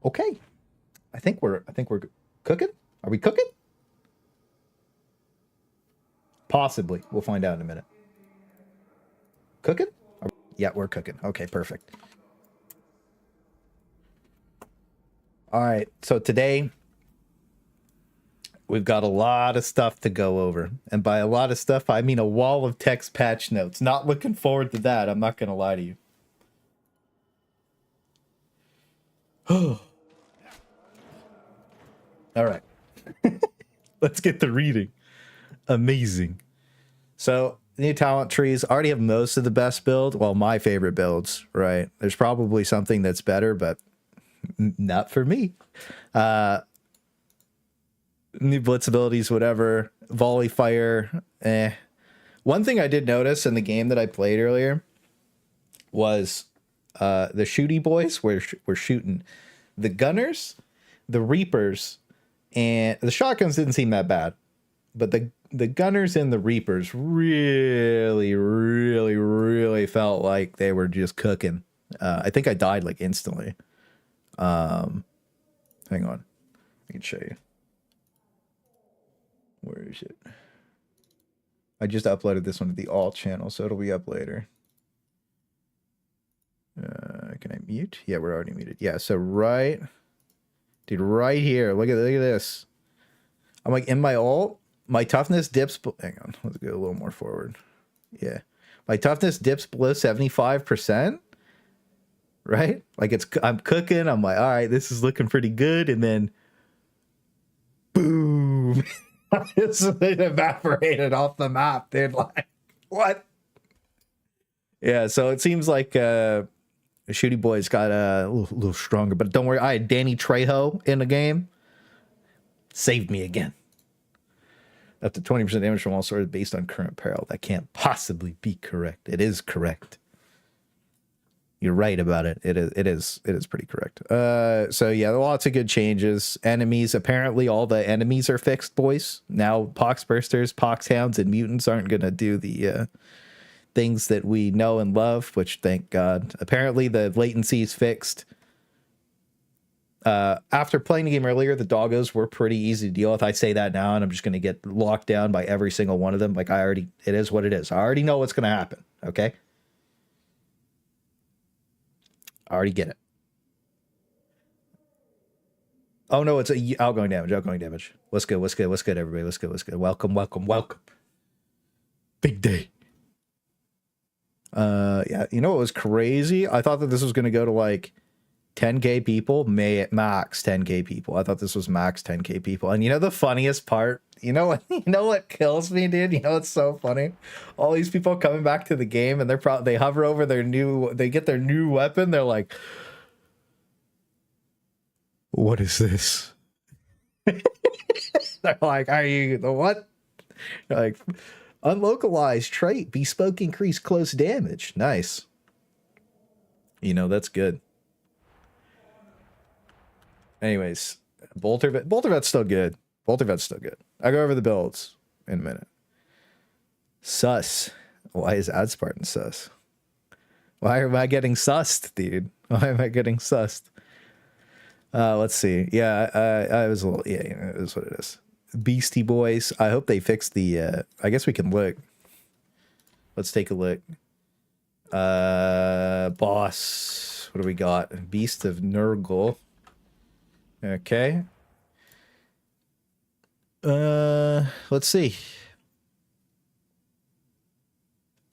Okay. I think we're cooking. Are we cooking? Possibly. We'll find out in a minute. Cooking? Yeah, we're cooking. Okay, perfect. All right. So today we've got a lot of stuff to go over. And by a lot of stuff, I mean a wall of text patch notes. Not looking forward to that. I'm not going to lie to you. All right. Let's get to reading. Amazing. So, new talent trees already have most of the best build. Well, my favorite builds, right? There's probably something that's better, but not for me. New blitz abilities, whatever. Volley fire, eh. One thing I did notice in the game that I played earlier was the shooty boys were shooting. The gunners, the reapers, and the shotguns didn't seem that bad. But the gunners and the reapers really, really, really felt like they were just cooking. I think I died like instantly. Hang on. I can show you. Where is it? I just uploaded this one to the all channel, so it'll be up later. Can I mute? Yeah, we're already muted. Yeah, so right... Dude, right here. Look at this. I'm like in my ult. My toughness dips... Hang on. Let's go a little more forward. Yeah. My toughness dips below 75%. Right? Like I'm cooking. I'm like, all right, this is looking pretty good. And then... Boom. It's evaporated off the map, dude. Like, what? Yeah, so it seems like Shooty Boy's got a little stronger. But don't worry, I had Danny Trejo in the game. Saved me again. Up to 20% damage from all swords based on current peril. That can't possibly be correct. It is correct. You're right about it. It is pretty correct. So yeah, lots of good changes. Enemies, apparently all the enemies are fixed, boys. Now Poxbursters, Poxhounds, and mutants aren't gonna do the things that we know and love, which thank God. Apparently the latency is fixed. After playing the game earlier, the doggos were pretty easy to deal with. I say that now, and I'm just gonna get locked down by every single one of them. Like it is what it is. I already know what's gonna happen. Okay. I already get it. Oh no, it's a outgoing damage. What's good, everybody? What's good? Welcome. Big day. Yeah, you know what was crazy? I thought that this was gonna go to like 10k people, max 10k people. I thought this was max 10k people. And you know the funniest part? You know what kills me, dude? You know what's so funny? All these people coming back to the game and they hover over they get their new weapon. They're like, what is this? They're like, are you the what? They're like, unlocalized trait, bespoke increase close damage. Nice. You know, that's good. Anyways, Bolter Vet's still good. I'll go over the builds in a minute. Sus. Why is Adspartan sus? Why am I getting sussed, dude? Why am I getting sussed? Let's see. Yeah, I was a little... Yeah, you know, it is what it is. Beastie Boys. I hope they fixed the... I guess we can look. Let's take a look. Boss. What do we got? Beast of Nurgle. Okay. Let's see.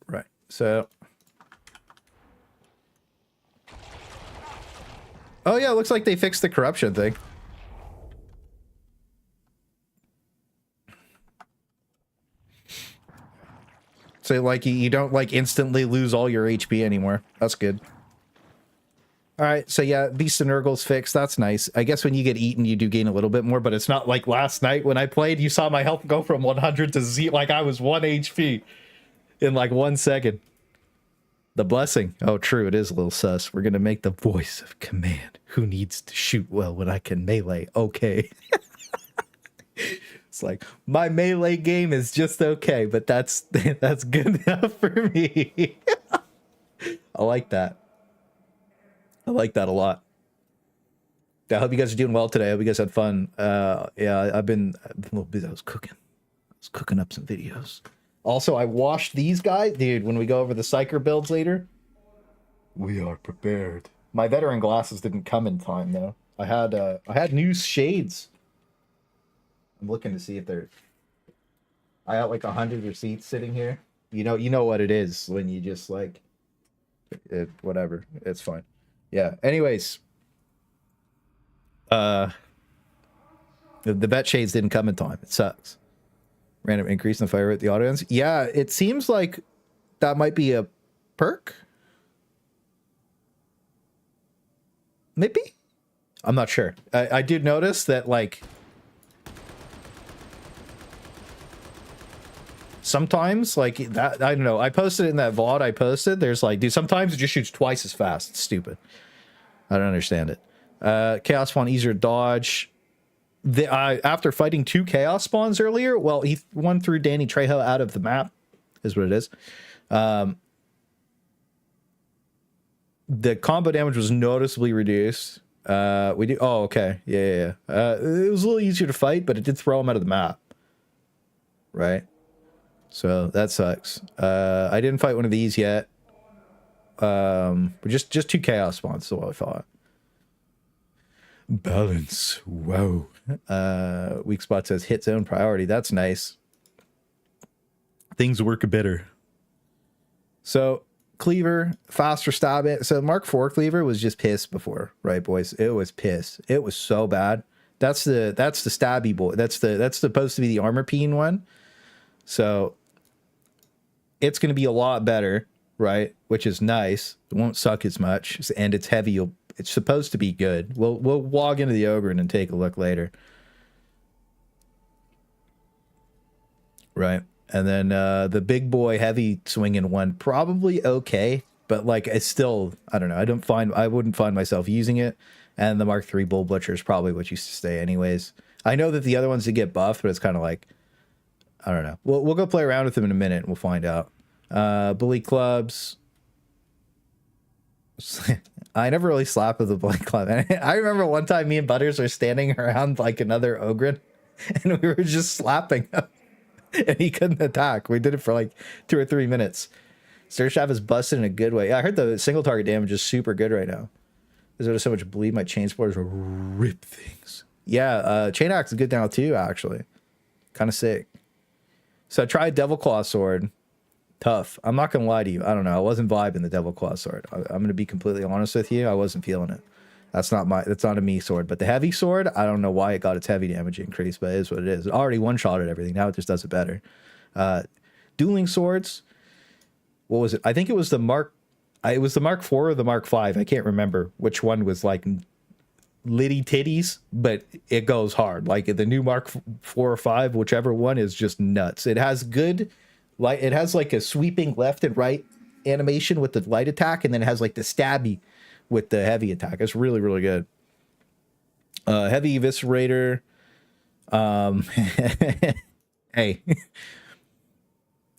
Right. So. Oh yeah, it looks like they fixed the corruption thing. So like you don't like instantly lose all your HP anymore. That's good. All right, so yeah, Beast of Nurgle's fixed. That's nice. I guess when you get eaten, you do gain a little bit more, but it's not like last night when I played. You saw my health go from 100 to 0, like I was 1 HP in like 1 second. The blessing. Oh, true. It is a little sus. We're going to make the voice of command. Who needs to shoot well when I can melee? Okay. It's like, my melee game is just okay, but that's good enough for me. I like that. I like that a lot. I hope you guys are doing well today. I hope you guys had fun. Yeah, I've been a little busy. I was cooking up some videos. Also, I washed these guys. Dude, when we go over the Psyker builds later, we are prepared. My veteran glasses didn't come in time, though. I had new shades. I'm looking to see if they're... I got like 100 receipts sitting here. You know what it is when you just like... whatever. It's fine. Yeah. Anyways... the vet shades didn't come in time. It sucks. Random increase in the fire rate, the auto ends. Yeah, it seems like that might be a perk. Maybe? I'm not sure. I did notice that, like, sometimes, like, that, I don't know. I posted it in that VOD I posted. There's like, dude, sometimes it just shoots twice as fast. It's stupid. I don't understand it. Chaos spawn easier to dodge. After fighting 2 chaos spawns earlier, well, he won through Danny Trejo out of the map, is what it is. The combo damage was noticeably reduced. Oh, okay. Yeah. It was a little easier to fight, but it did throw him out of the map. Right? So that sucks. I didn't fight one of these yet. But just 2 chaos spawns is what I thought. Balance. Wow. Weak spot says hit zone priority. That's nice. Things work better. So cleaver, faster stab it. So Mark IV cleaver was just piss before, right, boys? It was piss. It was so bad. That's the stabby boy. That's supposed to be the armor peen one. So it's going to be a lot better, right? Which is nice. It won't suck as much, and it's heavy. It's supposed to be good. We'll log into the Ogryn and take a look later. Right. And then the big boy heavy swinging one, probably okay, but like it's still, I don't know. I wouldn't find myself using it. And the Mark III Bull Butcher is probably what used to stay anyways. I know that the other ones did get buffed, but it's kind of like, I don't know. We'll go play around with them in a minute and we'll find out. Bully clubs. I never really slapped with a bully club. I remember one time me and Butters were standing around like another Ogryn and we were just slapping him and he couldn't attack. We did it for like 2 or 3 minutes. Stirrshaft is busted in a good way. Yeah, I heard the single target damage is super good right now. There's so much bleed. My chain splitters will rip things. Yeah, chain axe is good now too, actually. Kind of sick. So I tried Devil Claw Sword. Tough. I'm not gonna lie to you. I don't know. I wasn't vibing the Devil Claw Sword. I'm gonna be completely honest with you. I wasn't feeling it. That's not a me sword. But the heavy sword, I don't know why it got its heavy damage increase, but it is what it is. It already one-shotted everything. Now it just does it better. Dueling swords. What was it? I think it was the Mark. It was the Mark IV or the Mark V. I can't remember which one was like litty titties, but it goes hard. Like the new Mark IV or V, whichever one is just nuts. It has good. Like it has like a sweeping left and right animation with the light attack, and then it has like the stabby with the heavy attack. It's really, really good. Heavy eviscerator. Hey,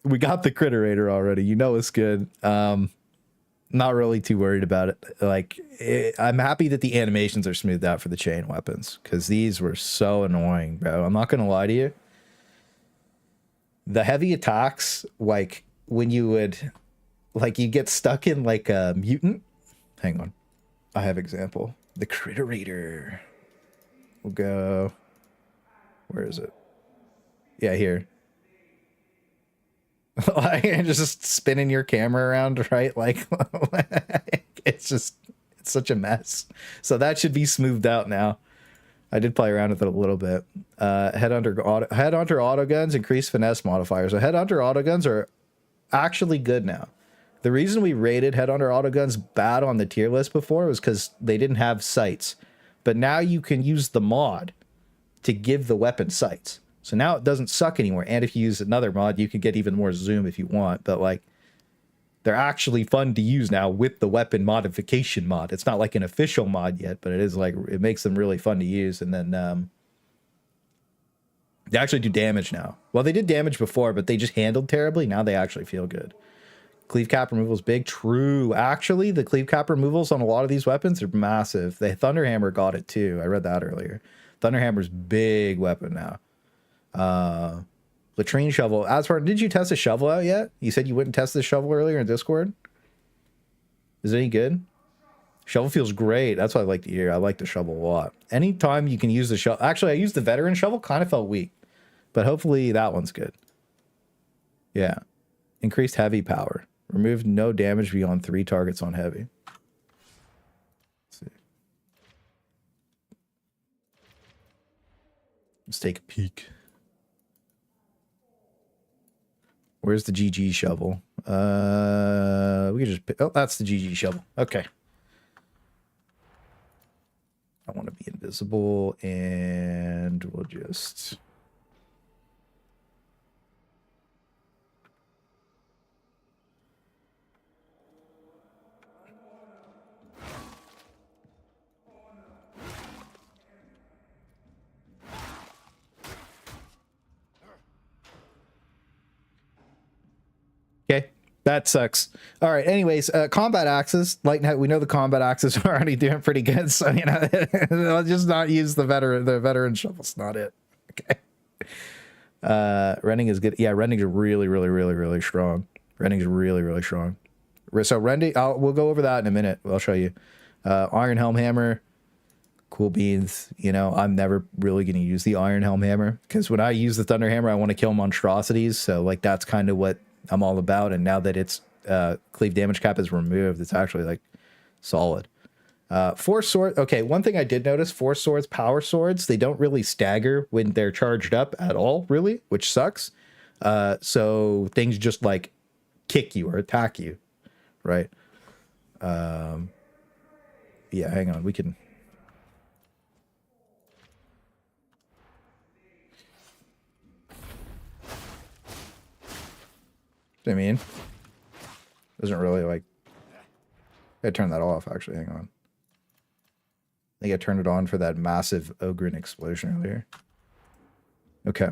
we got the critterator already. You know it's good. Not really too worried about it. Like I'm happy that the animations are smoothed out for the chain weapons because these were so annoying, bro. I'm not gonna lie to you. The heavy attacks, like when you would, like you get stuck in like a mutant. Hang on, I have example. The critterator. We'll go. Where is it? Yeah, here. Like just spinning your camera around, right? Like it's such a mess. So that should be smoothed out now. I did play around with it a little bit. Headhunter autoguns increase finesse modifiers. So headhunter autoguns are actually good now. The reason we rated headhunter autoguns bad on the tier list before was because they didn't have sights. But now you can use the mod to give the weapon sights. So now it doesn't suck anymore. And if you use another mod, you can get even more zoom if you want. But like, they're actually fun to use now with the weapon modification mod. It's not like an official mod yet, but it is like, it makes them really fun to use. And then they actually do damage now. Well, they did damage before, but they just handled terribly. Now they actually feel good. Cleave cap removal is big. True. Actually, the cleave cap removals on a lot of these weapons are massive. The Thunderhammer got it too. I read that earlier. Thunderhammer's big weapon now. Latrine shovel. As far, did you test the shovel out yet? You said you wouldn't test the shovel earlier in Discord. Is it any good? Shovel feels great. That's what I like to hear. I like the shovel a lot. Anytime you can use the shovel. Actually, I used the veteran shovel. Kind of felt weak. But hopefully that one's good. Yeah. Increased heavy power. Removed no damage beyond 3 targets on heavy. Let's see. Let's take a peek. Where's the GG shovel? We could just pick, oh, that's the GG shovel. Okay. I want to be invisible, and we'll just... Okay, that sucks. All right, anyways, combat axes. Light, we know the combat axes are already doing pretty good, so, you know, I'll just not use the veteran shovel's not it. Okay. Rending is good. Yeah, rending is really strong. Rending is really strong. So rending, we'll go over that in a minute. I'll show you. Iron Helm Hammer, cool beans. You know, I'm never really going to use the Iron Helm Hammer because when I use the Thunder Hammer, I want to kill monstrosities. So like that's kind of what I'm all about. And now that it's cleave damage cap is removed, it's actually like solid. Force sword. Okay, one thing I did notice: force swords, power swords, they don't really stagger when they're charged up at all, really, which sucks. So things just like kick you or attack you, right? Yeah, hang on, we can. I mean, doesn't really like. I turn that off. Actually, hang on. I think I turned it on for that massive Ogryn explosion earlier. Okay.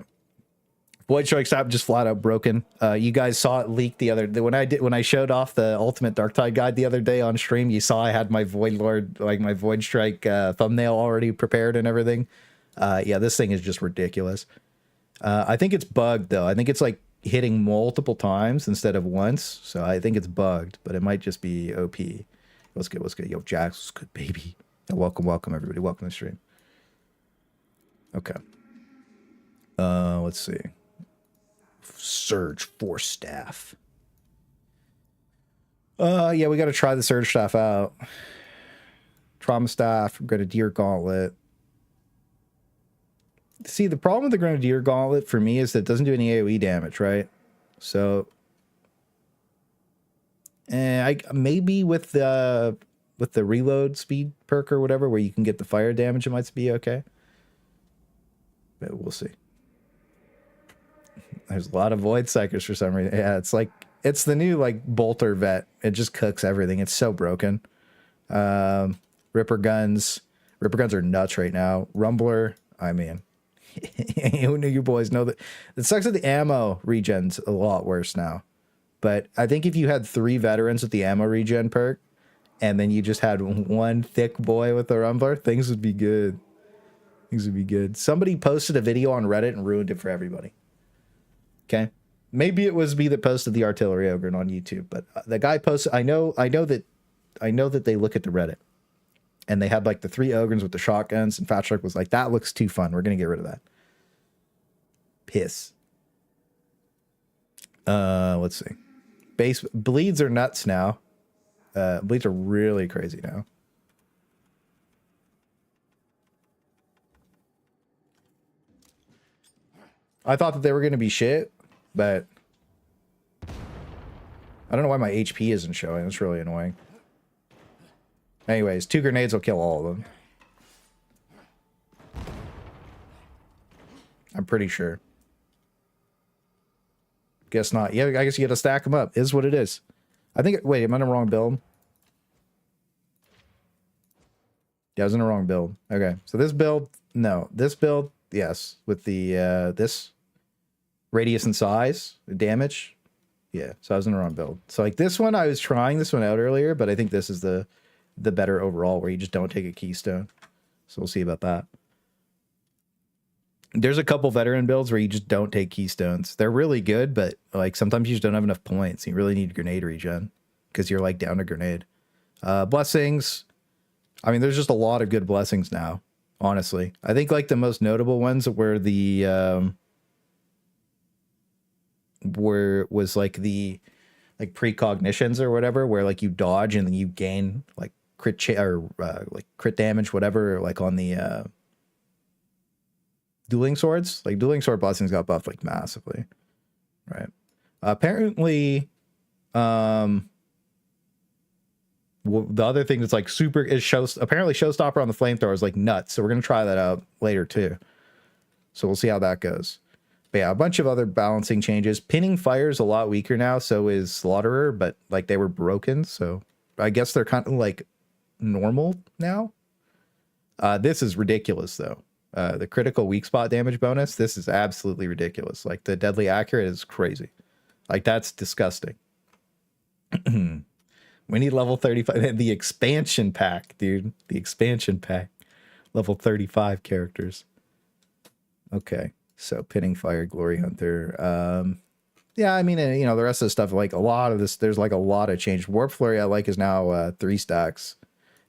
Void Strike Stab just flat out broken. You guys saw it leak the other when I showed off the Ultimate Darktide guide the other day on stream. You saw I had my Void Lord, like my Void Strike thumbnail already prepared and everything. Yeah, this thing is just ridiculous. I think it's bugged though. I think it's like hitting multiple times instead of once. So I think it's bugged, but it might just be OP. What's good? What's good? Yo, Jax, what's good, baby? Welcome everybody. Welcome to the stream. Okay. Let's see. Surge Force Staff. Yeah, we got to try the Surge Staff out. Trauma Staff, Grenadier Gauntlet. See, the problem with the Grenadier Gauntlet for me is that it doesn't do any AoE damage, right? So, maybe with the reload speed perk or whatever, where you can get the fire damage, it might be okay. But we'll see. There's a lot of Void Psychers for some reason. Yeah, it's like, it's the new, like, Bolter Vet. It just cooks everything. It's so broken. Ripper Guns. Ripper Guns are nuts right now. Rumbler, I mean, you boys know that. It sucks that the ammo regen's a lot worse now. But I think if you had 3 veterans with the ammo regen perk, and then you just had one thick boy with the Rumbler, things would be good. Things would be good. Somebody posted a video on Reddit and ruined it for everybody. Okay, maybe it was me that posted the Artillery Ogryn on YouTube, but the guy posted. I know that they look at the Reddit, and they had like the 3 Ogryns with the shotguns, and Fat Shark was like, "That looks too fun. We're gonna get rid of that." Piss. Let's see. Base bleeds are nuts now. Bleeds are really crazy now. I thought that they were going to be shit, but I don't know why my HP isn't showing. It's really annoying. Anyways, 2 grenades will kill all of them. I'm pretty sure. Guess not. Yeah, I guess you got to stack them up. Is what it is. I think. Wait, am I in the wrong build? Yeah, I was in the wrong build. Okay, so this build, no. This build, yes, with the this radius and size, the damage. Yeah, so I was in the wrong build. So like this one, I was trying this one out earlier, but I think this is the better overall, where you just don't take a keystone. So we'll see about that. There's a couple veteran builds where you just don't take keystones. They're really good, but like sometimes you just don't have enough points. You really need grenade regen because you're like down to grenade. Blessings. I mean, there's just a lot of good blessings now, honestly. I think like the most notable ones were the was like the like precognitions or whatever, where like you dodge and then you gain like crit like crit damage, whatever, like on the dueling swords. Like dueling sword blessings got buffed like massively, right? Apparently the other thing that's like super is apparently showstopper on the flamethrower is like nuts, so we're gonna try that out later too, so we'll see how that goes. But yeah, a bunch of other balancing changes. Pinning fire is a lot weaker now, so is Slaughterer, but like they were broken, so I guess they're kind of like normal now. This is ridiculous though. The critical weak spot damage bonus, this is absolutely ridiculous. Like the deadly accurate is crazy. Like that's disgusting. We need level 35. The expansion pack, dude. The expansion pack. Level 35 characters. Okay. So Pinning Fire, Glory Hunter. Yeah, I mean, you know, the rest of the stuff, like a lot of this, there's like a lot of change. Warp Flurry I like is now 3 stacks.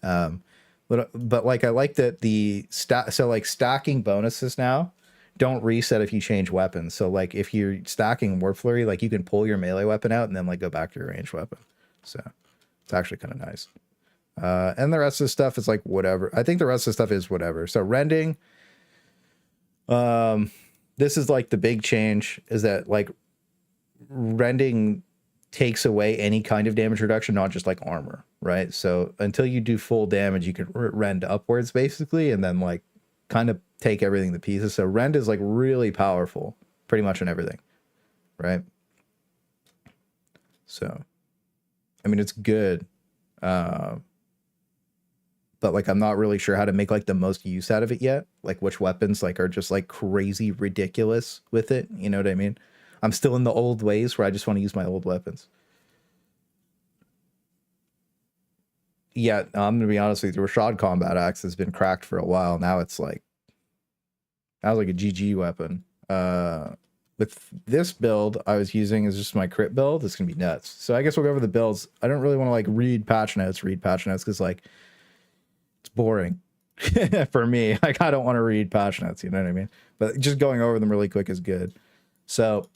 But like I like that so like stacking bonuses now don't reset if you change weapons. So like if you're stacking Warp Flurry, like you can pull your melee weapon out and then like go back to your ranged weapon. So it's actually kind of nice. And the rest of the stuff is like whatever. I think the rest of the stuff is whatever. So rending, this is like the big change, is that like rending takes away any kind of damage reduction, not just like armor, right? So until you do full damage, you can rend upwards basically, and then like kind of take everything to pieces. So rend is like really powerful pretty much on everything, right? So I mean, it's good, but like I'm not really sure how to make like the most use out of it yet, like which weapons like are just like crazy ridiculous with it, you know what I mean? I'm still in the old ways where I just want to use my old weapons. Yeah, I'm gonna be honest with you, the Rashad Combat Axe has been cracked for a while now. It's like that was like a GG weapon. With this build I was using is just my crit build. It's gonna be nuts. So I guess we'll go over the builds. I don't really want to like read patch notes because like it's boring for me. Like I don't want to read patch notes, you know what I mean? But just going over them really quick is good. So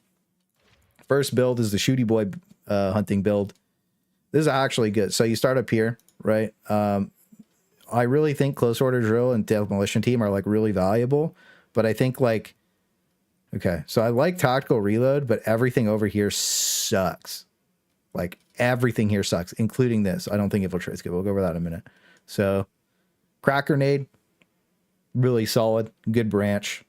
first build is the Shooty Boy hunting build. This is actually good. So you start up here, right? I really think Close Order Drill and Demolition Team are like really valuable, but I think like, okay, so I like Tactical Reload, but everything over here sucks. Like everything here sucks, including this. I don't think Infiltrate's good. We'll go over that in a minute. So Crack Grenade, really solid, good branch.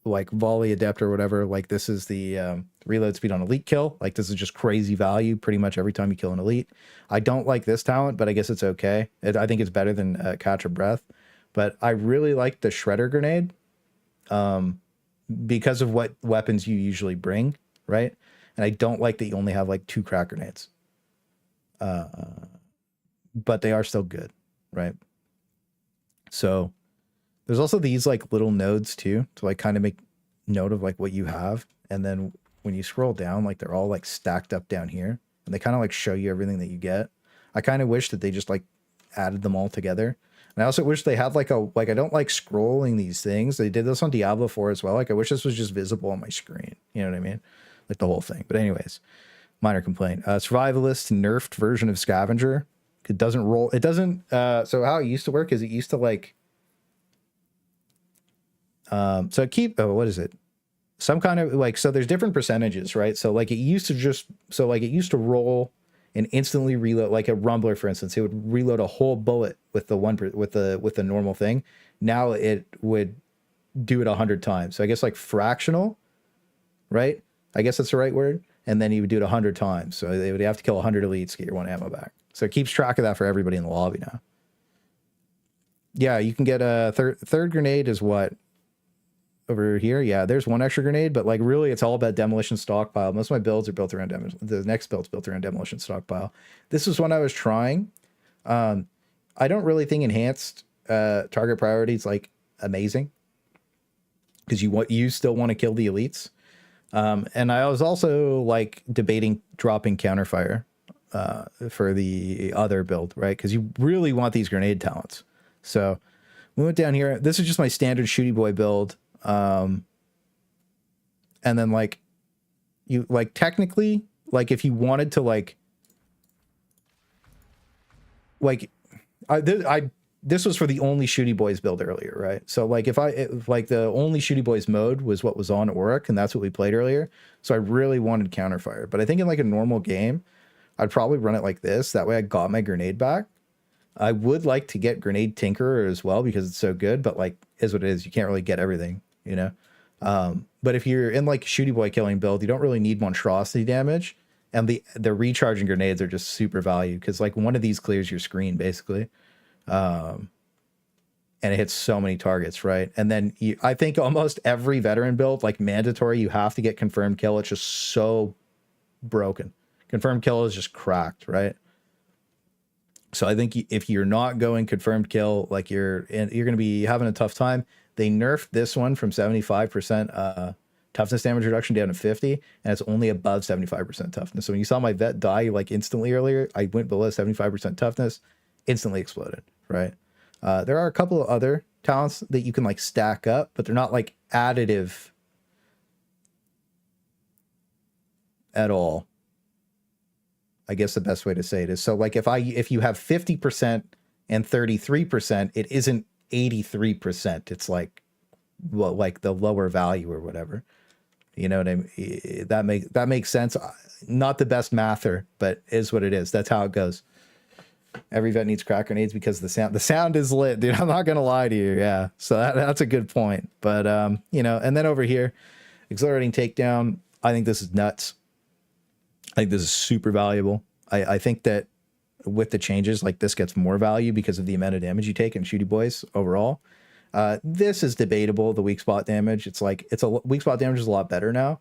Like Volley Adept or whatever. Like this is the reload speed on elite kill. Like this is just crazy value pretty much every time you kill an elite. I don't like this talent, but I guess it's okay. I think it's better than Catch a Breath. But I really like the Shredder Grenade because of what weapons you usually bring, right? And I don't like that you only have like 2 crack grenades. But they are still good, right? So there's also these like little nodes too, to like kind of make note of like what you have. And then when you scroll down, like they're all like stacked up down here and they kind of like show you everything that you get. I kind of wish that they just like added them all together. And I also wish they had like I don't like scrolling these things. They did this on Diablo 4 as well. Like I wish this was just visible on my screen. You know what I mean? Like the whole thing. But anyways, minor complaint. Survivalist nerfed version of Scavenger. It doesn't roll. It doesn't. So how it used to work is it used to like, so what is it? Some kind of like, so there's different percentages, right? So like it used to roll and instantly reload, like a Rumbler, for instance, it would reload a whole bullet with the normal thing. Now it would do it 100 times. So I guess like fractional, right? I guess that's the right word. And then you would do it 100 times. So they would have to kill 100 elites to get your 1 ammo back. So it keeps track of that for everybody in the lobby now. Yeah, you can get a third grenade is what? over here. Yeah, there's one extra grenade, but like really it's all about demolition stockpile. Most of my builds are built around the next build's built around demolition stockpile. This was one I was trying. I don't really think enhanced target priority is like amazing, because you still want to kill the elites. And I was also like debating dropping counterfire for the other build, right? Because you really want these grenade talents. So we went down here. This is just my standard shooty boy build. And then like you like technically, like if you wanted to like this was for the only shooty boys build earlier, right? So like if like the only shooty boys mode was what was on Auric, and that's what we played earlier. So I really wanted counterfire, but I think in like a normal game, I'd probably run it like this. That way I got my grenade back. I would like to get Grenade Tinkerer as well because it's so good, but like is what it is. You can't really get everything, you know? But if you're in like shooty boy killing build, you don't really need monstrosity damage. And the recharging grenades are just super value because like one of these clears your screen basically. And it hits so many targets, right? And then I think almost every veteran build, like mandatory, you have to get confirmed kill. It's just so broken. Confirmed kill is just cracked, right? So I think if you're not going confirmed kill, like you're going to be having a tough time. They nerfed this one from 75% toughness damage reduction down to 50, and it's only above 75% toughness. So when you saw my vet die like instantly earlier, I went below 75% toughness, instantly exploded, right? There are a couple of other talents that you can like stack up, but they're not like additive at all. I guess the best way to say it is, so like if you have 50% and 33%, it isn't 83%. It's like, well, like the lower value or whatever. You know what I mean? That makes sense. Not the best mather, but is what it is. That's how it goes. Every vet needs crack grenades because the sound is lit, dude. I'm not gonna lie to you. Yeah. So that's a good point. But you know, and then over here, accelerating takedown. I think this is nuts. I think this is super valuable. I think that with the changes, like this gets more value because of the amount of damage you take in shooty boys overall. This is debatable. The weak spot damage. It's like weak spot damage is a lot better now.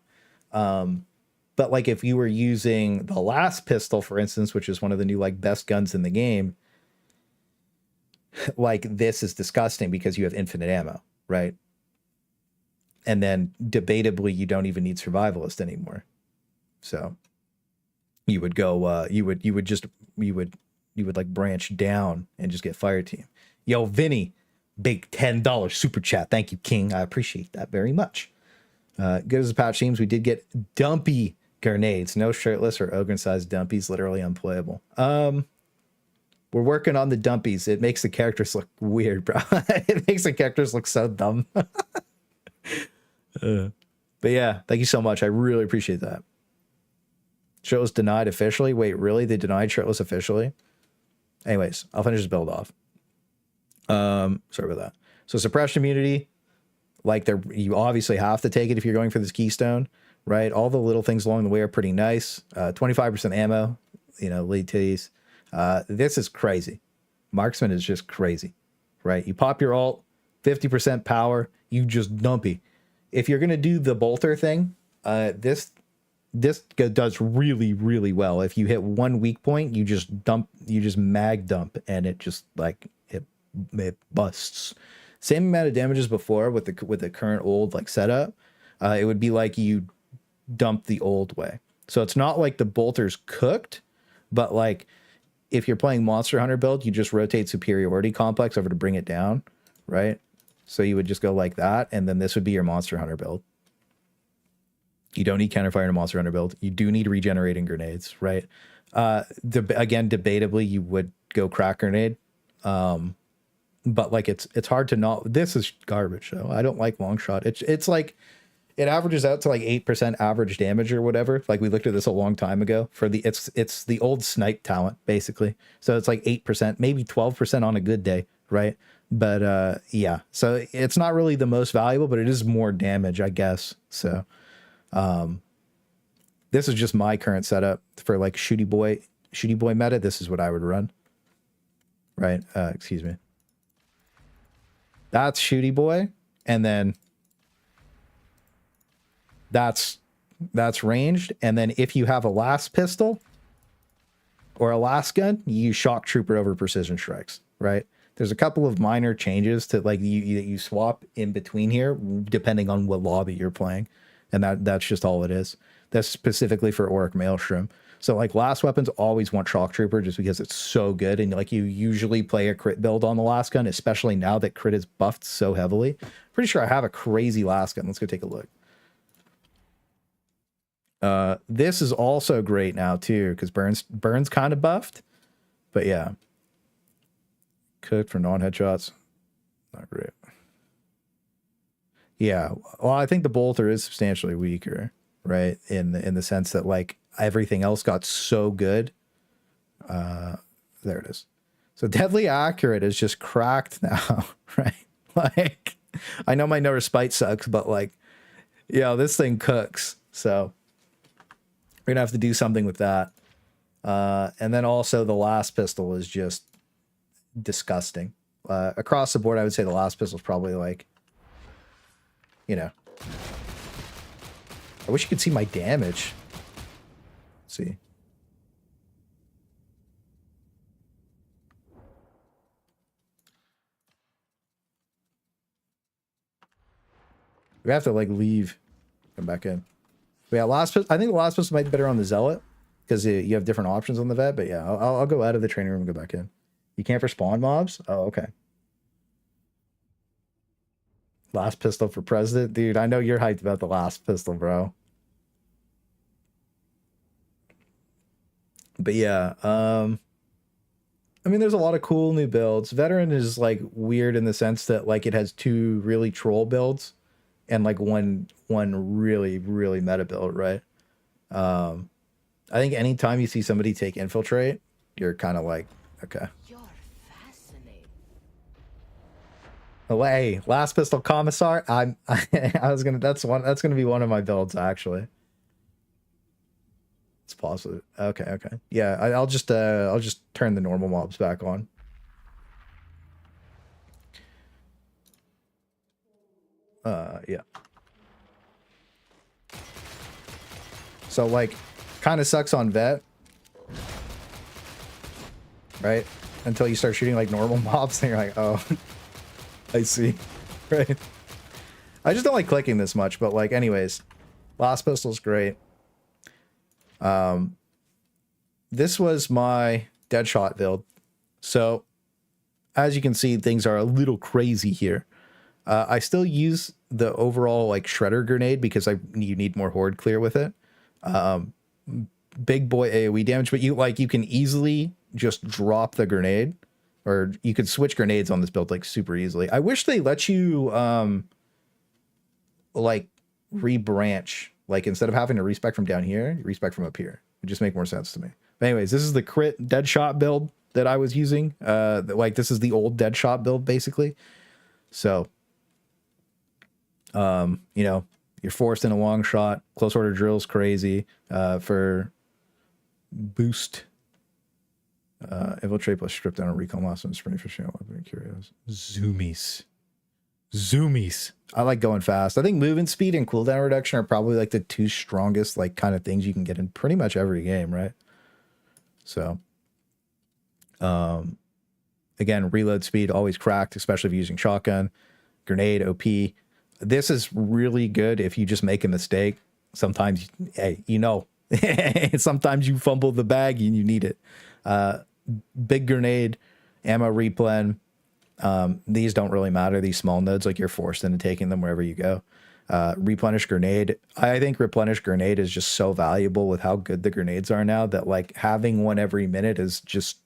But like if you were using the last pistol, for instance, which is one of the new like best guns in the game, like this is disgusting because you have infinite ammo, right? And then debatably, you don't even need survivalist anymore. So you would go, you would like branch down and just get fire team. Yo, Vinny, big $10 super chat. Thank you, King. I appreciate that very much. Good as the patch seems, we did get dumpy grenades. No shirtless or Ogryn sized dumpies, literally unplayable. We're working on the dumpies. It makes the characters look weird, bro. It makes the characters look so dumb. But yeah, thank you so much. I really appreciate that. Shirtless denied officially. Wait, really? They denied shirtless officially? Anyways, I'll finish this build off. Sorry about that. So suppression immunity, like you obviously have to take it if you're going for this keystone, right? All the little things along the way are pretty nice. 25% ammo, you know, lead titties. This is crazy. Marksman is just crazy, right? You pop your ult, 50% power, you just dumpy. If you're going to do the bolter thing, this does really, really well. If you hit one weak point, you just mag dump, and it just like it busts. Same amount of damage as before with the current old like setup. It would be like you dump the old way. So it's not like the bolter's cooked, but like if you're playing Monster Hunter build, you just rotate superiority complex over to bring it down, right? So you would just go like that, and then this would be your Monster Hunter build. You don't need counterfire in a Monster Hunter build. You do need regenerating grenades, right? Again, debatably, you would go crack grenade. But like it's hard to not. This is garbage, though. I don't like long shot. It's like it averages out to like 8% average damage or whatever. Like we looked at this a long time ago for the it's the old snipe talent basically. So it's like 8%, maybe 12% on a good day, right? But yeah, so it's not really the most valuable, but it is more damage, I guess. So this is just my current setup for like shooty boy meta. This is what I would run, right? Excuse me. That's shooty boy, and then that's ranged. And then if you have a last pistol or a last gun, you use shock trooper over precision strikes, right? There's a couple of minor changes to like you swap in between here depending on what lobby you're playing, and that's just all it is. That's specifically for Auric Maelstrom. So like last weapons always want shock trooper just because it's so good, and like you usually play a crit build on the last gun, especially now that crit is buffed so heavily. Pretty sure I have a crazy last gun. Let's go take a look. This is also great now too because burns kind of buffed, but yeah, cooked for non-headshots, not great. Yeah, well, I think the bolter is substantially weaker, right? In the sense that like everything else got so good. There it is. So deadly accurate is just cracked now, right? Like I know my no respite sucks, but like, yeah, this thing cooks. So we're gonna have to do something with that. And then also the last pistol is just disgusting. Across the board, I would say the last pistol is probably like, you know, I wish you could see my damage. Let's see. We have to like leave, come back in. But yeah, I think the last pistol might be better on the Zealot because you have different options on the Vet. But yeah, I'll go out of the training room and go back in. You can't for spawn mobs? Oh, okay. Last pistol for president? Dude, I know you're hyped about the last pistol, bro. But yeah, I mean, there's a lot of cool new builds. Veteran is like weird in the sense that like it has two really troll builds and like one really meta build, right? I think anytime you see somebody take infiltrate, you're kind of like, okay. Oh, hey, last pistol commissar. I was gonna. That's gonna be one of my builds actually. It's possible. Okay. Yeah, I'll just turn the normal mobs back on. Yeah. So like, kind of sucks on Vet, right? Until you start shooting like normal mobs, and you're like, oh. I see. Right. I just don't like clicking this much, but like anyways, last pistol's great. This was my Deadshot build. So as you can see, things are a little crazy here. I still use the overall like shredder grenade because you need more horde clear with it. Big boy AoE damage, but you can easily just drop the grenade. Or you could switch grenades on this build like super easily. I wish they let you like rebranch. Like instead of having to respec from down here, you respec from up here. It would just make more sense to me. But anyways, this is the crit Deadshot build that I was using. Like this is the old Deadshot build basically. So, you know, you're forced in a long shot. Close order drill's crazy for boost. Infiltrate plus strip down and recon loss and sprint fishing. I'm very curious. Zoomies. I like going fast. I think movement speed and cooldown reduction are probably like the two strongest like kind of things you can get in pretty much every game, right? So, again, reload speed always cracked, especially if you're using shotgun, grenade, OP. This is really good if you just make a mistake. Sometimes, hey, you know, sometimes you fumble the bag and you need it. Big grenade, ammo replen. These don't really matter. These small nodes, like you're forced into taking them wherever you go. Replenish grenade. I think replenish grenade is just so valuable with how good the grenades are now that like having one every minute is just,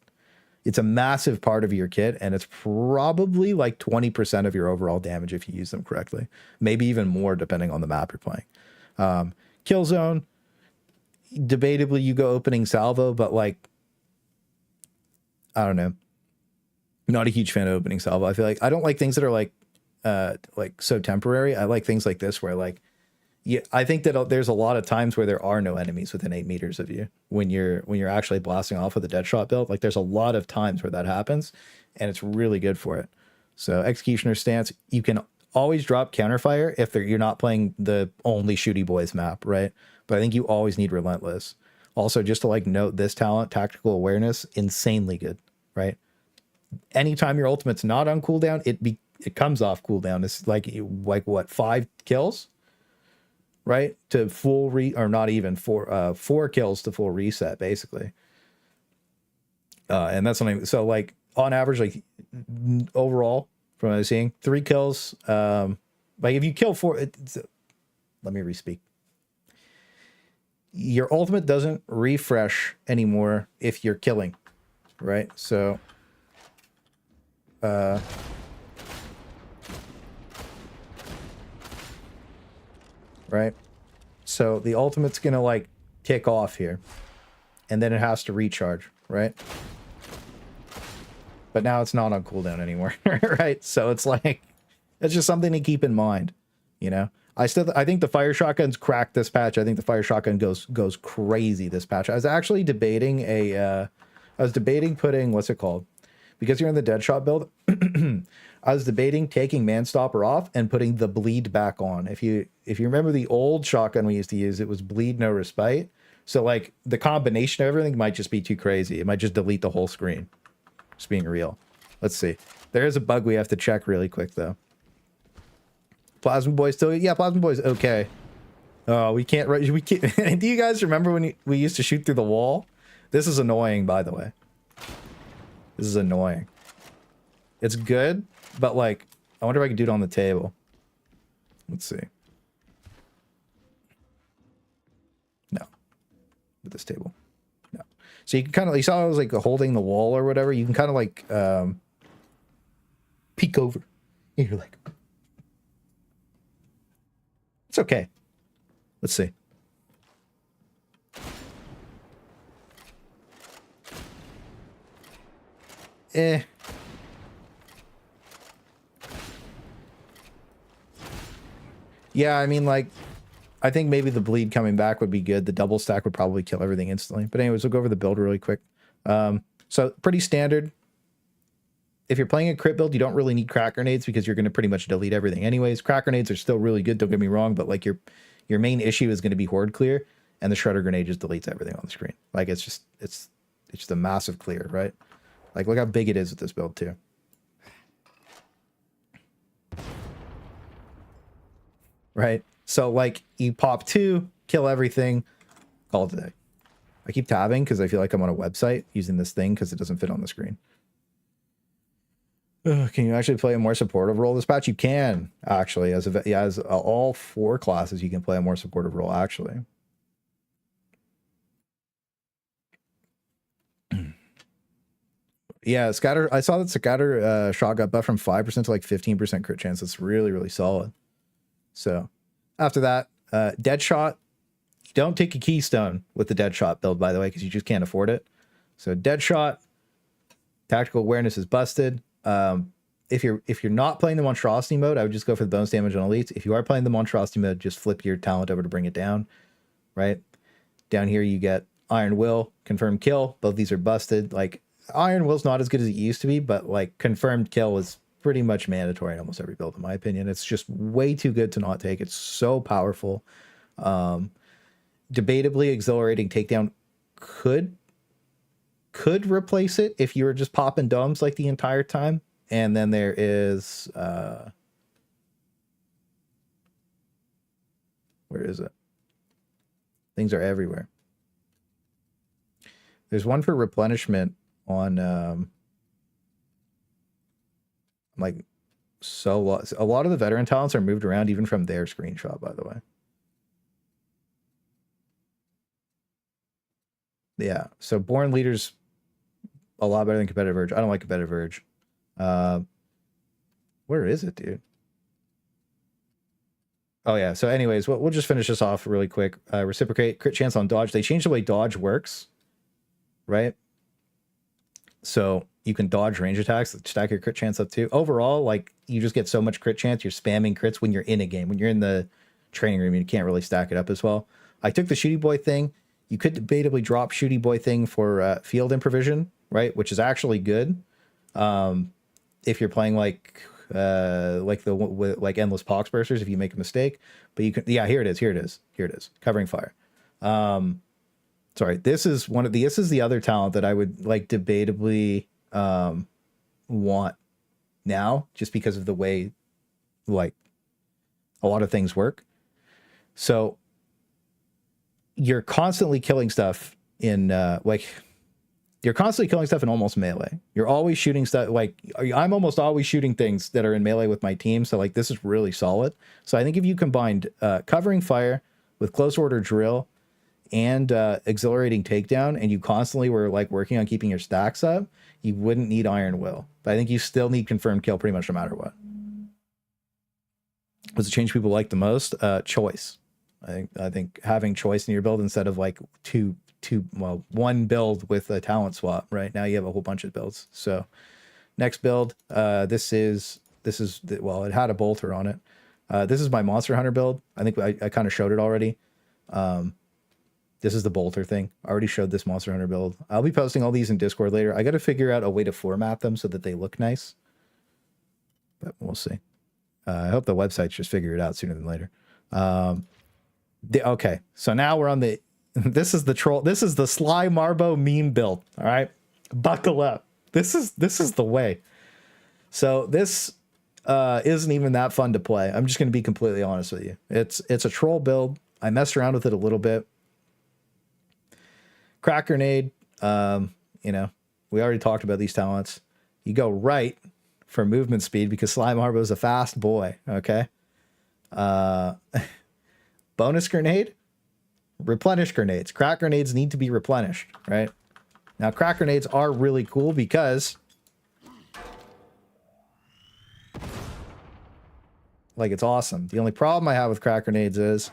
it's a massive part of your kit. And it's probably like 20% of your overall damage if you use them correctly. Maybe even more depending on the map you're playing. Kill zone. Debatably you go opening salvo, but like, I don't know. Not a huge fan of opening salvo. I feel like I don't like things that are like so temporary. I like things like this where like, yeah, I think that there's a lot of times where there are no enemies within 8 meters of you when you're actually blasting off with a Deadshot build. Like there's a lot of times where that happens, and it's really good for it. So executioner stance, you can always drop counterfire if you're not playing the only shooty boys map, right? But I think you always need relentless. Also, just to like note this talent, tactical awareness, insanely good, right? Anytime your ultimate's not on cooldown, it comes off cooldown. It's like what, 5 kills, right? To full or not even 4 kills to full reset, basically. And that's something. So like on average, like overall, from what I was seeing, 3 kills. Like if you kill 4, let me respeak. Your ultimate doesn't refresh anymore if you're killing, right? So, right? So the ultimate's gonna like kick off here, and then it has to recharge, right? But now it's not on cooldown anymore, right? So it's like, it's just something to keep in mind, you know? I think the fire shotgun's cracked this patch. I think the fire shotgun goes crazy this patch. I was actually debating putting, what's it called? Because you're in the Deadshot build, I was debating taking Manstopper off and putting the bleed back on. If you remember the old shotgun we used to use, it was bleed, no respite. So like the combination of everything might just be too crazy. It might just delete the whole screen. Just being real. Let's see. There is a bug we have to check really quick though. Plasma Boy still, yeah, Plasma Boy's okay. Oh, we can't. Do you guys remember when we used to shoot through the wall? This is annoying, by the way. This is annoying. It's good, but like, I wonder if I can do it on the table. Let's see. No. With this table. No. So you can kind of, you saw I was like holding the wall or whatever. You can kind of like peek over. And you're like, it's okay. Let's see. Yeah, I mean, like, I think maybe the bleed coming back would be good. The double stack would probably kill everything instantly. But anyways, we'll go over the build really quick. So pretty standard. If you're playing a crit build, you don't really need crack grenades because you're going to pretty much delete everything anyways. Crack grenades are still really good, don't get me wrong, but like your main issue is going to be horde clear, and the shredder grenade just deletes everything on the screen. Like it's just a massive clear, right? Like look how big it is with this build too. Right? So like you pop 2, kill everything, call it a day. I keep tabbing because I feel like I'm on a website using this thing because it doesn't fit on the screen. Can you actually play a more supportive role this patch? You can actually, as all 4 classes, you can play a more supportive role actually. Yeah, scatter. I saw that scatter shot got buffed from 5% to like 15% crit chance. That's really, really solid. So after that, Deadshot. Don't take a Keystone with the Deadshot build, by the way, because you just can't afford it. So Deadshot, tactical awareness is busted. If you're not playing the Monstrosity mode, I would just go for the bonus damage on elites. If you are playing the Monstrosity mode, just flip your talent over to bring it down. Right down here, you get Iron Will, confirmed kill. Both these are busted. Like Iron Will's not as good as it used to be, but like confirmed kill is pretty much mandatory in almost every build, in my opinion. It's just way too good to not take. It's so powerful. Debatably, exhilarating takedown could replace it if you were just popping domes like the entire time. And then there is where is it? Things are everywhere. There's one for replenishment on like a lot of the veteran talents are moved around even from their screenshot, by the way. Yeah, so Born Leader's a lot better than Competitive Urge. I don't like Competitive Urge. Where is it, dude? Oh yeah, so anyways, we'll just finish this off really quick. Reciprocate, crit chance on dodge. They changed the way dodge works, right? So you can dodge range attacks, stack your crit chance up too. Overall, like you just get so much crit chance, you're spamming crits when you're in a game. When you're in the training room, you can't really stack it up as well. I took the Shooty Boy thing. You could debatably drop Shooty Boy thing for field improvision, right? Which is actually good. If you're playing like like the with like endless pox bursters if you make a mistake. But you can, yeah, here it is, covering fire. Sorry, this is the other talent that I would like debatably want now, just because of the way like a lot of things work. So you're constantly killing stuff in you're constantly killing stuff in almost melee. You're always shooting stuff, like I'm almost always shooting things that are in melee with my team. So like this is really solid. So I think if you combined covering fire with close order drill and exhilarating takedown, and you constantly were like working on keeping your stacks up, you wouldn't need Iron Will. But I think you still need confirmed kill pretty much no matter what. What's the change people like the most? Choice. I think having choice in your build instead of like one build with a talent swap. Right now you have a whole bunch of builds. So next build, this is well, it had a bolter on it. This is my Monster Hunter build. I think I kind of showed it already. This is the bolter thing. I already showed this Monster Hunter build. I'll be posting all these in Discord later. I got to figure out a way to format them so that they look nice, but we'll see. I hope the websites just figure it out sooner than later. Okay, so now we're on the, this is the troll. This is the Sly Marbo meme build. All right, buckle up. This is the way. So this isn't even that fun to play. I'm just going to be completely honest with you. It's a troll build. I messed around with it a little bit. Crack grenade. You know, we already talked about these talents. You go right for movement speed because Sly Marbo is a fast boy. Okay. Bonus grenade, replenish grenades. Crack grenades need to be replenished, right? Now, crack grenades are really cool because like it's awesome. The only problem I have with crack grenades is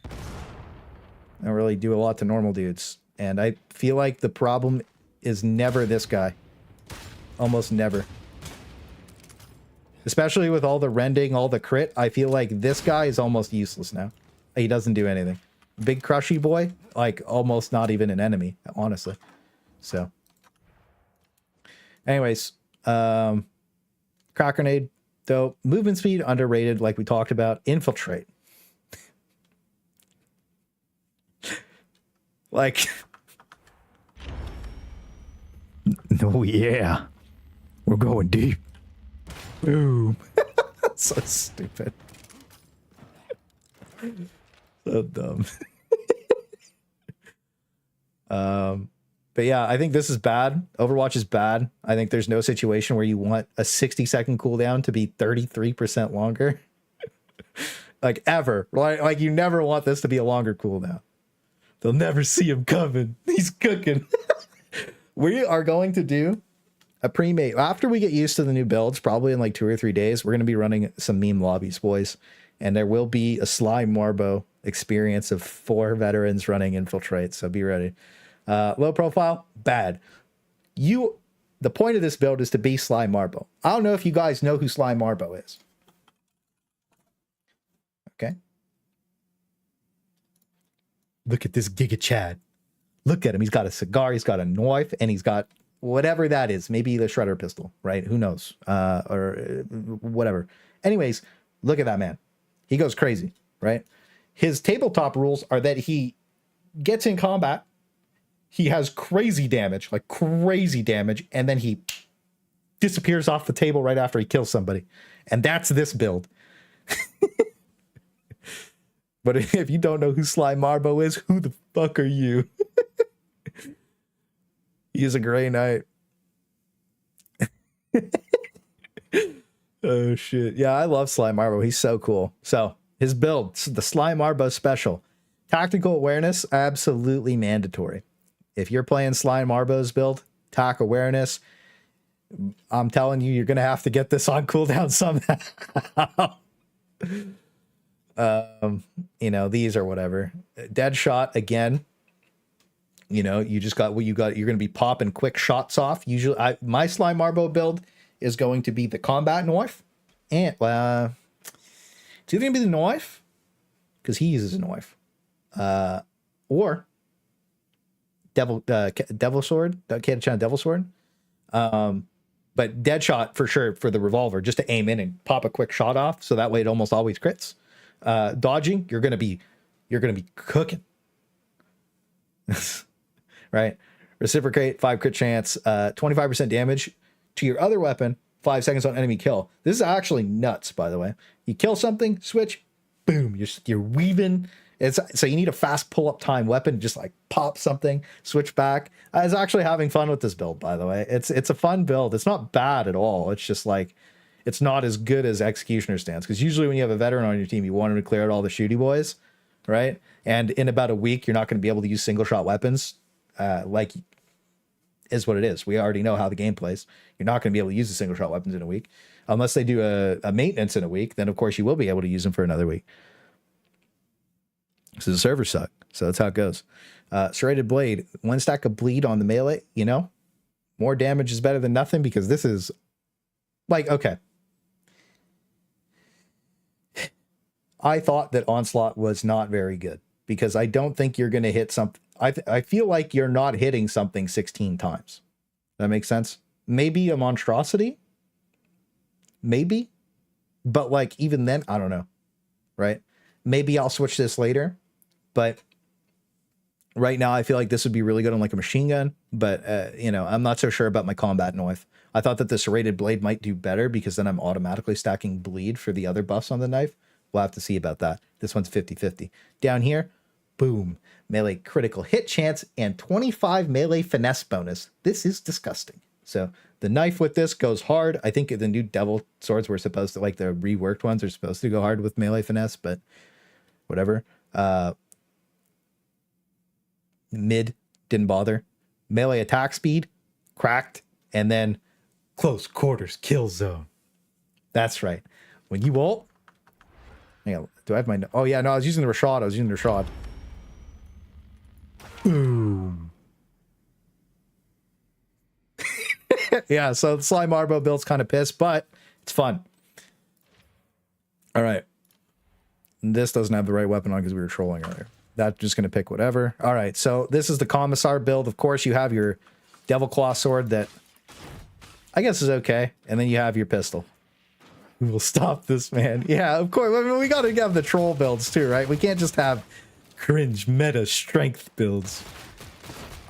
I don't really do a lot to normal dudes. And I feel like the problem is never this guy. Almost never. Especially with all the rending, all the crit, I feel like this guy is almost useless now. He doesn't do anything. Big crushy boy, like almost not even an enemy, honestly. So. Anyways, crack grenade, though. Movement speed, underrated, like we talked about. Infiltrate. Like. Oh, yeah. We're going deep. Boom. So stupid. So dumb. But yeah, I think this is bad. Overwatch is bad. I think there's no situation where you want a 60-second cooldown to be 33% longer. Like ever. Like you never want this to be a longer cooldown. They'll never see him coming. He's cooking. We are going to do a pre-made. After we get used to the new builds, probably in like 2 or 3 days, we're going to be running some meme lobbies, boys. And there will be a Sly Marbo experience of 4 veterans running Infiltrate. So be ready. Low profile, bad. The point of this build is to be Sly Marbo. I don't know if you guys know who Sly Marbo is. Okay. Look at this Giga Chad. Look at him. He's got a cigar. He's got a knife, and he's got whatever that is. Maybe the shredder pistol, right? Who knows? Or whatever. Anyways, look at that man. He goes crazy, right? His tabletop rules are that he gets in combat. He has crazy damage, like crazy damage, and then he disappears off the table right after he kills somebody. And that's this build. But if you don't know who Sly Marbo is, who the fuck are you? He's a Grey Knight. Oh, shit. Yeah, I love Sly Marbo. He's so cool. So, his build, the Sly Marbo special. Tactical awareness, absolutely mandatory. If you're playing Sly Marbo's build, tac awareness, I'm telling you, you're going to have to get this on cooldown somehow. You know, these or whatever. Dead shot, again. You know, you just got what you got. You're going to be popping quick shots off. Usually, my Sly Marbo build is going to be the combat knife. And, it's either going to be the knife, because he uses a knife. Or devil sword, Devil Sword. But but dead shot for sure for the revolver, just to aim in and pop a quick shot off. So that way it almost always crits. Dodging, you're gonna be cooking. Right? Reciprocate, 5 crit chance, 25% damage to your other weapon, 5 seconds on enemy kill. This is actually nuts, by the way. You kill something, switch, boom, you're weaving. So you need a fast pull-up time weapon, just like pop something, switch back. I was actually having fun with this build, by the way. It's a fun build. It's not bad at all. It's just like, it's not as good as Executioner stance. Because usually when you have a veteran on your team, you want him to clear out all the shooty boys, right? And in about a week, you're not going to be able to use single shot weapons. Like is what it is. We already know how the game plays. You're not going to be able to use the single shot weapons in a week. Unless they do a maintenance in a week, then of course you will be able to use them for another week. So the servers suck. So that's how it goes. Serrated Blade, 1 stack of bleed on the melee, you know? More damage is better than nothing because this is like, okay. I thought that Onslaught was not very good because I don't think you're going to hit something. I feel like you're not hitting something 16 times. That makes sense? Maybe a Monstrosity? Maybe? But like, even then, I don't know. Right? Maybe I'll switch this later. But right now, I feel like this would be really good on like a machine gun. But, you know, I'm not so sure about my combat knife. I thought that the Serrated Blade might do better because then I'm automatically stacking bleed for the other buffs on the knife. We'll have to see about that. This one's 50-50. Down here, boom. Melee critical hit chance and 25 melee finesse bonus. This is disgusting. So the knife with this goes hard. I think the new devil swords were supposed to, like the reworked ones are supposed to go hard with melee finesse, but whatever. Mid, didn't bother. Melee attack speed, cracked, and then close quarters kill zone. That's right. When you ult, hang on, do I have my, oh yeah, no, I was using the Rashad. Boom. Yeah, so the Slime Arbo build's kind of pissed, but it's fun. All right. This doesn't have the right weapon on because we were trolling earlier. That's just going to pick whatever. All right, so this is the Commissar build. Of course, you have your Devil Claw sword that I guess is okay. And then you have your pistol. We will stop this, man. Yeah, of course. I mean, we got to have the troll builds too, right? We can't just have cringe meta strength builds.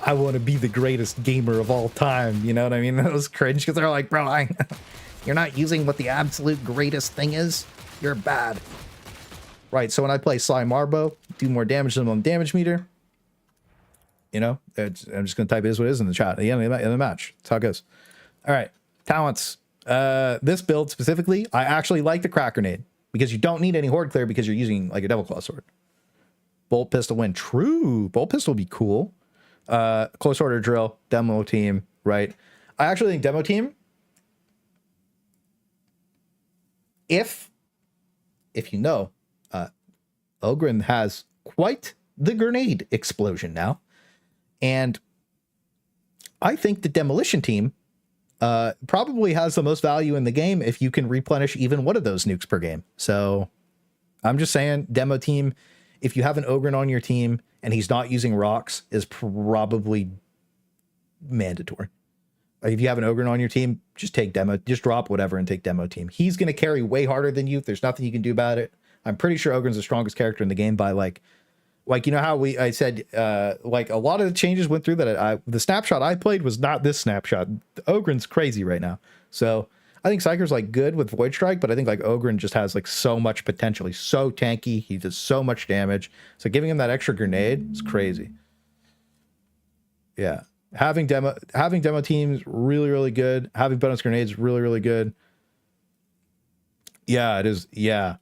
I want to be the greatest gamer of all time. You know what I mean? That was cringe because they're like, bro, you're not using what the absolute greatest thing is. You're bad. Right, so when I play Slime Arbo, do more damage than on damage meter. You know, I'm just going to type it is what it is in the chat. At the end of the match. That's how it goes. All right, talents. This build specifically, I actually like the crack grenade because you don't need any horde clear because you're using like a Devil Claw sword. Bolt pistol win. True. Bolt pistol would be cool. Close order drill, demo team, right? I actually think demo team, if you know, Ogryn has quite the grenade explosion now. And I think the demolition team probably has the most value in the game if you can replenish even one of those nukes per game. So I'm just saying, demo team, if you have an Ogryn on your team and he's not using rocks, is probably mandatory. If you have an Ogryn on your team, just take demo, just drop whatever and take demo team. He's going to carry way harder than you. There's nothing you can do about it. I'm pretty sure Ogryn's the strongest character in the game by like, you know how I said, like a lot of the changes went through that. The snapshot I played was not this snapshot. Ogryn's crazy right now. So I think Psyker's like good with Void Strike, but I think like Ogryn just has like so much potential. He's so tanky. He does so much damage. So giving him that extra grenade is crazy. Yeah. Having demo teams really, really good. Having bonus grenades really, really good. Yeah, it is. Yeah.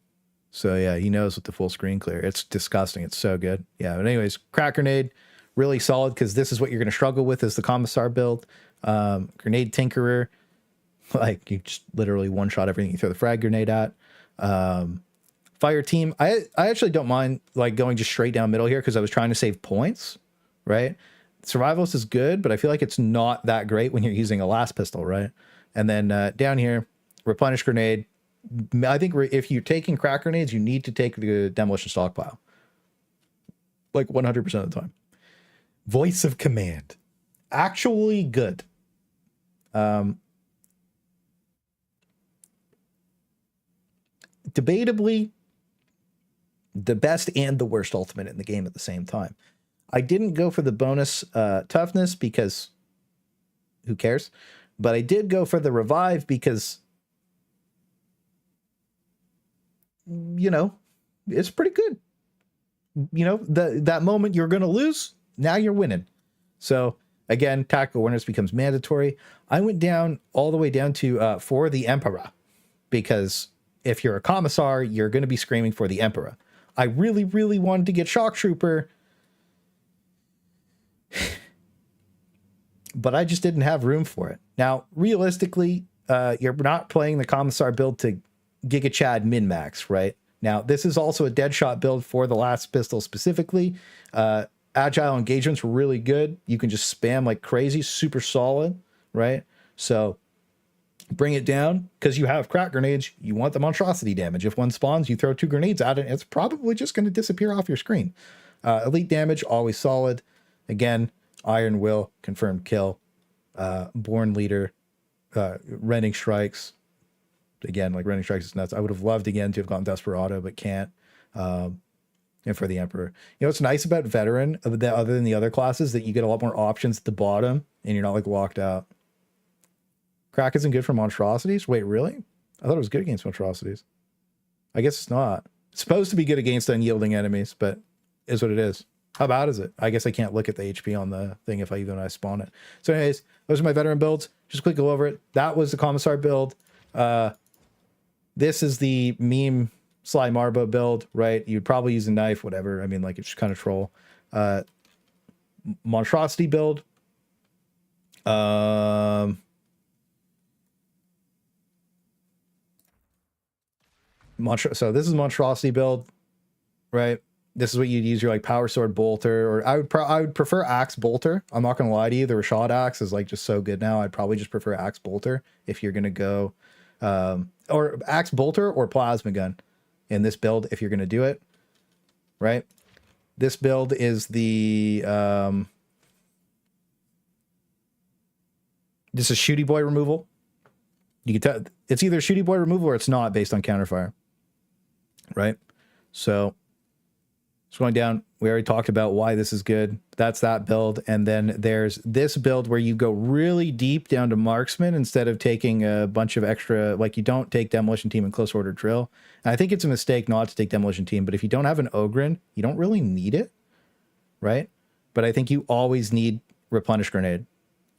So yeah, he knows with the full screen clear. It's disgusting. It's so good. Yeah. But anyways, crack grenade, really solid because this is what you're going to struggle with is the Commissar build. Grenade Tinkerer, like you just literally one shot everything you throw the frag grenade at. Fire team, I actually don't mind like going just straight down middle here because I was trying to save points, right? Survivalist is good, but I feel like it's not that great when you're using a last pistol, right? And then down here, replenish grenade. I think if you're taking crack grenades, you need to take the demolition stockpile. Like 100% of the time. Voice of command. Actually good. debatably the best and the worst ultimate in the game at the same time. I didn't go for the bonus toughness because who cares? But I did go for the revive because, you know, it's pretty good. You know, that moment you're going to lose, now you're winning. So again, tactical awareness becomes mandatory. I went down all the way down to for the Emperor, because if you're a Commissar, you're going to be screaming for the Emperor. I really, really wanted to get Shock Trooper, but I just didn't have room for it. Now, realistically, you're not playing the Commissar build to Giga Chad min-max, right? Now, this is also a Deadshot build for the last pistol specifically. Agile engagements were really good. You can just spam like crazy, super solid, right? So bring it down, because you have crack grenades. You want the monstrosity damage. If one spawns, you throw 2 grenades at it, it's probably just going to disappear off your screen. Elite damage, always solid. Again, Iron Will, confirmed kill. Born Leader, rending strikes. Again, like rending strikes is nuts. I would have loved again to have gotten Desperado, but can't. And for the Emperor, you know what's nice about Veteran, other than the other classes, that you get a lot more options at the bottom, and you're not like locked out. Crack isn't good for monstrosities. Wait, really? I thought it was good against monstrosities. I guess it's not. It's supposed to be good against unyielding enemies, but is what it is. How bad is it? I guess I can't look at the HP on the thing if I spawn it. So anyways, those are my Veteran builds. Just quickly go over it. That was the Commissar build. This is the meme Sly Marbo build, right? You'd probably use a knife, whatever. I mean, like, it's just kind of troll. Monstrosity build. So this is Monstrosity build, right? This is what you'd use your like Power Sword Bolter, or I would prefer Axe Bolter. I'm not gonna lie to you, the Rashad Axe is like just so good now. I'd probably just prefer Axe Bolter if you're gonna go, or Axe Bolter or Plasma Gun in this build if you're gonna do it, right? This build is the this is Shooty Boy removal. You can tell it's either Shooty Boy removal or it's not, based on counterfire, right? So just going down, we already talked about why this is good. That's that build. And then there's this build where you go really deep down to marksman instead of taking a bunch of extra, like you don't take demolition team and close order drill. And I think it's a mistake not to take demolition team, but if you don't have an Ogryn, you don't really need it, right? But I think you always need replenish grenade.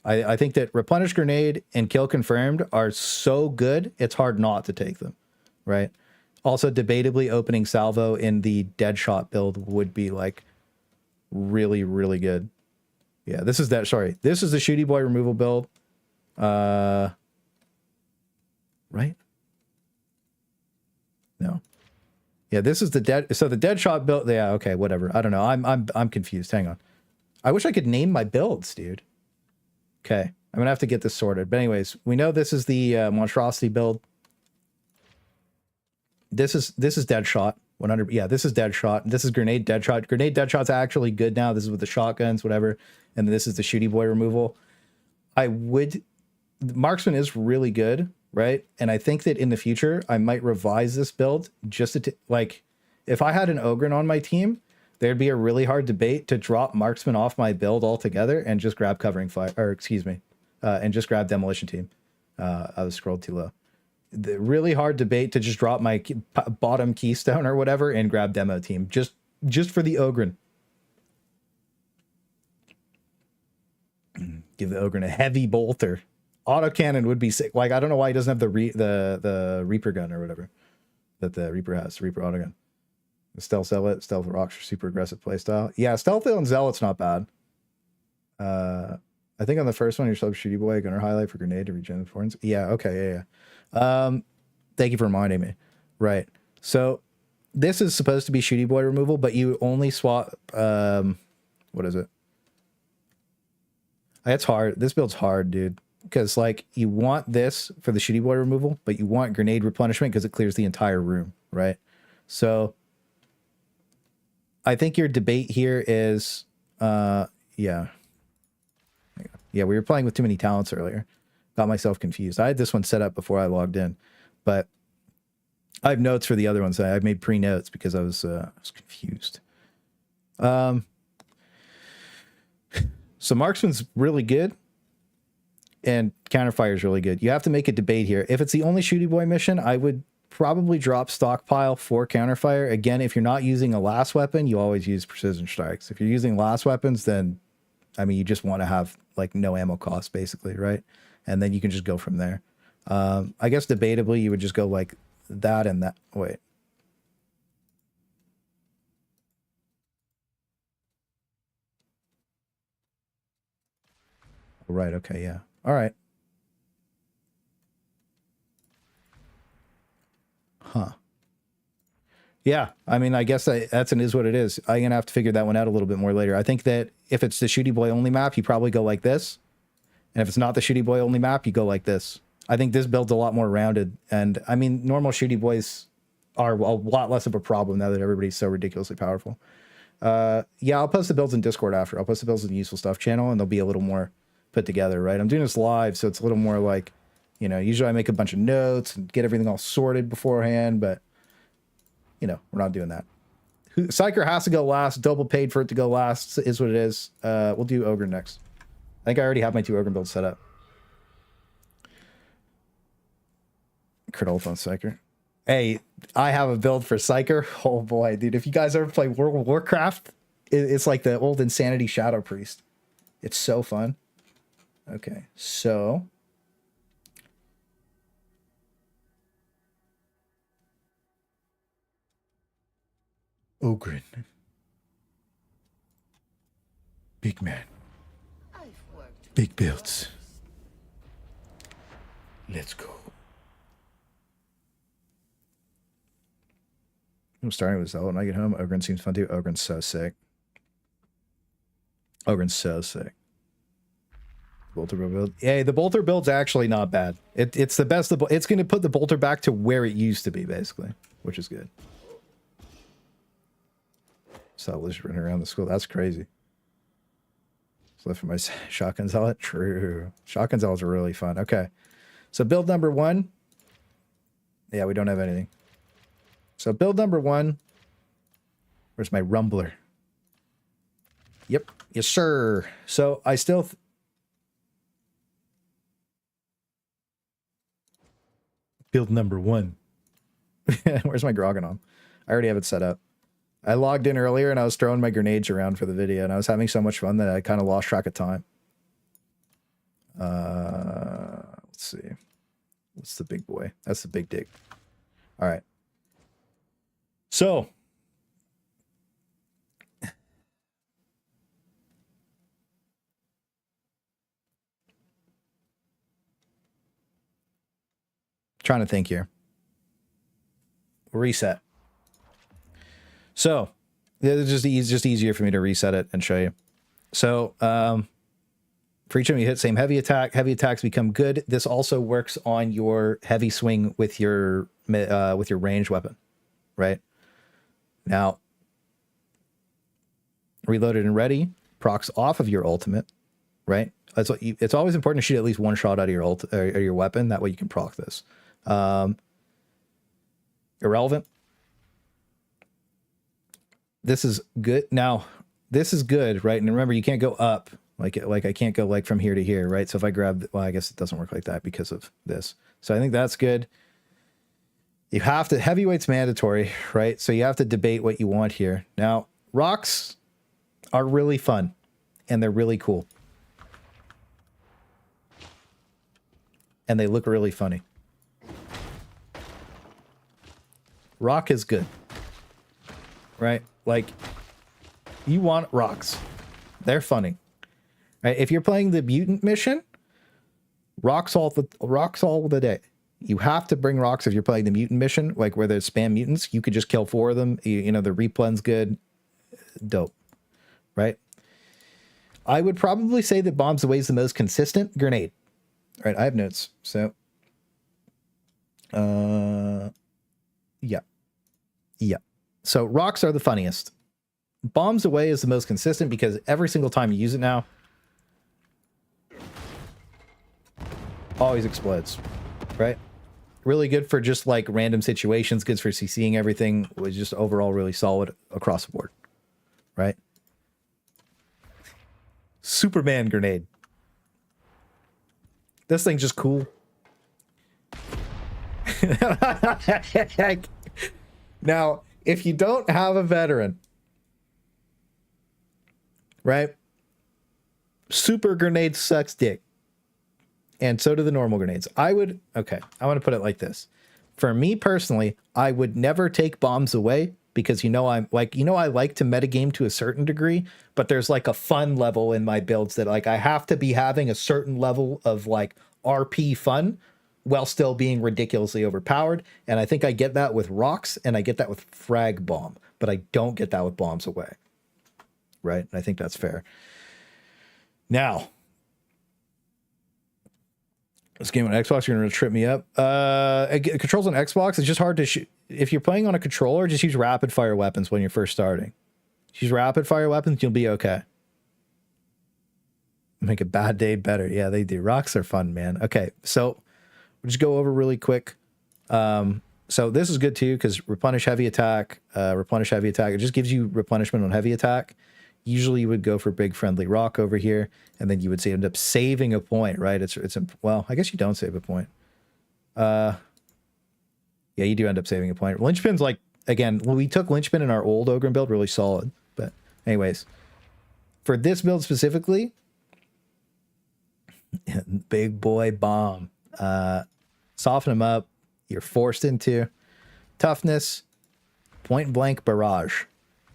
I think that replenish grenade and kill confirmed are so good, it's hard not to take them, right? Also, debatably, opening salvo in the Deadshot build would be like really, really good. Yeah, this is that. Sorry, this is the Shooty Boy removal build. Right? No. Yeah, this is the the Deadshot build. Yeah, okay, whatever. I don't know. I'm confused. Hang on. I wish I could name my builds, dude. Okay, I'm gonna have to get this sorted. But anyways, we know this is the Monstrosity build. This is Deadshot 100. Yeah, this is Deadshot. This is Grenade Deadshot. Grenade Deadshot's actually good now. This is with the shotguns, whatever. And this is the Shooty Boy removal. Marksman is really good, right? And I think that in the future I might revise this build just to like, if I had an Ogryn on my team, there'd be a really hard debate to drop Marksman off my build altogether and just grab covering fire, or excuse me, and just grab demolition team. I was scrolled too low. The really hard debate to just drop my bottom keystone or whatever and grab demo team just for the Ogryn. Give the Ogryn a heavy bolter. Autocannon would be sick. Like, I don't know why he doesn't have the Reaper gun or whatever that the Reaper has. The Reaper autogun. The Stealth Zealot, Stealth Rocks for super aggressive playstyle. Yeah, Stealth and Zealot's not bad. I think on the first one, you're sub Shooty Boy, Gunner Highlight for grenade to regen the thorns. Yeah, okay, yeah. Thank you for reminding me. Right. So this is supposed to be Shooty Boy removal, but you only swap what is it? It's hard. This build's hard, dude. Because like you want this for the Shooty Boy removal, but you want grenade replenishment because it clears the entire room, right? So I think your debate here is yeah. Yeah, we were playing with too many talents earlier. Got myself confused. I had this one set up before I logged in. But I have notes for the other ones. I made pre-notes because I was confused. So marksman's really good, and counterfire is really good. You have to make a debate here. If it's the only shooty boy mission, I would probably drop stockpile for counterfire. Again, if you're not using a last weapon, you always use precision strikes. If you're using last weapons, then I mean, you just want to have like no ammo cost, basically, right? And then you can just go from there. I guess debatably, you would just go like that and that. Wait. Right. Okay. Yeah. All right. Huh. Yeah. I mean, I guess that's an is what it is. I'm going to have to figure that one out a little bit more later. I think that if it's the shooty boy only map, you probably go like this. And if it's not the shooty boy only map, you go like this. I think this build's a lot more rounded. And I mean, normal shooty boys are a lot less of a problem now that everybody's so ridiculously powerful. Yeah, I'll post the builds in Discord after. I'll post the builds in the Useful Stuff channel, and they'll be a little more put together, right? I'm doing this live, so it's a little more like, you know, usually I make a bunch of notes and get everything all sorted beforehand, but, you know, we're not doing that. Psyker has to go last. Double paid for it to go last, is what it is. We'll do Ogryn next. I think I already have my 2 Ogryn builds set up. Crit ult on Psyker. Hey, I have a build for Psyker. Oh boy, dude. If you guys ever play World of Warcraft, it's like the old Insanity Shadow Priest. It's so fun. Okay, so... Ogryn. Big man. Big builds. Let's go. I'm starting with Zealot when I get home. Ogryn seems fun too. Ogryn's so sick. Ogryn's so sick. Bolter build. Yeah, the bolter build's actually not bad. It's the best. It's going to put the bolter back to where it used to be, basically, which is good. Settlers running around the school. That's crazy. So left for my shotgun zealot. True. Shotgun zealots are really fun. Okay. So build number 1. Yeah, we don't have anything. So build number 1. Where's my rumbler? Yep. Yes, sir. So I still... build number 1. Where's my Groganon? I already have it set up. I logged in earlier and I was throwing my grenades around for the video and I was having so much fun that I kind of lost track of time. Let's see. What's the big boy? That's the big dig. All right. So. Trying to think here. Reset. So, it's just easier for me to reset it and show you. So, for each time you hit same heavy attack, heavy attacks become good. This also works on your heavy swing with your ranged weapon, right? Now, reloaded and ready procs off of your ultimate, right? That's what it's always important to shoot at least one shot out of your or your weapon. That way you can proc this. Irrelevant. This is good. Now, this is good, right? And remember, you can't go up. Like I can't go like from here to here, right? So if I grab, well, I guess it doesn't work like that because of this. So I think that's good. You have to, heavyweight's mandatory, right? So you have to debate what you want here. Now, rocks are really fun and they're really cool. And they look really funny. Rock is good, right? Like, you want rocks. They're funny. Right? If you're playing the mutant mission, rocks all the day. You have to bring rocks if you're playing the mutant mission, like where there's spam mutants. You could just kill 4 of them. You know, the replen's good. Dope. Right? I would probably say that bombs away is the most consistent. Grenade. All right, I have notes. So, yeah. Yeah. So rocks are the funniest. Bombs away is the most consistent because every single time you use it now, always explodes, right? Really good for just like random situations. Good for CCing everything. Was just overall really solid across the board. Right? Superman grenade. This thing's just cool. Now, if you don't have a veteran, right? Super grenade sucks dick. And so do the normal grenades. I want to put it like this. For me personally, I would never take bombs away because I like to metagame to a certain degree, but there's like a fun level in my builds that like I have to be having a certain level of like RP fun while still being ridiculously overpowered. And I think I get that with rocks and I get that with frag bomb, but I don't get that with bombs away. Right? And I think that's fair. Now, this game on Xbox, you're going to trip me up. Controls on Xbox, it's just hard to shoot. If you're playing on a controller, just use rapid fire weapons when you're first starting. Use rapid fire weapons, you'll be okay. Make a bad day better. Yeah, they do. Rocks are fun, man. Okay, so we'll just go over really quick. So this is good too, because replenish heavy attack. It just gives you replenishment on heavy attack. Usually you would go for big friendly rock over here, and then you would end up saving a point, right? Well, I guess you don't save a point. Yeah, you do end up saving a point. Linchpin's like, again, we took Linchpin in our old Ogryn build, really solid. But anyways, for this build specifically, big boy bomb. Soften them up. You're forced into toughness. Point blank barrage.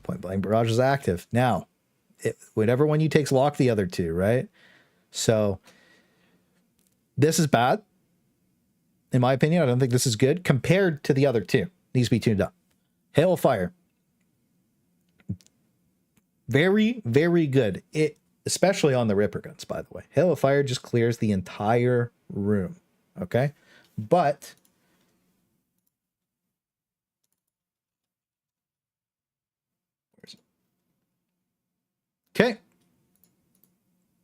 Point blank barrage is active. Now, whatever one you takes lock the other two, right? So this is bad. In my opinion, I don't think this is good compared to the other two. Needs to be tuned up. Hail of Fire. Very, very good. Especially on the Ripper guns, by the way. Hail of Fire just clears the entire room. Okay? But where's it? Okay.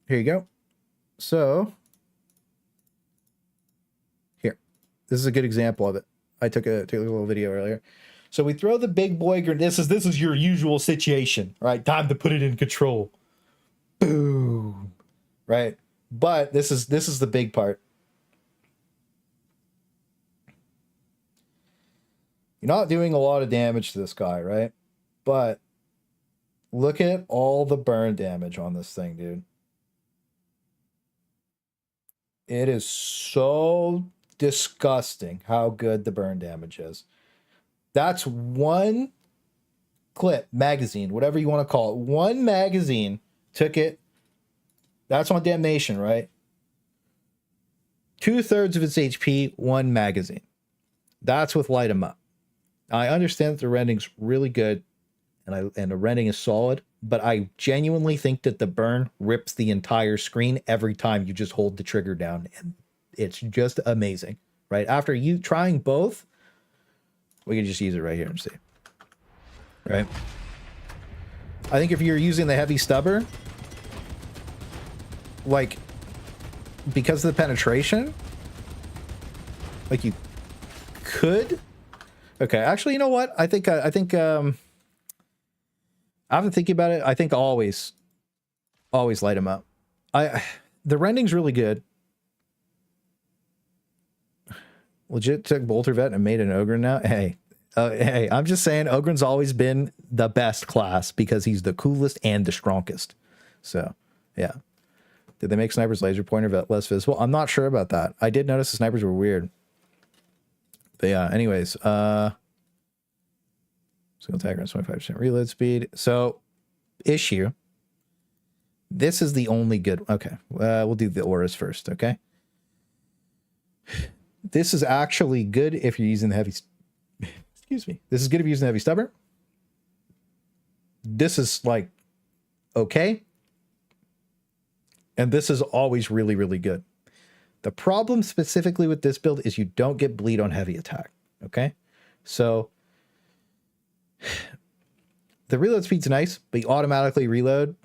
Here you go. So here. This is a good example of it. I took a little video earlier. So we throw the big boy grenade. This is your usual situation, right? Time to put it in control. Boom. Right? But this is the big part. You're not doing a lot of damage to this guy, right? But look at all the burn damage on this thing, dude. It is so disgusting how good the burn damage is. That's one clip, magazine, whatever you want to call it. One magazine took it. That's on Damnation, right? 2/3 of its HP, one magazine. That's with Light 'em Up. I understand that the rending's really good, and the rending is solid, but I genuinely think that the burn rips the entire screen every time you just hold the trigger down, and it's just amazing, right? After you trying both, we can just use it right here and see, right? I think if you're using the heavy stubber, like, because of the penetration, like you could. Okay, actually, you know what? I think after thinking about it, I think always light them up. The rending's really good. Legit took Bolter Vet and made an Ogryn now. Hey, I'm just saying Ogryn's always been the best class because he's the coolest and the strongest. So, yeah. Did they make snipers laser pointer less visible? I'm not sure about that. I did notice the snipers were weird. But yeah, anyways, single attack runs 25% reload speed. So, issue. This is the only good. Okay, we'll do the auras first. Okay. This is actually good if you're using the heavy. Excuse me. This is good if you're using the heavy stubber. This is like okay, and this is always really, really good. The problem specifically with this build is you don't get bleed on heavy attack. Okay, so the reload speed's nice, but you automatically reload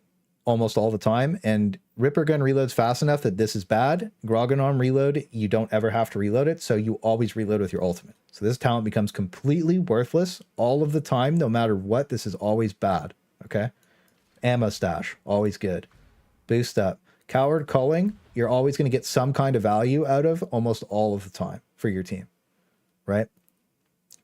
almost all the time, and Ripper Gun reloads fast enough that this is bad. Groganom reload, you don't ever have to reload it, so you always reload with your ultimate. So this talent becomes completely worthless all of the time, no matter what. This is always bad, okay? Ammo stash, always good. Boost up. Coward Culling, you're always going to get some kind of value out of almost all of the time for your team, right?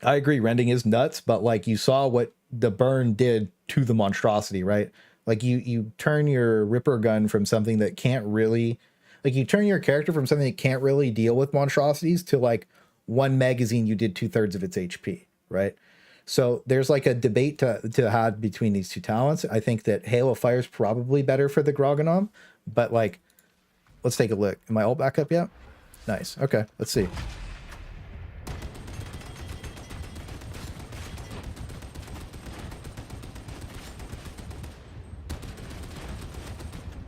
I agree, rending is nuts, but like you saw what the burn did to the monstrosity, right? Like you turn your Ripper Gun from something that can't really, like you turn your character from something that can't really deal with monstrosities to like one magazine you did 2/3 of its HP, right? So there's like a debate to have between these two talents. I think that Hail of Fire is probably better for the Groganom, but like, let's take a look. Am I all back up yet? Nice. Okay, let's see.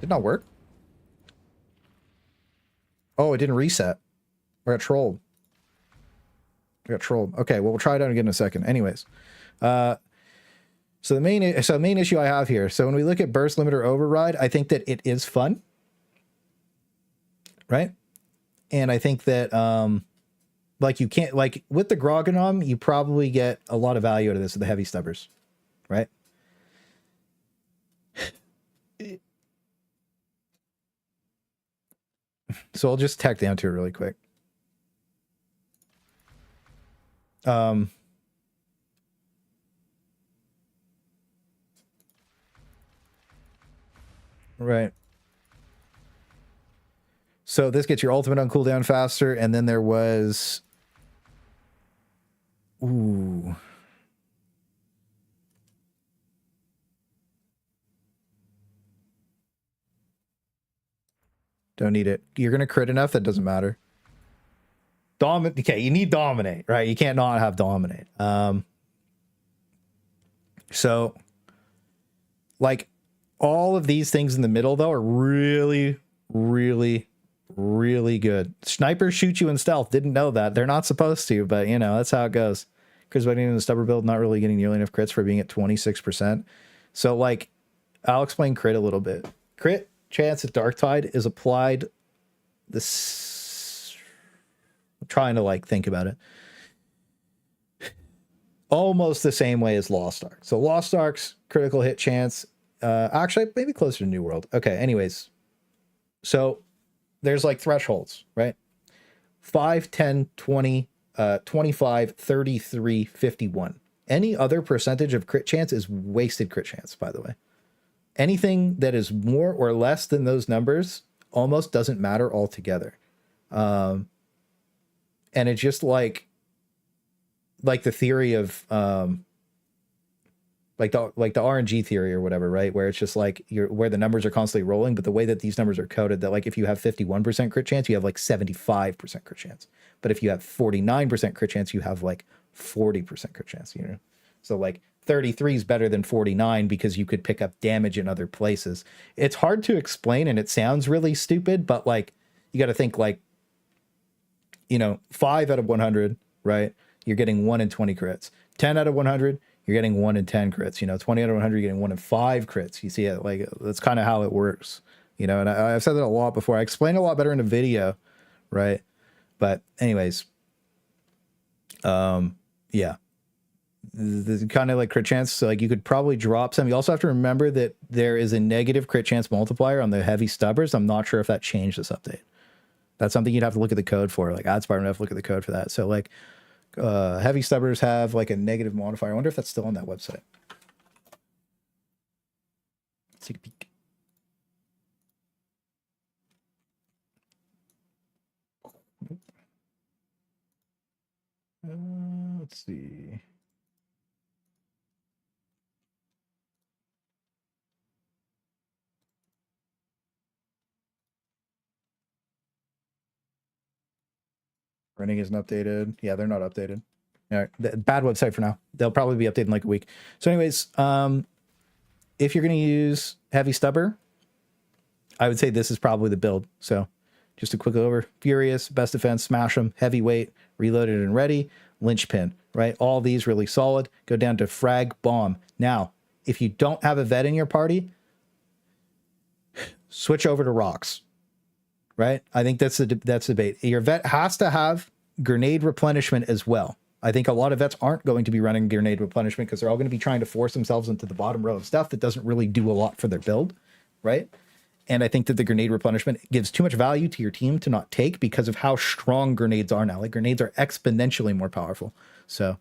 Did not work? Oh, it didn't reset. I got trolled. Okay, well, we'll try it out again in a second. Anyways, so the main issue I have here. So when we look at burst limiter override, I think that it is fun, right? And I think that like you can't, like with the Groganom, you probably get a lot of value out of this with the heavy stubbers, right? So I'll just tack down to it really quick. Right. So this gets your ultimate on cooldown faster, and then there was... Ooh. Don't need it. You're going to crit enough, that doesn't matter. Okay, you need Dominate, right? You can't not have Dominate. So, like, all of these things in the middle, though, are really, really, really good. Snipers shoot you in stealth. Didn't know that. They're not supposed to, but, you know, that's how it goes. Chris Wedding in the Stubber build, not really getting nearly enough crits for being at 26%. So, like, I'll explain crit a little bit. Crit chance at Darktide is applied this... I'm trying to, like, think about it. Almost the same way as Lost Ark. So Lost Ark's critical hit chance, actually maybe closer to New World. Okay, anyways. So there's like thresholds, right? 5, 10, 20, 25, 33, 51. Any other percentage of crit chance is wasted crit chance, by the way. Anything that is more or less than those numbers almost doesn't matter altogether. And it's just like the theory of like the RNG theory or whatever, right? Where it's just like where the numbers are constantly rolling, but the way that these numbers are coded, that like if you have 51% crit chance, you have like 75% crit chance. But if you have 49% crit chance, you have like 40% crit chance, you know? So like 33 is better than 49 because you could pick up damage in other places. It's hard to explain and it sounds really stupid, but like you got to think like, you know, 5 out of 100, right? You're getting 1 in 20 crits. 10 out of 100, you're getting 1 in 10 crits. You know, 20 out of 100, you're getting 1 in 5 crits. You see it, like, that's kind of how it works. You know, and I've said that a lot before. I explained a lot better in a video, right? But anyways, yeah. The kind of like crit chance, so like you could probably drop some. You also have to remember that there is a negative crit chance multiplier on the heavy stubbers. I'm not sure if that changed this update. That's something you'd have to look at the code for. Like AdSpark would have to look at the code for that. So like heavy stubbers have like a negative modifier. I wonder if that's still on that website. Let's take a peek. Let's see. Rending isn't updated. Yeah, they're not updated. All right, bad website for now. They'll probably be updated in like a week. So anyways, if you're going to use heavy stubber, I would say this is probably the build. So just a quick over. Furious, best defense, smash them, heavyweight, reloaded and ready, linchpin, right? All these really solid. Go down to frag bomb. Now, if you don't have a vet in your party, switch over to rocks, right? I think that's the debate. Your vet has to have grenade replenishment as well. I think a lot of vets aren't going to be running grenade replenishment because they're all going to be trying to force themselves into the bottom row of stuff that doesn't really do a lot for their build, right? And I think that the grenade replenishment gives too much value to your team to not take because of how strong grenades are now. Like, grenades are exponentially more powerful. So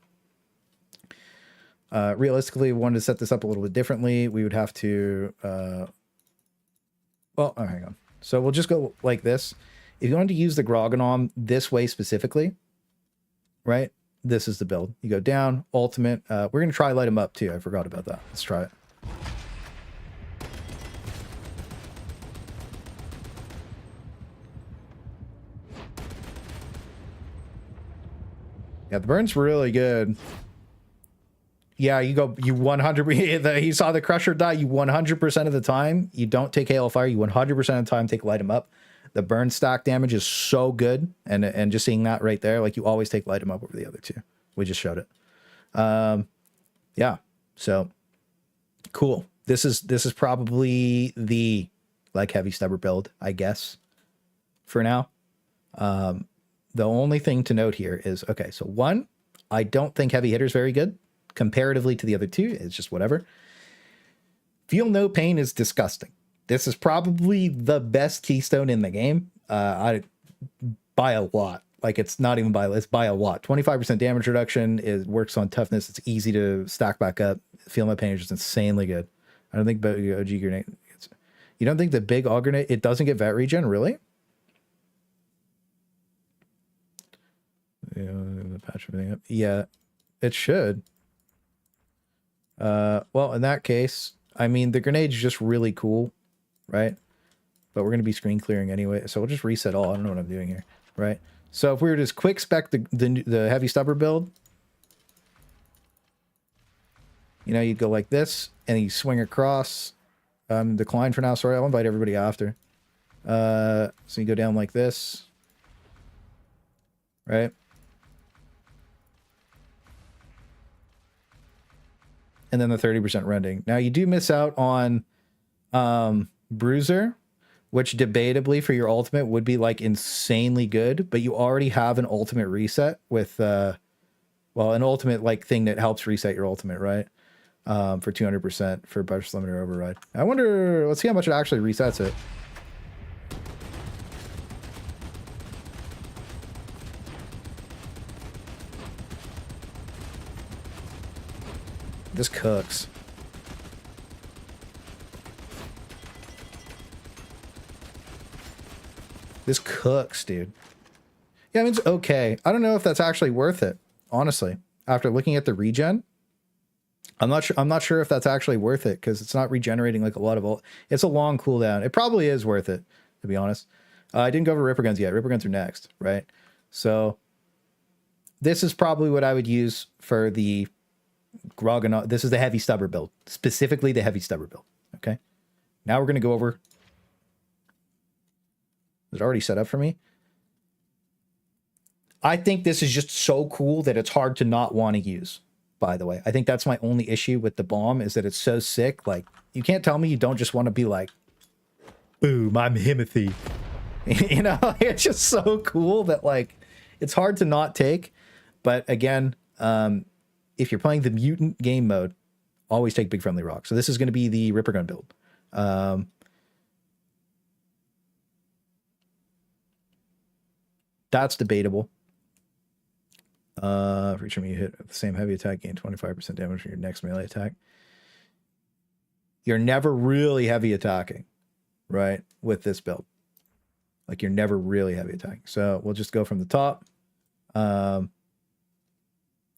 realistically, we wanted to set this up a little bit differently. We would have to, well, oh, hang on. So we'll just go like this. If you wanted to use the Groggonom this way specifically, right? This is the build. You go down, ultimate. We're going to try light him up too. I forgot about that. Let's try it. Yeah, the burn's really good. Yeah, you 100%. You saw the Crusher die. You 100% of the time, you don't take Hail of Fire. You 100% of the time take light him up. The burn stack damage is so good. And just seeing that right there, like, you always take light him up over the other two. We just showed it. Yeah, so cool. This is probably the like heavy stubber build, I guess, for now. The only thing to note here is, okay, so one, I don't think heavy hitter is very good comparatively to the other two. It's just whatever. Feel no pain is disgusting. This is probably the best keystone in the game. By a lot. Like, it's not even by, it's by a lot. 25% damage reduction. It works on toughness. It's easy to stack back up. Feel no pain is just insanely good. I don't think OG grenade. You don't think the big Ogryn, it doesn't get vet regen, really? Yeah, patch everything up. Yeah, it should. Well, in that case, I mean, the grenade's just really cool, right? But we're going to be screen clearing anyway, so we'll just reset all. I don't know what I'm doing here, right? So if we were to just quick spec the heavy stubber build, you know, you go like this, and you swing across. Decline for now. Sorry, I'll invite everybody after. So you go down like this, right? And then the 30% rending. Now, you do miss out on Bruiser, which debatably for your ultimate would be like insanely good, but you already have an ultimate reset with, well, an ultimate like thing that helps reset your ultimate, right? For 200% for Burst Limiter Override. I wonder, let's see how much it actually resets it. This cooks. This cooks, dude. Yeah, I mean, it's okay. I don't know if that's actually worth it, honestly. After looking at the regen, I'm not sure if that's actually worth it because it's not regenerating like a lot of. It's a long cooldown. It probably is worth it, to be honest. I didn't go over Ripper Guns yet. Ripper Guns are next, right? So this is probably what I would use for the Groggonom. This is the heavy stubber build, specifically the heavy stubber build. Okay. Now we're going to go over. Is it already set up for me? I think this is just so cool that it's hard to not want to use, by the way. I think that's my only issue with the bomb is that it's so sick. Like, you can't tell me you don't just want to be like, boom, I'm Himothy. You know, it's just so cool that, like, it's hard to not take. But again, if you're playing the mutant game mode, always take Big Friendly Rock. So this is going to be the Ripper Gun build. That's debatable. For each time you hit the same heavy attack, gain 25% damage from your next melee attack. You're never really heavy attacking, right? With this build. Like, you're never really heavy attacking. So we'll just go from the top.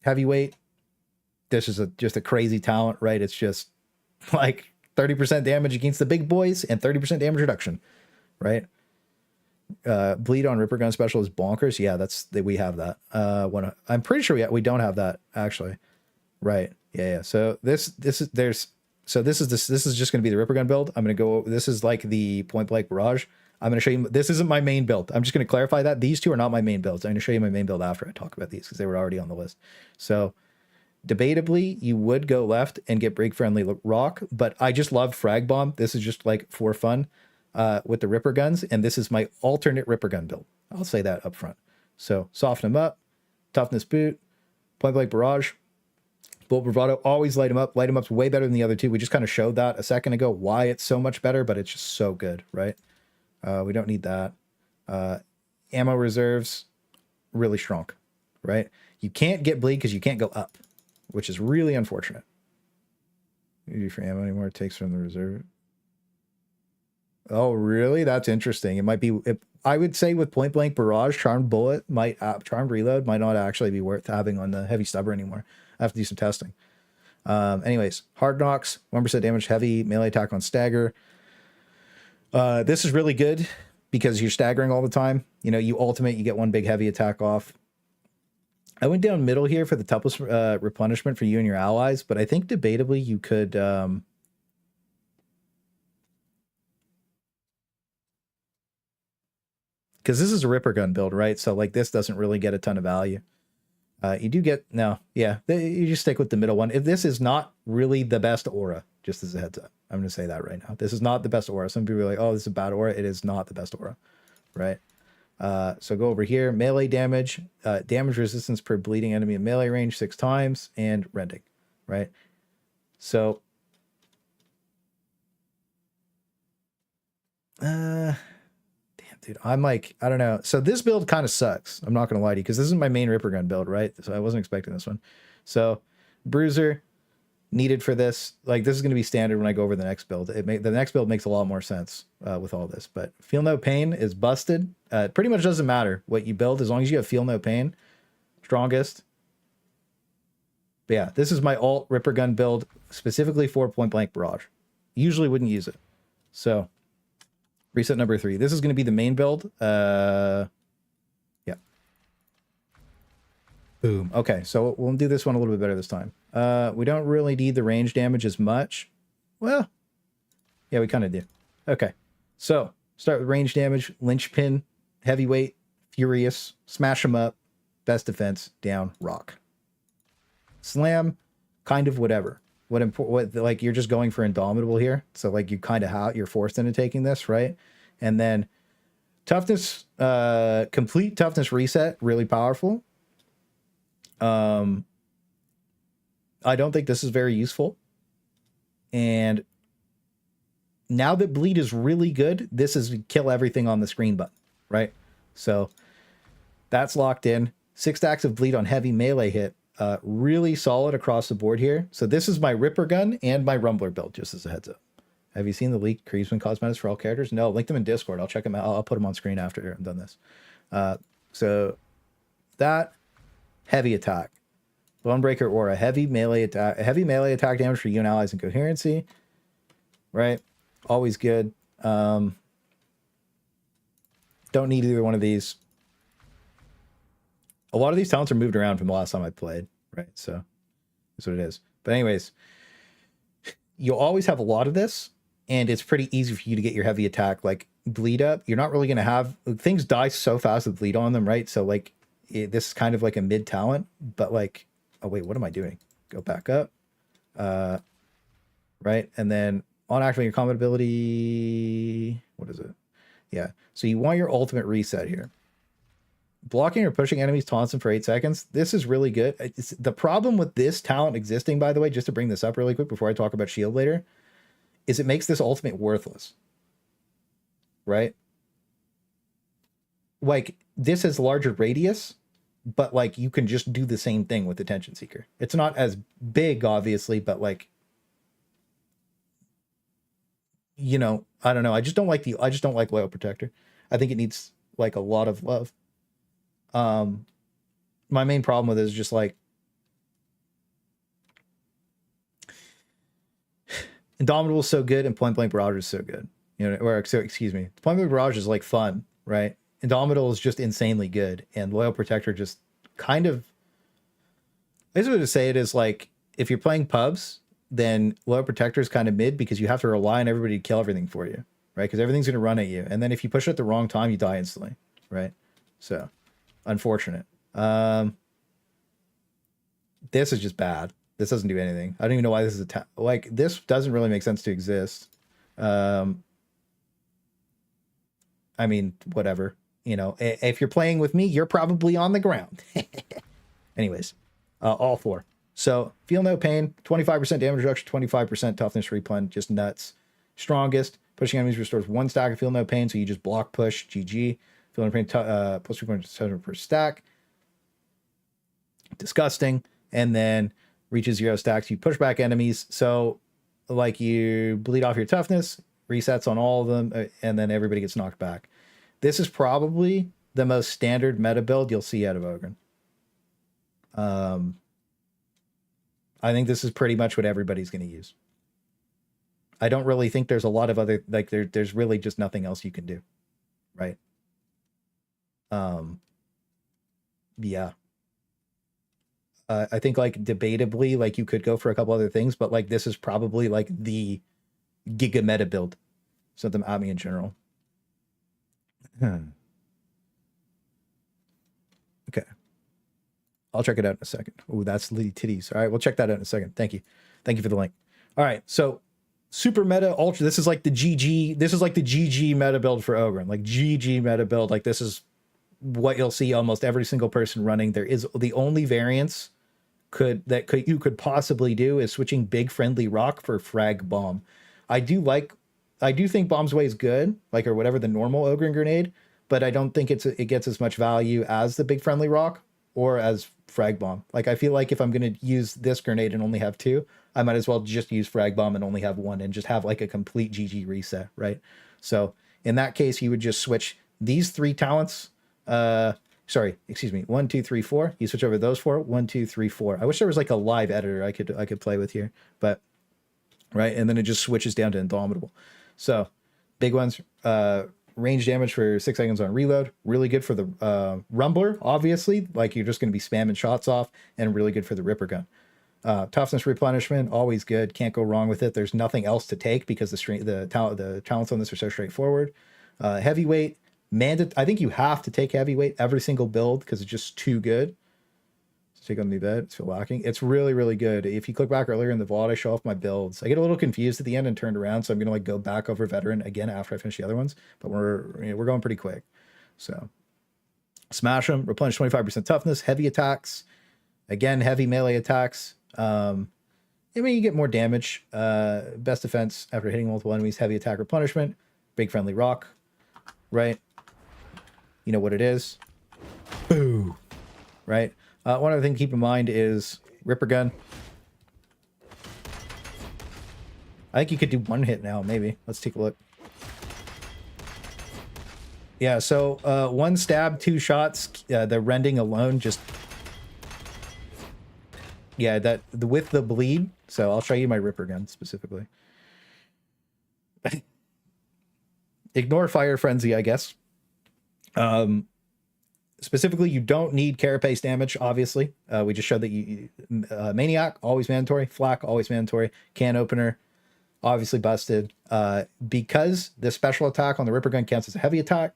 Heavyweight. This is just a crazy talent, right? It's just like 30% damage against the big boys and 30% damage reduction, right? Bleed on Ripper Gun special is bonkers. Yeah, we have that. I'm pretty sure we don't have that actually. Right. Yeah. So this is just going to be the Ripper Gun build. I'm going to go. This is like the Point Blank Barrage. I'm going to show you. This isn't my main build. I'm just going to clarify that these two are not my main builds. I'm going to show you my main build after I talk about these because they were already on the list. So debatably, you would go left and get Break Friendly Rock, but I just love Frag Bomb. This is just like for fun. with the Ripper guns, and this is my alternate Ripper gun build. I'll say that up front. So soften them up, toughness boot, point blank barrage, bolt bravado, always light them up. Light them up's way better than the other two. We just kind of showed that a second ago, why it's so much better, but it's just so good, right? We don't need that. Ammo reserves, really strong, right? You can't get bleed because you can't go up, which is really unfortunate. Maybe for ammo anymore, it takes from the reserve. Oh, really? That's interesting. It might be. I would say with point blank barrage, charmed bullet might charmed reload might not actually be worth having on the heavy stubber anymore. I have to do some testing. Anyways, hard knocks, 1% damage, heavy melee attack on stagger. This is really good because you're staggering all the time. You know, you ultimate, you get one big heavy attack off. I went down middle here for the toughest replenishment for you and your allies, but I think debatably you could because this is a Ripper gun build, right? So like this doesn't really get a ton of value. You do get, no, yeah, you just stick with the middle one. If this is not really the best aura, just as a heads up, I'm going to say that right now. This is not the best aura. Some people are like, oh, this is a bad aura. It is not the best aura, right? So go over here, melee damage, damage resistance per bleeding enemy in melee range 6 times, and rending, right? So, damn, dude, I'm like, I don't know. So this build kind of sucks. I'm not going to lie to you because this is my main Ripper gun build, right? So I wasn't expecting this one. So bruiser needed for this. Like this is going to be standard when I go over the next build. The next build makes a lot more sense with all this, but feel no pain is busted. It pretty much doesn't matter what you build as long as you have feel no pain. Strongest. But yeah, this is my alt Ripper gun build specifically for point blank barrage. Usually wouldn't use it. So reset number 3. This is going to be the main build. Yeah. Boom. Okay, so we'll do this one a little bit better this time. We don't really need the range damage as much. Well, yeah, we kind of do. Okay, so start with range damage. Linchpin, heavyweight, furious, smash them up, best defense, down, rock. Slam, kind of whatever. What like you're just going for indomitable here. So like you kind of you're forced into taking this, right? And then toughness, complete toughness reset, really powerful. I don't think this is very useful. And now that bleed is really good, this is kill everything on the screen button, right? So that's locked in. 6 stacks of bleed on heavy melee hit. Really solid across the board here. So this is my Ripper gun and my Rumbler build, just as a heads up. Have you seen the leaked Kriesman cosmetics for all characters? No, link them in Discord. I'll check them out. I'll put them on screen after I'm done this. So that heavy attack, Bonebreaker aura, heavy melee attack damage for you and allies and coherency, right? Always good. Don't need either one of these. A lot of these talents are moved around from the last time I played, right? So that's what it is. But anyways, you'll always have a lot of this, and it's pretty easy for you to get your heavy attack, like bleed up. You're not really going to have, things die so fast with bleed on them, right? So like this is kind of like a mid talent, but like, oh wait, what am I doing? Go back up. Right? And then on activating your combat ability, what is it? Yeah. So you want your ultimate reset here. Blocking or pushing enemies taunts them for 8 seconds. This is really good. The problem with this talent existing, by the way, just to bring this up really quick before I talk about shield later, is it makes this ultimate worthless. Right? Like, this has larger radius, but like you can just do the same thing with Attention Seeker. It's not as big, obviously, but like, you know, I don't know. I just don't like Loyal Protector. I think it needs like a lot of love. My main problem with it is just like Indomitable is so good and Point Blank Barrage is so good. You know, or so excuse me. Point Blank Barrage is like fun, right? Indomitable is just insanely good, and Loyal Protector just kind of, basically to say it is like if you're playing pubs, then Loyal Protector is kind of mid because you have to rely on everybody to kill everything for you, right? Because everything's going to run at you, and then if you push it at the wrong time, you die instantly, right? So unfortunate. This is just bad. This doesn't do anything. I don't even know why this is like this doesn't really make sense to exist. I mean, whatever. You know, if you're playing with me, you're probably on the ground. Anyways, all 4. So feel no pain, 25% damage reduction, 25% toughness replen, just nuts. Strongest, pushing enemies restores 1 stack of feel no pain, so you just block push, GG. Feel no pain, plus 3.7 per stack. Disgusting. And then reaches 0 stacks, you push back enemies. So like you bleed off your toughness, resets on all of them, and then everybody gets knocked back. This is probably the most standard meta build you'll see out of Ogryn. I think this is pretty much what everybody's going to use. I don't really think there's a lot of other, like there's really just nothing else you can do. Right. Yeah. I think like debatably, like you could go for a couple other things, but like this is probably like the giga meta build. Something at me in general. Okay. I'll check it out in a second. Oh, that's Lady Titties. All right, we'll check that out in a second. Thank you. Thank you for the link. All right, so super meta ultra. This is like the GG. This is like the GG meta build for Ogryn. Like GG meta build. Like this is what you'll see almost every single person running. There is the only variance you could possibly do is switching big friendly rock for frag bomb. I do think bomb's way is good, like, or whatever the normal Ogryn grenade, but I don't think it gets as much value as the big friendly rock or as frag bomb. Like, I feel like if I'm going to use this grenade and only have 2, I might as well just use frag bomb and only have 1 and just have like a complete GG reset, right? So in that case, you would just switch these 3 talents. Sorry, excuse me. 1, 2, 3, 4. You switch over those 4. 1, 2, 3, 4. I wish there was like a live editor I could play with here, but right. And then it just switches down to Indomitable. So big ones, range damage for 6 seconds on reload. Really good for the Rumbler, obviously. Like you're just going to be spamming shots off, and really good for the Ripper gun. Toughness replenishment, always good. Can't go wrong with it. There's nothing else to take because the talents on this are so straightforward. Heavyweight, I think you have to take heavyweight every single build because it's just too good. Take on the vet, it's feel lacking. It's really, really good. If you click back earlier in the VOD, I show off my builds. I get a little confused at the end and turned around, so I'm gonna like go back over veteran again after I finish the other ones. But we're going pretty quick. So smash them, replenish 25% toughness, heavy attacks. Again, heavy melee attacks. I mean, you get more damage. Best defense after hitting multiple enemies, heavy attack replenishment, big friendly rock, right? You know what it is. Boo. Right? One other thing to keep in mind is Ripper gun. I think you could do 1 hit now, maybe. Let's take a look. Yeah, so 1 stab, 2 shots. The rending alone just... Yeah, with the bleed. So I'll show you my Ripper gun specifically. Ignore Fire Frenzy, I guess. Specifically, you don't need carapace damage, obviously. We just showed that you Maniac, always mandatory. Flak, always mandatory. Can opener, obviously busted. Because the special attack on the Ripper gun counts as a heavy attack,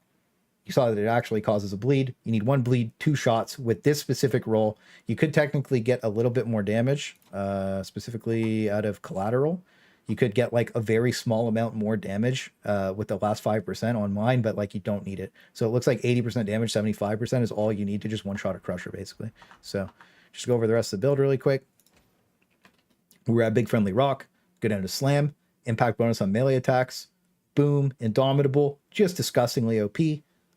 you saw that it actually causes a bleed. You need 1 bleed, 2 shots with this specific roll. You could technically get a little bit more damage, specifically out of collateral. You could get like a very small amount more damage with the last 5% on mine, but like you don't need it. So it looks like 80% damage, 75% is all you need to just one-shot a Crusher, basically. So just go over the rest of the build really quick. We grab Big Friendly Rock, go down to Slam, impact bonus on melee attacks, boom, Indomitable, just disgustingly OP.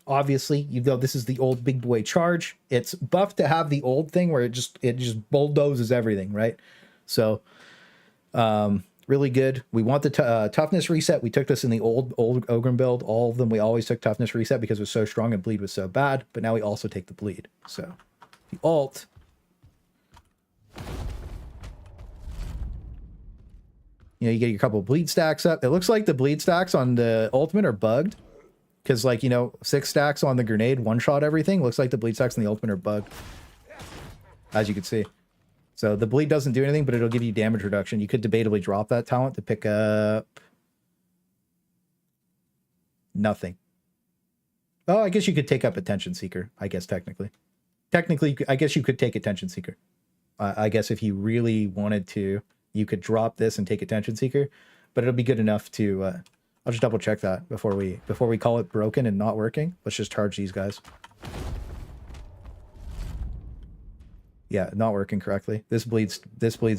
Obviously, even though this is the old big boy charge, it's buffed to have the old thing where it just bulldozes everything, right? So, really good. We want the toughness reset. We took this in the old Ogryn build. All of them, we always took toughness reset because it was so strong and bleed was so bad. But now we also take the bleed. So the alt. You know, you get your couple of bleed stacks up. It looks like the bleed stacks on the ultimate are bugged. Because, like, you know, 6 stacks on the grenade, one-shot everything. Looks like the bleed stacks on the ultimate are bugged. As you can see. So the bleed doesn't do anything, but it'll give you damage reduction. You could debatably drop that talent to pick up nothing. Oh, I guess you could take up Attention Seeker, I guess, technically. Technically, I guess you could take Attention Seeker. I guess if you really wanted to, you could drop this and take Attention Seeker, but it'll be good enough to I'll just double check that before we call it broken and not working. Let's just charge these guys. Yeah, not working correctly. This bleed's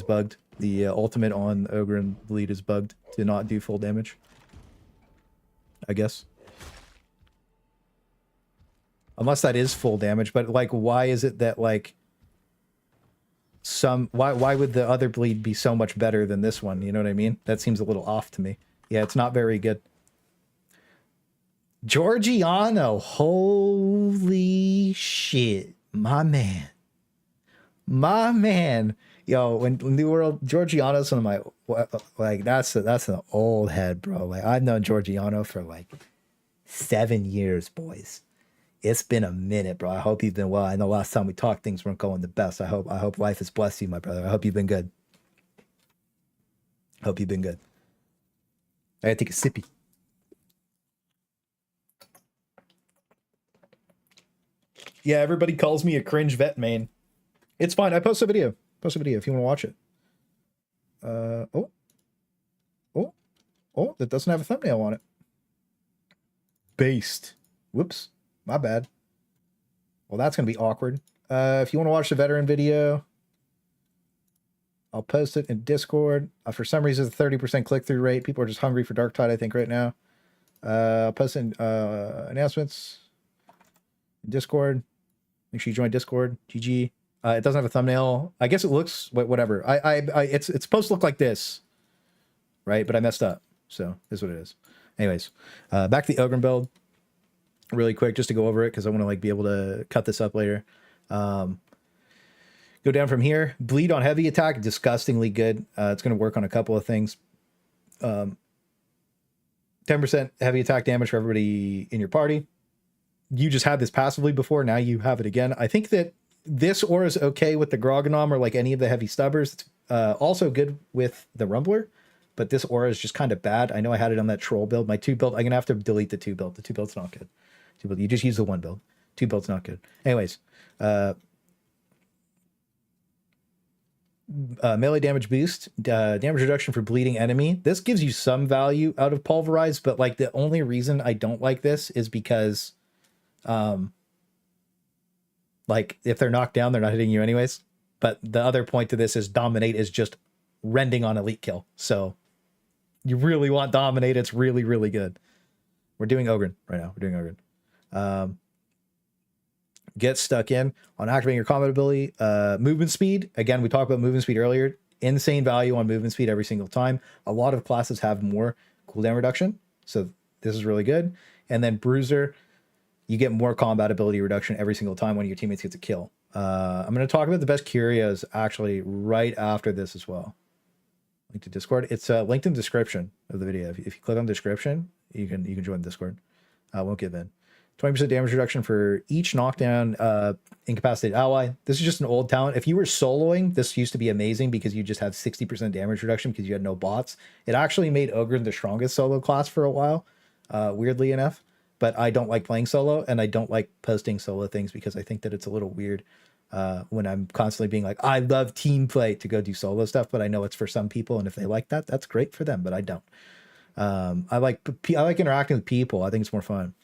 bugged. The ultimate on Ogryn bleed is bugged to not do full damage, I guess. Unless that is full damage, but like, why is it that like why would the other bleed be so much better than this one? You know what I mean? That seems a little off to me. Yeah, it's not very good. Georgiano, holy shit, my man. My man. Yo, when New World, Georgiano's one of my, like, that's an old head, bro. Like, I've known Georgiano for like 7 years, boys. It's been a minute, bro. I hope you've been well. I know last time we talked, things weren't going the best. I hope life has blessed you, my brother. I hope you've been good. Hope you've been good. I gotta take a sippy. Yeah, everybody calls me a cringe vet main. It's fine. I post a video. Post a video if you want to watch it. Oh, that doesn't have a thumbnail on it. Based. Whoops. My bad. Well, that's going to be awkward. If you want to watch the veteran video, I'll post it in Discord. For some reason, the 30% click-through rate. People are just hungry for Darktide, I think, right now. I'll post in announcements in Discord. Make sure you join Discord. GG. It doesn't have a thumbnail. I guess it looks whatever. It's supposed to look like this, right? But I messed up, so this is what it is. Anyways, back to the Ogryn build, really quick, just to go over it because I want to like be able to cut this up later. Go down from here. Bleed on heavy attack, disgustingly good. It's going to work on a couple of things. 10% heavy attack damage for everybody in your party. You just had this passively before. Now you have it again. I think that this aura is okay with the Groganom or like any of the heavy stubbers. It's also good with the Rumbler, but this aura is just kind of bad. I know I had it on that troll build. My 2 build, I'm gonna have to delete the 2 build. The 2 build's not good. 2 build, you just use the 1 build. 2 build's not good. Anyways, melee damage boost, damage reduction for bleeding enemy. This gives you some value out of Pulverize, but like the only reason I don't like this is because like if they're knocked down, they're not hitting you anyways. But the other point to this is Dominate is just rending on elite kill. So you really want Dominate. It's really, really good. We're doing Ogryn right now. We're doing Ogryn. Get stuck in on activating your combat ability. Movement speed. Again, we talked about movement speed earlier. Insane value on movement speed every single time. A lot of classes have more cooldown reduction. So this is really good. And then Bruiser, you get more combat ability reduction every single time when your teammates get a kill. I'm going to talk about the best curios actually right after this as well. Link to Discord. It's linked in the description of the video. If you click on the description, you can join Discord. I won't give in. 20% damage reduction for each knockdown incapacitated ally. This is just an old talent. If you were soloing, this used to be amazing because you just have 60% damage reduction because you had no bots. It actually made Ogryn the strongest solo class for a while, weirdly enough. But I don't like playing solo, and I don't like posting solo things because I think that it's a little weird when I'm constantly being like, I love team play to go do solo stuff, but I know it's for some people, and if they like that, that's great for them, but I don't. I like interacting with people. I think it's more fun.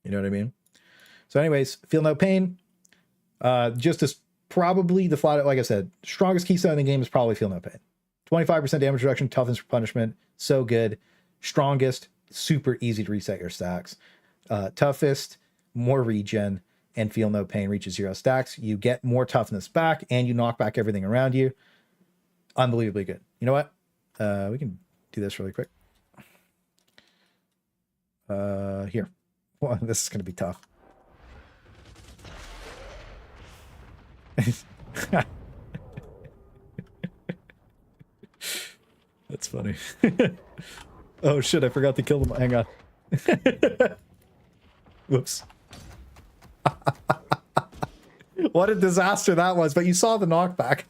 You know what I mean? So anyways, feel no pain. Just as probably the flat, like I said, strongest keystone in the game is probably feel no pain. 25% damage reduction, toughness for punishment. So good. Strongest, super easy to reset your stacks. Toughest, more regen, and feel no pain reaches 0 stacks. You get more toughness back, and you knock back everything around you. Unbelievably good. You know what? We can do this really quick. Here. Well, this is going to be tough. That's funny. Oh shit, I forgot to kill them. Hang on. Whoops. What a disaster that was, but you saw the knockback.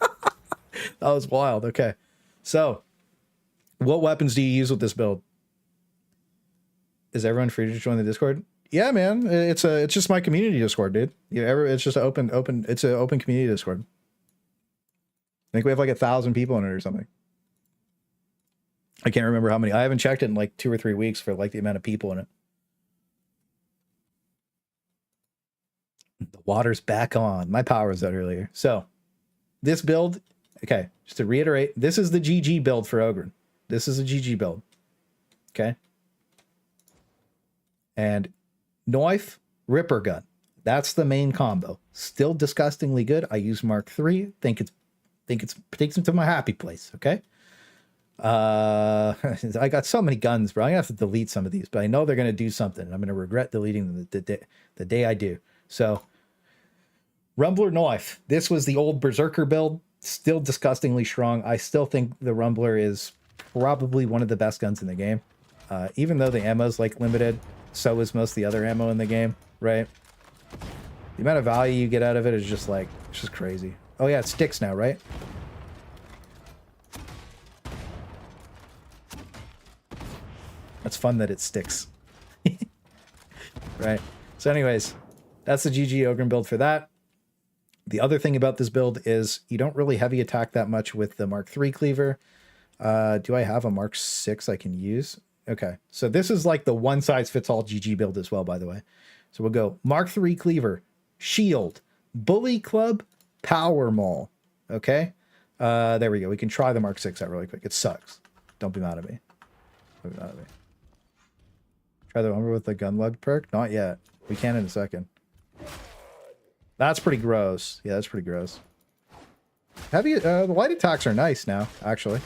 That was wild. Okay. So, what weapons do you use with this build? Is everyone free to join the Discord? Yeah, man. It's just my community Discord, dude. It's just it's an open community Discord. I think we have like 1,000 people in it or something. I can't remember how many. I haven't checked it in like 2 or 3 weeks for like the amount of people in it. The water's back on. My power was out earlier. So this build, okay, just to reiterate, this is the GG build for Ogryn. This is a GG build. Okay. And knife, ripper gun. That's the main combo. Still disgustingly good. I use Mark III. Think it takes me to my happy place. Okay. I got so many guns, bro. I'm gonna have to delete some of these, but I know they're gonna do something. And I'm gonna regret deleting them the day I do. So, Rumbler knife. This was the old Berserker build. Still disgustingly strong. I still think the Rumbler is probably one of the best guns in the game. Even though the ammo's like limited, so is most of the other ammo in the game, right? The amount of value you get out of it is just like, it's just crazy. Oh yeah, it sticks now, right? That's fun that it sticks. Right. So anyways, that's the GG Ogryn build for that. The other thing about this build is you don't really heavy attack that much with the Mark III cleaver. Do I have a Mark VI I can use? Okay. So this is like the one size fits all GG build as well, by the way. So we'll go Mark III cleaver, shield, bully club, power maul. Okay. There we go. We can try the Mark VI out really quick. It sucks. Don't be mad at me. Don't be mad at me. Try the Rumble with the gun lug perk? Not yet. We can in a second. That's pretty gross. Yeah, that's pretty gross. Heavy, the light attacks are nice now, actually.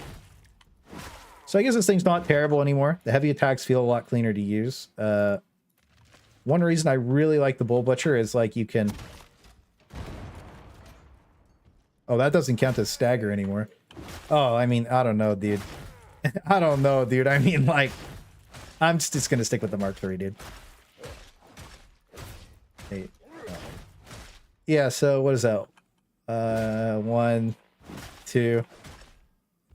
So I guess this thing's not terrible anymore. The heavy attacks feel a lot cleaner to use. One reason I really like the Bull Butcher is like you can... Oh, that doesn't count as stagger anymore. Oh, I mean, I don't know, dude. I don't know, dude. I mean, like... I'm just going to stick with the Mark III, dude. Hey. Yeah, so what is that? 1, 2,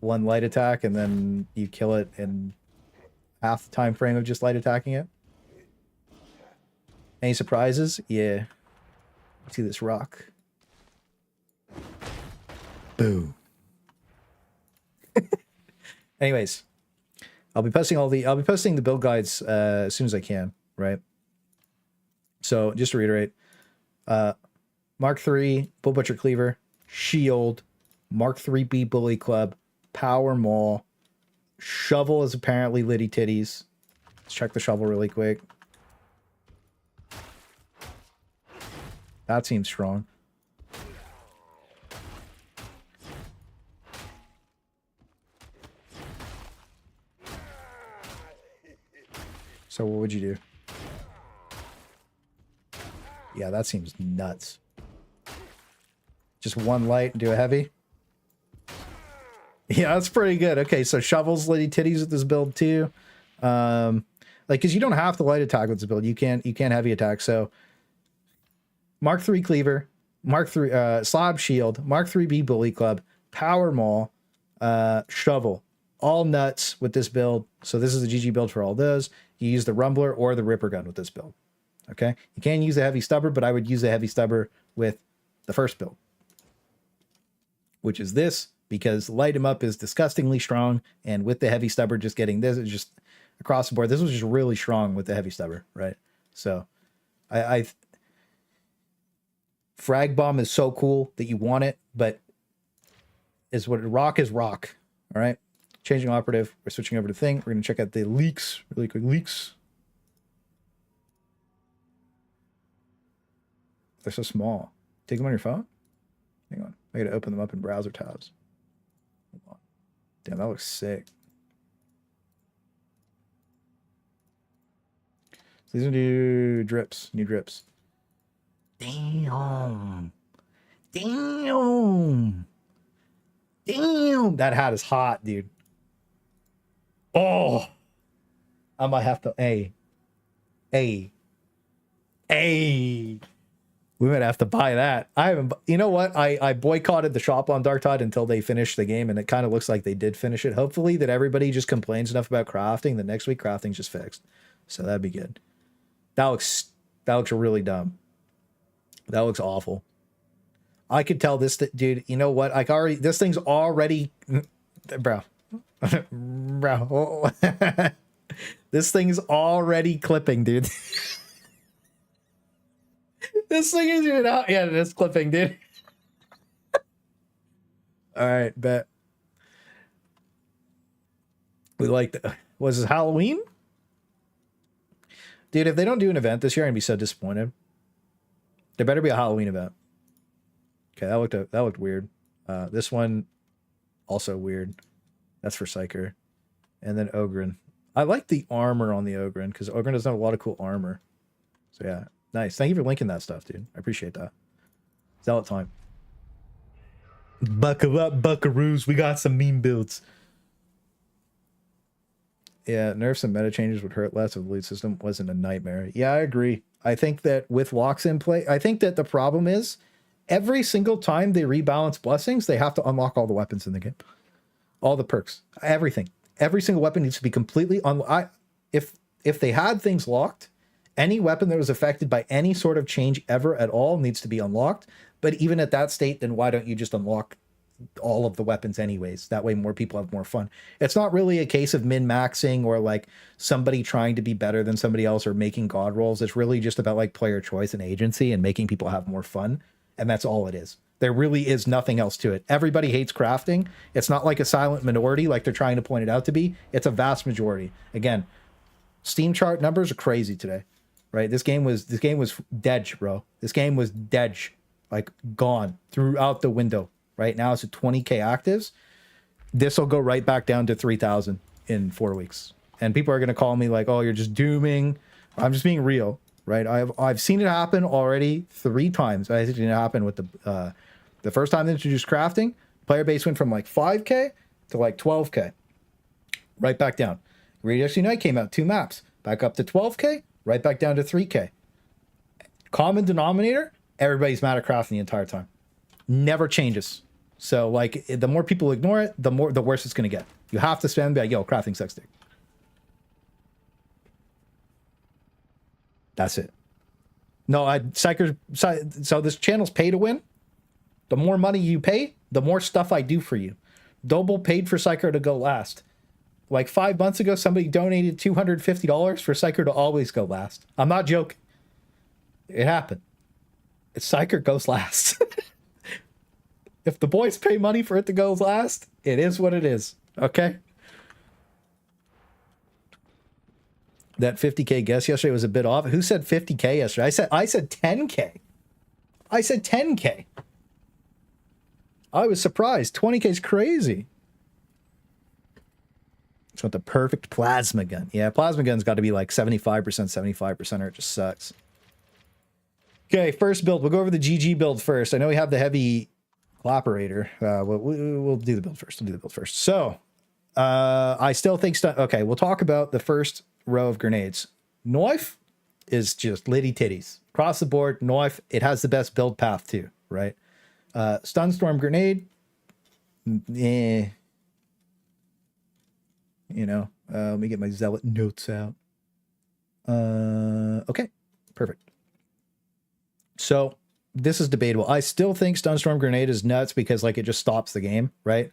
1 light attack, and then you kill it in half the time frame of just light attacking it. Any surprises? Yeah. See this rock? Boom. Anyways, I'll be posting the build guides as soon as I can, right? So just to reiterate, Mark III, Bull Butcher Cleaver, Shield, Mark IIIB Bully Club, Power Maul, Shovel is apparently Liddy Titties. Let's check the shovel really quick. That seems strong. So what would you do? Yeah, that seems nuts. Just 1 light and do a heavy? Yeah, that's pretty good. Okay, so shovels, Lady Titties with this build too. Like, because you don't have to light attack with this build. You can heavy attack. So Mark III Cleaver, Mark III Slab Shield, Mark IIIB Bully Club, Power Maul, Shovel. All nuts with this build. So this is the GG build for all those. You use the Rumbler or the Ripper Gun with this build. Okay? You can use a Heavy Stubber, but I would use a Heavy Stubber with the first build, which is this, because Light 'em Up is disgustingly strong, and with the Heavy Stubber just getting this, it's just across the board. This was just really strong with the Heavy Stubber, right? So I Frag Bomb is so cool that you want it, but is what rock is rock. All right? Changing operative. We're switching over to thing. We're going to check out the leaks. Really quick leaks. They're so small. Take them on your phone? Hang on. I got to open them up in browser tabs. Hold on. Damn, that looks sick. So these are new drips. New drips. Damn. Damn. Damn. That hat is hot, dude. Oh, I might have to. We might have to buy that. I haven't. You know what? I boycotted the shop on Darktide until they finished the game, and it kind of looks like they did finish it. Hopefully, that everybody just complains enough about crafting that next week crafting's just fixed. So that'd be good. That looks really dumb. That looks awful. I could tell this, dude. You know what? This thing's already, bro. Bro. This thing's already clipping, dude. This thing is even out. Yeah, it is clipping, dude. All right, bet. We like the... Was it Halloween? Dude, if they don't do an event this year, I'm going to be so disappointed. There better be a Halloween event. Okay, that looked weird. This one, also weird. That's for Psyker. And then Ogryn. I like the armor on the Ogryn, because Ogryn doesn't have a lot of cool armor. So yeah, nice. Thank you for linking that stuff, dude. I appreciate that. Zealot time. Buckle up, buckaroos. We got some meme builds. Yeah, nerfs and meta changes would hurt less if the lead system wasn't a nightmare. Yeah, I agree. I think that with locks in play, I think that the problem is every single time they rebalance blessings, they have to unlock all the weapons in the game. All the perks. Everything. Every single weapon needs to be completely unlocked. If they had things locked, any weapon that was affected by any sort of change ever at all needs to be unlocked. But even at that state, then why don't you just unlock all of the weapons anyways? That way more people have more fun. It's not really a case of min-maxing or like somebody trying to be better than somebody else or making god rolls. It's really just about like player choice and agency and making people have more fun. And that's all it is. There really is nothing else to it. Everybody hates crafting. It's not like a silent minority like they're trying to point it out to be. It's a vast majority. Again, Steam chart numbers are crazy today, right? This game was dead, bro. This game was dead, like gone throughout the window. Right now it's at 20K actives. This will go right back down to 3,000 in 4 weeks. And people are going to call me like, oh, you're just dooming. I'm just being real, right? I've seen it happen already 3 times. I think it happened with the first time they introduced crafting. Player base went from like 5K to like 12K. Right back down. Radius Unite came out 2 maps. Back up to 12K, right back down to 3K. Common denominator, everybody's mad at crafting the entire time. Never changes. So like the more people ignore it, the worse it's going to get. You have to spend be like, yo, crafting sex stick. That's it. No, so this channel's pay to win. The more money you pay, the more stuff I do for you. Doble paid for Psyker to go last. Like 5 months ago, somebody donated $250 for Psyker to always go last. I'm not joking. It happened. Psyker goes last. If the boys pay money for it to go last, it is what it is. Okay? That 50K guess yesterday was a bit off. Who said 50K yesterday? I said 10K. I said 10K. I was surprised. 20K is crazy. Just want the perfect plasma gun. Yeah, plasma gun's got to be like 75%, or it just sucks. Okay, first build. We'll go over the GG build first. I know we have the heavy operator. We'll do the build first. We'll do the build first. So, I still think... Okay, we'll talk about the first row of grenades. Knife is just litty titties. Across the board, Knife, it has the best build path too, right? Sunstorm grenade, you know, let me get my Zealot notes out. Okay, perfect. So this is debatable. I still think Sunstorm grenade is nuts because like it just stops the game, right?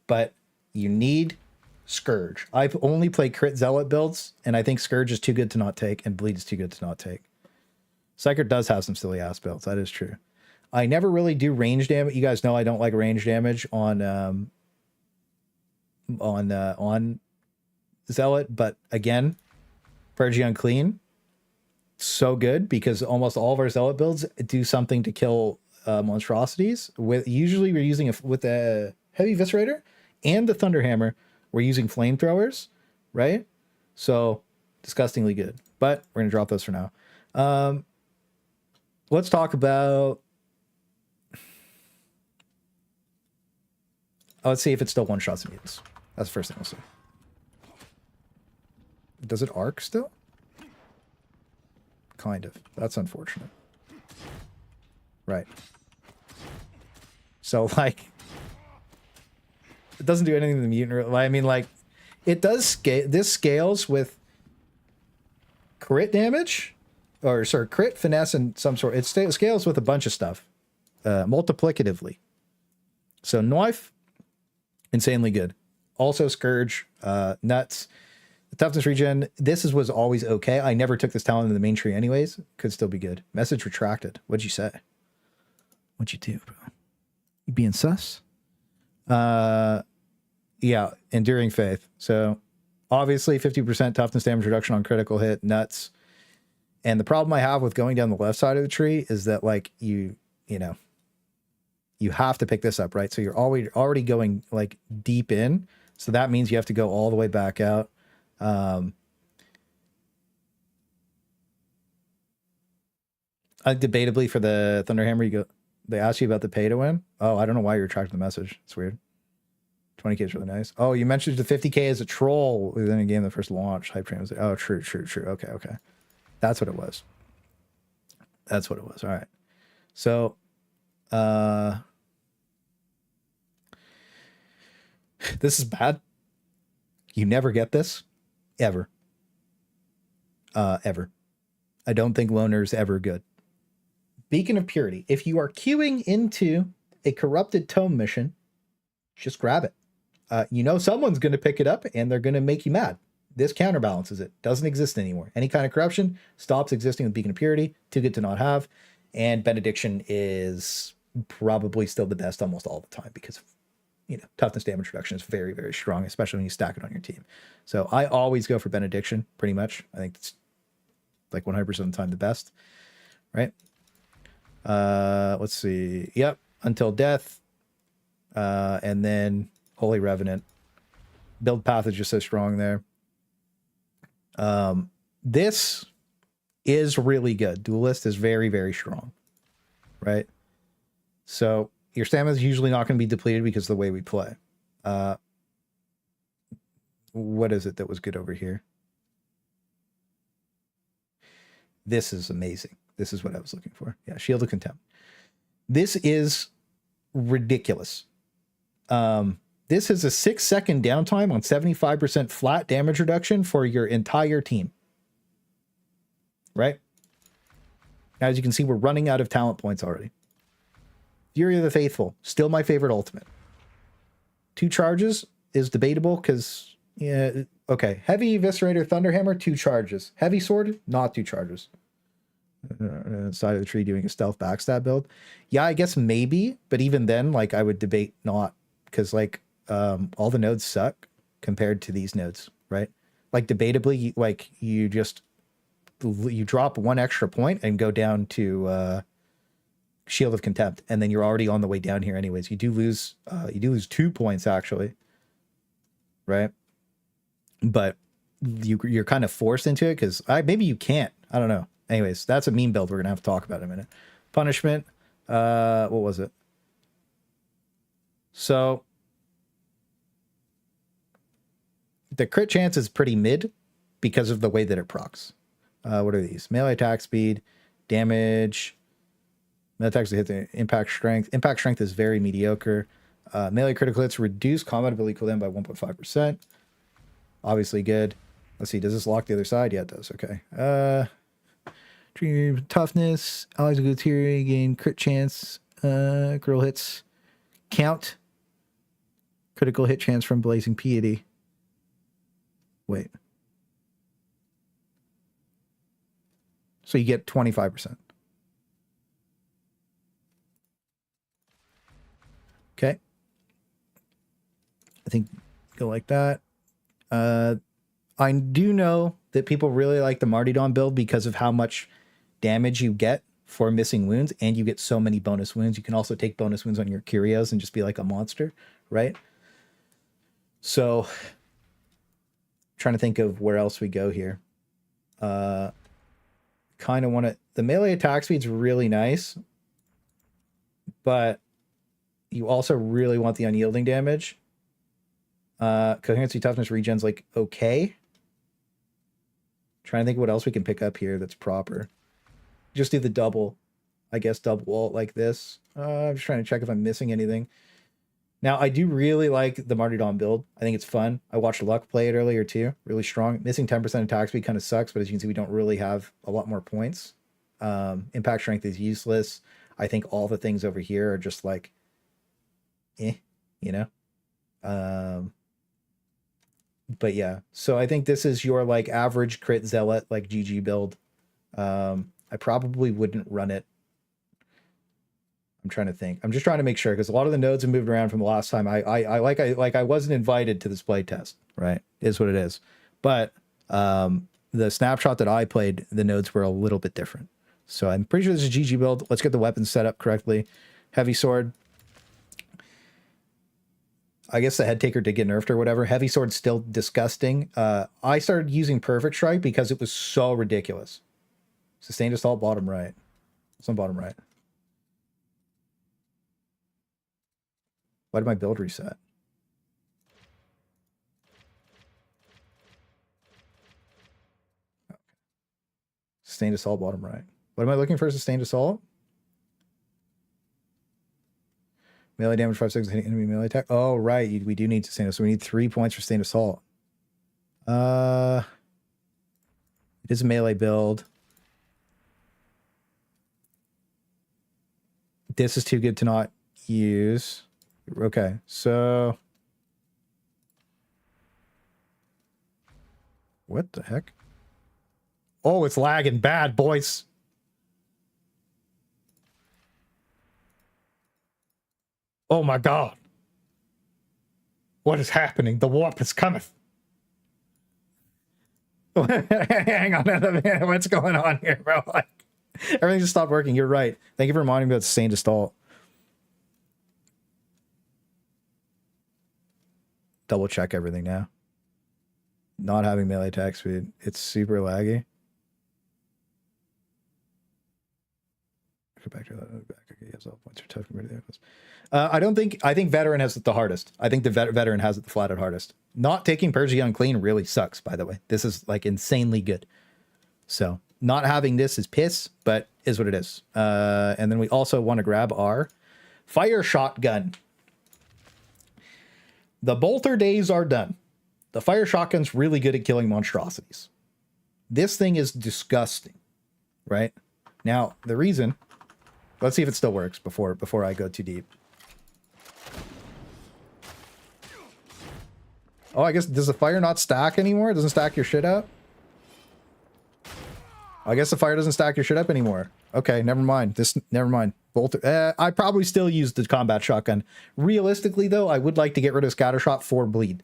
But you need Scourge. I've only played crit Zealot builds, and I think Scourge is too good to not take, and Bleed is too good to not take. Psyker does have some silly ass builds. That is true. I never really do range damage. You guys know I don't like range damage on Zealot, but again, Purge Unclean, so good because almost all of our Zealot builds do something to kill monstrosities. Usually we're using with a heavy Viscerator and the Thunderhammer, we're using flamethrowers, right? So disgustingly good, but we're gonna drop those for now. Let's talk about. Let's see if it still one-shots mutants. That's the first thing we'll see. Does it arc still? Kind of. That's unfortunate. Right. So, like, it doesn't do anything to the mutant. I mean, like, it does scale. This scales with crit damage, or sorry, crit, finesse, and some sort. It scales with a bunch of stuff, multiplicatively. So, Knife, insanely good. Also Scourge, nuts. The toughness regen, was always okay. I never took this talent in the main tree anyways. Could still be good. Message retracted. What'd you say? What'd you do, bro? You being sus? Yeah, Enduring Faith. So obviously 50% toughness damage reduction on critical hit, nuts. And the problem I have with going down the left side of the tree is that like you know, you have to pick this up, right? So you're already going like deep in. So that means you have to go all the way back out. Debatably for the Thunderhammer, they asked you about the pay to win. Oh, I don't know why you're tracking the message. It's weird. 20K is really nice. Oh, you mentioned the 50K as a troll within a game the first launch. Hype train was like, oh, true. Okay. That's what it was. All right. So, this is bad. You never get this. Ever. Ever. I don't think Loner's ever good. Beacon of Purity. If you are queuing into a corrupted tome mission, just grab it. You know someone's going to pick it up and they're going to make you mad. This counterbalances it. Doesn't exist anymore. Any kind of corruption stops existing with Beacon of Purity. Too good to not have. And Benediction is probably still the best almost all the time because, you know, toughness damage reduction is very, very strong, especially when you stack it on your team. So I always go for Benediction, pretty much. I think it's like 100% of the time the best, right? Let's see. Yep. Until Death. And then Holy Revenant. Build path is just so strong there. This is really good. Duelist is very, very strong, right? So your stamina is usually not going to be depleted because of the way we play. What is it that was good over here? This is amazing. This is what I was looking for. Yeah, Shield of Contempt. This is ridiculous. This is a 6-second downtime on 75% flat damage reduction for your entire team. Right? As you can see, we're running out of talent points already. Fury of the Faithful, still my favorite ultimate. 2 charges is debatable because, yeah, okay. Heavy Eviscerator Thunderhammer, 2 charges. Heavy Sword, not 2 charges. Side of the tree doing a stealth backstab build. Yeah, I guess maybe, but even then, like, I would debate not, because, like, all the nodes suck compared to these nodes, right? Like, debatably, like, you drop 1 extra point and go down to Shield of Contempt, and then you're already on the way down here anyways. You do lose 2 points actually, right? But you're kind of forced into it because maybe you can't. I don't know. Anyways, that's a meme build we're gonna have to talk about in a minute. Punishment. What was it? So the crit chance is pretty mid because of the way that it procs. What are these? Melee attack speed, damage. Melee attacks to hit the impact strength. Impact strength is very mediocre. Melee critical hits reduce combat ability cooldown by 1.5%. Obviously good. Let's see, does this lock the other side? Yeah, it does. Okay. Toughness, allies of good tier gain crit chance, critical hits, count, critical hit chance from Blazing Piety. Wait. So you get 25%. Okay. I think go like that. I do know that people really like the Martydom build because of how much damage you get for missing wounds, and you get so many bonus wounds. You can also take bonus wounds on your curios and just be like a monster, right? So, trying to think of where else we go here. Kind of want to... The melee attack speed's really nice, but you also really want the unyielding damage. Coherency, toughness, regen's like okay. Trying to think what else we can pick up here that's proper. Just do the double, I guess, double ult like this. I'm just trying to check if I'm missing anything. Now, I do really like the Martydom build. I think it's fun. I watched Luck play it earlier too. Really strong. Missing 10% attack speed kind of sucks, but as you can see, we don't really have a lot more points. Impact strength is useless. I think all the things over here are just like, you know? But yeah, so I think this is your like average crit zealot, like GG build. I probably wouldn't run it. I'm trying to think. I'm just trying to make sure because a lot of the nodes have moved around from the last time. I wasn't invited to this play test, right? Is what it is. But the snapshot that I played, the nodes were a little bit different. So I'm pretty sure this is a GG build. Let's get the weapons set up correctly. Heavy sword. I guess the head taker did get nerfed or whatever. Heavy sword's still disgusting. I started using perfect strike because it was so ridiculous. Sustained assault bottom right. It's on bottom right. Why did my build reset? Okay. Sustained assault bottom right. What am I looking for? Sustained assault? Melee damage 5 seconds hitting enemy melee attack. Oh, right. We do need sustained assault. So we need 3 points for sustained assault. It is a melee build. This is too good to not use. Okay, so what the heck? Oh, it's lagging bad, boys. Oh my god. What is happening? The warp is coming. Hang on a minute. What's going on here, bro? Like, everything just stopped working. You're right. Thank you for reminding me about sustained assault. Double check everything now. Not having melee attack speed. It's super laggy. Go back to that. Back. Okay, yes, all points are tough compared to the others. I think veteran has it the hardest. I think the veteran has it the flat out hardest. Not taking Purgy on clean really sucks, by the way. This is like insanely good. So not having this is piss, but is what it is. And then we also want to grab our fire shotgun. The bolter days are done. The fire shotgun's really good at killing monstrosities. This thing is disgusting, right? Now, the reason... Let's see if it still works before I go too deep. Oh, I guess, does the fire not stack anymore? It doesn't stack your shit up? I guess the fire doesn't stack your shit up anymore. Okay, never mind. Never mind. Bolter. I probably still use the combat shotgun. Realistically, though, I would like to get rid of scattershot for bleed.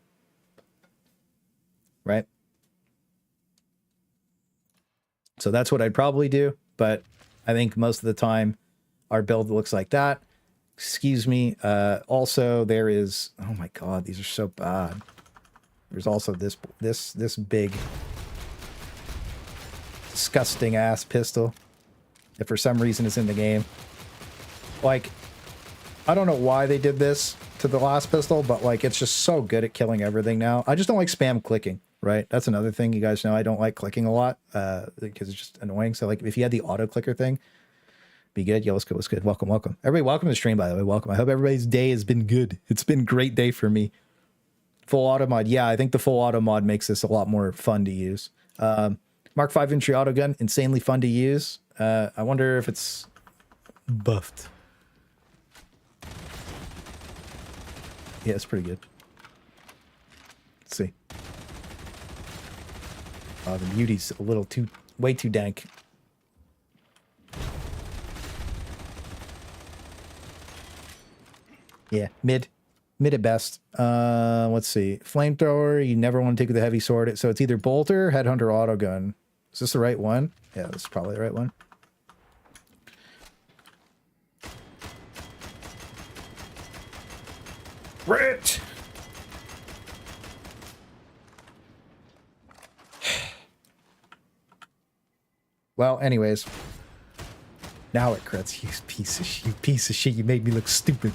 Right? So that's what I'd probably do, but I think most of the time our build looks like that. Excuse me. Also, there is... Oh my god, these are so bad. There's also this big... disgusting ass pistol that for some reason is in the game. Like, I don't know why they did this to the last pistol, but like it's just so good at killing everything now. I just don't like spam clicking, right? That's another thing. You guys know I don't like clicking a lot because it's just annoying. So like if you had the auto clicker thing, be good. Yo, let's go. What's good? Welcome. Everybody, welcome to the stream, by the way. Welcome. I hope everybody's day has been good. It's been a great day for me. Full auto mod. Yeah, I think the full auto mod makes this a lot more fun to use. Mark 5 entry auto gun, insanely fun to use. I wonder if it's buffed. Yeah, it's pretty good. Let's see. The beauty's a little way too dank. Yeah, mid at best. Let's see. Flamethrower, you never want to take with the heavy sword. So it's either bolter, headhunter, auto gun. Is this the right one? Yeah, this is probably the right one. Rit! Well, anyways. Now it crits. You piece of shit. You piece of shit. You made me look stupid.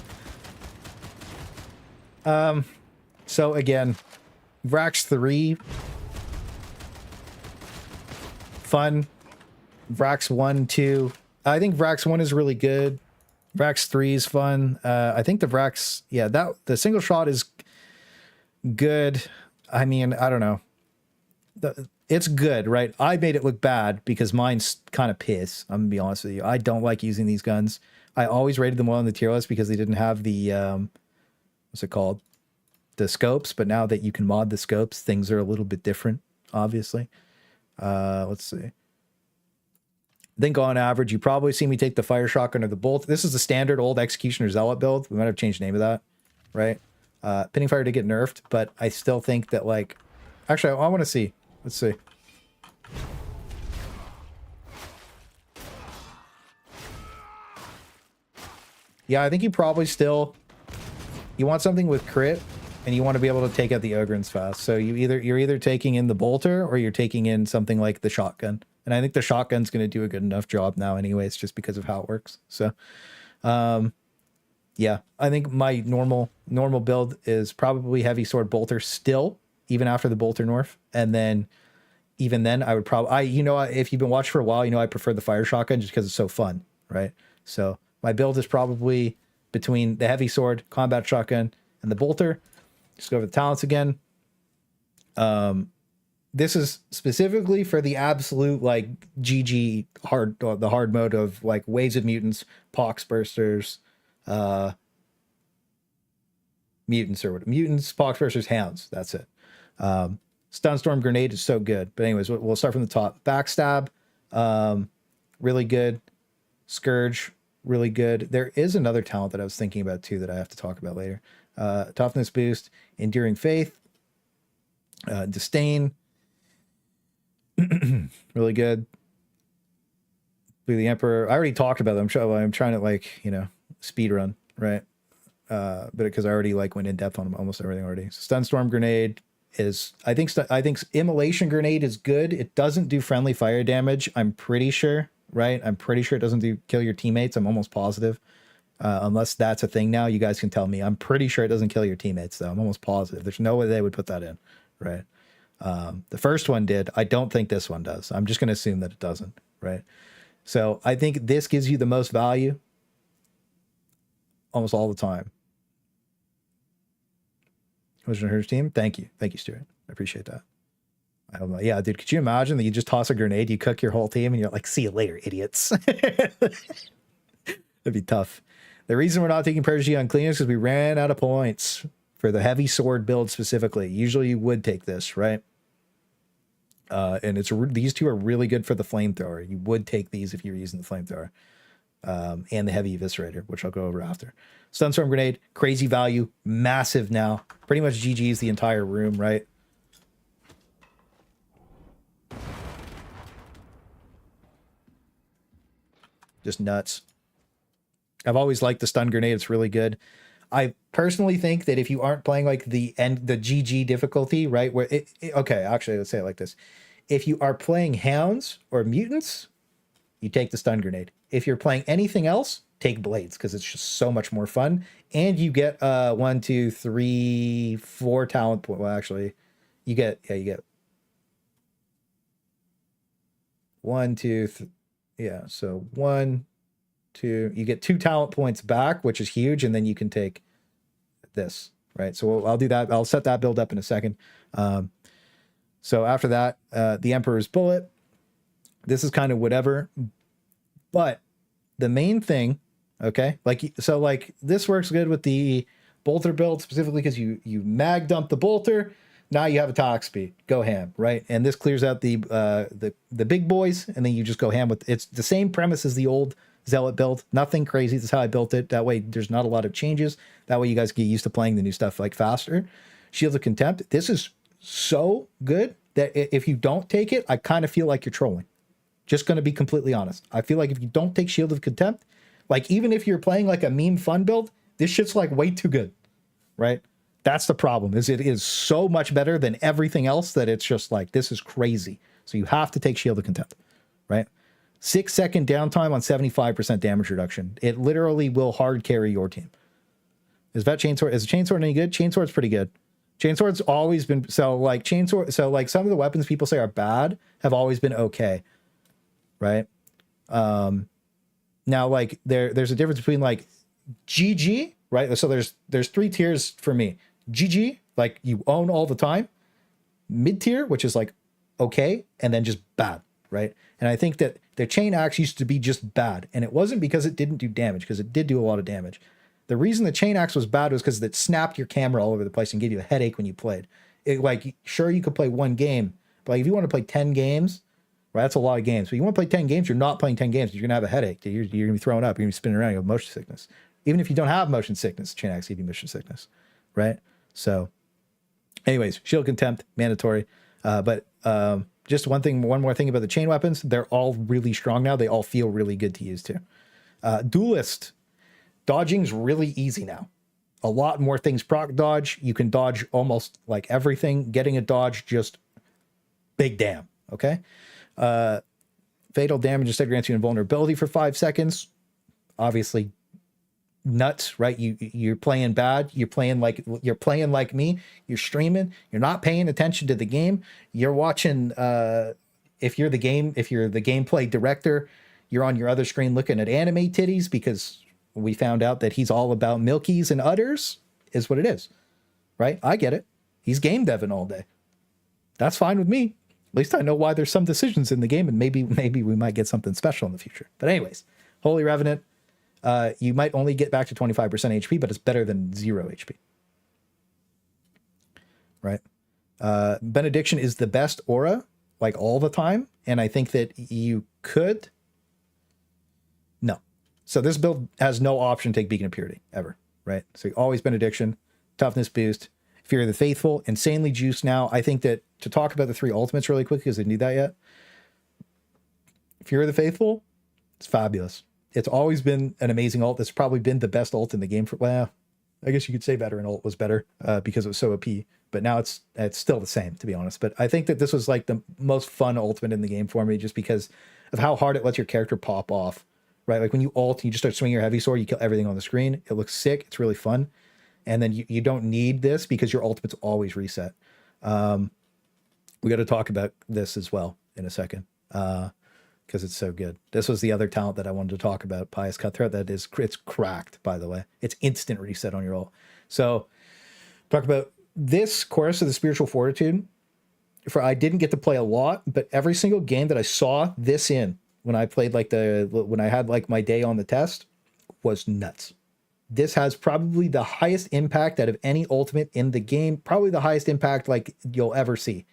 So again, Vrax 3. Fun. Vrax 1, 2. I think Vrax 1 is really good. Vrax 3 is fun. I think the Vrax, yeah, the single shot is good. I mean, I don't know. It's good, right? I made it look bad because mine's kind of piss. I'm gonna be honest with you. I don't like using these guns. I always rated them well on the tier list because they didn't have the what's it called? the scopes, but now that you can mod the scopes, things are a little bit different, obviously. Let's see. I think on average, you probably see me take the fire shotgun or the bolt. This is the standard old Executioner Zealot build. We might have changed the name of that, right? Pinning fire did get nerfed, but I still think that, like, actually, I want to see. Let's see. Yeah, I think you probably still, you want something with crit, and you want to be able to take out the Ogryns fast. So you're either taking in the bolter or you're taking in something like the shotgun. And I think the shotgun's going to do a good enough job now anyways, just because of how it works. So, yeah, I think my normal build is probably heavy sword bolter still, even after the bolter nerf. And then, even then, I would probably, you know, if you've been watching for a while, you know I prefer the fire shotgun just because it's so fun, right? So my build is probably between the heavy sword, combat shotgun, and the bolter. Just go over the talents again. This is specifically for the absolute, like, GG hard, the hard mode of, like, waves of mutants, poxbursters, mutants, poxbursters, hounds. That's it. Stunstorm grenade is so good. But anyways, we'll start from the top. Backstab, really good. Scourge, really good. There is another talent that I was thinking about too that I have to talk about later. Toughness boost, enduring faith, disdain. Really good. Blue the Emperor. I already talked about them. I'm trying to, like, you know, speed run, right? But because I already, like, went in depth on almost everything already. So Stunstorm grenade is, I think Immolation grenade is good. It doesn't do friendly fire damage. I'm pretty sure, right? I'm pretty sure it doesn't kill your teammates. I'm almost positive. Unless that's a thing now, you guys can tell me. I'm pretty sure it doesn't kill your teammates, though. I'm almost positive. There's no way they would put that in, right? The first one did. I don't think this one does. I'm just going to assume that it doesn't, right? So I think this gives you the most value almost all the time. Wizard Herd's team, thank you, Stuart. I appreciate that. I don't know. Yeah, dude, could you imagine that you just toss a grenade, you cook your whole team, and you're like, "See you later, idiots." That'd be tough. The reason we're not taking Purgatus on clean is because we ran out of points for the heavy sword build specifically. Usually you would take this, right? And these two are really good for the flamethrower. You would take these if you were using the flamethrower. And the heavy eviscerator, which I'll go over after. Sunstorm grenade, crazy value, massive now. Pretty much GG's the entire room, right? Just nuts. I've always liked the stun grenade. It's really good. I personally think that if you aren't playing, like, the GG difficulty, right? Where okay, actually, let's say it like this. If you are playing hounds or mutants, you take the stun grenade. If you're playing anything else, take blades, because it's just so much more fun. And you get 1, 2, 3, 4 talent points. Well, actually, you get 1, 2, so 1, 2, you get 2 talent points back, which is huge, and then you can take this, right? So I'll do that. I'll set that build up in a second. So after that, the Emperor's Bullet. This is kind of whatever, but the main thing, okay, like, so, like, this works good with the bolter build specifically because you mag dump the bolter. Now you have attack speed. Go ham, right? And this clears out the big boys, and then you just go ham with. It's the same premise as the old Zealot build. Nothing crazy. That's how I built it. That way, there's not a lot of changes. That way, you guys get used to playing the new stuff, like, faster. Shield of Contempt. This is so good that if you don't take it, I kind of feel like you're trolling. Just going to be completely honest. I feel like if you don't take Shield of Contempt, like, even if you're playing, like, a meme fun build, this shit's, like, way too good, right? That's the problem, is it is so much better than everything else that it's just like, this is crazy. So you have to take Shield of Contempt, right? 6-second downtime on 75% damage reduction. It literally will hard carry your team. Is that Chainsword? Is Chainsword any good? Chainsword's pretty good. Chainsword's always been, so, like, Chainsword, so, like, some of the weapons people say are bad have always been okay, right? Now, like, there's a difference between, like, GG, right? So there's 3 tiers for me. GG, like, you own all the time. Mid tier, which is, like, okay, and then just bad, right? And I think that the chain axe used to be just bad, and it wasn't because it didn't do damage, because it did do a lot of damage. The reason the chain axe was bad was because it snapped your camera all over the place and gave you a headache when you played. It, like, sure, you could play one game, but like, if you want to play 10 games, right, that's a lot of games. But you want to play 10 games, you're not playing 10 games. You're going to have a headache. You're going to be throwing up. You're going to be spinning around. You have motion sickness. Even if you don't have motion sickness, chain axe give you motion sickness, right? So anyways, shield contempt, mandatory. But just one more thing about the chain weapons. They're all really strong now. They all feel really good to use too. Duelist, dodging's really easy now. A lot more things proc dodge. You can dodge almost like everything. Getting a dodge, just big damn, okay? Fatal damage instead grants you invulnerability for 5 seconds. Obviously, nuts, right? You're playing bad. You're playing like me. You're streaming. You're not paying attention to the game. You're watching. If you're the gameplay director, you're on your other screen looking at anime titties because we found out that he's all about milkies and udders. Is what it is, right? I get it. He's game deving all day. That's fine with me. At least I know why there's some decisions in the game, and maybe we might get something special in the future. But anyways, Holy Revenant. You might only get back to 25% HP, but it's better than 0 HP. Right? Benediction is the best aura, like all the time. And I think that you could. No. So this build has no option to take Beacon of Purity, ever. Right? So always Benediction, toughness boost, Fear of the Faithful, insanely juiced now. I think that to talk about the 3 ultimates really quick, because I didn't do that yet. Fear of the Faithful, it's fabulous. It's always been an amazing ult. It's probably been the best ult in the game for, well, I guess you could say Veteran ult was better because it was so OP, but now it's still the same, to be honest. But I think that this was like the most fun ultimate in the game for me just because of how hard it lets your character pop off, right? Like when you ult, you just start swinging your heavy sword, you kill everything on the screen. It looks sick. It's really fun. And then you don't need this because your ultimate's always reset. We got to talk about this as well in a second. Because it's so good. This was the other talent that I wanted to talk about, Pious Cutthroat. It's cracked, by the way. It's instant reset on your ult. So, talk about this Chorus of the Spiritual Fortitude. I didn't get to play a lot, but every single game that I saw this in, when I played when I had like my day on the test, was nuts. This has probably the highest impact out of any ultimate in the game. Probably the highest impact like you'll ever see.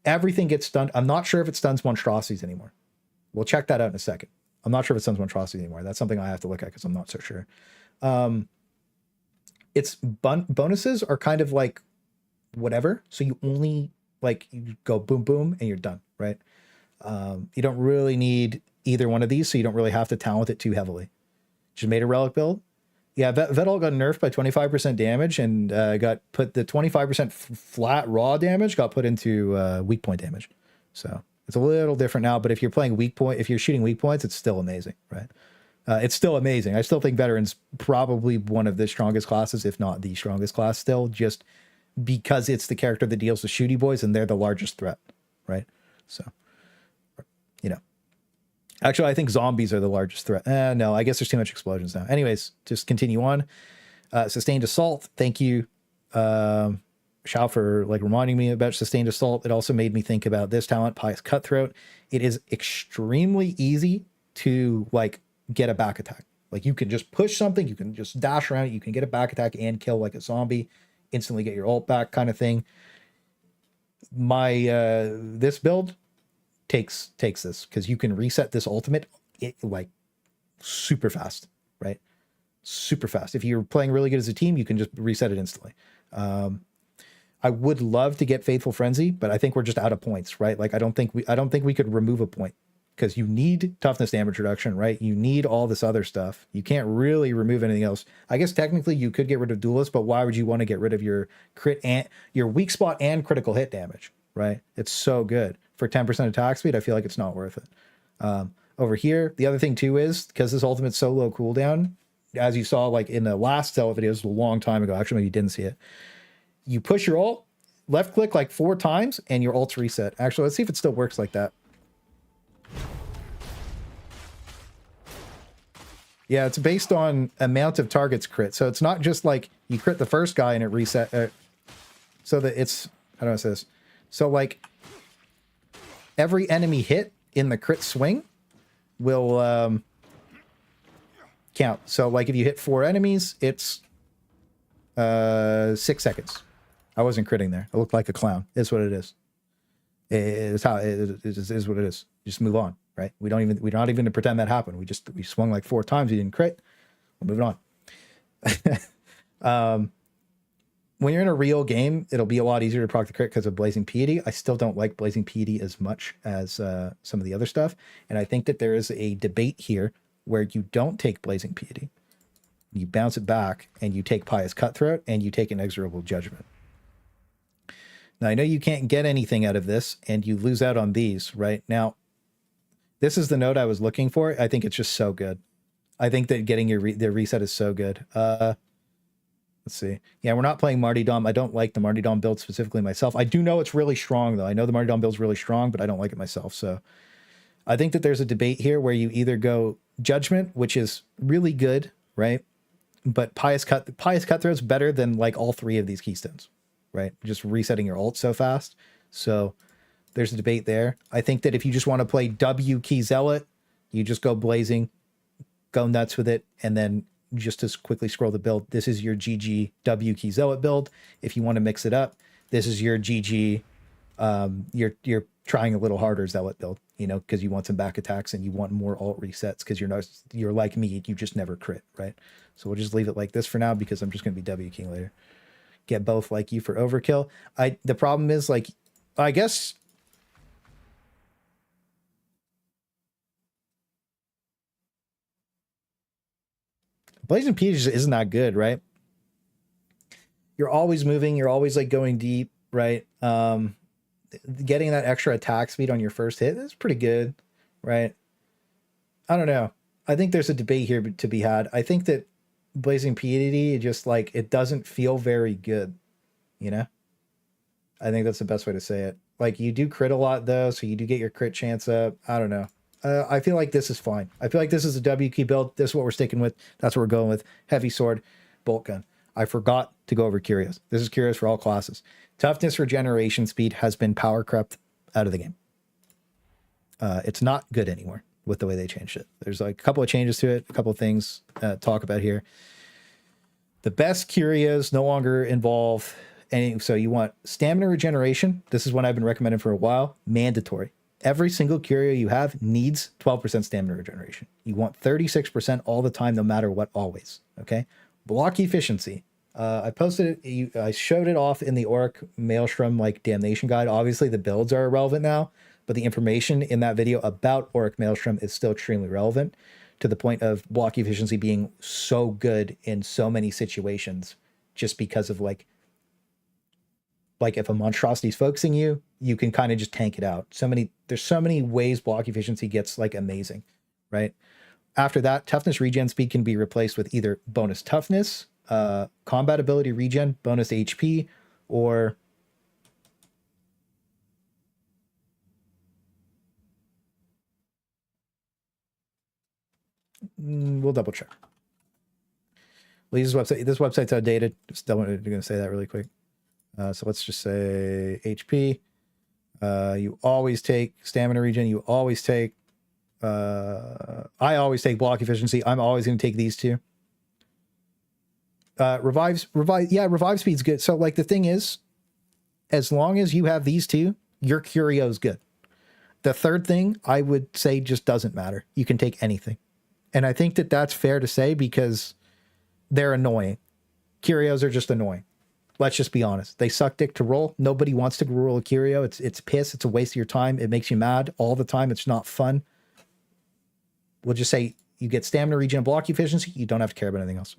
Everything gets stunned. I'm not sure if it stuns monstrosities anymore. We'll check that out in a second. I'm not sure if it stuns monstrosities anymore. That's something I have to look at because I'm not so sure. Its bonuses are kind of like whatever. So you only you go boom, boom, and you're done, right? You don't really need either one of these, so you don't really have to talent it too heavily. Just made a relic build. Yeah, Vedal got nerfed by 25% damage and got put the 25% flat raw damage got put into weak point damage. So it's a little different now, but if you're playing weak point, if you're shooting weak points, it's still amazing, right? It's still amazing. I still think Veteran's probably one of the strongest classes, if not the strongest class still, just because it's the character that deals with shooty boys and they're the largest threat, right? So, you know. Actually, I think zombies are the largest threat. No, I guess there's too much explosions now. Anyways, just continue on. Sustained Assault. Thank you, Shao, for reminding me about Sustained Assault. It also made me think about this talent, Pious Cutthroat. It is extremely easy to get a back attack. You can just push something, you can just dash around it, you can get a back attack and kill a zombie, instantly get your ult back kind of thing. This build takes this because you can reset this ultimate super fast, right? Super fast. If you're playing really good as a team, you can just reset it instantly. I would love to get Faithful Frenzy, but I think we're just out of points, right? I don't think we could remove a point because you need toughness damage reduction, right? You need all this other stuff. You can't really remove anything else. I guess technically you could get rid of Duelist, but why would you want to get rid of your crit and your weak spot and critical hit damage, right? It's so good. For 10% attack speed, I feel like it's not worth it. Over here, the other thing too is, because this ultimate's so low cooldown, as you saw in the last Zealot videos a long time ago, actually maybe you didn't see it, you push your ult, left click 4 times, and your ult's reset. Actually, let's see if it still works like that. Yeah, it's based on amount of targets crit. So it's not just you crit the first guy and it reset. So that it's, how do I say this? So every enemy hit in the crit swing will count. So like if you hit 4 enemies, it's 6 seconds. I wasn't critting there. I looked like a clown. It's what it is. It's how it is what it is. Just move on, right? We're not even to pretend that happened. We swung like 4 times. You didn't crit. We're moving on. When you're in a real game, it'll be a lot easier to proc the crit because of Blazing Piety. I still don't like Blazing Piety as much as some of the other stuff. And I think that there is a debate here where you don't take Blazing Piety. You bounce it back and you take Pious Cutthroat and you take Inexorable Judgment. Now, I know you can't get anything out of this and you lose out on these, right? Now, this is the note I was looking for. I think it's just so good. I think that getting the reset is so good. Let's see. Yeah, we're not playing Martydom. I don't like the Martydom build specifically myself. I do know it's really strong, though. I know the Martydom build's really strong, but I don't like it myself. So I think that there's a debate here where you either go Judgment, which is really good, right? But Pious Cutthroat's better than like all 3 of these keystones, right? Just resetting your ult so fast. So there's a debate there. I think that if you just want to play W key Zealot, you just go Blazing, go nuts with it, and then just to quickly scroll the build, this is your GG W key Zealot build. If you want to mix it up, this is your GG, you're trying a little harder Zealot build, you know, because you want some back attacks and you want more alt resets because you're like me, you just never crit, right? So we'll just leave it like this for now because I'm just going to be W keying later. Get both like you for overkill. The problem is, like, I guess Blazing Peach isn't that good, right? You're always moving. You're always like going deep, right? Getting that extra attack speed on your first hit is pretty good, right? I don't know. I think there's a debate here to be had. I think that Blazing Piety, just like, it doesn't feel very good, you know? I think that's the best way to say it. Like, you do crit a lot, though, so you do get your crit chance up. I don't know. I feel like this is fine. I feel like this is a W key build. This is what we're sticking with. That's what we're going with. Heavy sword, bolt gun. I forgot to go over curios. This is curios for all classes. Toughness, regeneration, speed has been power crept out of the game. It's not good anymore with the way they changed it. There's like a couple of changes to it, a couple of things to talk about here. The best curios no longer involve any. So you want stamina regeneration. This is one I've been recommending for a while. Mandatory. Every single curio you have needs 12% stamina regeneration. You want 36% all the time, no matter what, always. Okay. Block efficiency. I posted it. I showed it off in the Orc Maelstrom like damnation guide. Obviously, the builds are irrelevant now, but the information in that video about Orc Maelstrom is still extremely relevant, to the point of block efficiency being so good in so many situations, just because of like if a monstrosity is focusing you, you can kind of just tank it out. There's so many ways block efficiency gets like amazing, right? After that, toughness regen speed can be replaced with either bonus toughness, combat ability regen, bonus HP, or we'll double check. This website's outdated. Just going to say that really quick. So let's just say HP. You always take stamina regen. You always take. I always take block efficiency. I'm always going to take these two. Revive speed's good. So like the thing is, as long as you have these two, your curio is good. The third thing I would say just doesn't matter. You can take anything. And I think that that's fair to say because they're annoying. Curios are just annoying. Let's just be honest. They suck dick to roll. Nobody wants to roll a curio. It's piss. It's a waste of your time. It makes you mad all the time. It's not fun. We'll just say you get stamina regen, block efficiency. You don't have to care about anything else.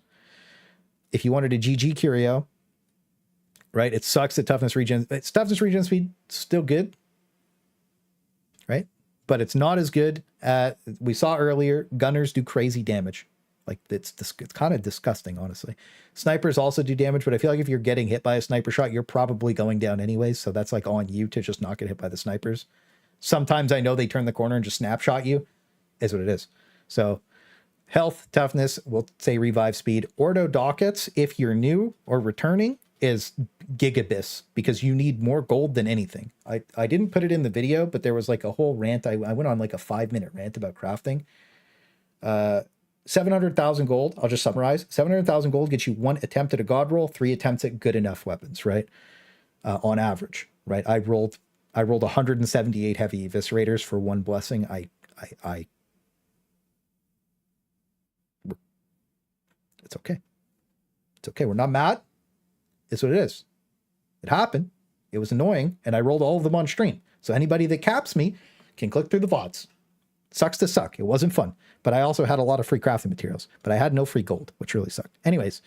If you wanted a GG curio, right? It sucks that toughness regen speed still good, right? But it's not as good at, we saw earlier, gunners do crazy damage. Like it's kind of disgusting, honestly. Snipers also do damage, but I feel like if you're getting hit by a sniper shot, you're probably going down anyways. So that's like on you to just not get hit by the snipers. Sometimes I know they turn the corner and just snapshot you, is what it is. So health, toughness, we'll say revive speed. Ordo dockets, if you're new or returning, is gigabis because you need more gold than anything. I didn't put it in the video, but there was like a whole rant. I went on like a 5-minute rant about crafting. 700,000 gold. I'll just summarize. 700,000 gold gets you 1 attempt at a god roll, 3 attempts at good enough weapons, right? On average, right? I rolled 178 heavy eviscerators for 1 blessing. It's okay. It's okay. We're not mad. It's what it is. It happened. It was annoying, and I rolled all of them on stream. So anybody that caps me can click through the VODs. Sucks to suck. It wasn't fun. But I also had a lot of free crafting materials. But I had no free gold, which really sucked. Anyways.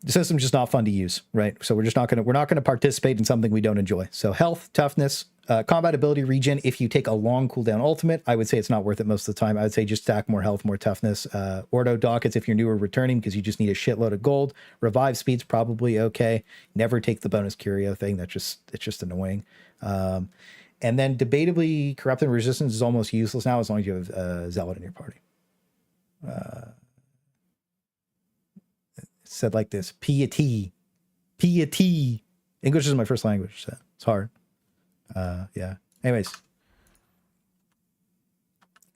The system's just not fun to use, right? So we're not gonna participate in something we don't enjoy. So health, toughness, combat ability regen. If you take a long cooldown ultimate, I would say it's not worth it most of the time. I would say just stack more health, more toughness. Ordo dockets if you're new or returning because you just need a shitload of gold. Revive speed's probably okay. Never take the bonus curio thing. It's just annoying. And then debatably, corrupting resistance is almost useless now as long as you have Zealot in your party. Said like this, piety. English is my first language, so it's hard. Yeah. Anyways.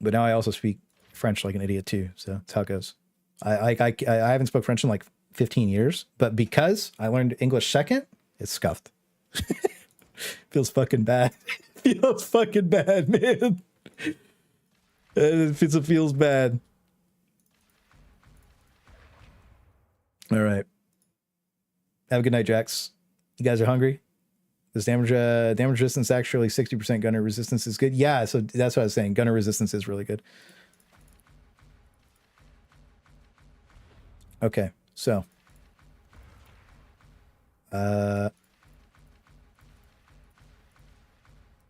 But now I also speak French like an idiot too, so that's how it goes. I haven't spoke French in like 15 years, but because I learned English second, it's scuffed. Feels fucking bad. Feels fucking bad, man. It feels bad. All right. Have a good night, Jax. You guys are hungry? This damage resistance actually 60% gunner resistance is good. Yeah, so that's what I was saying. Gunner resistance is really good. Okay, so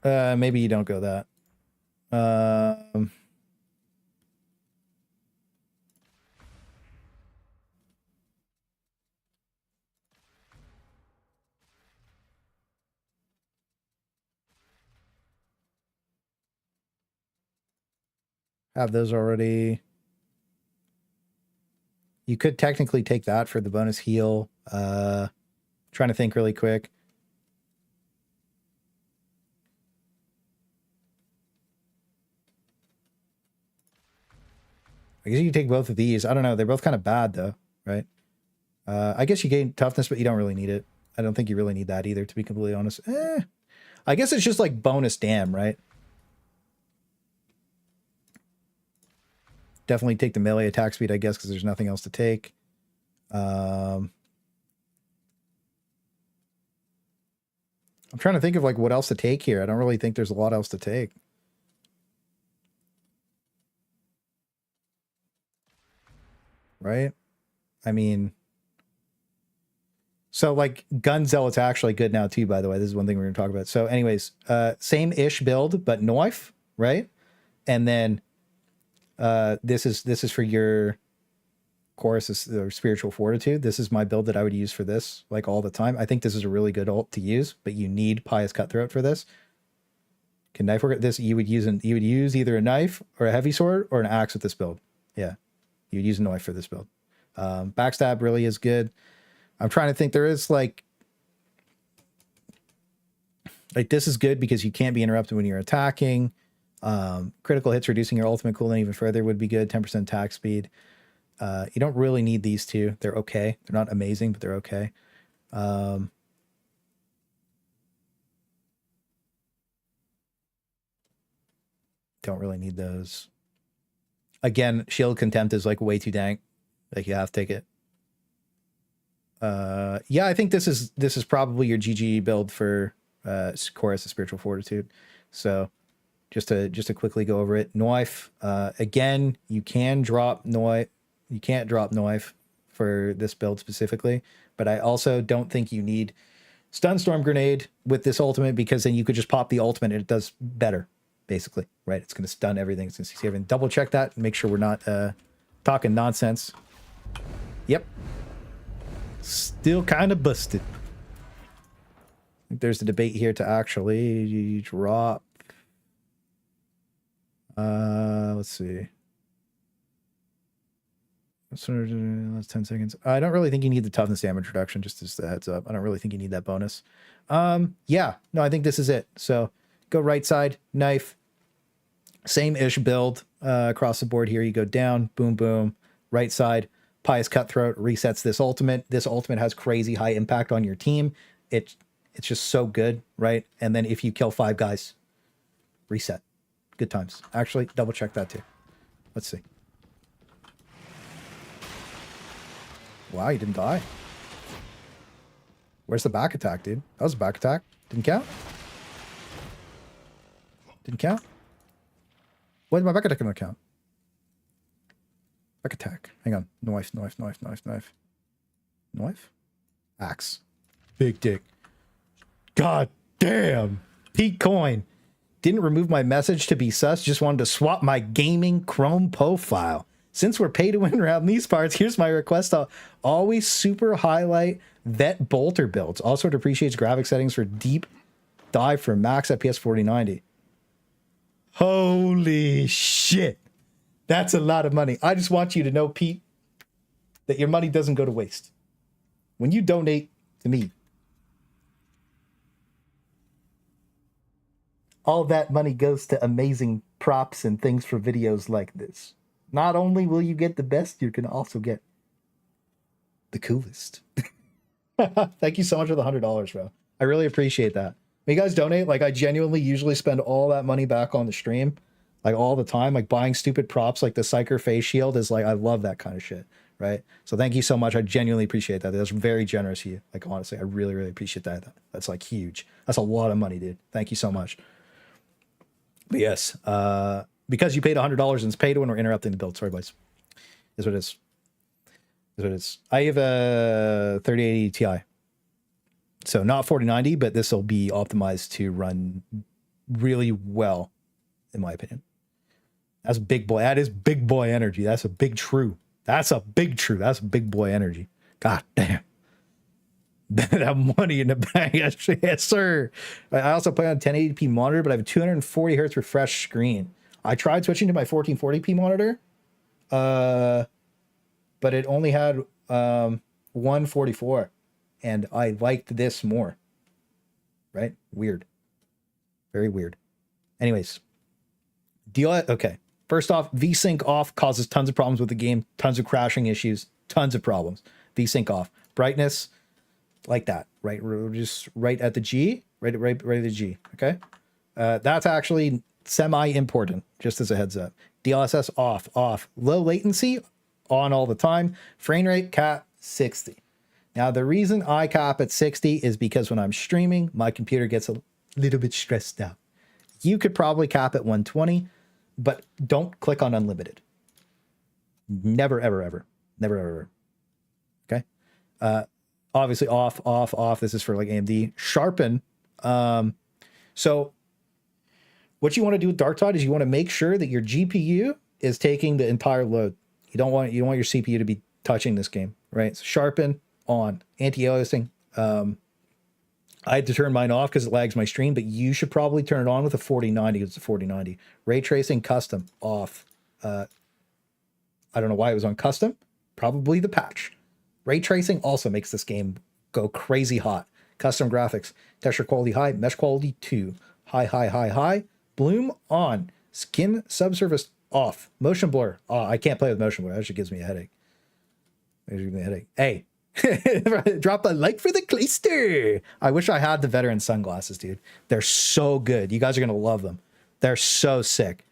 maybe you don't go that. Have those already. You could technically take that for the bonus heal. Trying to think really quick. I guess you can take both of these. I don't know. They're both kind of bad though, right? I guess you gain toughness, but you don't really need it. I don't think you really need that either, to be completely honest. I guess it's just like bonus damn, right? Definitely take the melee attack speed, I guess, because there's nothing else to take. I'm trying to think of like what else to take here. I don't really think there's a lot else to take. Right? I mean, so like gun zealot's actually good now too, by the way. This is one thing we're gonna talk about. So anyways, same-ish build, but knife, right? And then this is for your chorus or spiritual fortitude. This is my build that I would use for this like all the time. I think this is a really good ult to use, but you need pious cutthroat for this. Can knife work? This you would use either a knife or a heavy sword or an axe with this build. Yeah, you'd use a knife for this build. Backstab really is good. I'm trying to think. There is like this is good because you can't be interrupted when you're attacking. Critical hits reducing your ultimate cooldown even further would be good. 10% attack speed. You don't really need these two. They're okay. They're not amazing, but they're okay. Don't really need those. Again, shield contempt is like way too dank. Like you have to take it. Yeah, I think this is probably your GG build for chorus of spiritual fortitude. So just to quickly go over it. Knife, again, you can drop knife. You can't drop knife for this build specifically, but I also don't think you need stun storm grenade with this ultimate because then you could just pop the ultimate and it does better, basically, right? It's going to stun everything. It's going to see everything. Double check that and make sure we're not talking nonsense. Yep. Still kind of busted. I think there's a debate here to actually drop. Let's see. That's 10 seconds. I don't really think you need the toughness damage reduction, just as the heads up. I don't really think you need that bonus. Yeah, no, I think this is it. So go right side, knife, Same-ish build across the board here. You go down, boom, boom, right side. Pious Cutthroat resets this ultimate. This ultimate has crazy high impact on your team. It's just so good, right? And then if you kill 5 guys, reset. Good times. Actually, double check that too. Let's see. Wow, you didn't die. Where's the back attack, dude? That was a back attack. Didn't count? Didn't count? Why did my back attack not count? Back attack. Hang on. Knife, knife, knife, knife, knife. Knife? Axe. Big dick. God damn. Pete Coin. Didn't remove my message to be sus. Just wanted to swap my gaming Chrome profile. Since we're pay to win around these parts, here's my request. I'll always super highlight Vet bolter builds. Also, it appreciates graphic settings for deep dive for max FPS 4090. Holy shit. That's a lot of money. I just want you to know, Pete, that your money doesn't go to waste. When you donate to me, all that money goes to amazing props and things for videos like this. Not only will you get the best, you can also get the coolest. Thank you so much for the $100, bro. I really appreciate that. When you guys donate, like I genuinely usually spend all that money back on the stream, like all the time, like buying stupid props like the Psyker face shield is like, I love that kind of shit, right? So thank you so much. I genuinely appreciate that. That's very generous of you. Like honestly, I really, really appreciate that. That's like huge. That's a lot of money, dude. Thank you so much. But yes, because you paid $100 and it's paid when we're interrupting the build. Sorry, boys. Is what it is. Is what it is. I have a 3080 Ti. So not 4090, but this will be optimized to run really well, in my opinion. That's big boy. That is big boy energy. That's a big true. That's a big true. That's big boy energy. God damn. That money in the bank. Yes, sir. I also play on 1080p monitor, but I have a 240 hertz refresh screen. I tried switching to my 1440p monitor, but it only had 144, and I liked this more. Right? Weird. Very weird. Anyways, okay. First off, VSync off causes tons of problems with the game, tons of crashing issues, tons of problems. VSync off. Brightness, like that, right? We're just right at the G, right at the G, okay? That's actually semi-important, just as a heads up. DLSS off. Low latency, on all the time. Frame rate, cap 60. Now, the reason I cap at 60 is because when I'm streaming, my computer gets a little bit stressed out. You could probably cap at 120, but don't click on unlimited. Never, ever, ever. Never, ever, ever. Okay? Obviously off. This is for like AMD. Sharpen. So what you want to do with Darktide is you want to make sure that your GPU is taking the entire load. You don't want your CPU to be touching this game, right? So sharpen on. Anti-aliasing. I had to turn mine off because it lags my stream, but you should probably turn it on with a 4090. It's a 4090. Ray tracing custom off. I don't know why it was on custom. Probably the patch. Ray tracing also makes this game go crazy hot. Custom graphics. Texture quality high. Mesh quality 2. High. Bloom on. Skin subsurface off. Motion blur. Oh, I can't play with motion blur. That just gives me a headache. Hey. Drop a like for the Clayster. I wish I had the veteran sunglasses, dude. They're so good. You guys are going to love them. They're so sick.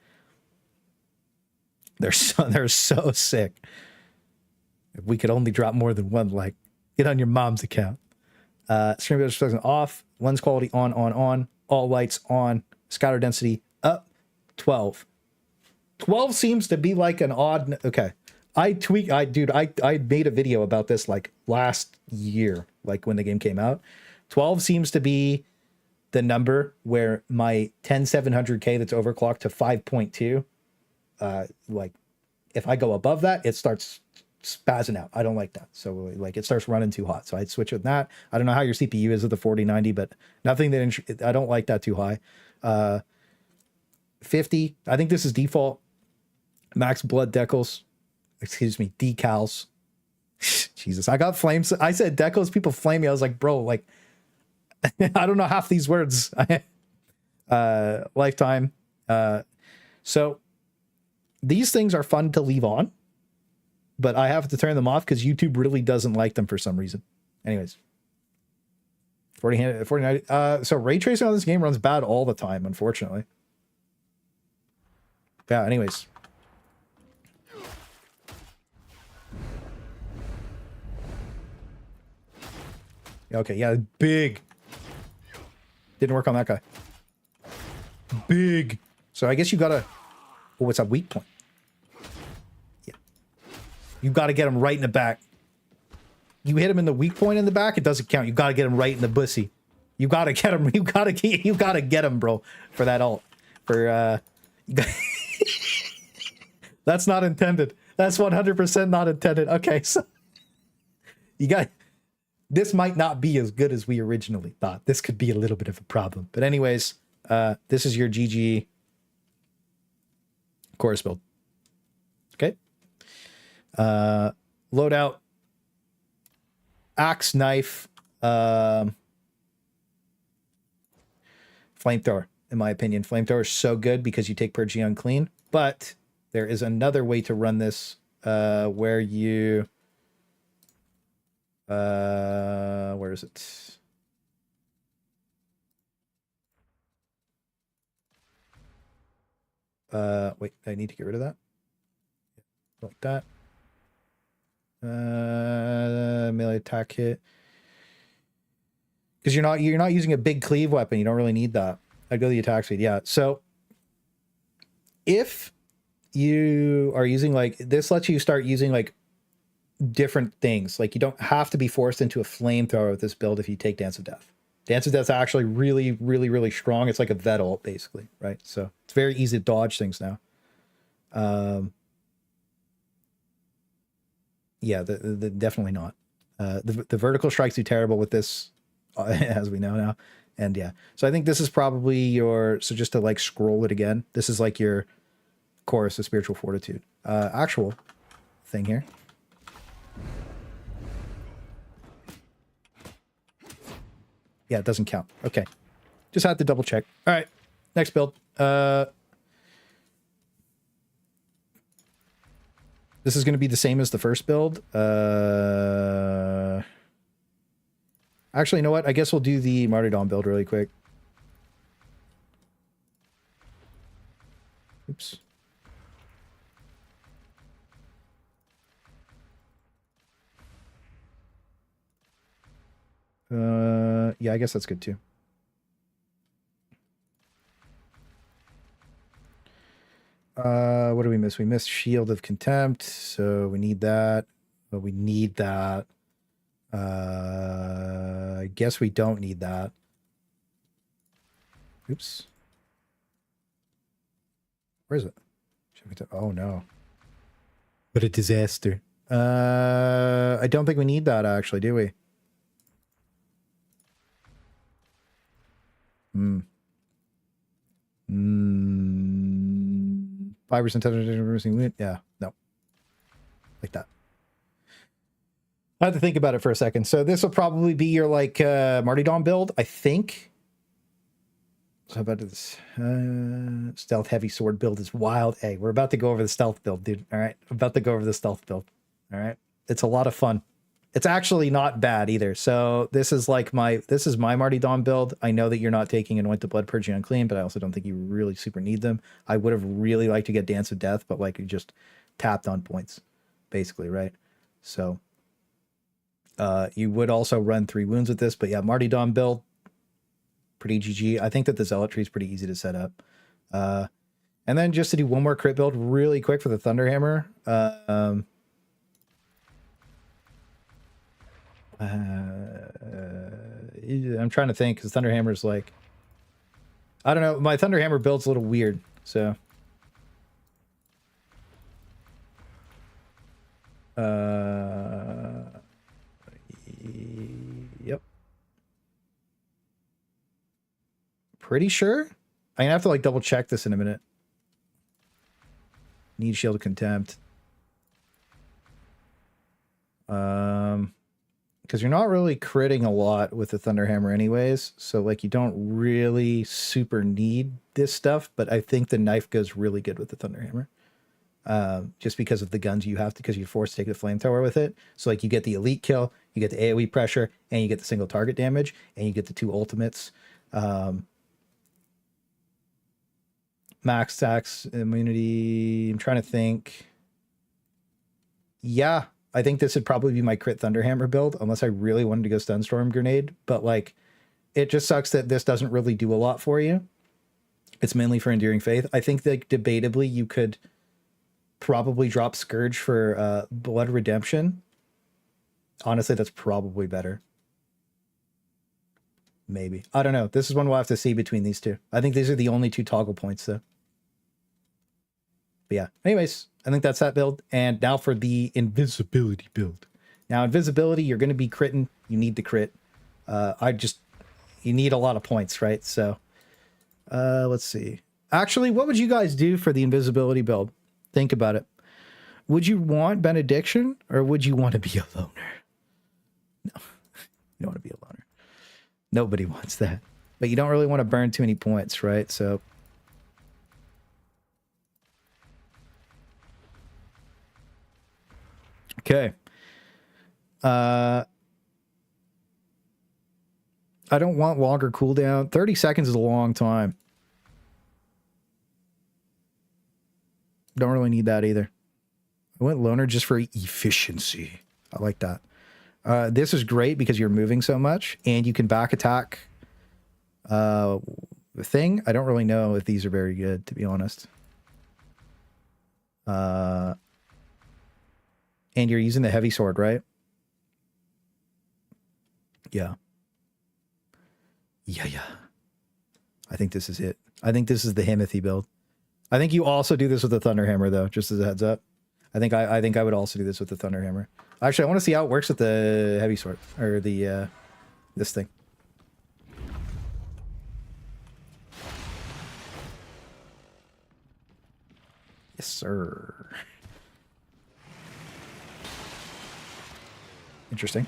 They're so sick. If we could only drop more than one like, get on your mom's account. Stream registration off, lens quality on, all lights on, scatter density up, 12. 12 seems to be like an odd, okay. I made a video about this like last year, like when the game came out. 12 seems to be the number where my 10700K that's overclocked to 5.2, like if I go above that, it starts spazzing out. I don't like that. So like it starts running too hot. So I'd switch with that. I don't know how your CPU is with the 4090, but nothing that I don't like that too high. 50. I think this is default. Max blood decals. Excuse me, decals. Jesus, I got flames. I said decals. People flame me. I was like, bro, like I don't know half these words. Lifetime. So these things are fun to leave on, but I have to turn them off because YouTube really doesn't like them for some reason. Anyways. 4090. So ray tracing on this game runs bad all the time, unfortunately. Yeah, anyways. Okay, yeah, big. Didn't work on that guy. Big. So I guess you gotta... Oh, what's that weak point? Yeah. You gotta get him right in the back. You hit him in the weak point in the back, it doesn't count. You gotta get him right in the bussy. You gotta get him. You gotta get him, bro, for that ult. For that's not intended. That's 100% not intended. Okay, so you got. This might not be as good as we originally thought. This could be a little bit of a problem. But anyways, this is your GG chorus build. Okay. Loadout. Axe, knife, flamethrower, in my opinion. Flamethrower is so good because you take Purge unclean, but there is another way to run this where you... where is it? Wait, I need to get rid of that. Like that. Melee attack hit, because you're not using a big cleave weapon. You don't really need that. I'd go the attack speed. Yeah. So if you are using like this, lets you start using like different things. Like you don't have to be forced into a flamethrower with this build if you take Dance of Death. Dance of Death's actually really, really, really strong. It's like a vet ult basically, right? So it's very easy to dodge things now. Yeah, the definitely not. The vertical strikes do terrible with this, as we know now. And yeah, so I think this is probably your, so just to like scroll it again, this is like your chorus of Spiritual Fortitude. Actual thing here. Yeah, it doesn't count. Okay. Just had to double check. All right, next build. This is going to be the same as the first build. Actually, you know what? I guess we'll do the Martydom build really quick. Oops. Yeah, I guess that's good too. What do we miss? We missed Shield of Contempt, so we need that. But we need that. I guess we don't need that. Oops. Where is it? Oh no. What a disaster. I don't think we need that actually, do we? 5% tendency. Yeah, no. Like that. I have to think about it for a second. So this will probably be your like Martydom build, I think. So how about this? Stealth heavy sword build is wild. Hey, we're about to go over the stealth build, dude. All right, about to go over the stealth build. All right, it's a lot of fun. It's actually not bad either. So this is like my Martydom build. I know that you're not taking Anointed Blood, Purging Unclean, but I also don't think you really super need them. I would have really liked to get Dance of Death, but like you just tapped on points, basically, right? So you would also run 3 wounds with this, but yeah, Martydom build, pretty GG. I think that the Zealot tree is pretty easy to set up. And then just to do one more crit build really quick for the Thunderhammer. I'm trying to think because Thunderhammer is like, I don't know, my Thunderhammer build's a little weird, so yep, pretty sure I'm gonna have to like double check this in a minute. Need Shield of Contempt. because you're not really critting a lot with the Thunderhammer anyways. So like you don't really super need this stuff, but I think the knife goes really good with the Thunderhammer. Just because of the guns you have to, because you're forced to take the flamethrower with it. So like you get the elite kill, you get the AoE pressure, and you get the single target damage, and you get the 2 ultimates. Max tax immunity. I'm trying to think. Yeah, I think this would probably be my crit Thunderhammer build, unless I really wanted to go Sunstorm Grenade. But like, it just sucks that this doesn't really do a lot for you. It's mainly for Enduring Faith. I think that debatably you could probably drop Scourge for Blood Redemption. Honestly, that's probably better. Maybe. I don't know. This is one we'll have to see between these two. I think these are the only 2 toggle points, though. But yeah, anyways, I think that's that build. And now for the invisibility build. Now, invisibility, you're going to be critting. You need to crit. You need a lot of points, right? So, let's see. Actually, what would you guys do for the invisibility build? Think about it. Would you want Benediction, or would you want to be a loner? No, you don't want to be a loner. Nobody wants that. But you don't really want to burn too many points, right? So... Okay. I don't want longer cooldown. 30 seconds is a long time. Don't really need that either. I went loner just for efficiency. I like that. This is great because you're moving so much and you can back attack the thing. I don't really know if these are very good, to be honest. And you're using the heavy sword, right? Yeah. Yeah. I think this is it. I think this is the Himothy build. I think you also do this with the Thunderhammer, though, just as a heads up. I think I would also do this with the Thunderhammer. Actually, I want to see how it works with the heavy sword, or the this thing. Yes, sir. Interesting.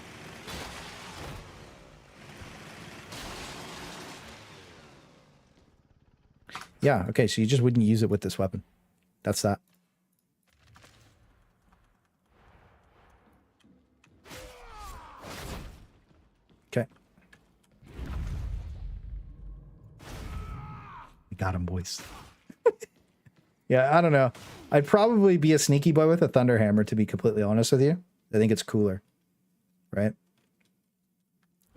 Yeah, okay, so you just wouldn't use it with this weapon. That's that. Okay. We got him, boys. Yeah, I don't know. I'd probably be a sneaky boy with a Thunderhammer, to be completely honest with you. I think it's cooler. Right?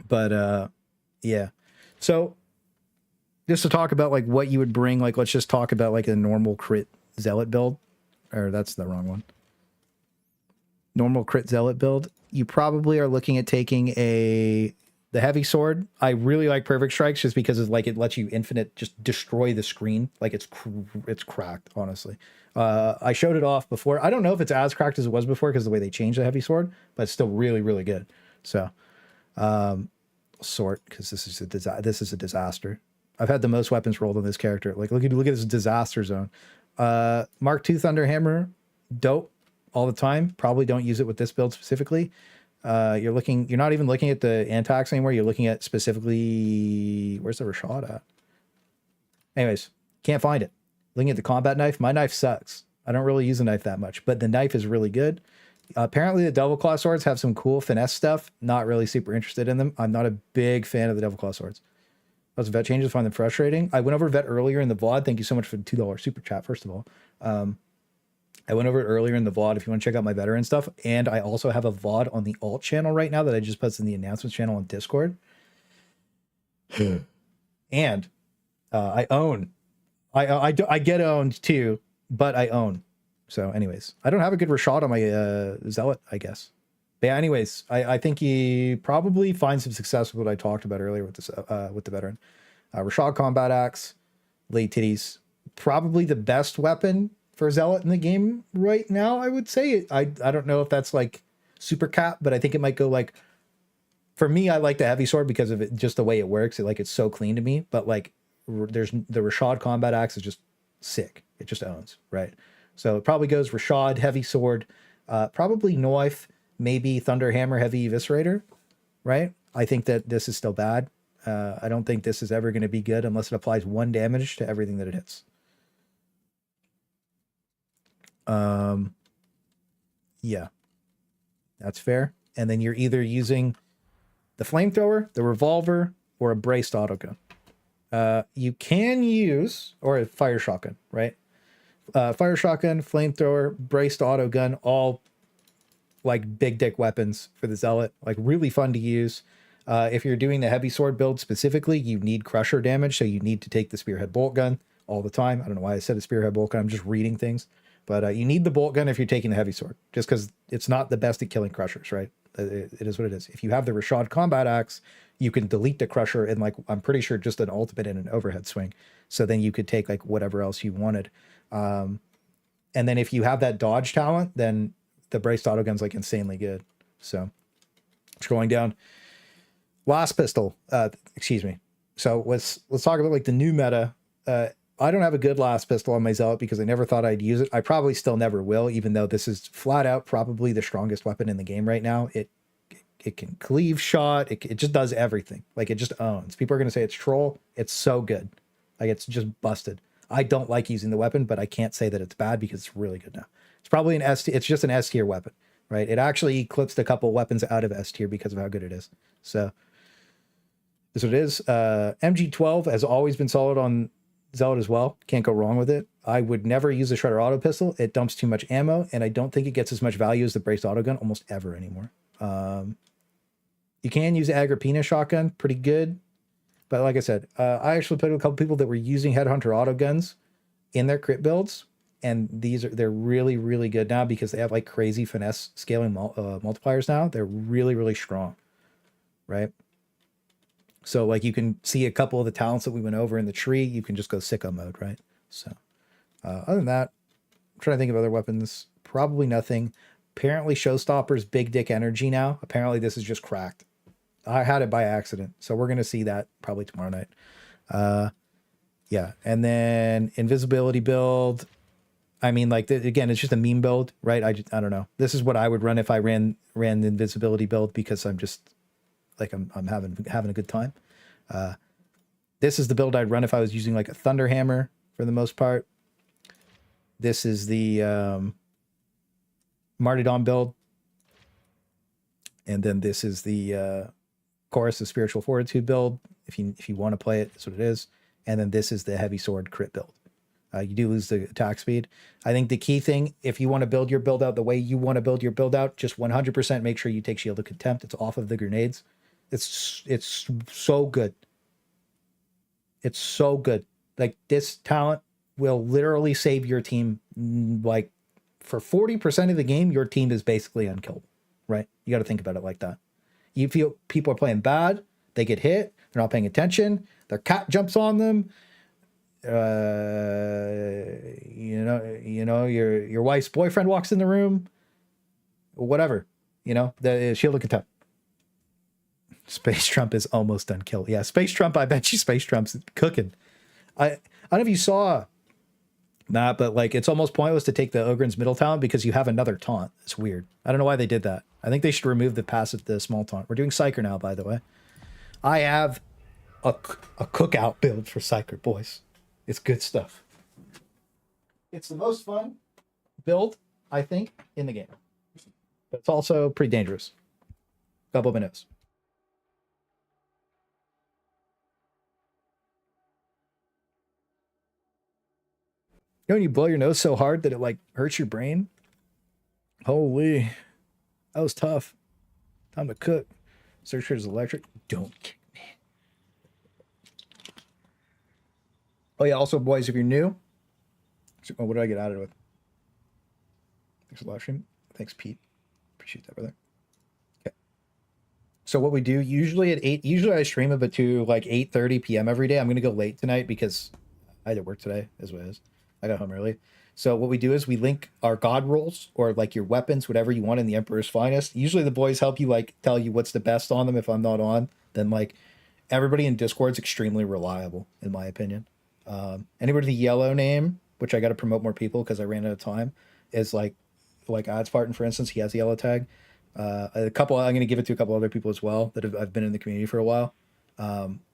But, yeah. So, just to talk about, like, what you would bring, like, let's just talk about, like, a normal crit Zealot build. Or, that's the wrong one. Normal crit Zealot build. You probably are looking at taking the heavy sword. I really like Perfect Strikes just because it's like it lets you infinite, just destroy the screen. Like, it's cracked, honestly. I showed it off before. I don't know if it's as cracked as it was before because of the way they changed the heavy sword, but it's still really, really good. So, sort, because this is a disaster. I've had the most weapons rolled on this character. Like, look at this disaster zone. Mark II Thunderhammer, dope all the time. Probably don't use it with this build specifically. You're not even looking at the antax anymore. You're looking at specifically, where's the Rashad at? Anyways, can't find it. Looking at the combat knife, my knife sucks. I don't really use a knife that much, but the knife is really good. Apparently the Devil Claw swords have some cool finesse stuff. Not really super interested in them. I'm not a big fan of the Devil Claw swords. Those vet changes, find them frustrating. I went over vet earlier in the VOD. Thank you so much for the $2 super chat, first of all. I went over it earlier in the VOD if you want to check out my veteran stuff. And I also have a VOD on the alt channel right now that I just posted in the announcements channel on Discord. And I own. I get owned too, but I own. So anyways, I don't have a good Rashad on my Zealot, I guess. But yeah, anyways, I think he probably finds some success with what I talked about earlier with this with the veteran. Rashad Combat Axe, late titties, probably the best weapon for Zealot in the game right now, I would say. I don't know if that's like super cap, but I think it might go like, for me, I like the heavy sword because of it, just the way it works. It's so clean to me, but like there's the Rashad Combat Axe is just sick. It just owns, right? So it probably goes Rashad, heavy sword, probably knife, maybe Thunderhammer, heavy eviscerator. right? I think that this is still bad. I don't think this is ever going to be good unless it applies 1 damage to everything that it hits. Yeah, that's fair. And then you're either using the flamethrower, the revolver, or a braced autogun. You can use, or a fire shotgun, right? Fire shotgun, flamethrower, braced autogun, all like big dick weapons for the Zealot, like really fun to use. If you're doing the heavy sword build specifically, you need crusher damage, so you need to take the spearhead bolt gun all the time. I don't know why I said a spearhead bolt gun, I'm just reading things. But you need the bolt gun if you're taking the heavy sword, just because it's not the best at killing crushers, right? It is what it is. If you have the Rashad combat axe, you can delete the crusher in, like, I'm pretty sure just an ultimate and an overhead swing. So then you could take like whatever else you wanted. And then if you have that dodge talent, then the braced autogun's like insanely good. So scrolling down, last pistol, excuse me. So let's talk about like the new meta. I don't have a good last pistol on my Zealot because I never thought I'd use it. I probably still never will, even though this is flat out probably the strongest weapon in the game right now. It can cleave shot. It just does everything. Like, it just owns. People are going to say it's troll. It's so good. Like, it's just busted. I don't like using the weapon, but I can't say that it's bad because it's really good now. It's probably an S tier. It's just an S tier weapon, right? It actually eclipsed a couple weapons out of S tier because of how good it is. So this is what it is. MG12 has always been solid on Zealot as well. Can't go wrong with it. I would never use the Shredder auto pistol. It dumps too much ammo, and I don't think it gets as much value as the braced autogun almost ever anymore. You can use the Agrippina shotgun, pretty good. But like I said, I actually played with a couple people that were using Headhunter autoguns in their crit builds, and they're really, really good now because they have like crazy finesse scaling multipliers now. They're really, really strong, right? So like you can see a couple of the talents that we went over in the tree. You can just go sicko mode, right? So other than that, I'm trying to think of other weapons. Probably nothing. Apparently Showstopper's big dick energy now. Apparently this is just cracked. I had it by accident. So we're going to see that probably tomorrow night. Yeah. And then invisibility build. I mean, like, again, it's just a meme build, right? I don't know. This is what I would run if I ran the invisibility build because I'm just like, I'm having a good time. This is the build I'd run if I was using like a Thunder Hammer for the most part. This is the Martydom build. And then this is the Chorus of Spiritual Fortitude build. If you want to play it, that's what it is. And then this is the heavy sword crit build. You do lose the attack speed. I think the key thing, if you want to build your build out the way you want to build your build out, just 100% make sure you take Shield of Contempt. It's off of the grenades. It's so good. It's so good. Like, this talent will literally save your team. Like, for 40% of the game, your team is basically unkillable, right? You got to think about it like that. You feel people are playing bad, they get hit, they're not paying attention, their cat jumps on them. Your wife's boyfriend walks in the room, whatever, the Shield of Contempt. Space Trump is almost unkillable. Yeah, Space Trump, I bet you Space Trump's cooking. I don't know if you saw that, but like, it's almost pointless to take the Ogryn's middle talent because you have another taunt. It's weird. I don't know why they did that. I think they should remove the small taunt. We're doing Psyker now, by the way. I have a cookout build for Psyker, boys. It's good stuff. It's the most fun build, I think, in the game. But it's also pretty dangerous. Couple of minutes. When you blow your nose so hard that it like hurts your brain? Holy, that was tough. Time to cook. Searcher's electric. Don't kick me. Oh yeah, also boys, if you're new, what did I get out of it with? Thanks for the live stream. Thanks, Pete. Appreciate that, brother. Okay. So what we do usually at 8, usually I stream it to like 8:30 p.m. every day. I'm gonna go late tonight because I had to work today, is what it is. I got home early. So what we do is we link our god rolls or like your weapons, whatever you want in the Emperor's Finest. Usually the boys help you like tell you what's the best on them. If I'm not on, then like everybody in Discord's extremely reliable, in my opinion. Anybody with a yellow name, which I got to promote more people because I ran out of time, is like Odds Spartan, for instance, he has a yellow tag. A couple, I'm going to give it to a couple other people as well that I've been in the community for a while.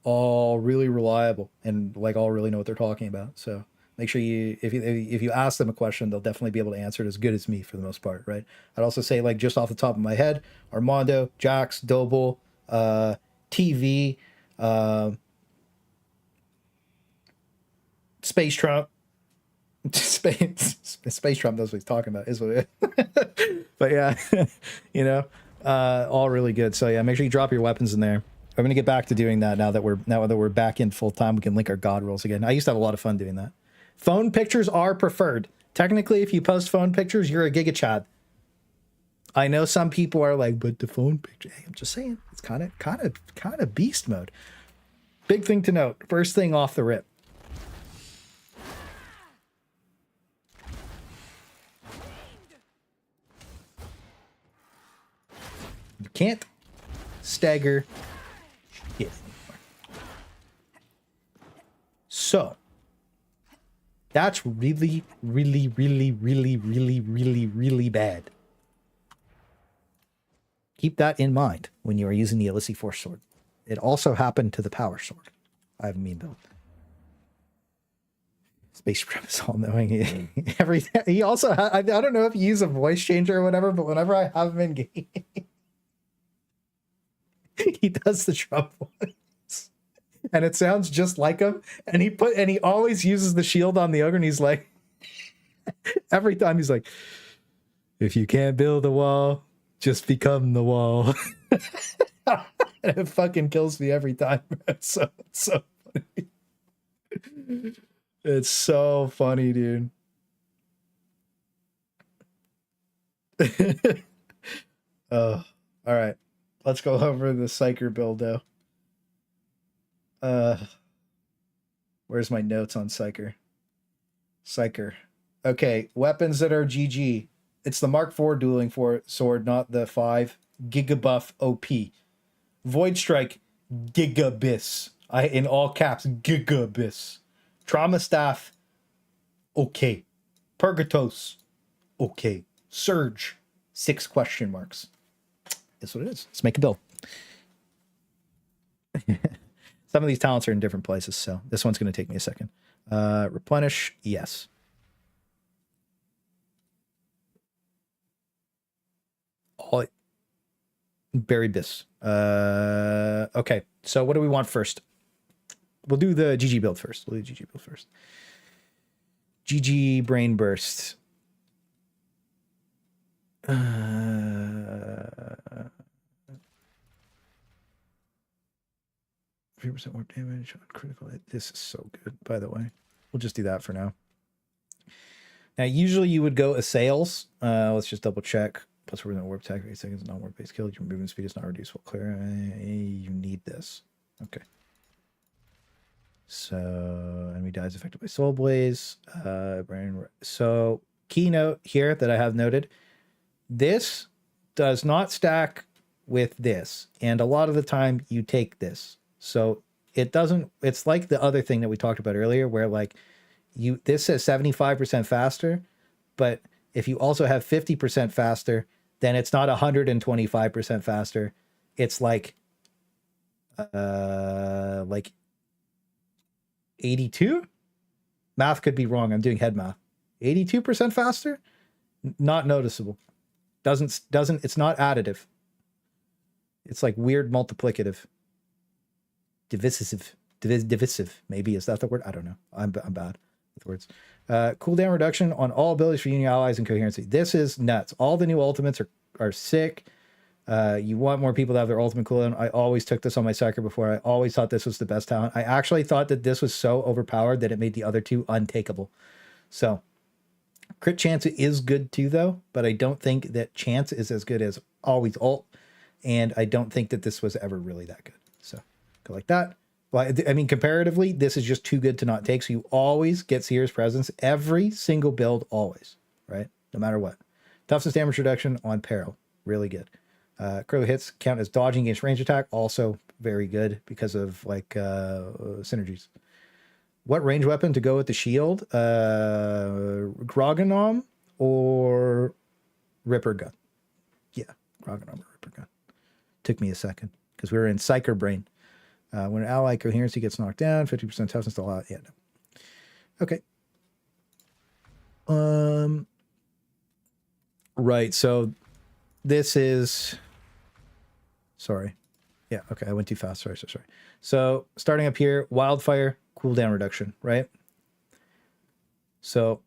All really reliable and like all really know what they're talking about. So make sure if you ask them a question, they'll definitely be able to answer it as good as me for the most part, right? I'd also say, like, just off the top of my head, Armando, Jax, Doble, TV, Space Trump. Space Trump knows what he's talking about, is what it is. But yeah, you know, all really good. So yeah, make sure you drop your weapons in there. I'm gonna get back to doing that now that we're back in full time. We can link our god rolls again. I used to have a lot of fun doing that. Phone pictures are preferred. Technically, if you post phone pictures, you're a Giga Chad. I know some people are like, but the phone picture. Hey, I'm just saying, it's kind of beast mode. Big thing to note. First thing off the rip. You can't stagger shit anymore. So that's really, really, really, really, really, really, really bad. Keep that in mind when you are using the Illicit Force Sword. It also happened to the Power Sword. I have a mean build. Space Prep is all knowing. He also I don't know if you use a voice changer or whatever, but whenever I have him in game, he does the Trump voice, and it sounds just like him. And he always uses the shield on the Ogryn. He's like, every time he's like, "If you can't build a wall, just become the wall." It fucking kills me every time. It's so funny. It's so funny, dude. All right. Let's go over the Psyker build, though. Where's my notes on Psyker? Psyker. Okay, weapons that are GG. It's the Mark IV dueling sword, not the 5. Gigabuff OP. Void Strike, Gigabis. In all caps, Gigabis. Trauma Staff, okay. Purgatus, okay. Surge, 6 question marks. That's what it is. Let's make a build. Some of these talents are in different places, so this one's going to take me a second. Replenish, yes. Buried this. Okay, so what do we want first? We'll do the GG build first. GG Brain Burst. 3% more damage on critical hit. This is so good, by the way. We'll just do that for now. Now, usually you would go Assails. Let's just double check. Plus, we're going to warp attack for 8 seconds. Non-warp based kill. Your movement speed is not reduced while clear. You need this. Okay. So, enemy dies affected by Soul Blaze. So, keynote here that I have noted. This does not stack with this. And a lot of the time, you take this. So, it doesn't... It's like the other thing that we talked about earlier, where, like, this says 75% faster, but if you also have 50% faster, then it's not 125% faster. It's like 82? Math could be wrong. I'm doing head math. 82% faster? Not noticeable. It's not additive. It's like weird multiplicative. Divisive. Maybe. Is that the word? I don't know. I'm bad with words. Cooldown reduction on all abilities for union allies and coherency. This is nuts. All the new ultimates are sick. You want more people to have their ultimate cooldown. I always took this on my Psyker before. I always thought this was the best talent. I actually thought that this was so overpowered that it made the other two untakeable. So, crit chance is good too, though, but I don't think that chance is as good as always ult, and I don't think that this was ever really that good. So, go like that. Well, I mean, comparatively, this is just too good to not take, so you always get Seer's Presence. Every single build, always, right? No matter what. Toughness damage reduction on peril. Really good. Critical hits count as dodging against range attack. Also very good because of, like, synergies. What range weapon to go with the shield? Groganom or Ripper Gun? Yeah, Rocket Armor Ripper Gun. Took me a second because we were in Psyker Brain. When an ally coherency gets knocked down, 50% toughness to allow. Yeah, no. Okay. Right. So this is. Sorry. Yeah. Okay. I went too fast. Sorry. So starting up here, wildfire cooldown reduction. Right. So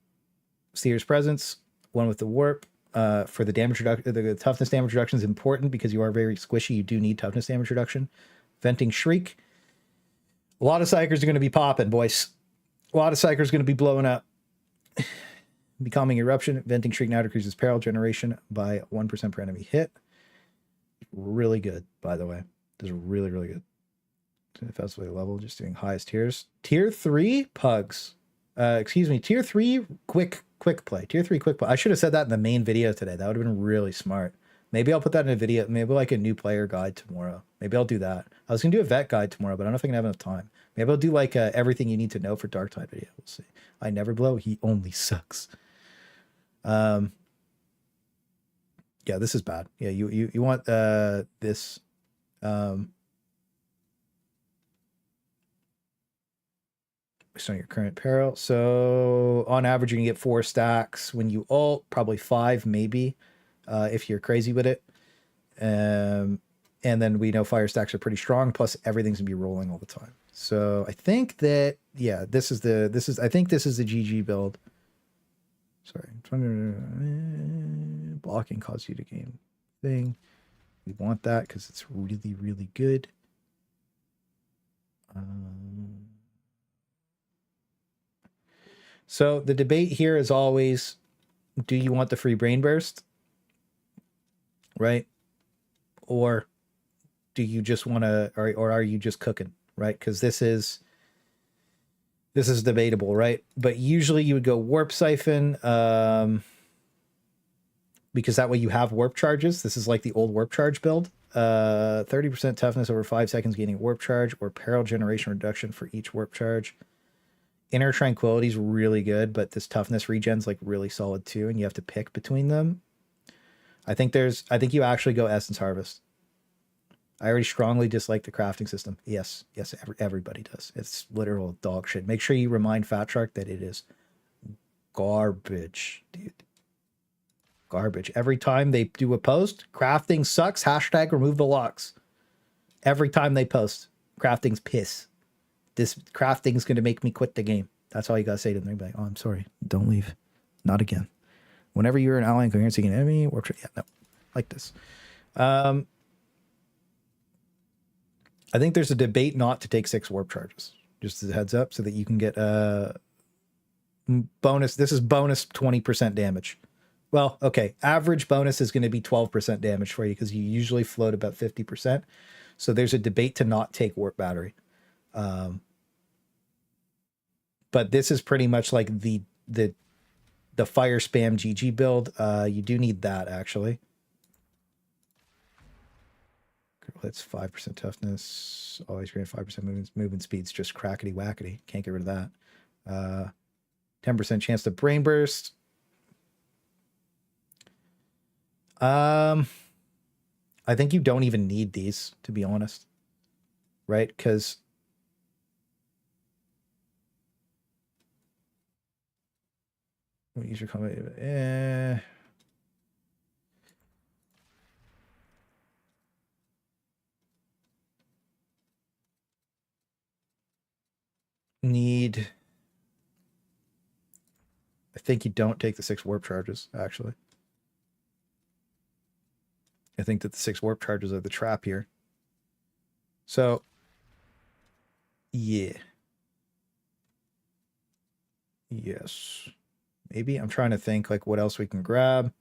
Seer's Presence, one with the warp. For the damage reduction, the toughness damage reduction is important because you are very squishy. You do need toughness damage reduction. Venting Shriek. A lot of Psykers are going to be popping, boys. A lot of Psykers going to be blowing up. Becoming Eruption. Venting Shriek now decreases peril generation by 1% per enemy hit. Really good, by the way. This is really, really good. Festival level, just doing highest tiers. Tier 3 pugs. Tier 3 quick play. Tier 3 quick play. I should have said that in the main video today. That would have been really smart. Maybe I'll put that in a video. Maybe like a new player guide tomorrow. Maybe I'll do that. I was going to do a vet guide tomorrow, but I don't know if I can have enough time. Maybe I'll do like a everything you need to know for Darktide video. We'll see. I never blow. He only sucks. Yeah, this is bad. Yeah, you want this. Based on your current peril. So on average, you can get 4 stacks when you ult, probably 5 maybe. If you're crazy with it. And then we know fire stacks are pretty strong, plus everything's gonna be rolling all the time. So I think that, yeah, I think this is the GG build. Sorry, blocking causes you to gain thing. We want that because it's really, really good. So the debate here is always, do you want the free brain burst? Right? Or do you just want to, or are you just cooking, right? Because this is debatable, right? But usually you would go warp siphon, because that way you have warp charges. This is like the old warp charge build. 30% toughness over 5 seconds gaining warp charge, or peril generation reduction for each warp charge. Inner Tranquility is really good, but this toughness regen's like really solid too, and you have to pick between them. I think you actually go Essence Harvest. I already strongly dislike the crafting system. Yes, everybody does. It's literal dog shit. Make sure you remind Fat Shark that it is garbage, dude. Garbage. Every time they do a post, crafting sucks, hashtag remove the locks. Every time they post, crafting's piss. This crafting's going to make me quit the game. That's all you got to say to them. They're like, oh, I'm sorry. Don't leave. Not again. Whenever you're an ally in coherency an enemy, warp charge. Yeah, no. Like this. I think there's a debate not to take 6 warp charges. Just as a heads up, so that you can get a bonus. This is bonus 20% damage. Well, okay. Average bonus is going to be 12% damage for you because you usually float about 50%. So there's a debate to not take warp battery. But this is pretty much like the fire spam GG build. You do need that actually. That's 5% toughness. Always grant 5% movement speeds. Just crackety wackety. Can't get rid of that. 10% chance to brain burst. I think you don't even need these, to be honest. Right? Because use your comment. Need. I think you don't take the 6 warp charges, actually. I think that the 6 warp charges are the trap here. So, yeah. Yes. Maybe. I'm trying to think like what else we can grab.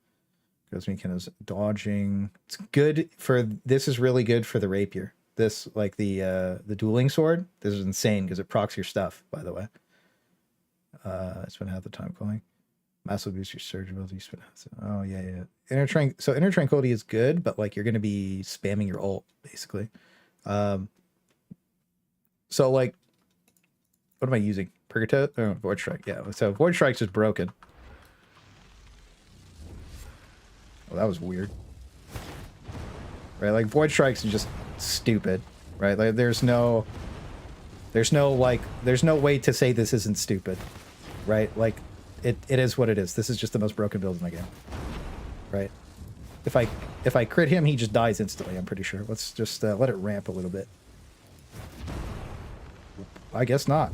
Because we can dodging. It's good for, this is really good for the rapier. This, like the dueling sword, this is insane because it procs your stuff, by the way. It's been half the time calling. Massive boost your surge ability. Oh yeah. Inner Tranquility is good, but like you're gonna be spamming your ult, basically. So like, what am I using? Purgatus? Oh, Void Strike, yeah. So Void Strike's just broken. Well, that was weird. right? Like Void Strikes are just stupid, right? Like there's no way to say this isn't stupid, right? Like it is what it is. This is just the most broken build in the game, right? If I crit him, he just dies instantly, I'm pretty sure. Let's just let it ramp a little bit. I guess not.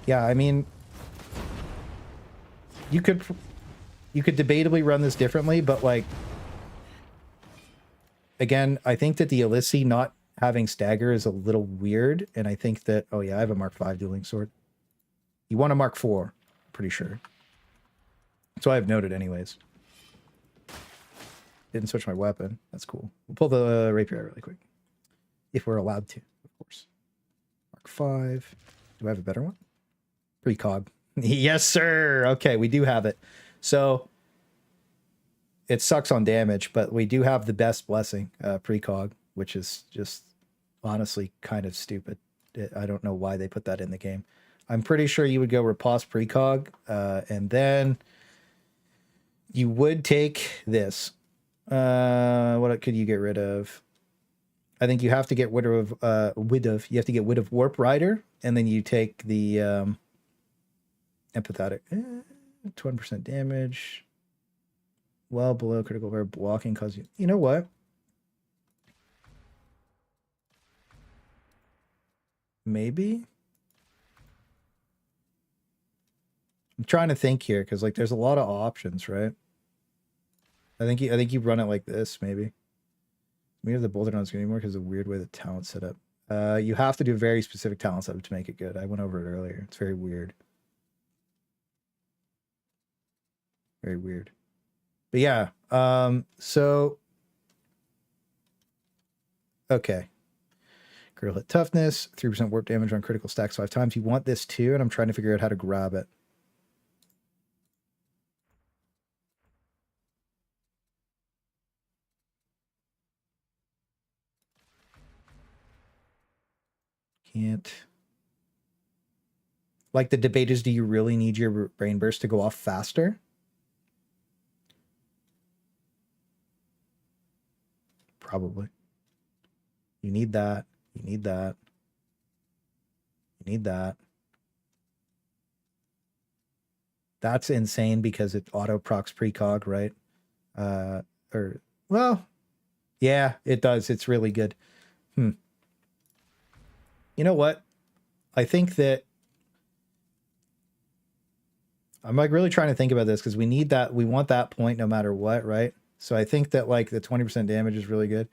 Yeah, I mean, you could debatably run this differently, but like, again, I think that the Illicity not having stagger is a little weird, and I think that, oh yeah, I have a Mark 5 dueling sword. You want a Mark 4, pretty sure. So I have noted anyways. Didn't switch my weapon. That's cool. We'll pull the rapier out really quick. If we're allowed to, of course. Mark 5. Do I have a better one? Precog. Yes, sir. Okay, we do have it. So it sucks on damage, but we do have the best blessing, precog, which is just honestly kind of stupid. I don't know why they put that in the game. I'm pretty sure you would go riposte precog, and then you would take this. What could you get rid of? I think you have to get rid of you have to get rid of Warp Rider, and then you take the empathetic. 20% damage. Well below critical rare blocking cause you know what? Maybe. I'm trying to think here because like there's a lot of options, right? I think you run it like this, maybe. We have the boulder not good anymore because of the weird way the talent's set up. You have to do a very specific talent setup to make it good. I went over it earlier. It's very weird. Very weird. But yeah, so okay. Critical hit toughness, 3% warp damage on critical stacks 5 times. You want this too, and I'm trying to figure out how to grab it. Can't. Like the debate is, do you really need your brain burst to go off faster? Probably. You need that. You need that. You need that. That's insane because it auto procs precog, right? Or well, yeah, it does. It's really good. You know what? I think that I'm like really trying to think about this because we need that. We want that point no matter what, right? So I think that like the 20% damage is really good.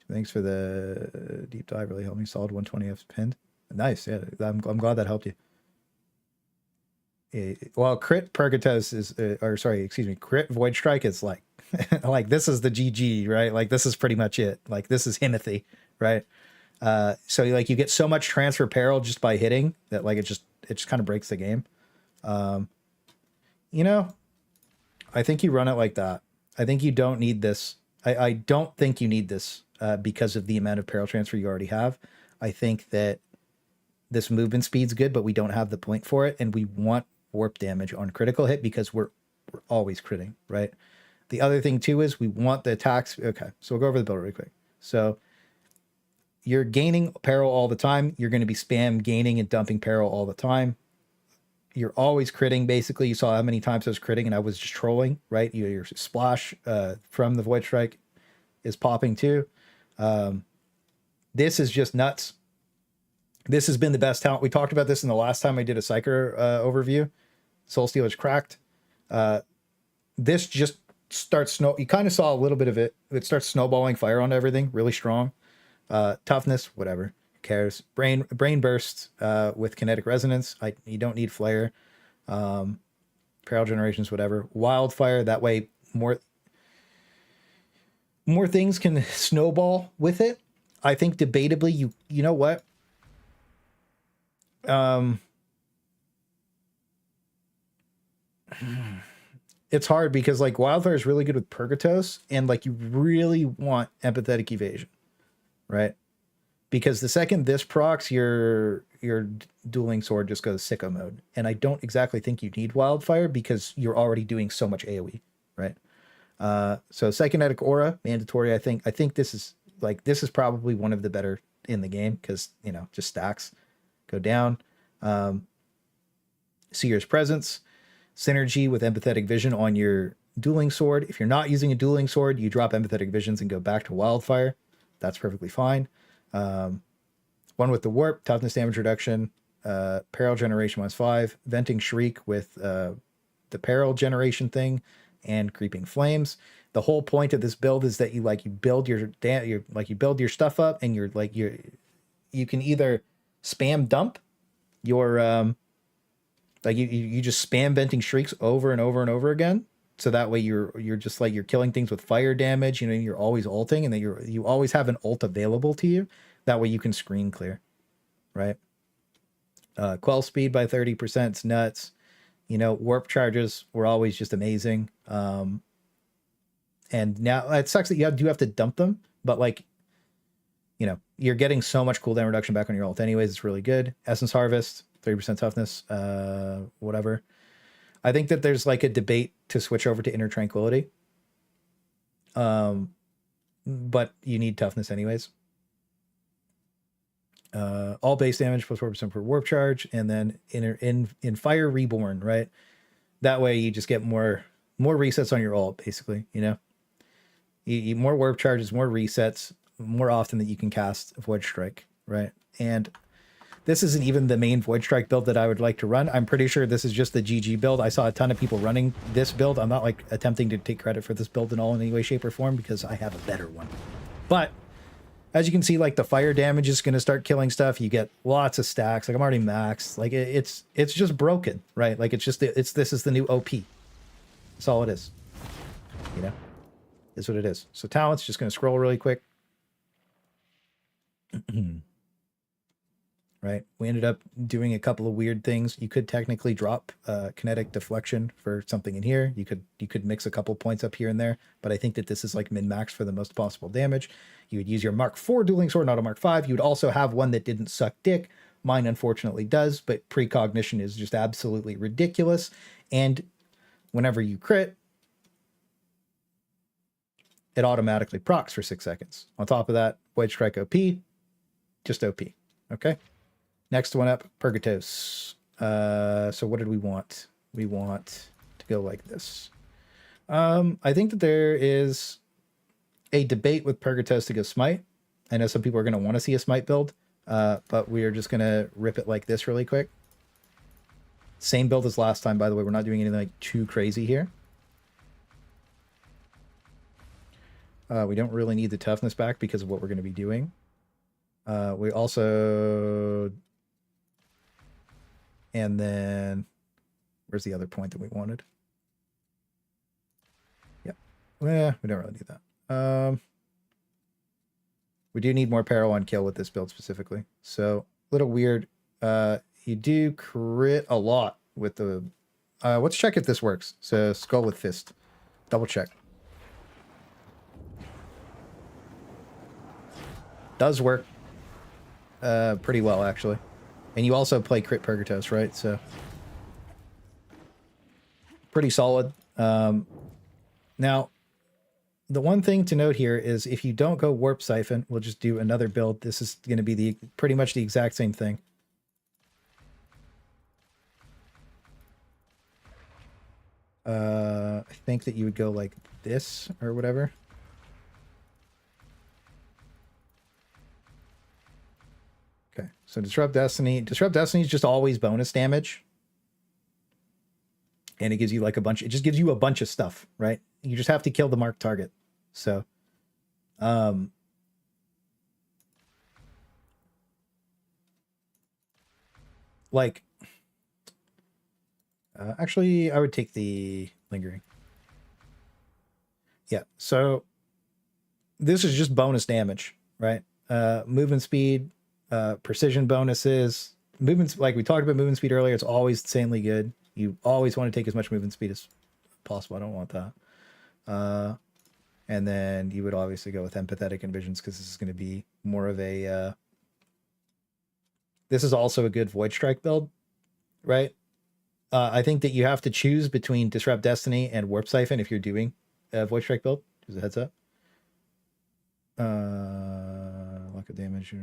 Thanks for the deep dive. Really helped me. Solid 120 F pinned. Nice. Yeah, I'm glad that helped you. Well, crit Purgatus is, or sorry, excuse me, crit Void Strike is like, like this is the GG, right? Like this is pretty much it. Like this is Himothy, right? So like you get so much transfer peril just by hitting that like it just kind of breaks the game. You know, I think you run it like that. I think you don't need this. I don't think you need this because of the amount of peril transfer you already have. I think that this movement speed's good, but we don't have the point for it, and we want warp damage on critical hit because we're always critting, right? The other thing too is we want the attacks. Okay, so we'll go over the build really quick. So you're gaining peril all the time. You're going to be spam gaining and dumping peril all the time. You're always critting, basically. You saw how many times I was critting and I was just trolling, right? Your splash from the Void Strike is popping too. This is just nuts. This has been the best talent. We talked about this in the last time I did a Psyker overview. Soul Steal is cracked. This just starts you kind of saw a little bit of it. It starts snowballing fire on everything, really strong. Toughness, whatever. Cares. Brain burst with kinetic resonance. You don't need flare. Peril generations, whatever. Wildfire, that way more things can snowball with it. I think debatably you know what? It's hard because like Wildfire is really good with Purgatus, and like you really want empathetic evasion, right? because the second this procs, your dueling sword just goes sicko mode. And I don't exactly think you need wildfire because you're already doing so much AoE, right? So Psychonetic Aura, mandatory, I think. I think this is probably one of the better in the game because, you know, just stacks go down. Seer's Presence, synergy with Empathetic Vision on your dueling sword. If you're not using a dueling sword, you drop Empathetic Visions and go back to Wildfire. That's perfectly fine. One with the Warp, toughness damage reduction, Peril Generation -5, Venting Shriek with the Peril Generation thing, and Creeping Flames. The whole point of this build is that you build your stuff up, and you can either spam dump your you just spam Venting Shrieks over and over and over again. So that way you're killing things with fire damage, you know, you're always ulting, and then you always have an ult available to you. That way you can screen clear, right? Quell speed by 30%, it's nuts. You know, warp charges were always just amazing. And now it sucks that you do have to dump them, but like, you know, you're getting so much cooldown reduction back on your ult anyways. It's really good. Essence Harvest, 30% toughness, whatever. I think that there's like a debate to switch over to Inner Tranquility. But you need toughness anyways. All base damage plus 4% per warp charge, and then in Fire Reborn, right? That way you just get more resets on your ult, basically, you know? You more warp charges, more resets, more often that you can cast Void Strike, right? And this isn't even the main Void Strike build that I would like to run. I'm pretty sure this is just the GG build. I saw a ton of people running this build. I'm not like attempting to take credit for this build in any way, shape, or form because I have a better one. But as you can see, like the fire damage is going to start killing stuff. You get lots of stacks. Like I'm already maxed. Like it's just broken, right? Like this is the new OP. That's all it is. You know, is what it is. So talents, just going to scroll really quick. Right. We ended up doing a couple of weird things. You could technically drop kinetic deflection for something in here. You could mix a couple points up here and there, but I think that this is like min-max for the most possible damage. You would use your Mark 4 dueling sword, not a Mark 5. You would also have one that didn't suck dick. Mine unfortunately does, but precognition is just absolutely ridiculous. And whenever you crit, it automatically procs for 6 seconds. On top of that, Void Strike OP, just OP. Okay. Next one up, Purgatus. So what did we want? We want to go like this. I think that there is a debate with Purgatus to go Smite. I know some people are going to want to see a Smite build, but we are just going to rip it like this really quick. Same build as last time, by the way. We're not doing anything like too crazy here. We don't really need the toughness back because of what we're going to be doing. We also... And then, where's the other point that we wanted? Yep. Well, we don't really need that. We do need more peril on kill with this build specifically. So, a little weird. You do crit a lot with the... let's check if this works. So, Skull with Fist. Double check. Does work. Pretty well, actually. And you also play crit Purgatus, right? So pretty solid. Now, the one thing to note here is if you don't go Warp Siphon, we'll just do another build. This is going to be pretty much the exact same thing. I think that you would go like this or whatever. Okay, so Disrupt Destiny. Disrupt Destiny is just always bonus damage. And it gives you like it just gives you a bunch of stuff, right? You just have to kill the marked target. So, actually, I would take the Lingering. Yeah, so this is just bonus damage, right? Movement speed, precision bonuses, movements, like we talked about movement speed earlier, it's always insanely good. You always want to take as much movement speed as possible. I don't want that. And then you would obviously go with empathetic and visions because this is going to be more of a this is also a good Void Strike build, right? I think that you have to choose between Disrupt Destiny and Warp Siphon if you're doing a Void Strike build. Just a heads up. Lack of damage.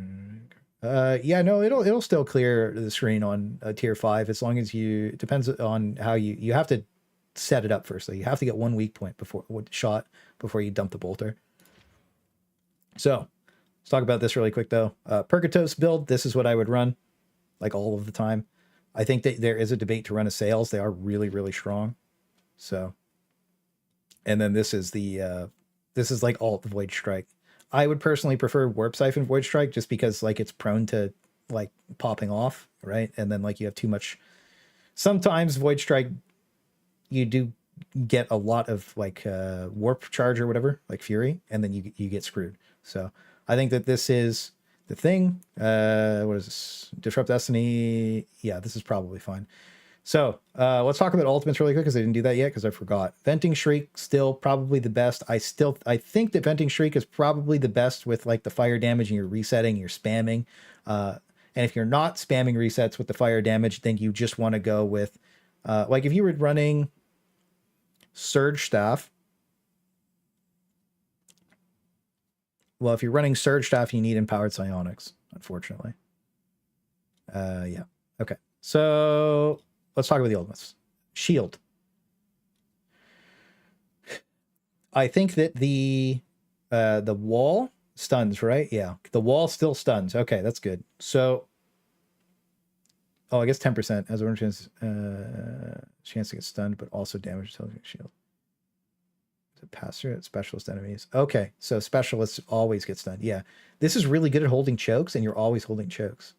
Yeah, no, it'll still clear the screen on a tier 5 as long as you. It depends on how you have to set it up first. So you have to get one weak point before shot before you dump the bolter. So let's talk about this really quick though. Purgatus build. This is what I would run, like all of the time. I think that there is a debate to run Assails. They are really, really strong. So, and then this is the this is like alt Void Strike. I would personally prefer Warp Siphon Void Strike just because like it's prone to like popping off, right? And then like you have too much. Sometimes Void Strike, you do get a lot of like warp charge or whatever, like Fury, and then you get screwed. So I think that this is the thing. What is this? Disrupt Destiny. Yeah, this is probably fine. So let's talk about ultimates really quick because I didn't do that yet because I forgot. Venting Shriek, still probably the best. I think that Venting Shriek is probably the best with like the fire damage and you're resetting, you're spamming. And if you're not spamming resets with the fire damage, then you just want to go with like if you were running Surge Staff. Well, if you're running Surge Staff, you need Empowered Psionics, unfortunately. Yeah. Okay. So let's talk about the ultimates. Shield. I think that the wall stuns, right? Yeah. The wall still stuns. Okay, that's good. So oh, I guess 10% has a chance to get stunned, but also damage intelligent shield. Pass through it, specialist enemies. Okay, so specialists always get stunned. Yeah, this is really good at holding chokes, and you're always holding chokes.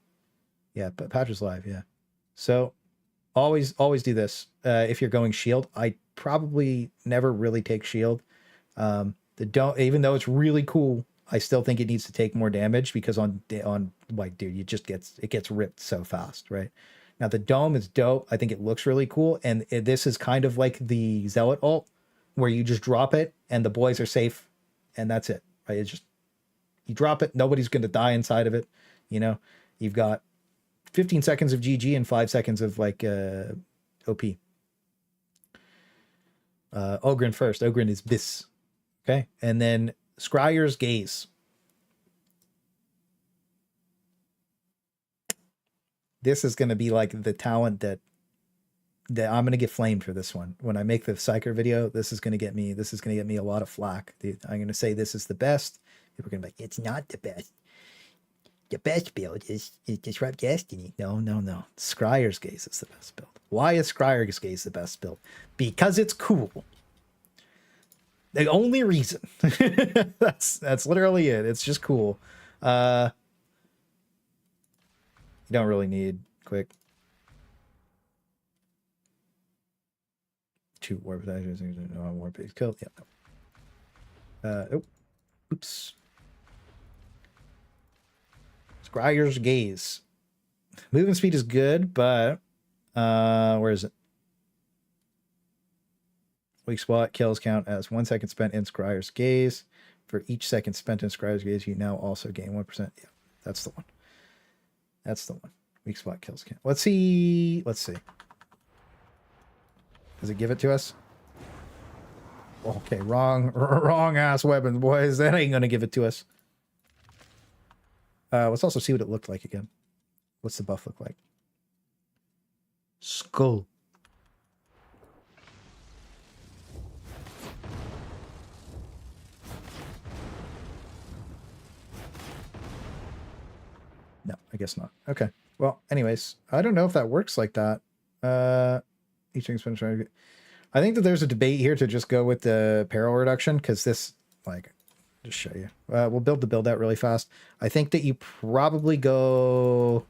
Yeah, but Patches Live. Yeah, so always do this if you're going shield. I probably never really take shield. Even though it's really cool, I still think it needs to take more damage because on like dude, it gets ripped so fast, right? Now the dome is dope. I think it looks really cool, and this is kind of like the Zealot ult, where you just drop it and the boys are safe and that's it, right? It's just, you drop it, nobody's going to die inside of it. You know, you've got 15 seconds of GG and 5 seconds of like OP. Ogryn first. Ogryn is this. Okay. And then Scryer's Gaze. This is going to be like the talent that I'm going to get flamed for this one. When I make the Psyker video, this is going to get me a lot of flack. Dude, I'm going to say this is the best. People are going to be like, it's not the best. The best build is Disrupt Destiny. No. Scryer's Gaze is the best build. Why is Scryer's Gaze the best build? Because it's cool. The only reason. That's literally it. It's just cool. You don't really need quick. 2 warp dashes. No, warp is killed. Yeah. No. Oops. Scryer's Gaze. Movement speed is good, but where is it? Weak spot kills count as 1 second spent in Scryer's Gaze. For each second spent in Scryer's Gaze, you now also gain 1%. Yeah, that's the one. That's the one. Weak spot kills count. Let's see. Does it give it to us? Okay, wrong ass weapons, boys. That ain't gonna give it to us. Let's also see what it looked like again. What's the buff look like? Skull. No, I guess not. Okay. Well, anyways, I don't know if that works like that. Each thing's been trying to. I think that there's a debate here to just go with the peril reduction because this, like, just show you. We'll build the build out really fast. I think that you probably go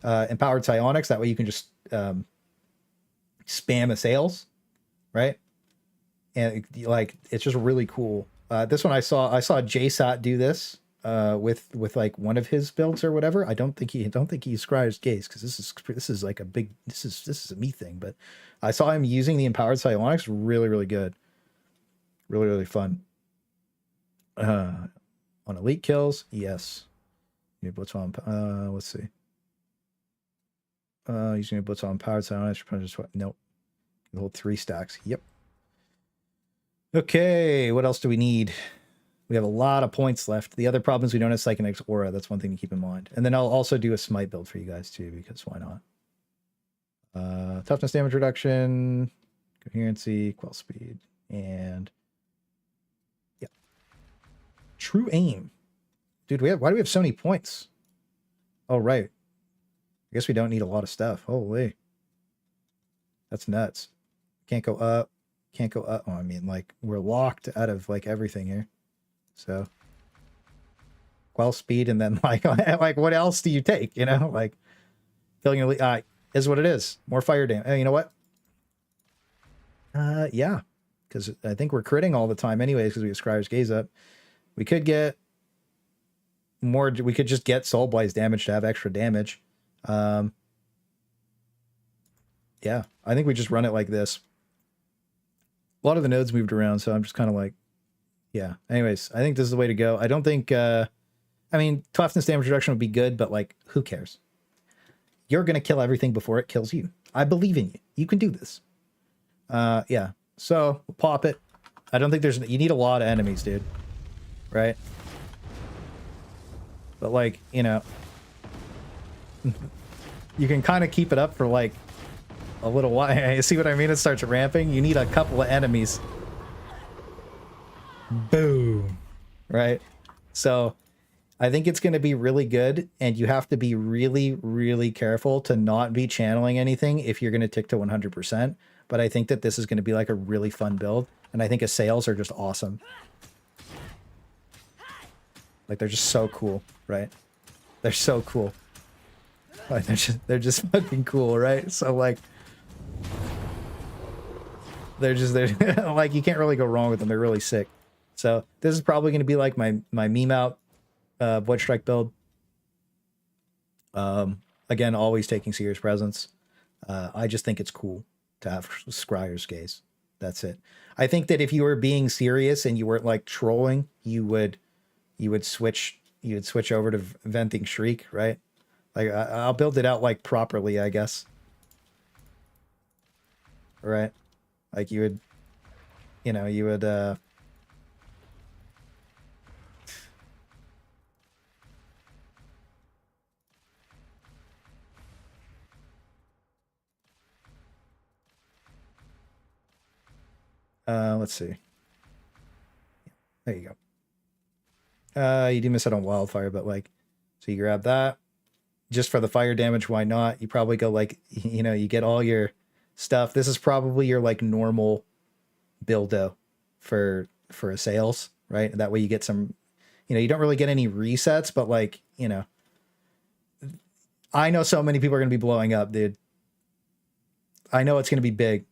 empowered psionics. That way you can just spam assails, right? And like it's just really cool. This one I saw JSAT do this with like one of his builds or whatever. I don't think he scries gaze because this is like a big this is a me thing. But I saw him using the empowered psionics. Really good. Really fun. On elite kills, yes. Yeah, what's on? Let's see. Using your blitz on powered side. Nope. The whole 3 stacks. Yep. Okay, what else do we need? We have a lot of points left. The other problem is we don't have Psychic Aura. That's one thing to keep in mind. And then I'll also do a smite build for you guys too, because why not? Toughness damage reduction, coherency, quell speed, and yeah. True aim. Dude, why do we have so many points? Oh, right. I guess we don't need a lot of stuff. Holy. That's nuts. Can't go up. Can't go up. Oh, I mean, like, we're locked out of, like, everything here. So, quell speed, and then, like, what else do you take, you know? Like, killing elite is what it is. More fire damage. You know what? Yeah. Because I think we're critting all the time anyways, because we have Scryer's Gaze up. We could get more, we could just get Soul Blaze damage to have extra damage. Yeah, I think we just run it like this. A lot of the nodes moved around, so I'm just kind of like, yeah. Anyways, I think this is the way to go. I don't think, I mean, toughness damage reduction would be good, but like, who cares? You're going to kill everything before it kills you. I believe in you. You can do this. Yeah. So, we'll pop it. I don't think you need a lot of enemies, dude. Right? But like, you know, you can kind of keep it up for like a little while. You see what I mean? It starts ramping. You need a couple of enemies. Boom. Right? So I think it's going to be really good, and you have to be really, really careful to not be channeling anything if you're going to tick to 100%. But I think that this is going to be like a really fun build, and I think assails are just awesome. Like, they're just so cool, right? They're so cool. Like, they're just fucking cool, right? So like, they're like, you can't really go wrong with them. They're really sick. So this is probably going to be like my meme out Void Strike build. Again, always taking Seer's Presence. I just think it's cool to have Scryer's Gaze. That's it. I think that if you were being serious and you weren't like trolling, you would switch over to Venting Shriek, right? Like, I'll build it out like properly, I guess. Right? Like, you would, let's see. There you go. You do miss out on Wildfire, but like, so you grab that. Just for the fire damage, why not? You probably go like, you get all your stuff. This is probably your like normal buildo for assails, right? That way you get some, you don't really get any resets, but like, I know so many people are going to be blowing up, dude. I know it's going to be big.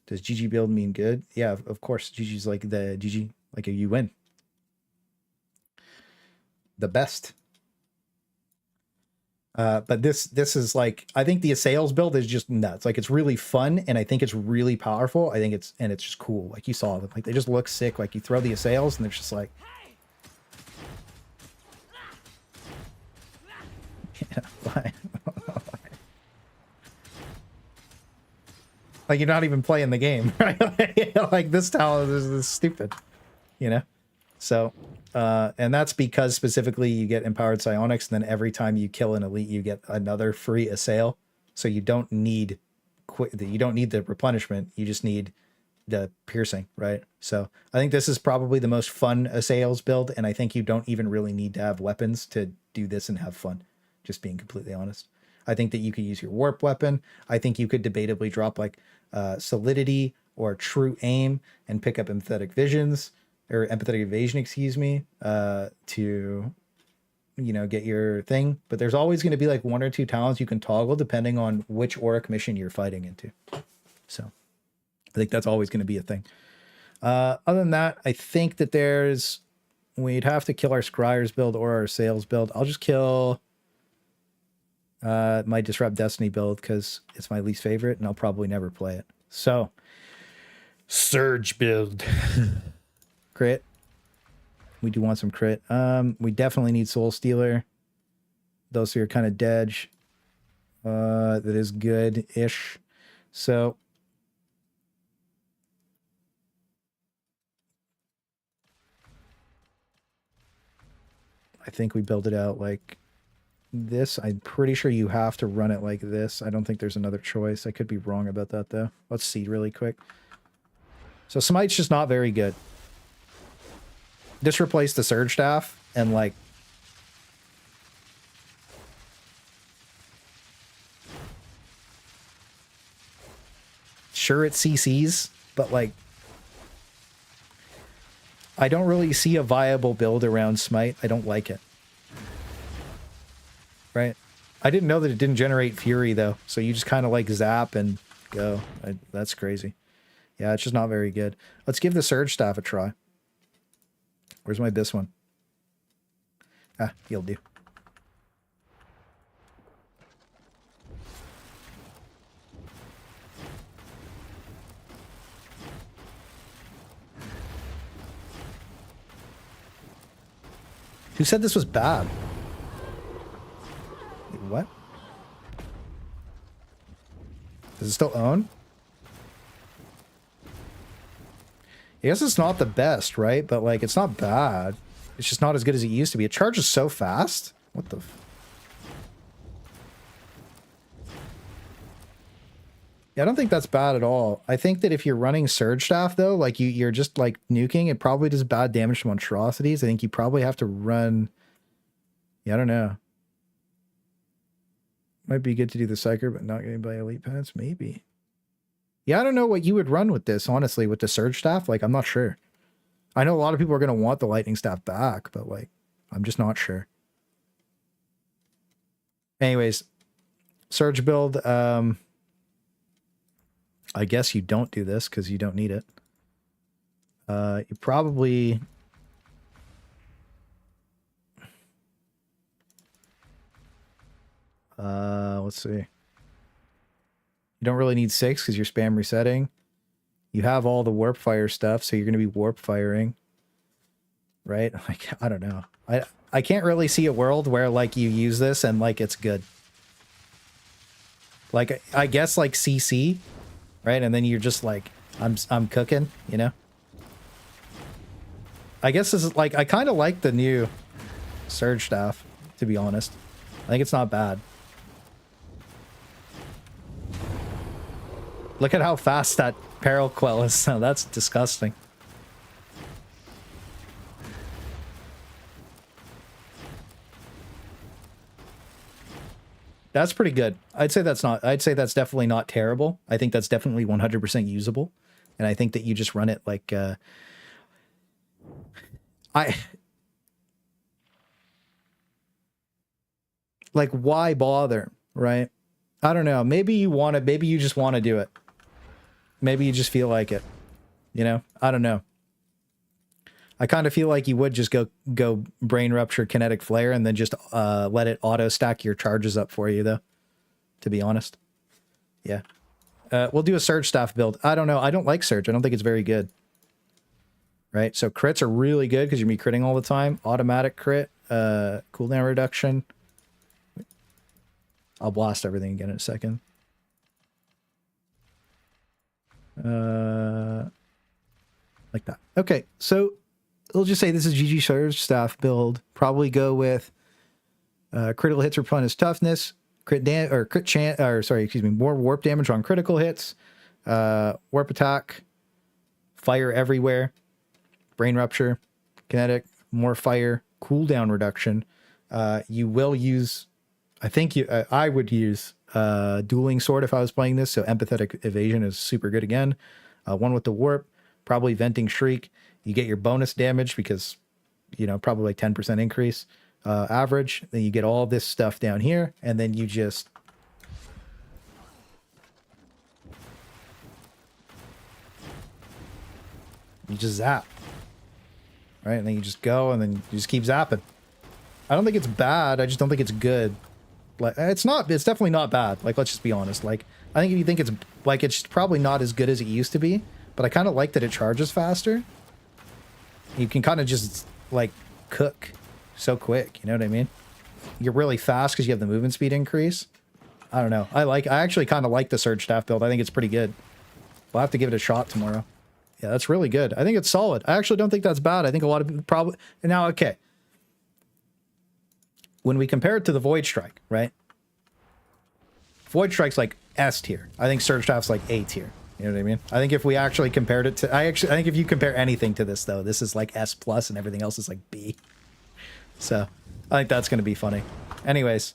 Does GG build mean good? Yeah, of course. GG's like the GG, like you win. The best. But this is like, I think the assails build is just nuts. Like, it's really fun, and I think it's really powerful. I think it's just cool. Like, you saw them, like, they just look sick. Like, you throw the assails and they're just like, yeah, like, you're not even playing the game, right? Like, this talent is stupid, So, and that's because specifically you get Empowered Psionics, and then every time you kill an elite, you get another free assail. So you don't need the replenishment. You just need the piercing, right? So I think this is probably the most fun assails build, and I think you don't even really need to have weapons to do this and have fun. Just being completely honest. I think that you could use your warp weapon. I think you could debatably drop like solidity or true aim and pick up empathetic visions. Or empathetic evasion, excuse me, to, get your thing. But there's always going to be like 1 or 2 talents you can toggle depending on which auric mission you're fighting into. So I think that's always going to be a thing. Other than that, I think that we'd have to kill our Scryer's build or our Sales build. I'll just kill my Disrupt Destiny build because it's my least favorite and I'll probably never play it. So, Surge build. Crit. We do want some crit. We definitely need Soul Stealer. Those two are kind of dead. That is good-ish. So I think we build it out like this. I'm pretty sure you have to run it like this. I don't think there's another choice. I could be wrong about that though. Let's see really quick. So Smite's just not very good. Just replace the Surge Staff and like sure it CCs, but like I don't really see a viable build around Smite. I don't like it. Right? I didn't know that it didn't generate Fury though, so you just kind of like zap and go. That's crazy. Yeah, it's just not very good. Let's give the Surge Staff a try. Where's my this one? Ah, he'll do. Who said this was bad? Wait, what? Does it still own? I guess it's not the best, right? But, like, it's not bad. It's just not as good as it used to be. It charges so fast. What the... Yeah, I don't think that's bad at all. I think that if you're running Surge Staff, though, like, you're just, like, nuking, it probably does bad damage to Monstrosities. I think you probably have to run... Yeah, I don't know. Might be good to do the Psyker, but not getting by Elite Pets? Maybe. Yeah, I don't know what you would run with this, honestly, with the Surge Staff. Like, I'm not sure. I know a lot of people are going to want the Lightning Staff back, but, like, I'm just not sure. Anyways, Surge build. I guess you don't do this because you don't need it. You probably... let's see. You don't really need 6 because you're spam resetting. You have all the warp fire stuff, so you're going to be warp firing. Right? Like, I don't know. I can't really see a world where, like, you use this and, like, it's good. Like, I guess, like, CC, right? And then you're just like, I'm cooking, you know? I guess this is, like, I kind of like the new Surge Staff, to be honest. I think it's not bad. Look at how fast that Peril Quell is. That's disgusting. That's pretty good. I'd say that's definitely not terrible. I think that's definitely 100% usable. And I think that you just run it like, like, why bother, right? I don't know. Maybe you just want to do it. Maybe you just feel like it. You know? I don't know. I kind of feel like you would just go Brain Rupture, Kinetic Flare, and then just let it auto stack your charges up for you, though. To be honest. Yeah. We'll do a Surge Staff build. I don't know. I don't like Surge. I don't think it's very good. Right? So crits are really good because you're going to be critting all the time. Automatic crit. Cooldown reduction. I'll blast everything again in a second. Like that. Okay, so we'll just say this is GG Surge Staff build. Probably go with critical hits replenish toughness, more warp damage on critical hits, warp attack, fire everywhere, brain rupture, kinetic, more fire, cooldown reduction. You will use, I would use dueling sword if I was playing this. So empathetic evasion is super good again. One with the warp, probably venting shriek. You get your bonus damage because, you know, probably like 10% increase average. Then you get all this stuff down here, and then you just zap, right? And then you just go, and then you just keep zapping. I don't think it's bad. I just don't think it's good. Like, it's definitely not bad. Like, let's just be honest. Like, I think if you think it's, like, it's probably not as good as it used to be, but I kind of like that it charges faster. You can kind of just, like, cook so quick, you know what I mean? You're really fast because you have the movement speed increase. I don't know. I actually kind of like the Surge Staff build. I think it's pretty good. We'll have to give it a shot tomorrow. Yeah, that's really good. I think it's solid. I actually don't think that's bad. I think a lot of people probably... And now, okay. When we compare it to the Void Strike, right? Void Strike's like S tier. I think Surge Staff's like A tier. You know what I mean? I think if we actually compared it to... I think if you compare anything to this, though, this is like S plus and everything else is like B. So, I think that's going to be funny. Anyways,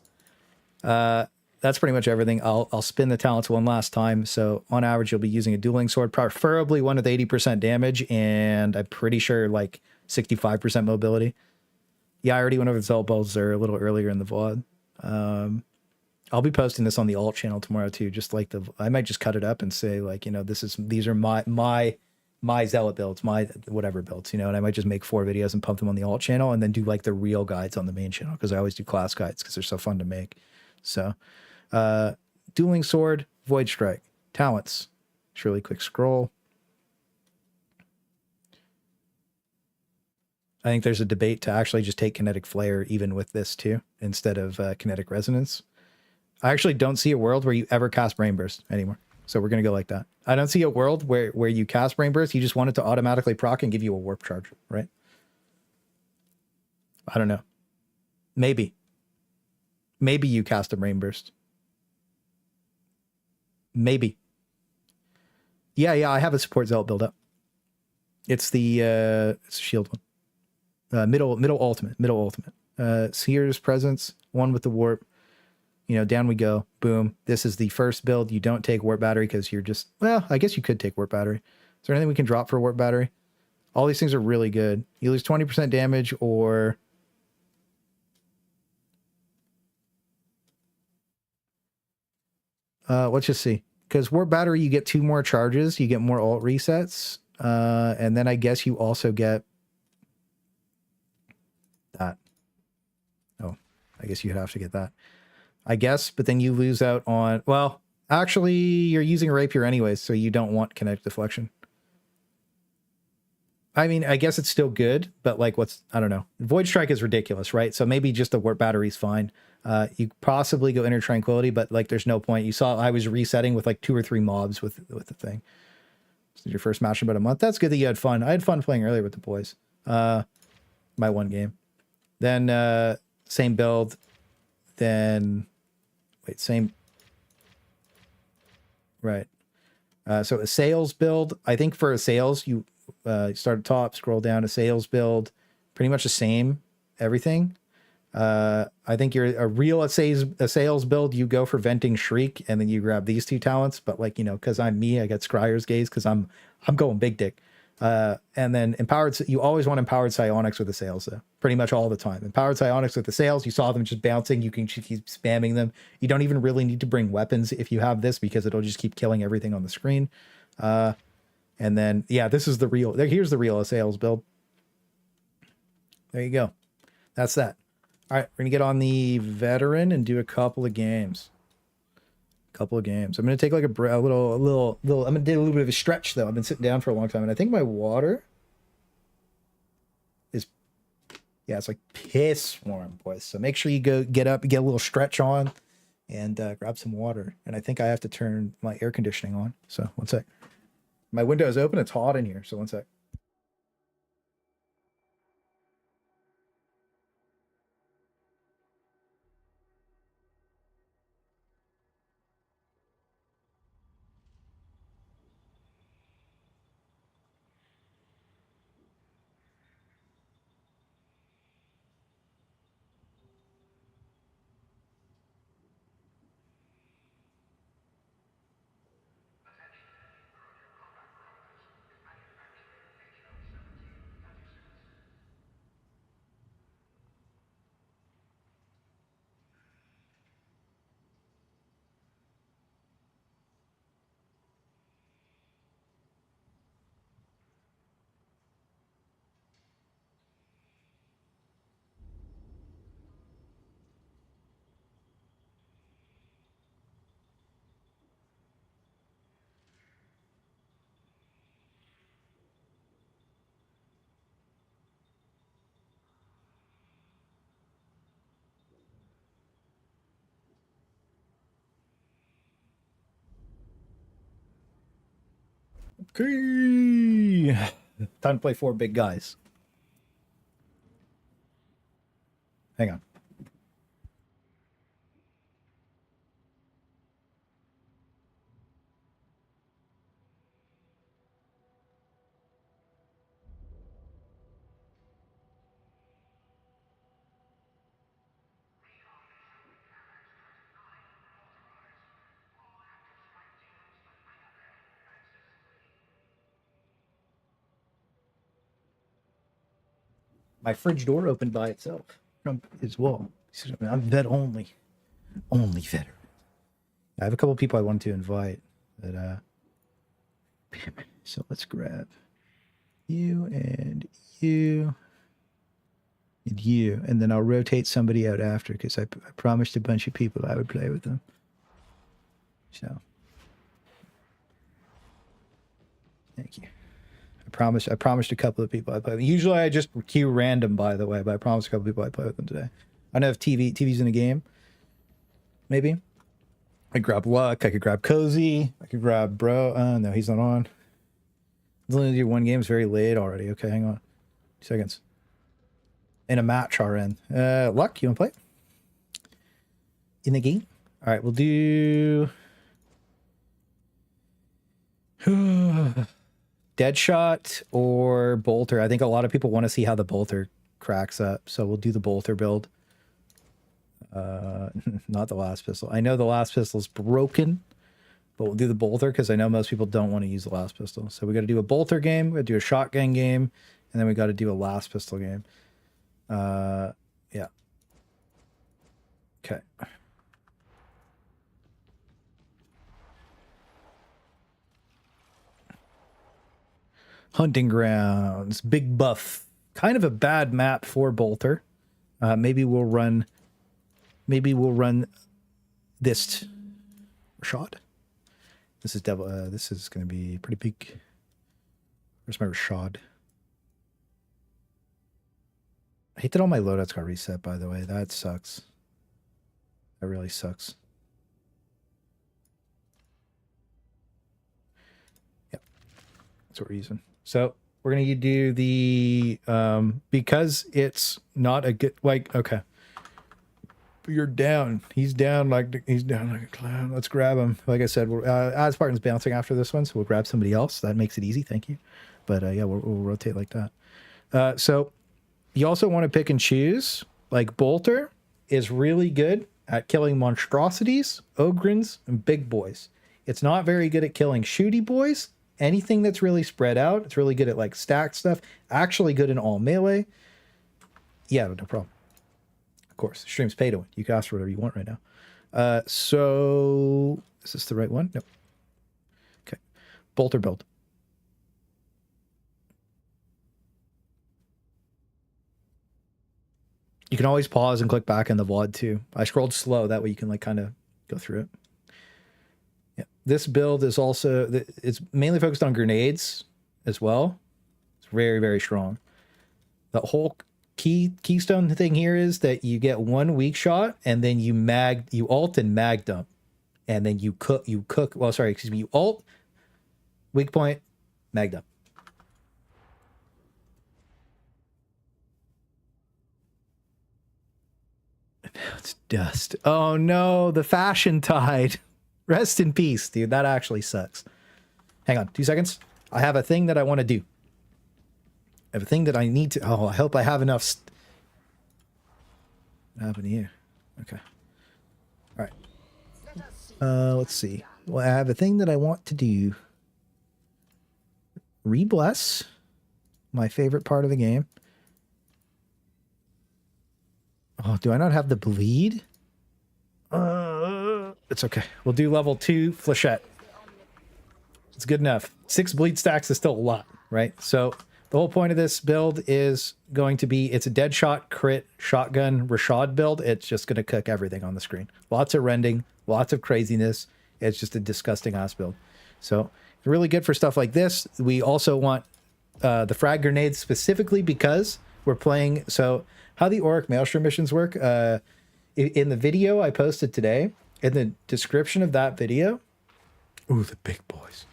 that's pretty much everything. I'll spin the talents one last time. So, on average, you'll be using a dueling sword, preferably one with 80% damage, and I'm pretty sure like 65% mobility. Yeah, I already went over the Zealot builds there a little earlier in the VOD. I'll be posting this on the alt channel tomorrow too. Just like I might just cut it up and say like, you know, these are my Zealot builds, my whatever builds, you know, and I might just make 4 videos and pump them on the alt channel and then do like the real guides on the main channel because I always do class guides because they're so fun to make. So, dueling sword, void strike, talents. Just really quick scroll. I think there's a debate to actually just take kinetic flare even with this too, instead of kinetic resonance. I actually don't see a world where you ever cast Brain Burst anymore. So we're going to go like that. I don't see a world where you cast Brain Burst, you just want it to automatically proc and give you a warp charge, right? I don't know. Maybe. Maybe you cast a Brain Burst. Maybe. Yeah, I have a support Zealot build up. It's the it's a shield one. Middle ultimate. Seer's Presence, one with the warp. You know, down we go. Boom. This is the first build. You don't take warp battery because you're just, well, I guess you could take warp battery. Is there anything we can drop for warp battery? All these things are really good. You lose 20% damage or... let's just see. Because warp battery, you get 2 more charges. You get more alt resets. And then I guess you also get that. Oh, I guess you'd have to get that. I guess, but then you lose out on... Well, actually, you're using Rapier anyways, so you don't want kinetic deflection. I mean, I guess it's still good, but like I don't know. Void Strike is ridiculous, right? So maybe just the warp battery's fine. You possibly go Inner Tranquility, but like there's no point. You saw I was resetting with like 2 or 3 mobs with the thing. This is your first match in about a month. That's good that you had fun. I had fun playing earlier with the boys. My one game. Then same build. Then... Wait, same. Right. So a sales build, I think for a sales, you start at top, scroll down to sales build, pretty much the same, everything. I think you're a sales build, you go for Venting Shriek, and then you grab these 2 talents. But like, you know, because I'm me, I get Scryer's Gaze because I'm going big dick. And then empowered, you always want empowered psionics with the sales though, pretty much all the time. Empowered psionics with the sales, you saw them just bouncing, you can just keep spamming them. You don't even really need to bring weapons if you have this because it'll just keep killing everything on the screen. And then, yeah, this is the real, here's the real sales build. There you go. That's that. All right, we're gonna get on the veteran and do a couple of games. I'm gonna take like a little. I'm gonna do a little bit of a stretch though. I've been sitting down for a long time, and I think my water is, yeah, it's like piss warm, boys. So make sure you get up, get a little stretch on, and grab some water. And I think I have to turn my air conditioning on. So one sec. My window is open. It's hot in here. So one sec. Okay. Time to play 4 big guys. Hang on. My fridge door opened by itself. Trump as well. I'm vet only. Only veteran. I have a couple people I wanted to invite. But, so let's grab you and you and you. And then I'll rotate somebody out after because I promised a bunch of people I would play with them. So. Thank you. I promised a couple of people I'd play with. Usually I just queue random, by the way, but I promised a couple of people I'd play with them today. I don't have TV's in the game. Maybe. I could grab Luck. I could grab Cozy. I could grab Bro. No, he's not on. It's only do 1 game. It's very late already. Okay, hang on. 2 seconds. In a match RN. Luck, you want to play? In the game? All right, we'll do... Deadshot or Bolter. I think a lot of people want to see how the Bolter cracks up, so we'll do the Bolter build. Not the last pistol. I know the last pistol's broken, but we'll do the Bolter because I know most people don't want to use the last pistol. So we got to do a Bolter game, we got to do a shotgun game, and then we got to do a last pistol game. Yeah. Okay. Hunting Grounds, Big Buff. Kind of a bad map for Bolter. Maybe we'll run this shot. This is devil. This is going to be pretty big. Where's my Rashad? I hate that all my loadouts got reset, by the way. That sucks. That really sucks. Yep. That's what we're using. So we're going to do the, because it's not a good, like, okay. You're down. He's down like a clown. Let's grab him. Like I said, we're, Spartan's bouncing after this one, so we'll grab somebody else. That makes it easy. Thank you. But yeah, we'll rotate like that. So you also want to pick and choose. Like Bolter is really good at killing monstrosities, Ogryns, and big boys. It's not very good at killing shooty boys. Anything that's really spread out. It's really good at like stacked stuff. Actually good in all melee. Yeah, no problem. Of course, stream's pay to win. You can ask for whatever you want right now. So is this the right one? Nope. Okay. Bolter build. You can always pause and click back in the VOD too. I scrolled slow. That way you can like kind of go through it. Yeah. This build is also, it's mainly focused on grenades as well. It's very, very strong. The whole keystone thing here is that you get 1 weak shot and then you ult and mag dump. And then you cook, well, sorry, excuse me, you ult, weak point, mag dump. Now it's dust. Oh no, the fashion tide. Rest in peace, dude. That actually sucks. Hang on, 2 seconds. I have a thing that I want to do. I have a thing that I need to... Oh, I hope I have enough... What happened here? Okay. All right. Let's see. Well, I have a thing that I want to do. Rebless. My favorite part of the game. Oh, do I not have the bleed? It's okay. We'll do level 2 Flechette. It's good enough. 6 bleed stacks is still a lot, right? So the whole point of this build is going to be, it's a dead shot, crit, shotgun, Rashad build. It's just going to cook everything on the screen. Lots of rending, lots of craziness. It's just a disgusting ass build. So really good for stuff like this. We also want the frag grenades specifically because we're playing. So how the Auric Maelstrom missions work, in the video I posted today, in the description of that video, ooh, the big boys.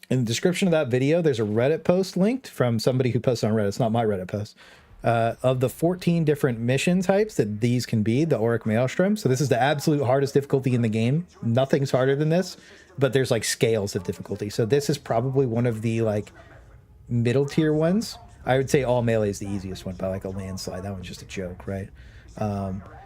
In the description of that video, there's a Reddit post linked from somebody who posted on Reddit. It's not my Reddit post. Of the 14 different mission types that these can be, the Auric Maelstrom. So this is the absolute hardest difficulty in the game. Nothing's harder than this, but there's like scales of difficulty. So this is probably one of the like middle tier ones. I would say all melee is the easiest one by like a landslide. That one's just a joke, right?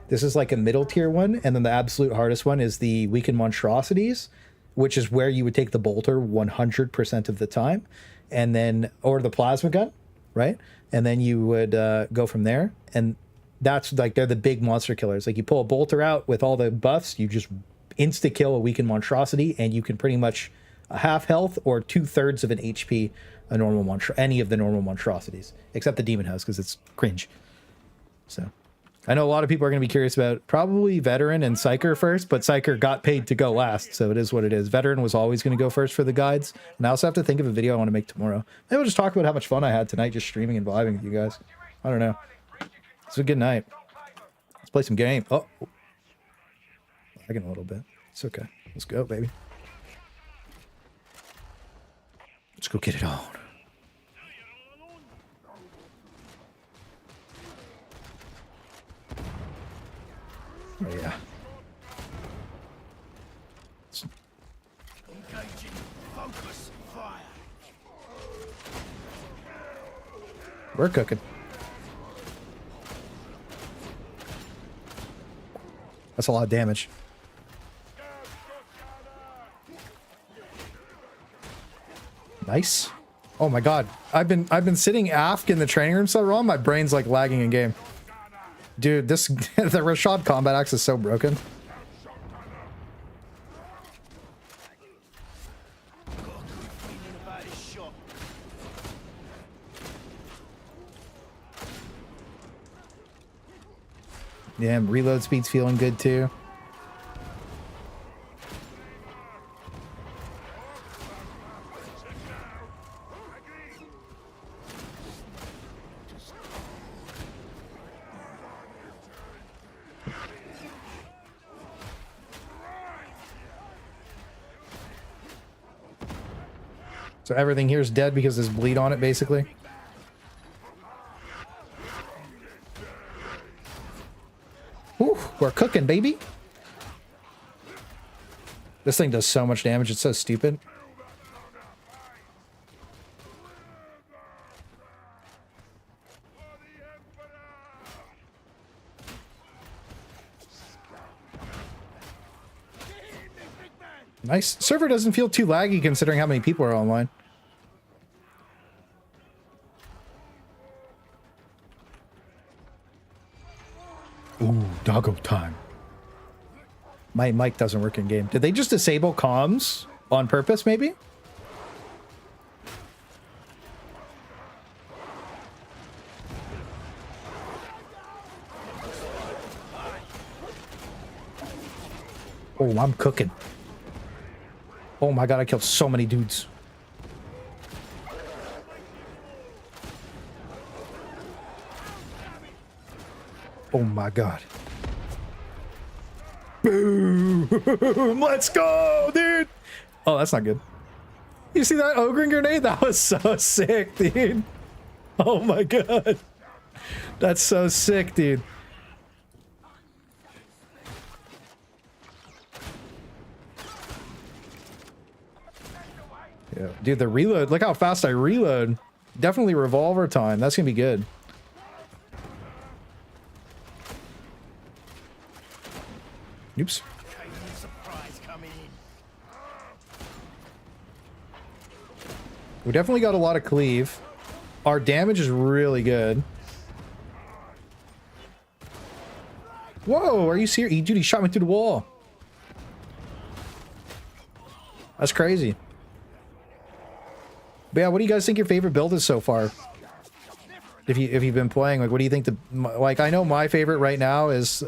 This is like a middle tier one. And then the absolute hardest one is the Weakened Monstrosities, which is where you would take the bolter 100% of the time. And then, or the plasma gun, right? And then you would go from there. And that's like, they're the big monster killers. Like you pull a bolter out with all the buffs, you just insta kill a Weakened Monstrosity, and you can pretty much a half health or 2/3 of an HP a normal any of the normal monstrosities, except the Demon House because it's cringe. So I know a lot of people are going to be curious about probably Veteran and Psyker first, but Psyker got paid to go last, so it is what it is. Veteran was always going to go first for the guides, and I also have to think of a video I want to make tomorrow. Maybe we'll just talk about how much fun I had tonight just streaming and vibing with you guys. I don't know. It's a good night. Let's play some game. Oh, lagging a little bit. It's okay. Let's go, baby. Let's go get it on. Oh, yeah. We're cooking. That's a lot of damage. Nice. Oh my god. I've been sitting aft in the training room so wrong, my brain's like lagging in game. Dude, this the Rashad combat axe is so broken. Yeah, reload speed's feeling good too. So everything here is dead because there's bleed on it, basically. Ooh, we're cooking, baby. This thing does so much damage, it's so stupid. Nice. Server doesn't feel too laggy considering how many people are online. Ooh, doggo time. My mic doesn't work in game. Did they just disable comms on purpose, maybe? Oh, I'm cooking. Oh my god, I killed so many dudes. Oh my god. Boom! Let's go, dude! Oh, that's not good. You see that Ogryn grenade? That was so sick, dude. Oh my god. That's so sick, dude. Yeah. Dude, the reload, look how fast I reload. Definitely revolver time. That's gonna be good. Oops. We definitely got a lot of cleave. Our damage is really good. Whoa, are you serious? Dude, he shot me through the wall. That's crazy. But yeah, what do you guys think your favorite build is so far? If you've been playing, like, what do you think like, I know my favorite right now is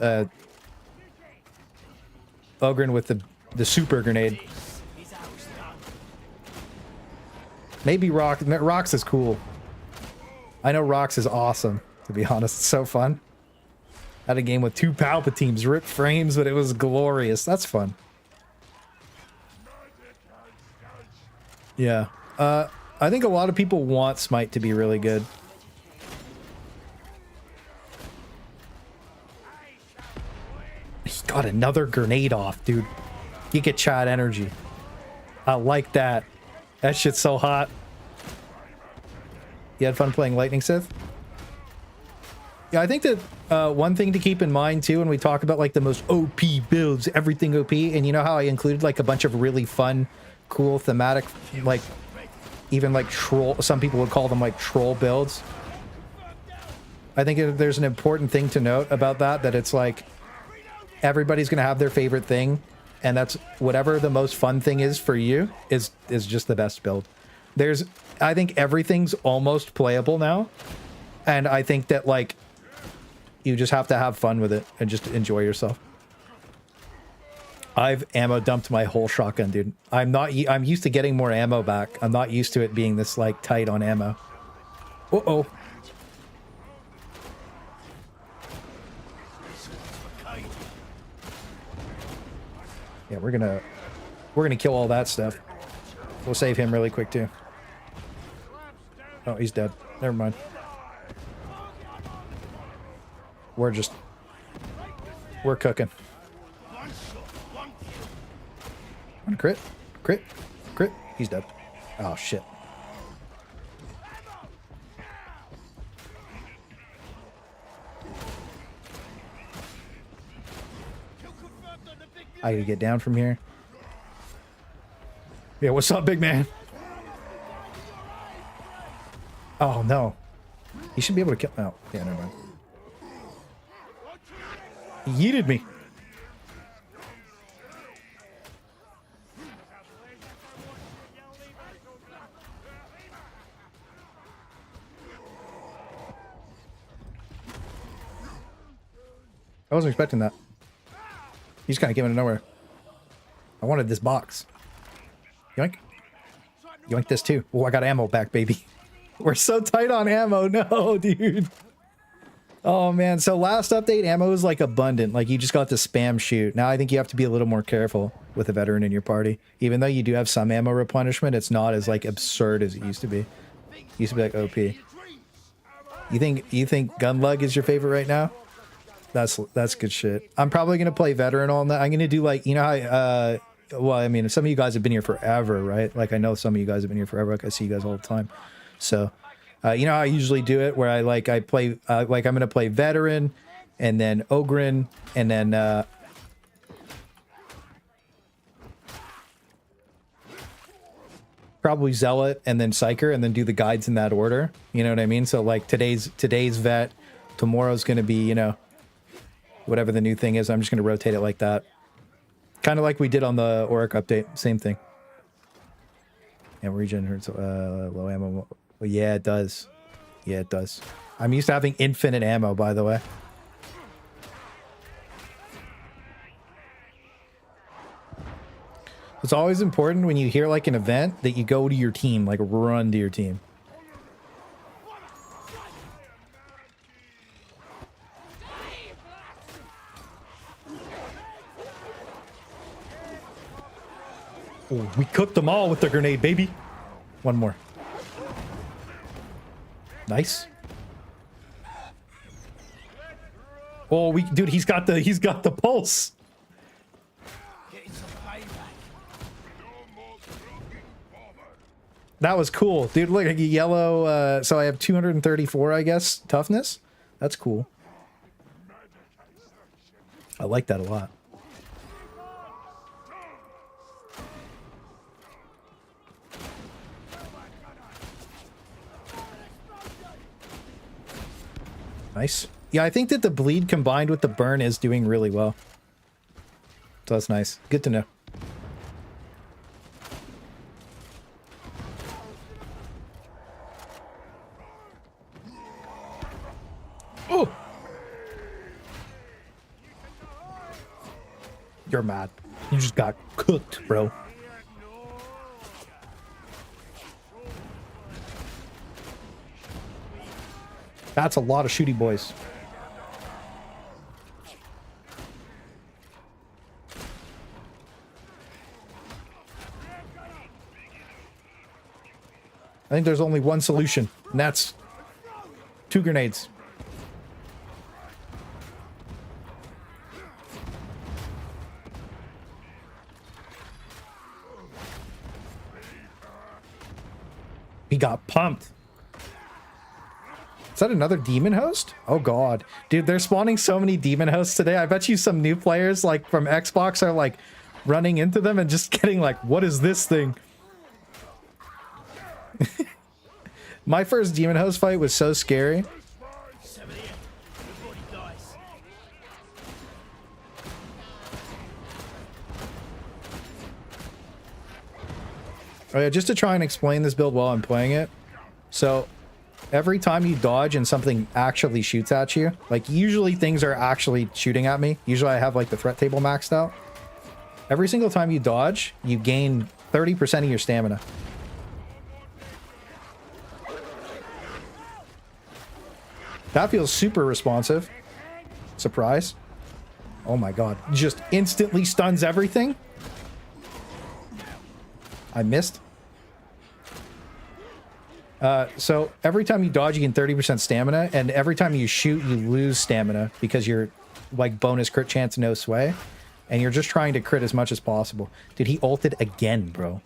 Ogryn with the super grenade. Maybe Rox is cool. I know Rox is awesome, to be honest. It's so fun. Had a game with 2 Palpatines, ripped frames, but it was glorious. That's fun. Yeah. I think a lot of people want Smite to be really good. He got another grenade off, dude. You get chat energy. I like that. That shit's so hot. You had fun playing Lightning Sith? Yeah, I think that one thing to keep in mind too when we talk about like the most OP builds, everything OP, and you know how I included like a bunch of really fun, cool, thematic, like even like troll, some people would call them like troll builds. I think there's an important thing to note about that it's like everybody's gonna have their favorite thing, and that's whatever the most fun thing is for you is just the best build. I think everything's almost playable now, and I think that like you just have to have fun with it and just enjoy yourself. I've ammo dumped my whole shotgun, dude. I'm used to getting more ammo back. I'm not used to it being this like tight on ammo. Uh-oh. Yeah, we're gonna kill all that stuff. We'll save him really quick too. Oh, he's dead. Never mind. We're cooking. One crit. Crit. Crit. He's dead. Oh, shit. I gotta get down from here. Yeah, what's up, big man? Oh, no. He should be able to kill... Oh, yeah, never mind. He yeeted me. I wasn't expecting that. He just kind of came out of nowhere. I wanted this box. Yoink. Yoink this too. Oh, I got ammo back, baby. We're so tight on ammo. No, dude. Oh, man. So last update, ammo was like abundant. Like you just got to spam shoot. Now I think you have to be a little more careful with a veteran in your party. Even though you do have some ammo replenishment, it's not as like absurd as it used to be. It used to be like OP. You think gun lug is your favorite right now? That's good shit. I'm probably gonna play veteran all night. I'm gonna do like, you know how well, I mean, some of you guys have been here forever, right? Like I know some of you guys have been here forever. Like I see you guys all the time. So you know how I usually do it, where I play like I'm gonna play veteran, and then Ogryn, and then probably Zealot, and then Psyker, and then do the guides in that order. You know what I mean? So like today's vet, tomorrow's gonna be, you know, whatever the new thing is. I'm just gonna rotate it like that, kind of like we did on the Auric update. Same thing. And regen hurts low ammo. Well, yeah, it does. Yeah, it does. I'm used to having infinite ammo, by the way. It's always important when you hear like an event that you go to your team, like run to your team. Oh, we cooked them all with the grenade, baby. One more. Nice. Oh, dude, he's got the pulse. That was cool, dude. Look, like a yellow. So I have 234, I guess, toughness. That's cool. I like that a lot. Nice. Yeah, I think that the bleed combined with the burn is doing really well. So that's nice. Good to know. Oh! You're mad. You just got cooked, bro. That's a lot of shooty boys. I think there's only one solution, and that's 2 grenades. He got pumped. Is that another demon host? Oh god. Dude, they're spawning so many demon hosts today. I bet you some new players like from Xbox are like running into them and just getting like, what is this thing? My first demon host fight was so scary. Oh yeah, just to try and explain this build while I'm playing it. So every time you dodge and something actually shoots at you, like usually things are actually shooting at me. Usually I have like the threat table maxed out. Every single time you dodge, you gain 30% of your stamina. That feels super responsive. Surprise. Oh my god. Just instantly stuns everything. I missed. So every time you dodge, you gain 30% stamina, and every time you shoot, you lose stamina because you're like bonus crit chance, no sway, and you're just trying to crit as much as possible. Dude, he ulted again, bro.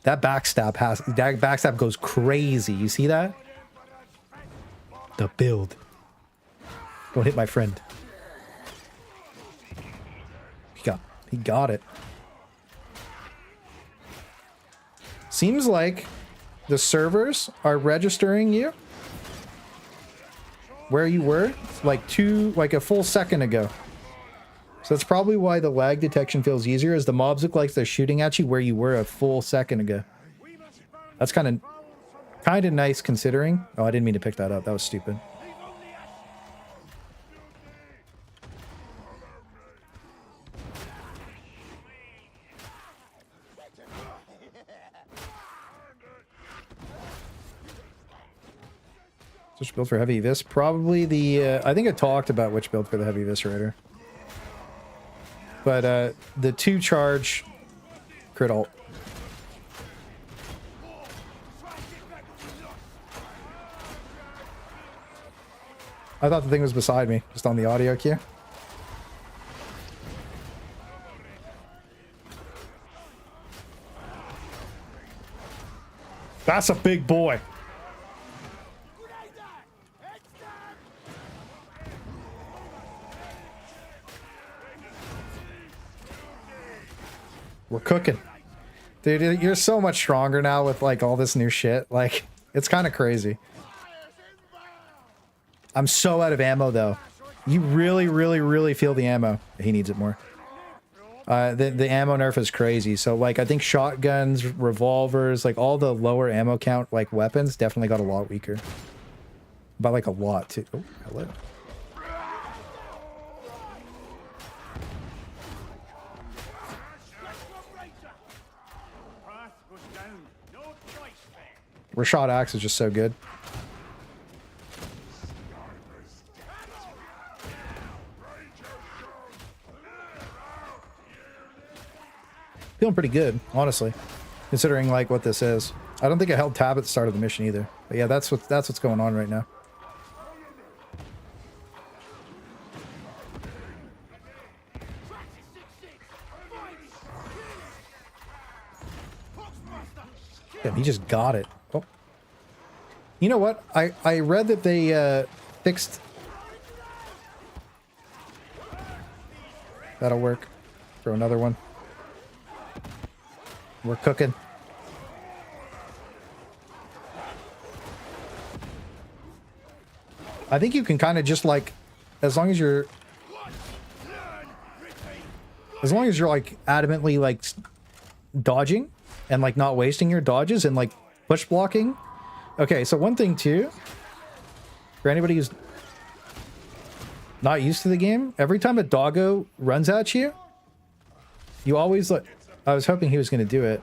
That backstab goes crazy. You see that? The build. Don't hit my friend. He got it. Seems like the servers are registering you where you were like a full second ago. So that's probably why the lag detection feels easier, as the mobs look like they're shooting at you where you were a full second ago. That's kind of nice considering. Oh, I didn't mean to pick that up. That was stupid. Which build for heavy vis? Probably the I think I talked about which build for the heavy viscerator. But the 2 charge crit ult. I thought the thing was beside me, just on the audio queue. That's a big boy. We're cooking. Dude, you're so much stronger now with like all this new shit. Like, it's kind of crazy. I'm so out of ammo though. You really feel the ammo. He needs it more. The ammo nerf is crazy. So like I think shotguns, revolvers, like all the lower ammo count like weapons definitely got a lot weaker. By like a lot too. Oh, hello. Rashad Axe is just so good. Feeling pretty good, honestly, considering like what this is. I don't think I held tab at the start of the mission either. But yeah, that's what's going on right now. Damn, he just got it. Oh. You know what? I read that they fixed... That'll work. Throw another one. We're cooking. I think you can kind of just like, as long as you're like adamantly like dodging and like not wasting your dodges and like push blocking. Okay, so one thing too, for anybody who's not used to the game, every time a doggo runs at you, you always like, I was hoping he was going to do it.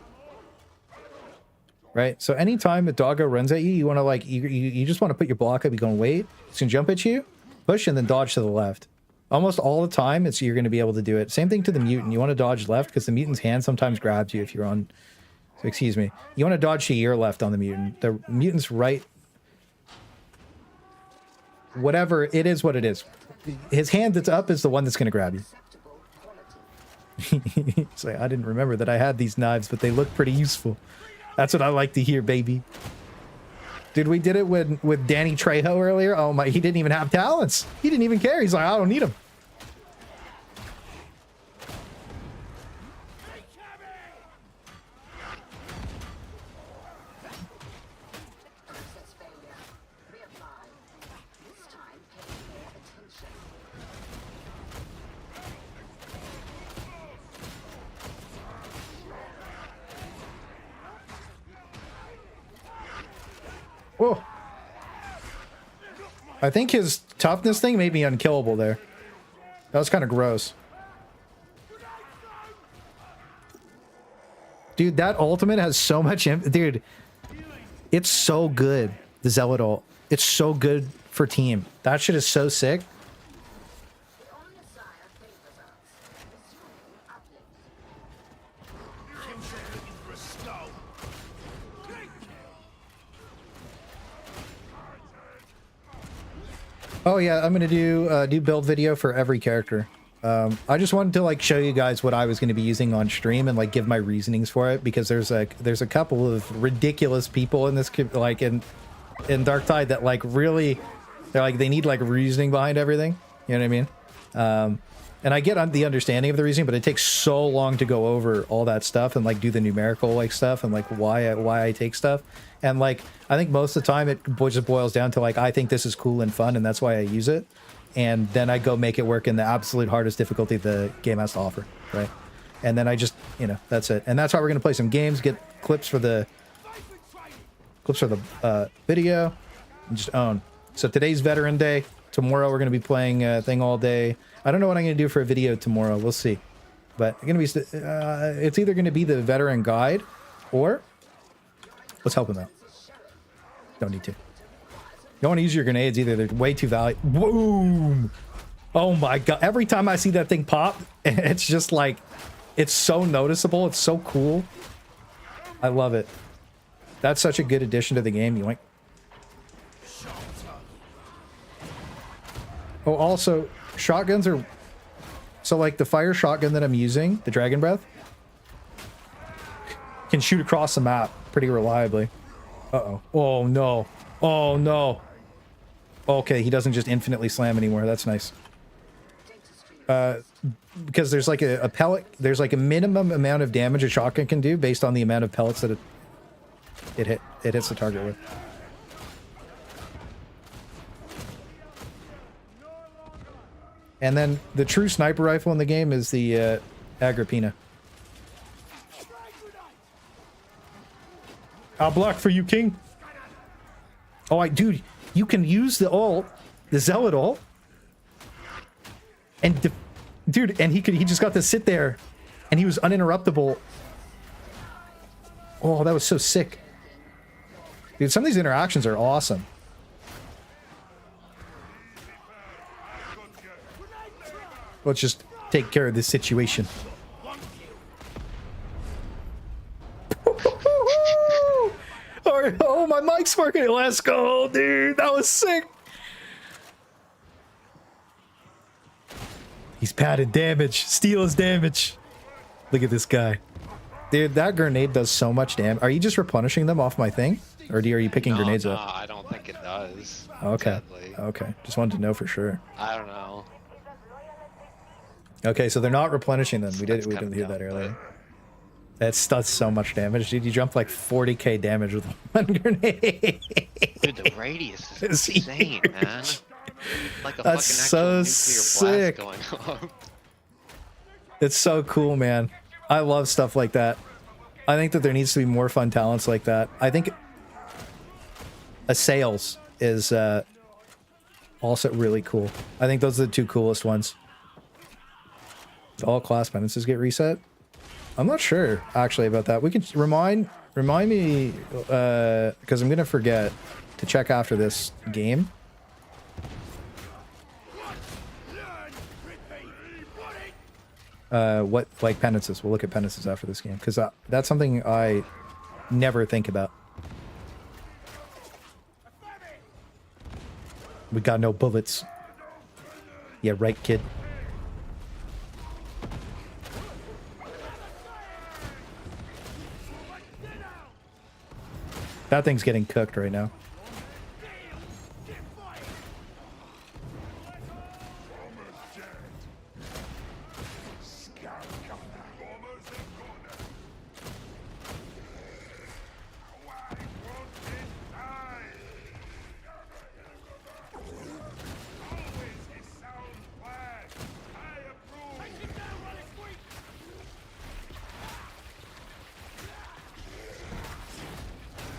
Right? So anytime a doggo runs at you, you want to like, you just want to put your block up, you're going to wait, it's going to jump at you, push, and then dodge to the left. Almost all the time, you're going to be able to do it. Same thing to the mutant. You want to dodge left because the mutant's hand sometimes grabs you if you're on So excuse me. You want to dodge to your left on the mutant. The mutant's right. Whatever, it is what it is. His hand that's up is the one that's going to grab you. It's like, I didn't remember that I had these knives, but they look pretty useful. That's what I like to hear, baby. Dude, we did it with Danny Trejo earlier. Oh my, he didn't even have talents. He didn't even care. He's like, I don't need them. Whoa. I think his toughness thing made me unkillable there. That was kind of gross. Dude, that ultimate has so much... Dude, it's so good. The Zealot ult. It's so good for team. That shit is so sick. Oh yeah, I'm gonna do build video for every character. I just wanted to like show you guys what I was gonna be using on stream and like give my reasonings for it, because there's a couple of ridiculous people in this, like in Darktide, that like really they need like reasoning behind everything. You know what I mean? And I get the understanding of the reasoning, but it takes so long to go over all that stuff and like do the numerical like stuff and like why I take stuff. And like, I think most of the time it just boils down to like, I think this is cool and fun and that's why I use it. And then I go make it work in the absolute hardest difficulty the game has to offer, right? And then I just, you know, that's it. And that's why we're going to play some games, get clips for the video, and just own. So today's Veteran Day. Tomorrow we're going to be playing a thing all day. I don't know what I'm going to do for a video tomorrow. We'll see. But it's either going to be the Veteran Guide or... Let's help him out. Don't need to. Don't want to use your grenades either. They're way too valuable. Boom! Oh my god. Every time I see that thing pop, it's just like... It's so noticeable. It's so cool. I love it. That's such a good addition to the game. You like... Oh, also, shotguns are... So, like, the fire shotgun that I'm using, the Dragon Breath, can shoot across the map pretty reliably. Uh-oh. Oh, no. Oh, no. Okay, he doesn't just infinitely slam anymore. That's nice. Because there's, like, a pellet... There's, like, a minimum amount of damage a shotgun can do based on the amount of pellets that it hits the target with. And then the true sniper rifle in the game is the Agrippina. I'll block for you, King. Oh, dude, you can use the ult, the Zealot ult, and dude, and he just got to sit there, and he was uninterruptible. Oh, that was so sick, dude. Some of these interactions are awesome. Let's just take care of this situation. Oh, my mic's working. Let's go, dude. That was sick. He's padded damage. Steal his damage. Look at this guy. Dude, that grenade does so much damage. Are you just replenishing them off my thing? Or are you picking grenades up? No, I don't think it does. Okay. Sadly. Okay. Just wanted to know for sure. I don't know. Okay, so they're not replenishing them. We didn't hear that earlier. That does so much damage, dude. You jump like 40k damage with one grenade. Dude, the radius is insane, man. Like a That's fucking so actual nuclear sick. blast going on. It's so cool, man. I love stuff like that. I think that there needs to be more fun talents like that. I think Assails is also really cool. I think those are the two coolest ones. All class penances get reset? I'm not sure actually about that. We could remind me because I'm gonna forget to check after this game. What like penances? We'll look at penances after this game because that's something I never think about. We got no bullets. Yeah, right, kid. That thing's getting cooked right now.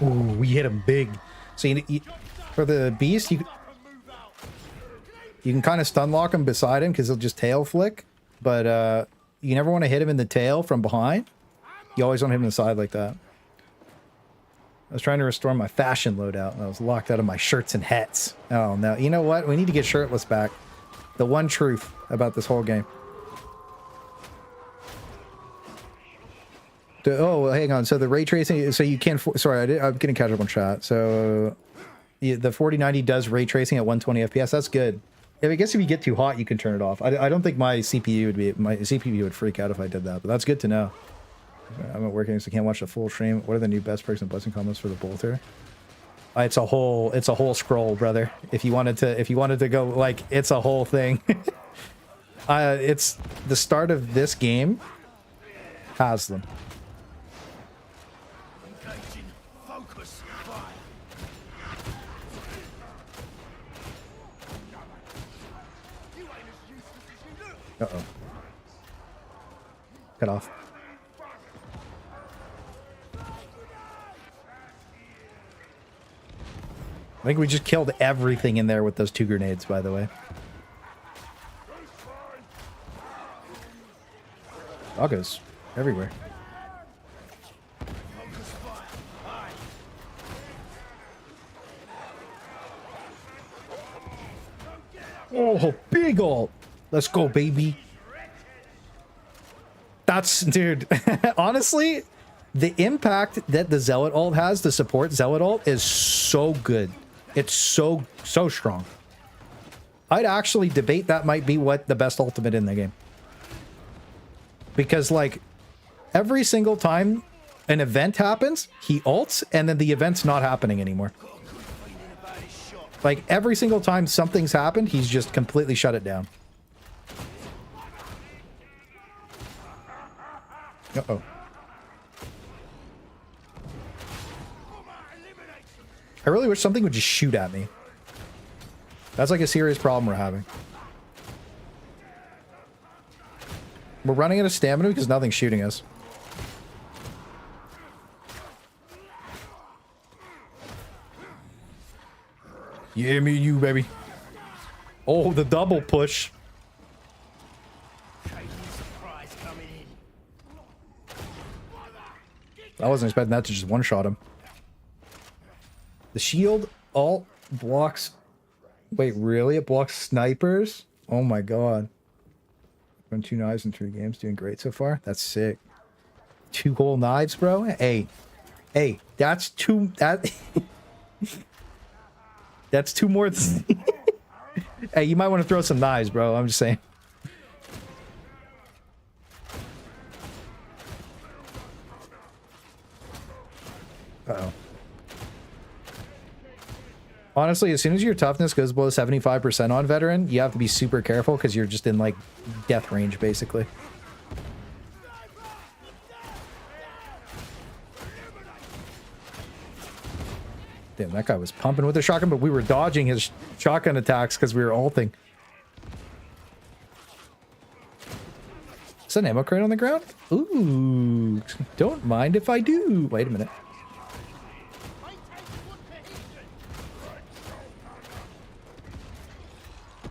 Ooh, we hit him big. So for the beast, you can kind of stun lock him beside him because he'll just tail flick. But you never want to hit him in the tail from behind. You always want to hit him in the side like that. I was trying to restore my fashion loadout and I was locked out of my shirts and hats. Oh no, you know what? We need to get shirtless back. The one truth about this whole game. Oh, hang on. So the ray tracing, so you can't, sorry, I'm getting catch up on chat. So yeah, the 4090 does ray tracing at 120 FPS. That's good. I guess if you get too hot, you can turn it off. I don't think my CPU would freak out if I did that, but that's good to know. I'm not working, so I can't watch the full stream. What are the new best perks and blessing combos for the bolter? It's a whole scroll, brother. If you wanted to go, like, it's a whole thing. It's the start of this game has them. Uh-oh. Cut off. I think we just killed everything in there with those 2 grenades, by the way. Doggos everywhere. Oh, big ult. Let's go, baby. That's, dude, honestly, the impact that the Zealot ult has, the support Zealot ult, is so good. It's so strong. I'd actually debate that might be what the best ultimate in the game. Because, like, every single time an event happens, he ults, and then the event's not happening anymore. Like, every single time something's happened, he's just completely shut it down. Uh-oh. I really wish something would just shoot at me. That's like a serious problem we're having. We're running out of stamina because nothing's shooting us. Yeah, me and you, baby. Oh, the double push. I wasn't expecting that to just one-shot him. The shield ult blocks... Wait, really? It blocks snipers? Oh my god. Run 2 knives in 3 games. Doing great so far. That's sick. 2 whole knives, bro? Hey. Hey, that's 2... That's 2 more than... Hey, you might want to throw some knives, bro. I'm just saying. Uh-oh. Honestly, as soon as your toughness goes below 75% on veteran, you have to be super careful because you're just in, like, death range, basically. Damn, that guy was pumping with the shotgun, but we were dodging his shotgun attacks because we were ulting. Is that an ammo crate on the ground? Ooh, don't mind if I do. Wait a minute.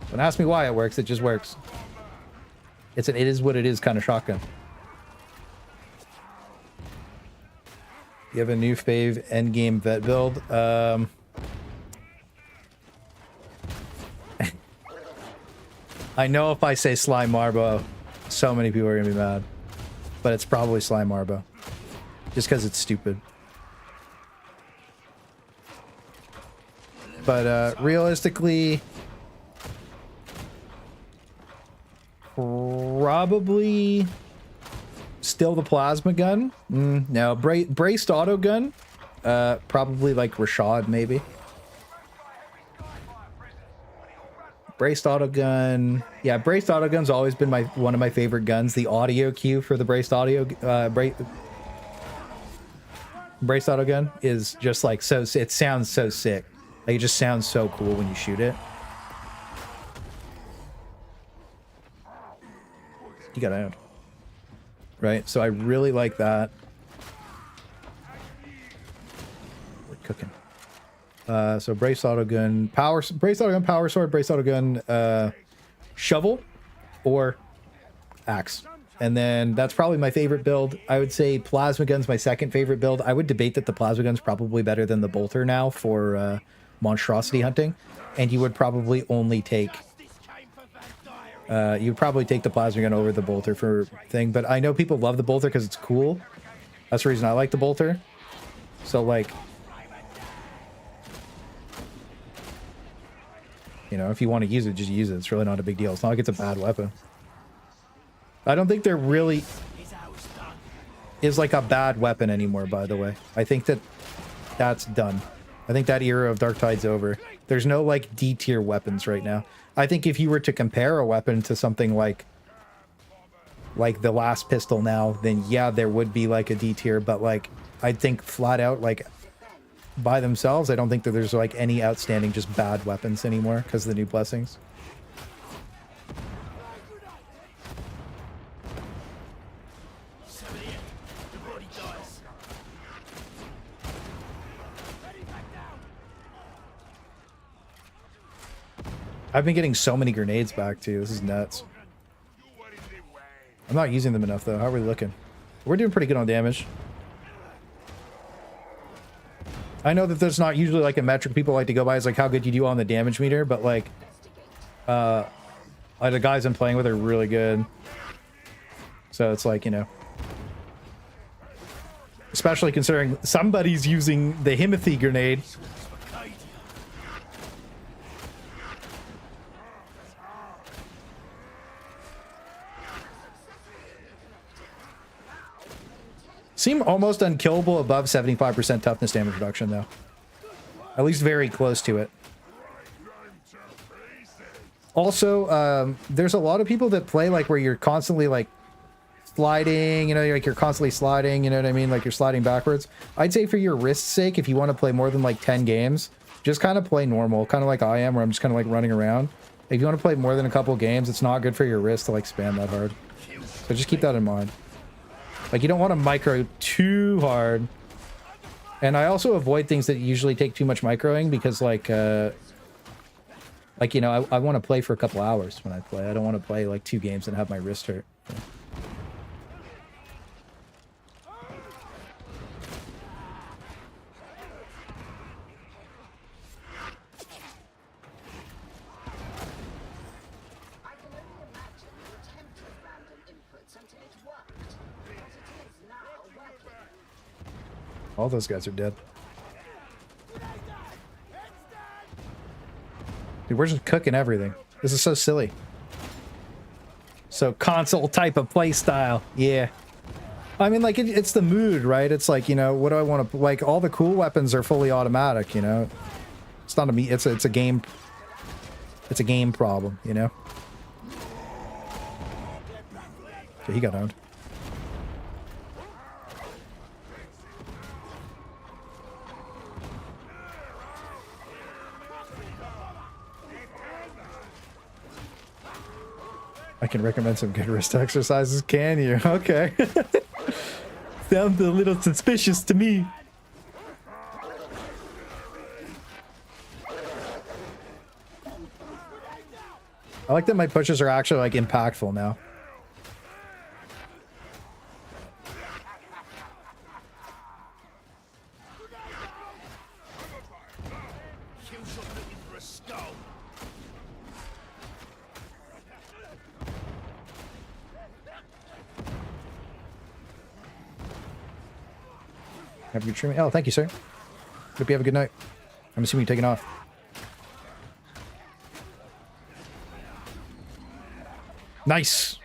Don't ask me why it works, it just works. It's an it is what it is kind of shotgun. You have a new fave endgame vet build. I know if I say Slime Marbo, so many people are gonna be mad. But it's probably Slime Marbo. Just because it's stupid. But realistically, probably still the plasma gun. No, braced auto gun. Probably like Rashad, maybe. Braced auto gun. Yeah, braced auto gun's always been one of my favorite guns. The audio cue for the braced audio braced auto gun is just like so. It sounds so sick. Like, it just sounds so cool when you shoot it. You got owned. Right? So I really like that. We're cooking. So brace auto gun, brace auto gun, power sword, brace auto gun, shovel, or axe. And then that's probably my favorite build. I would say plasma gun's my second favorite build. I would debate that the plasma gun's probably better than the bolter now for monstrosity hunting. And you would probably only take you'd probably take the plasma gun over the bolter for thing. But I know people love the bolter because it's cool. That's the reason I like the bolter. So like, you know, if you want to use it, just use it. It's really not a big deal. It's not like it's a bad weapon. I don't think there really is like a bad weapon anymore, by the way. I think that that's done. I think that era of Darktide's over. There's no like D tier weapons right now. I think if you were to compare a weapon to something like the last pistol now, then yeah, there would be like a D tier, but like I think flat out like by themselves, I don't think that there's like any outstanding just bad weapons anymore because of the new blessings. I've been getting so many grenades back too. This is nuts. I'm not using them enough though. How are we looking? We're doing pretty good on damage. I know that there's not usually like a metric people like to go by is like how good you do on the damage meter, but like the guys I'm playing with are really good. So it's like, you know, especially considering somebody's using the Himothy grenade. Seem almost unkillable above 75% toughness damage reduction, though. At least very close to it. Also, there's a lot of people that play like where you're constantly like sliding, you know, like you're constantly sliding, you know what I mean? Like you're sliding backwards. I'd say for your wrist's sake, if you want to play more than like 10 games, just kind of play normal, kind of like I am, where I'm just kind of like running around. If you want to play more than a couple games, it's not good for your wrist to like spam that hard. So just keep that in mind. Like, you don't want to micro too hard. And I also avoid things that usually take too much microing because, like, you know, I want to play for a couple hours when I play. I don't want to play, like, 2 games and have my wrist hurt. Yeah. All those guys are dead. Dude, we're just cooking everything. This is so silly. So console type of play style. Yeah. I mean, like, it's the mood, right? It's like, you know, what do I want to... Like, all the cool weapons are fully automatic, you know? It's not a me... It's a game... It's a game problem, you know? Okay, he got owned. I can recommend some good wrist exercises, can you? Okay. Sounds a little suspicious to me. I like that my pushes are actually, like, impactful now. Have a good stream. Oh, thank you, sir. Hope you have a good night. I'm assuming you're taking off. Nice.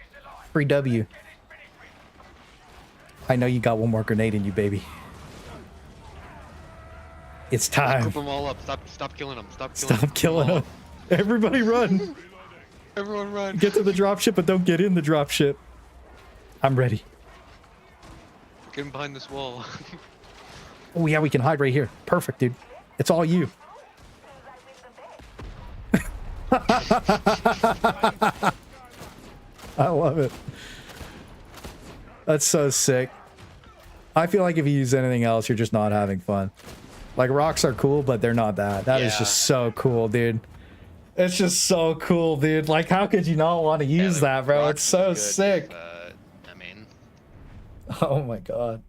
Free W. I know you got one more grenade in you, baby. It's time. Group them all up. Stop killing them. Stop killing them. Everybody run. Everyone run. Get to the dropship, but don't get in the dropship. I'm ready. Get him behind this wall. Oh, yeah, we can hide right here. Perfect, dude. It's all you. I love it. That's so sick. I feel like if you use anything else, you're just not having fun. Like, rocks are cool, but they're not that. That is just so cool, dude. It's just so cool, dude. Like, how could you not want to use that, bro? It's so sick. I mean... Oh, my God.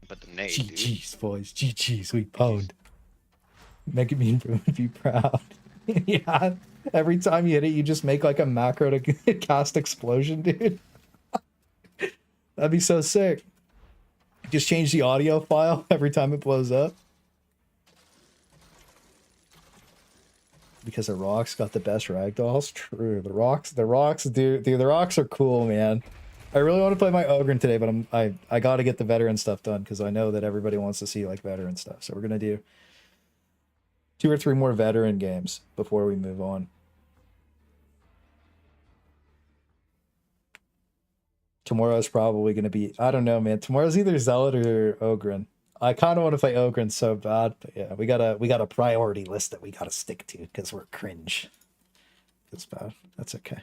But the nade, GG's, boys. GG's. We pwned. Making me be proud. Yeah. Every time you hit it, you just make, like, a macro to cast explosion, dude. That'd be so sick. Just change the audio file every time it blows up. Because the rocks got the best ragdolls. True. The rocks, dude, the rocks are cool, man. I really want to play my Ogryn today, but I got to get the veteran stuff done because I know that everybody wants to see like veteran stuff. So we're gonna do 2 or 3 more veteran games before we move on. Tomorrow's probably gonna be, I don't know, man. Tomorrow's either Zealot or Ogryn. I kind of want to play Ogryn so bad, but yeah, we got a priority list that we got to stick to because we're cringe. It's bad. That's okay.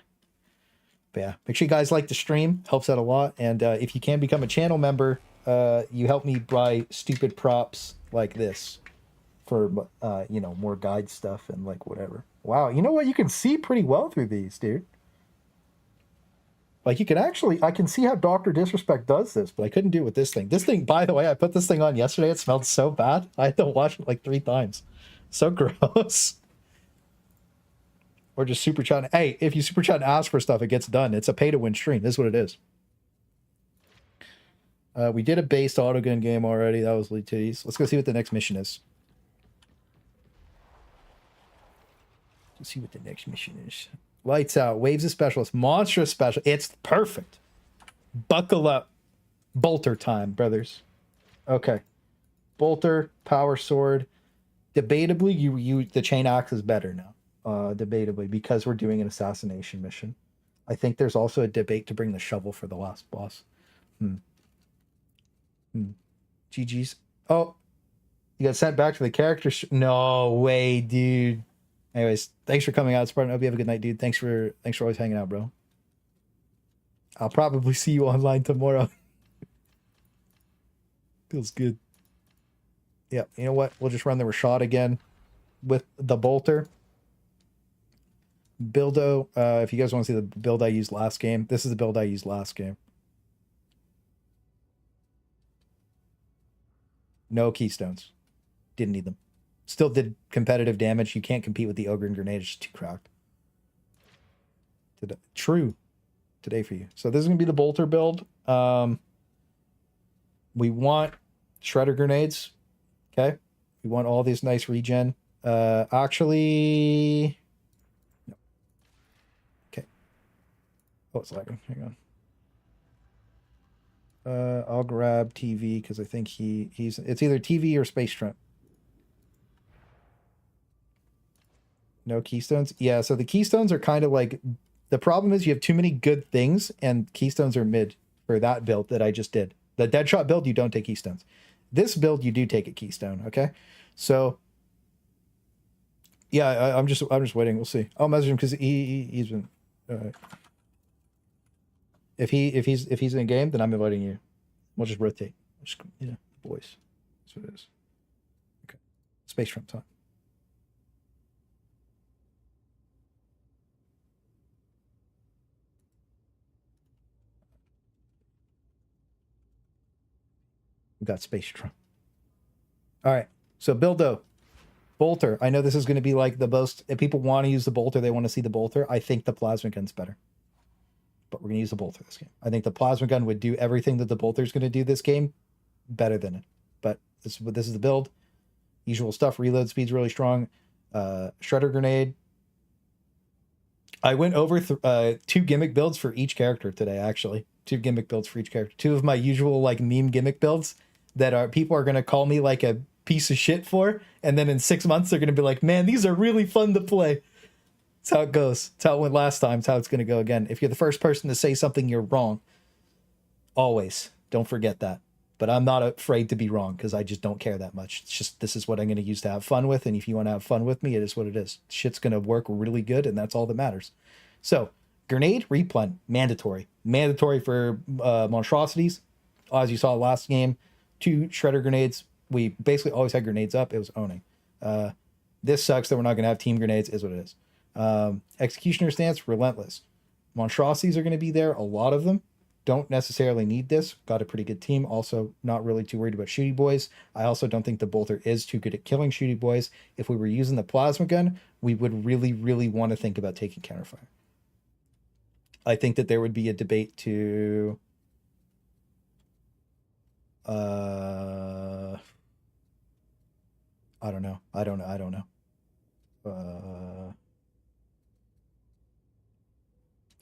But yeah, make sure you guys like the stream. Helps out a lot. And if you can become a channel member, you help me buy stupid props like this for, you know, more guide stuff and like whatever. Wow, you know what? You can see pretty well through these, dude. Like, you can actually, I can see how Dr. Disrespect does this, but I couldn't do it with this thing. This thing, by the way, I put this thing on yesterday. It smelled so bad. I had to wash it like 3 times. So gross. Or just super chat. Hey, if you super chat and ask for stuff, it gets done. It's a pay-to-win stream. This is what it is. We did a based autogun game already. That was Lee Titties. Let's go see what the next mission is. Let's see what the next mission is. Lights out. Waves of specialist. Monstrous special. It's perfect. Buckle up. Bolter time, brothers. Okay. Bolter, power sword. Debatably, the chain axe is better now. Debatably, because we're doing an assassination mission. I think there's also a debate to bring the shovel for the last boss. GG's. Oh. You got sent back to the character. No way, dude. Anyways, thanks for coming out, Spartan. Hope you have a good night, dude. Thanks for always hanging out, bro. I'll probably see you online tomorrow. Feels good. Yeah, you know what? We'll just run the Rashad again with the bolter. Buildo, if you guys want to see the build I used last game, this is the build I used last game. No keystones. Didn't need them. Still did competitive damage. You can't compete with the Ogryn grenade. It's just too cracked. True. Today for you. So this is going to be the bolter build. We want shredder grenades. Okay. We want all these nice regen. Actually... No. Okay. Oh, it's lagging. Hang on. I'll grab TV because I think he's... It's either TV or Space Shrimp. No keystones? Yeah, so the keystones are kind of like... The problem is you have too many good things, and keystones are mid for that build that I just did. The Deadshot build, you don't take keystones. This build, you do take a keystone, okay? So, yeah, I'm just waiting. We'll see. I'll message him because he's been... If he's in a game, then I'm inviting you. We'll just rotate. Just, you know, boys. That's what it is. Okay. Space Shrimp time. We got Space Shrimp. All right. So Buildo. Bolter. I know this is going to be like the most... If people want to use the bolter, they want to see the bolter. I think the plasma gun's better. But we're going to use the bolter this game. I think the plasma gun would do everything that the bolter is going to do this game better than it. But this is the build. Usual stuff. Reload speed's really strong. Shredder grenade. I went over 2 gimmick builds for each character today, actually. 2 gimmick builds for each character. 2 of my usual like meme gimmick builds that are people are gonna call me like a piece of shit for, and then in 6 months they're gonna be like, man, these are really fun to play. That's how it goes. That's how it went last time. It's how it's gonna go again. If you're the first person to say something, you're wrong. Always. Don't forget that. But I'm not afraid to be wrong because I just don't care that much. It's just, this is what I'm going to use to have fun with. And if you want to have fun with me, it is what it is. Shit's going to work really good. And that's all that matters. So grenade replen, mandatory. Mandatory for monstrosities. As you saw last game, 2 shredder grenades. We basically always had grenades up. It was owning. This sucks that we're not going to have team grenades, is what it is. Executioner stance, relentless. Monstrosities are going to be there. A lot of them. Don't necessarily need this. Got a pretty good team. Also, not really too worried about shooty boys. I also don't think the bolter is too good at killing shooty boys. If we were using the plasma gun, we would really, really want to think about taking counterfire. I think that there would be a debate to... I don't know. I don't know. I don't know.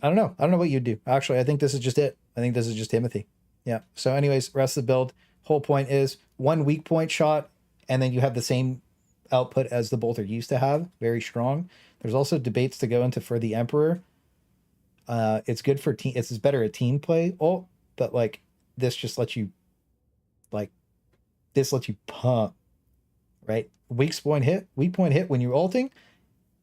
I don't know what you'd do. Actually, I think this is just it. I think this is just Timothy. Yeah. So anyways, rest of the build, whole point is 1 weak point shot, and then you have the same output as the bolter used to have. Very strong. There's also debates to go into for the Emperor. It's good for team. It's better at team play. Oh, but like this just lets you, like, this lets you pump, right? Weak point hit when you're ulting,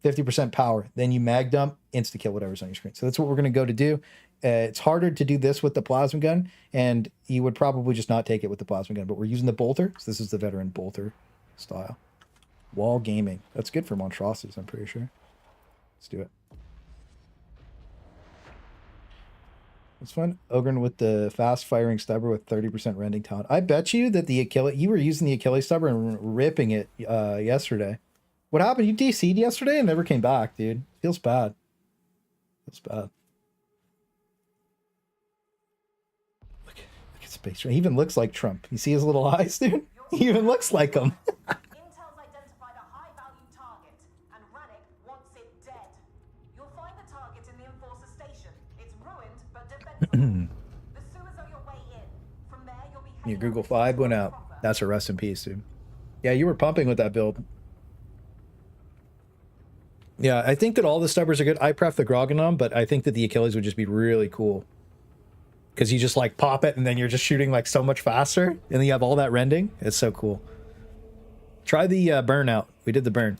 50% power. Then you mag dump, insta kill whatever's on your screen. So that's what we're going to go to do. It's harder to do this with the plasma gun, and you would probably just not take it with the plasma gun, but we're using the bolter. So this is the veteran bolter style. Wall gaming. That's good for monstrosities, I'm pretty sure. Let's do it. It's fun. Ogryn with the fast firing stubber with 30% rending talent. I bet you that the Achilles, you were using the Achilles stubber and ripping it yesterday. What happened? You DC'd yesterday and never came back, dude. Feels bad. Feels bad. Look at Space. He even looks like Trump. You see his little eyes, dude? He even looks like him. Intel's identified a high-value target, and Rannick wants it dead. You'll find the target in the Enforcer station. It's ruined, but defensible. The sewers are your way in. From there, you'll be... Your Google 5 went out. That's a rest in peace, dude. Yeah, you were pumping with that build. Yeah, I think that all the stubbers are good. I pref the Groganum, but I think that the Achilles would just be really cool. Because you just like pop it and then you're just shooting like so much faster. And then you have all that rending. It's so cool. Try the burn out. We did the burn.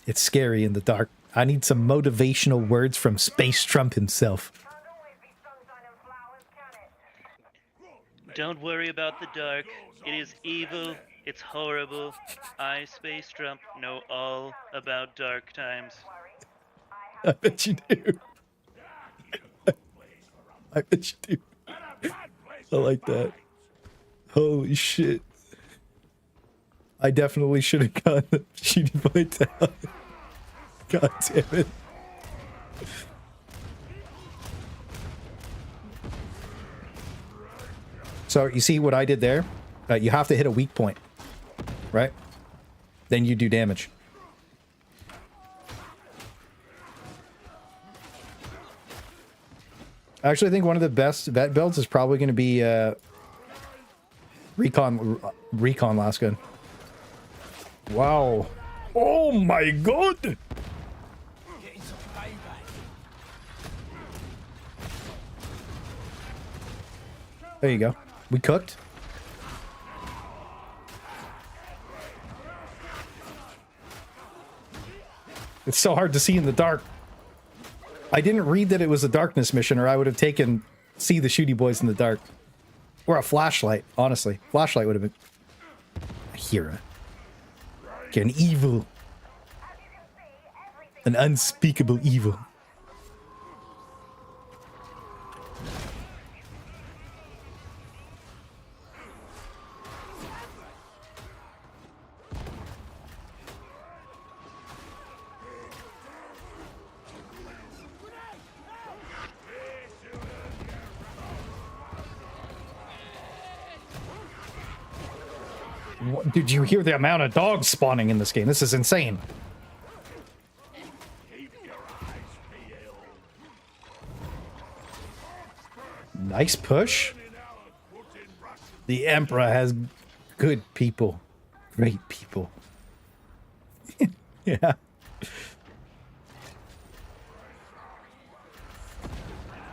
It's scary in the dark. I need some motivational words from Space Trump himself. Don't worry about the dark. It is evil. It's horrible. I, Space Trump, know all about dark times. I bet you do. I bet you do. I like that. Holy shit. I definitely should have gotten the shooting point down. God damn it. So you see what I did there? You have to hit a weak point. Right? Then you do damage. I actually think one of the best vet builds is probably going to be Recon last gun. Wow. Oh my god! There you go. We cooked. It's so hard to see in the dark. I didn't read that it was a darkness mission, or I would have taken see the shooty boys in the dark. Or a flashlight, honestly. Flashlight would have been a hero. Okay, an evil. An unspeakable evil. Did you hear the amount of dogs spawning in this game? This is insane. Nice push. The Emperor has good people. Great people. Yeah.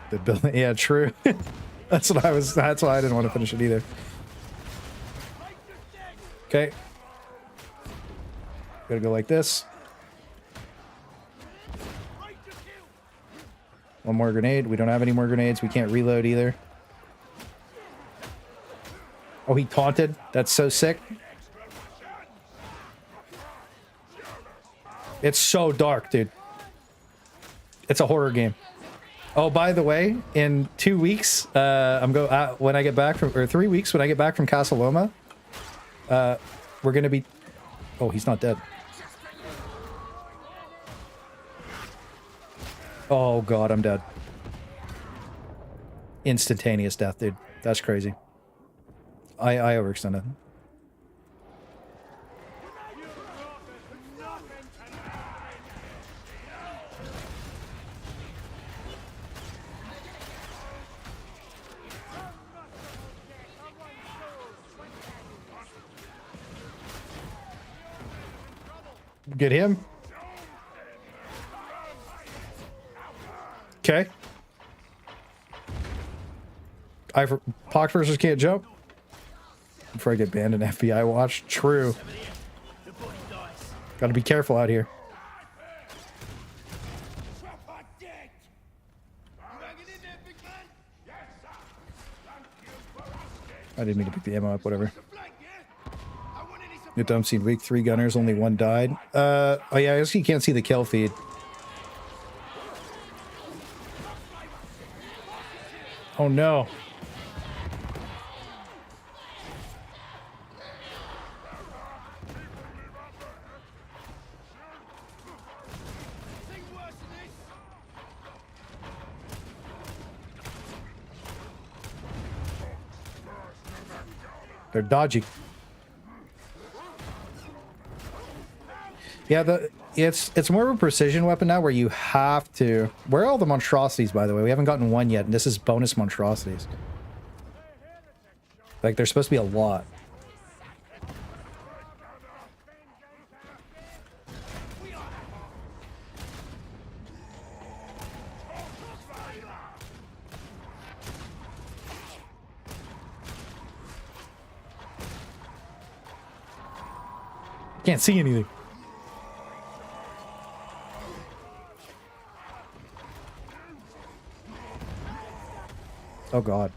The building, yeah, true. That's why I didn't want to finish it either. Okay. Gotta go like this. One more grenade. We don't have any more grenades. We can't reload either. Oh, he taunted. That's so sick. It's so dark, dude. It's a horror game. Oh, by the way, in 2 weeks, when I get back from, or 3 weeks when I get back from Casa Loma, we're gonna be. Oh, he's not dead. Oh god, I'm dead. Instantaneous death, dude. That's crazy. I overextended. Get him. Okay. Pox versus can't jump. Before I get banned in FBI watch. True. Gotta be careful out here. I didn't mean to pick the ammo up, whatever. Your dump seed weak, 3 gunners, only 1 died. Oh yeah, I guess you can't see the kill feed. Oh no. They're dodgy. Yeah, it's more of a precision weapon now where you have to... Where are all the monstrosities, by the way? We haven't gotten one yet, and this is bonus monstrosities. Like, there's supposed to be a lot. Can't see anything. Oh god.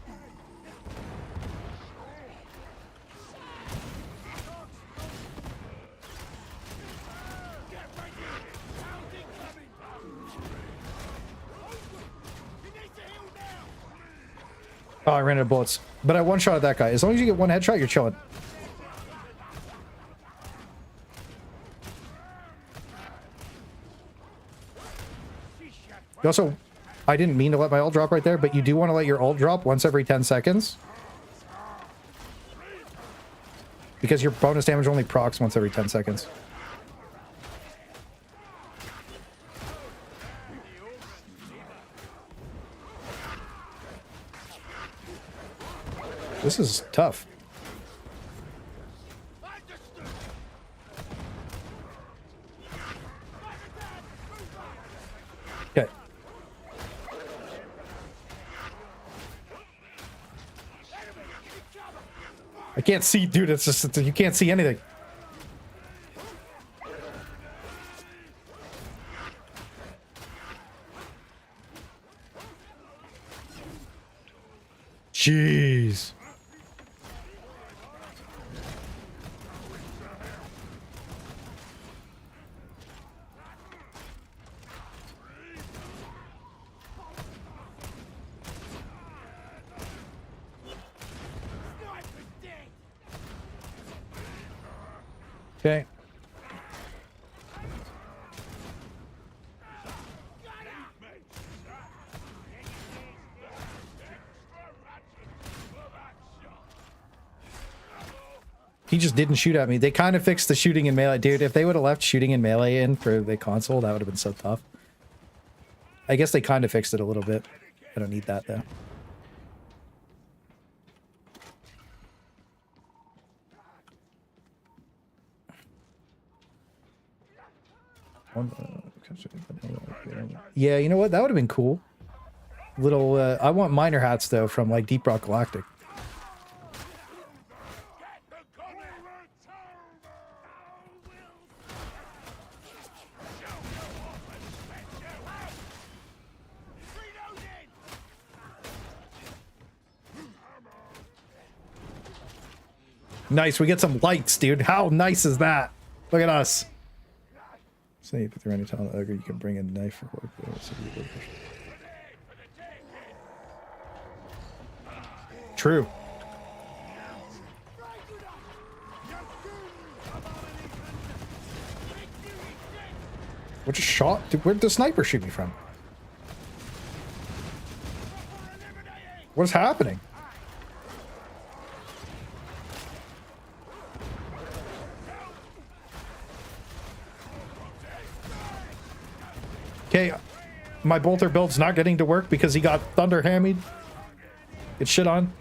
Oh, I ran out of bullets. But I one-shot that guy. As long as you get one headshot, you're chilling. You also... I didn't mean to let my ult drop right there, but you do want to let your ult drop once every 10 seconds. Because your bonus damage only procs once every 10 seconds. This is tough. Okay. I can't see, dude. It's just, you can't see anything. Jeez. Okay. He just didn't shoot at me. They kind of fixed the shooting in melee. Dude, if they would have left shooting in melee in for the console, that would have been so tough. I guess they kind of fixed it a little bit. I don't need that, though. Yeah, you know what? That would have been cool. Little, I want miner hats though from like Deep Rock Galactic. Nice, we get some lights, dude. How nice is that? Look at us. So you put the rending on the ogre, you can bring a knife for work. True. What just shot? Dude, where'd the sniper shoot me from? What's happening? Okay, my bolter build's not getting to work because he got thunder hammied. Get shit on.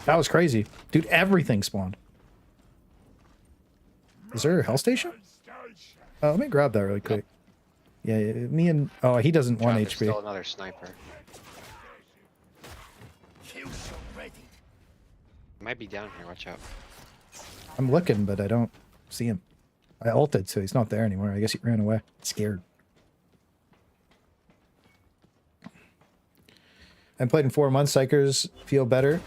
That was crazy. Dude, everything spawned. Is there a hell station? Let me grab that really quick. Yeah, me and... Oh, he doesn't want HP. Still another sniper. Might be down here, watch out. I'm looking, but I don't see him. I ulted, so he's not there anymore. I guess he ran away. Scared. I played in 4 months. Psychers feel better.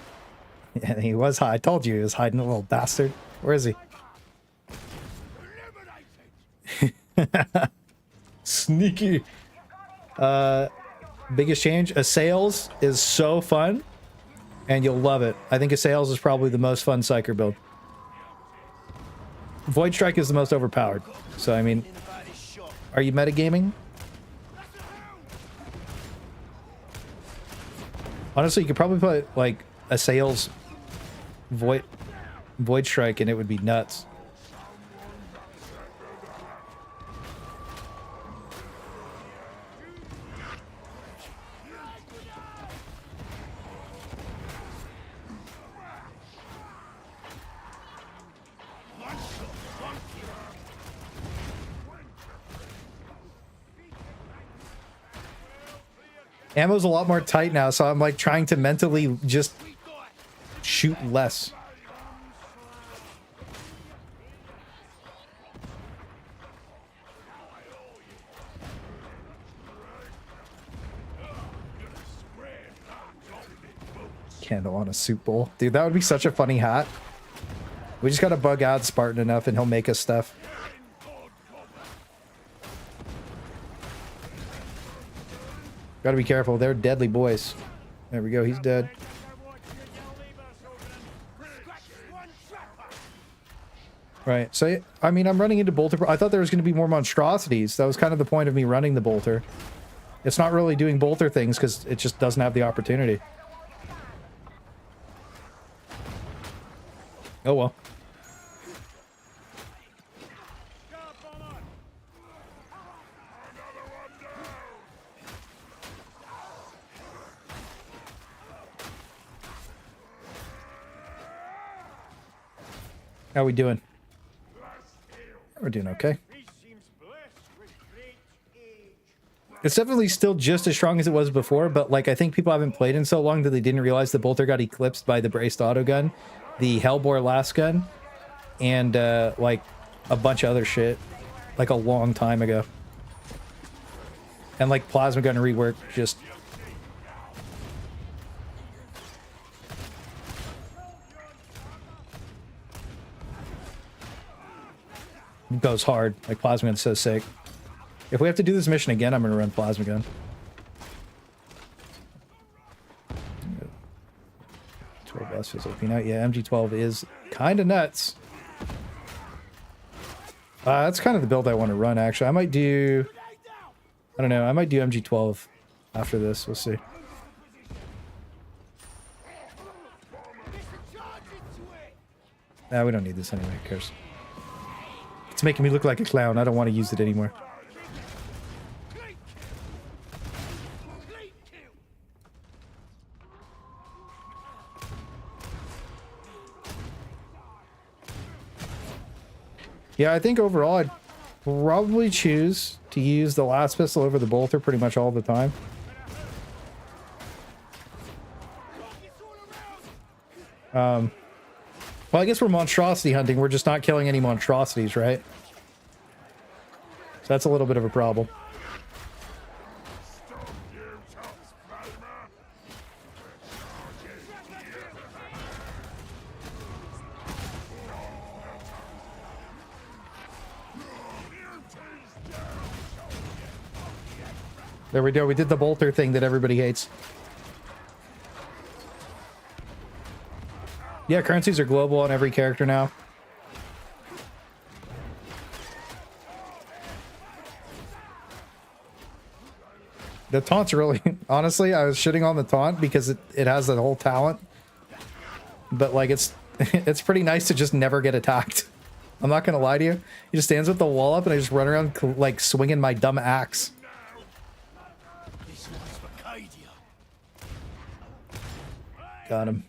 Yeah, he was high. I told you he was hiding, a little bastard. Where is he? Sneaky. Biggest change. Assails is so fun, and you'll love it. I think Assails is probably the most fun Psyker build. Void Strike is the most overpowered. So, I mean, are you metagaming? Honestly, you could probably put, like, Assails Void Strike and it would be nuts. Ammo's a lot more tight now, so I'm like trying to mentally just shoot less. Candle on a soup bowl. Dude, that would be such a funny hat. We just gotta bug out Spartan enough and he'll make us stuff. Gotta be careful. They're deadly boys. There we go. He's dead. Right. So, I mean, I'm running into bolter. I thought there was going to be more monstrosities. That was kind of the point of me running the bolter. It's not really doing bolter things because it just doesn't have the opportunity. Oh, well. How we doing? We're doing okay. It's definitely still just as strong as it was before, but like I think people haven't played in so long that they didn't realize the bolter got eclipsed by the braced autogun, the Hellbore last gun, and like a bunch of other shit like a long time ago. And like plasma gun rework just goes hard. Like plasma gun's so sick. If we have to do this mission again, I'm gonna run plasma gun. 12 bus feels OP now. Yeah, MG12 is kind of nuts. That's kind of the build I want to run, actually. I might do... I don't know. I might do MG12 after this. We'll see. Nah, we don't need this anyway. Who cares? It's making me look like a clown. I don't want to use it anymore. Yeah, I think overall I'd probably choose to use the last pistol over the bolter pretty much all the time. Well, I guess we're monstrosity hunting. We're just not killing any monstrosities, right? So that's a little bit of a problem. There we go. We did the bolter thing that everybody hates. Yeah, currencies are global on every character now. The taunt's really... Honestly, I was shitting on the taunt because it has that whole talent. But, like, it's it's pretty nice to just never get attacked. I'm not gonna lie to you. He just stands with the wall up and I just run around, like, swinging my dumb axe. Got him.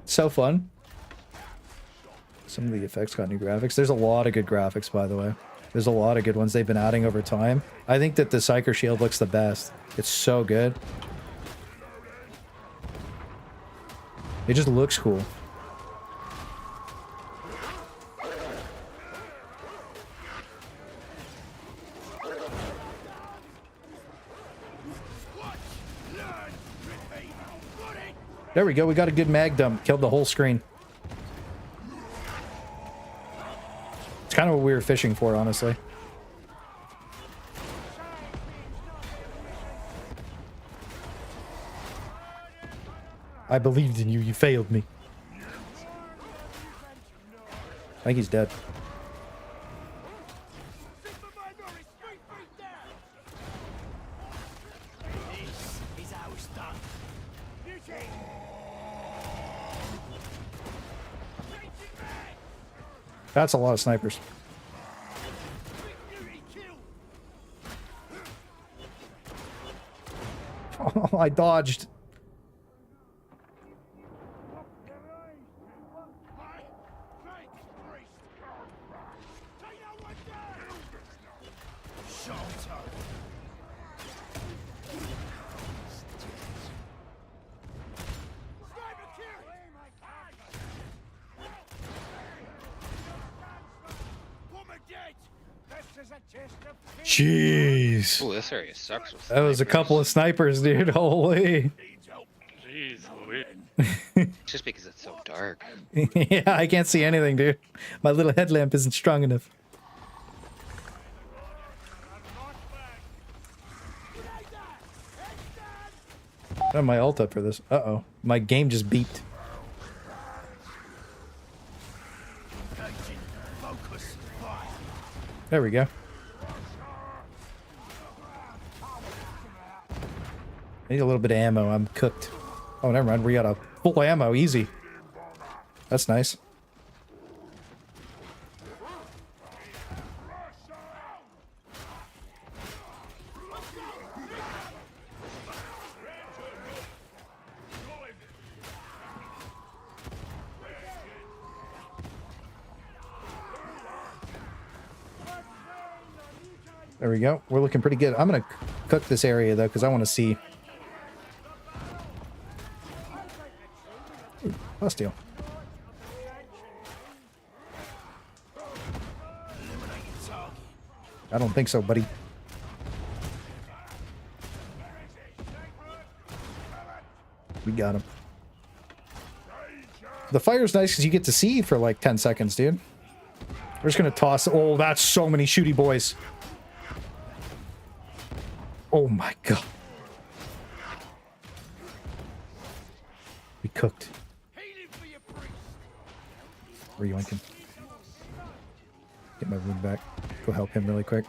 So fun. Some of the effects got new graphics. There's a lot of good graphics, by the way. There's a lot of good ones they've been adding over time. I think that the Psyker shield looks the best. It's so good. It just looks cool. There we go. We got a good mag dump. Killed the whole screen. It's kind of what we were fishing for, honestly. I believed in you. You failed me. I think he's dead. That's a lot of snipers. Oh, I dodged. Jeez. Ooh, this area sucks with That was a couple of snipers, dude. Holy. Jeez, weird. Just because it's so dark. Yeah, I can't see anything, dude. My little headlamp isn't strong enough. I have my ult up for this. Uh-oh. My game just beeped. There we go. I need a little bit of ammo. I'm cooked. Oh, never mind. We got a full ammo. Easy. That's nice. There we go. We're looking pretty good. I'm going to cook this area, though, because I want to see. Hostile. I don't think so, buddy. We got him. The fire's nice because you get to see for like 10 seconds, dude. We're just going to toss. Oh, that's so many shooty boys. Oh my god. We cooked. Reyoinking. Get my wound back. Go help him really quick.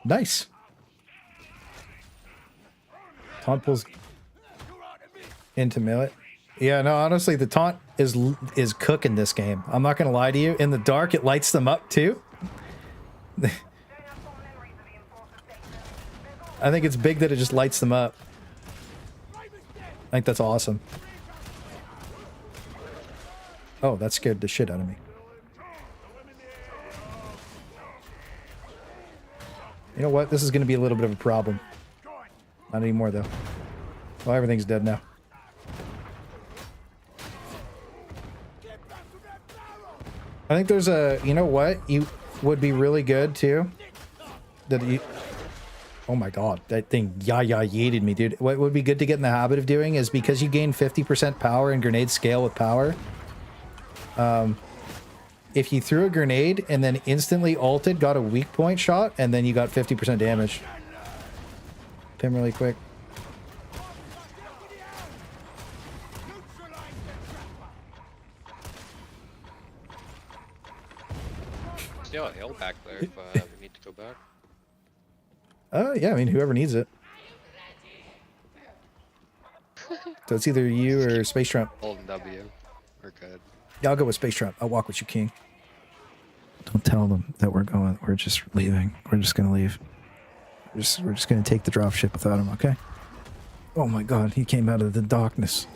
Nice. Taunt pulls into melee. Yeah, no, honestly, the taunt is cooking this game. I'm not gonna lie to you. In the dark, it lights them up too. I think it's big that it just lights them up. I think that's awesome. Oh, that scared the shit out of me. You know what? This is going to be a little bit of a problem. Not anymore, though. Well, everything's dead now. I think there's a... You know what? You would be really good, too. That you... Oh my god. That thing yeeted me, dude. What would be good to get in the habit of doing is because you gain 50% power and grenades scale with power. If you threw a grenade and then instantly ulted, got a weak point shot, and then you got 50% damage. Pim really quick. Still a hill back there if we need to go back. Yeah, I mean, whoever needs it. So it's either you or Space Trump. Hold W. We're good. Yeah, I'll go with Space Trump. I'll walk with you, King. Don't tell them that we're going. We're just leaving. We're just gonna leave. We're just gonna take the drop ship without him, okay? Oh my god, he came out of the darkness.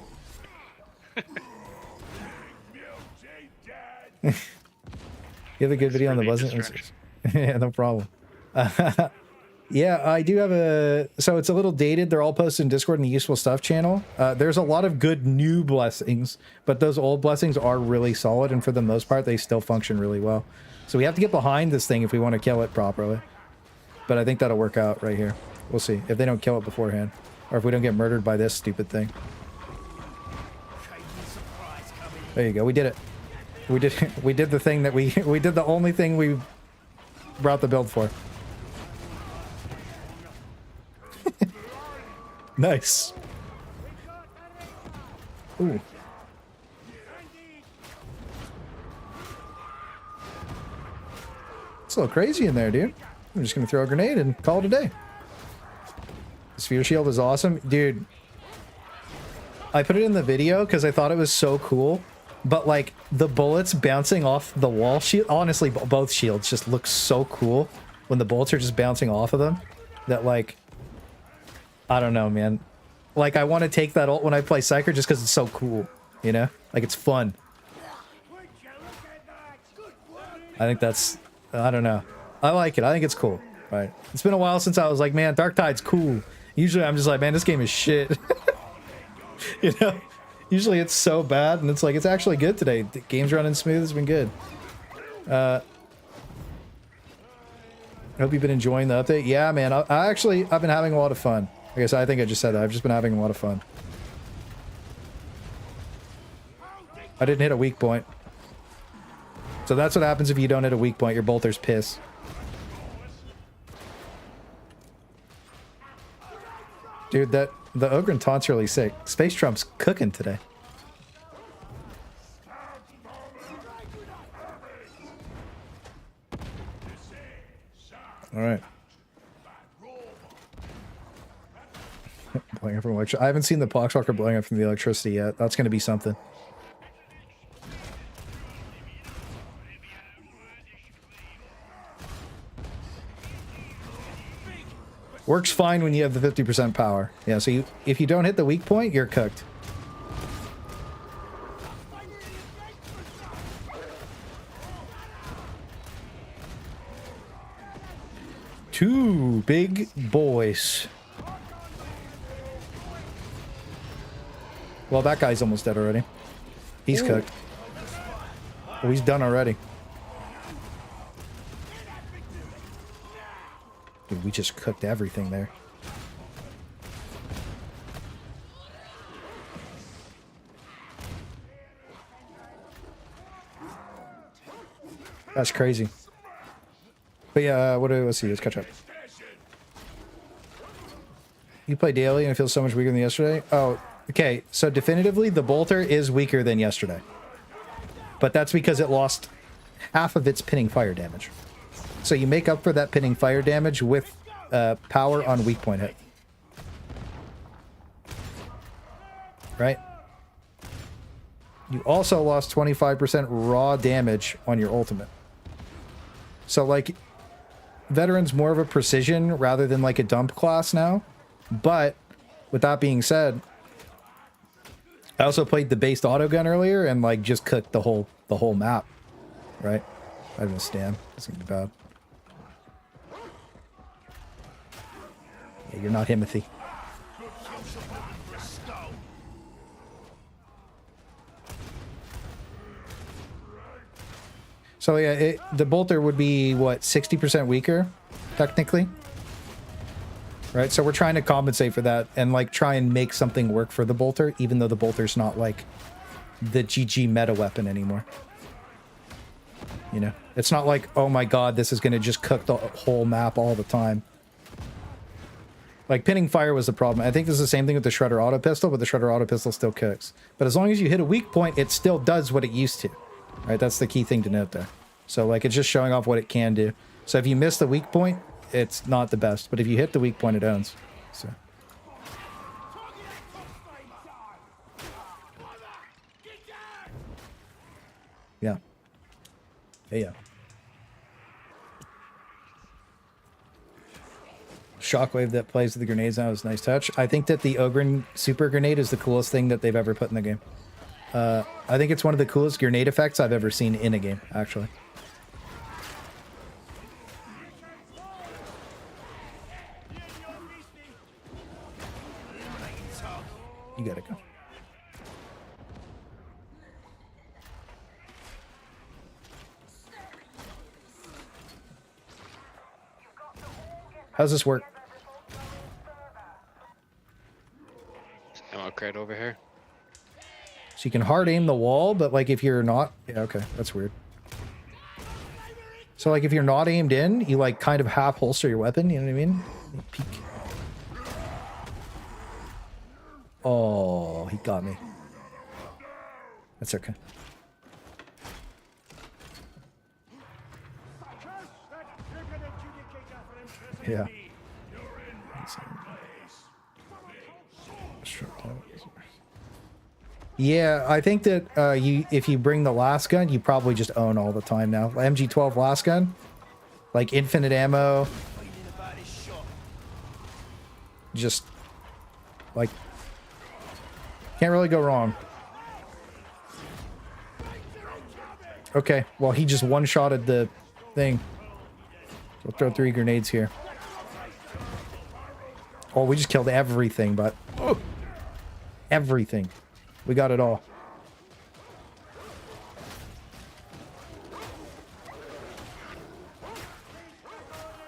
You have a good video on the buzzing? Yeah, no problem. Yeah, I do have a... So it's a little dated. They're all posted in Discord in the Useful Stuff channel. There's a lot of good new blessings, but those old blessings are really solid, and for the most part, they still function really well. So we have to get behind this thing if we want to kill it properly. But I think that'll work out right here. We'll see. If they don't kill it beforehand. Or if we don't get murdered by this stupid thing. There you go. We did it. We did the thing that we did the only thing we brought the build for. Nice. Ooh. It's a little crazy in there, dude. I'm just gonna throw a grenade and call it a day. Sphere shield is awesome. Dude, I put it in the video because I thought it was so cool. But, like, the bullets bouncing off the wall shield... Honestly, both shields just look so cool when the bullets are just bouncing off of them. That, like... I don't know, man. Like, I want to take that ult when I play Psyker just because it's so cool. You know? Like, it's fun. I think that's... I don't know. I like it. I think it's cool. Right. It's been a while since I was like, man, Darktide's cool. Usually I'm just like, man, this game is shit. You know? Usually it's so bad, and it's like, it's actually good today. The game's running smooth. It's been good. I hope you've been enjoying the update. Yeah, man. I've been having a lot of fun. I guess I think I just said that. I've just been having a lot of fun. I didn't hit a weak point. So that's what happens if you don't hit a weak point. Your bolters piss. Dude, the Ogryn taunt's really sick. Space Trump's cooking today. Alright. Blowing up from electricity. I haven't seen the Poxwalker blowing up from the electricity yet. That's going to be something. Works fine when you have the 50% power. Yeah, so if you don't hit the weak point, you're cooked. Two big boys. Well, that guy's almost dead already. He's cooked. Oh, he's done already. Dude, we just cooked everything there. That's crazy. But yeah, let's see, let's catch up. You play daily and it feels so much weaker than yesterday? Oh, okay, so definitively the bolter is weaker than yesterday. But that's because it lost half of its pinning fire damage. So you make up for that pinning fire damage with power on weak point hit. Right? You also lost 25% raw damage on your ultimate. So, like, Veteran's more of a precision rather than like a dump class now. But with that being said, I also played the based autogun earlier and like just cooked the whole map. Right? I didn't stand. It's gonna be bad. Yeah, you're not Himothy. So yeah, the bolter would be, what, 60% weaker, technically? Right, so we're trying to compensate for that and, like, try and make something work for the bolter, even though the bolter's not, like, the GG meta weapon anymore. You know? It's not like, oh my god, this is going to just cook the whole map all the time. Like, pinning fire was the problem. I think this is the same thing with the Shredder Auto Pistol, but the Shredder Auto Pistol still cooks. But as long as you hit a weak point, it still does what it used to. Right, that's the key thing to note there. So, like, it's just showing off what it can do. So if you miss the weak point, it's not the best. But if you hit the weak point, it owns. So. Yeah. Yeah. Shockwave that plays with the grenades now is a nice touch. I think that the Ogryn super grenade is the coolest thing that they've ever put in the game. I think it's one of the coolest grenade effects I've ever seen in a game, actually. You gotta go. How's this work? Ammo crate over here. So you can hard aim the wall, but like if you're not... Yeah, okay, that's weird. So like if you're not aimed in, you like kind of half holster your weapon, you know what I mean? Peek. Oh, he got me. That's okay. Yeah. Yeah, I think that if you bring the last gun, you probably just own all the time now. MG12 last gun, like infinite ammo, just like can't really go wrong. Okay, well he just one-shotted the thing. We'll throw 3 grenades here. Oh, we just killed everything, but everything. We got it all.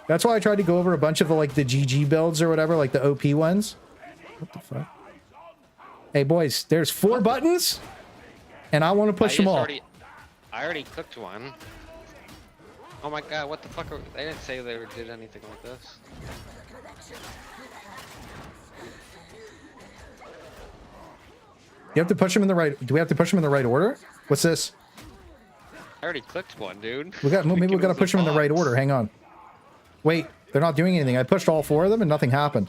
That's why I tried to go over a bunch of the, like, the GG builds or whatever, like the OP ones. What the fuck? Hey, boys, there's 4 buttons, and I want to push them all. I already clicked one. Oh my god, what the fuck? They didn't say they did anything like this. You have to push them in the right... Do we have to push them in the right order? What's this? I already clicked one, dude. Maybe we gotta push them in the right order. Hang on. Wait, they're not doing anything. I pushed all 4 of them and nothing happened.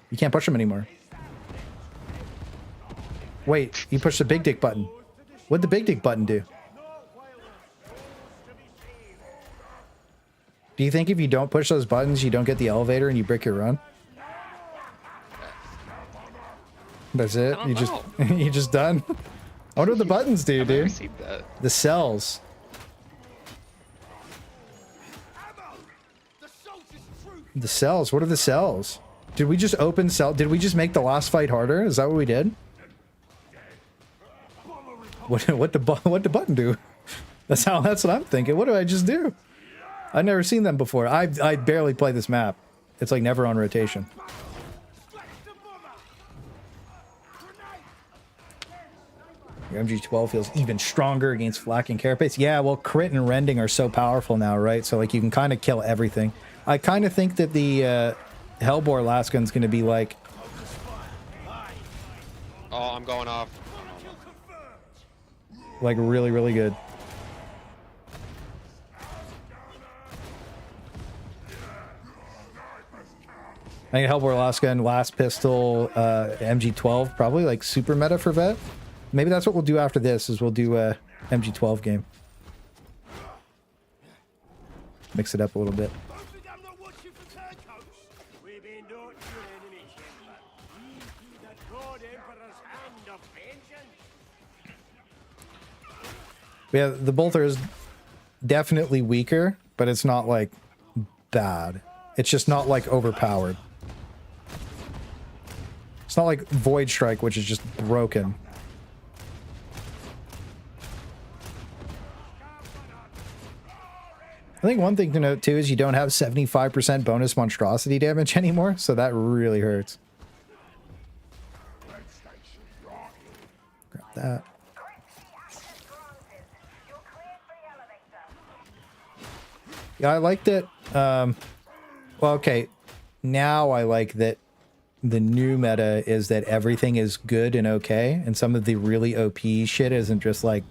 You can't push them anymore. Wait, you pushed the big dick button. What'd the big dick button do? Do you think if you don't push those buttons, you don't get the elevator and you brick your run? That's it? You just you just done? I wonder what the buttons do, dude. The cells. The cells. What are the cells? Did we just open cell? Did we just make the last fight harder? Is that what we did? What the button do? That's what I'm thinking. What do I just do? I've never seen them before. I barely play this map. It's like never on rotation. Your MG12 feels even stronger against flak and carapace. Yeah, well, crit and rending are so powerful now, right? So like you can kind of kill everything. I kind of think that the Hellbore last gun's going to be like... Oh, I'm going off. Like really, really good. I think Hellbore last gun, last pistol, MG12, probably like super meta for Vet. Maybe that's what we'll do after this, is we'll do a MG12 game. Mix it up a little bit. Yeah, the bolter is definitely weaker, but it's not like bad. It's just not like overpowered. It's not like Void Strike, which is just broken. I think one thing to note too is you don't have 75% bonus monstrosity damage anymore, so that really hurts. Grab that. Yeah, I liked it. Well, okay. Now I like that the new meta is that everything is good and okay, and some of the really OP shit isn't just like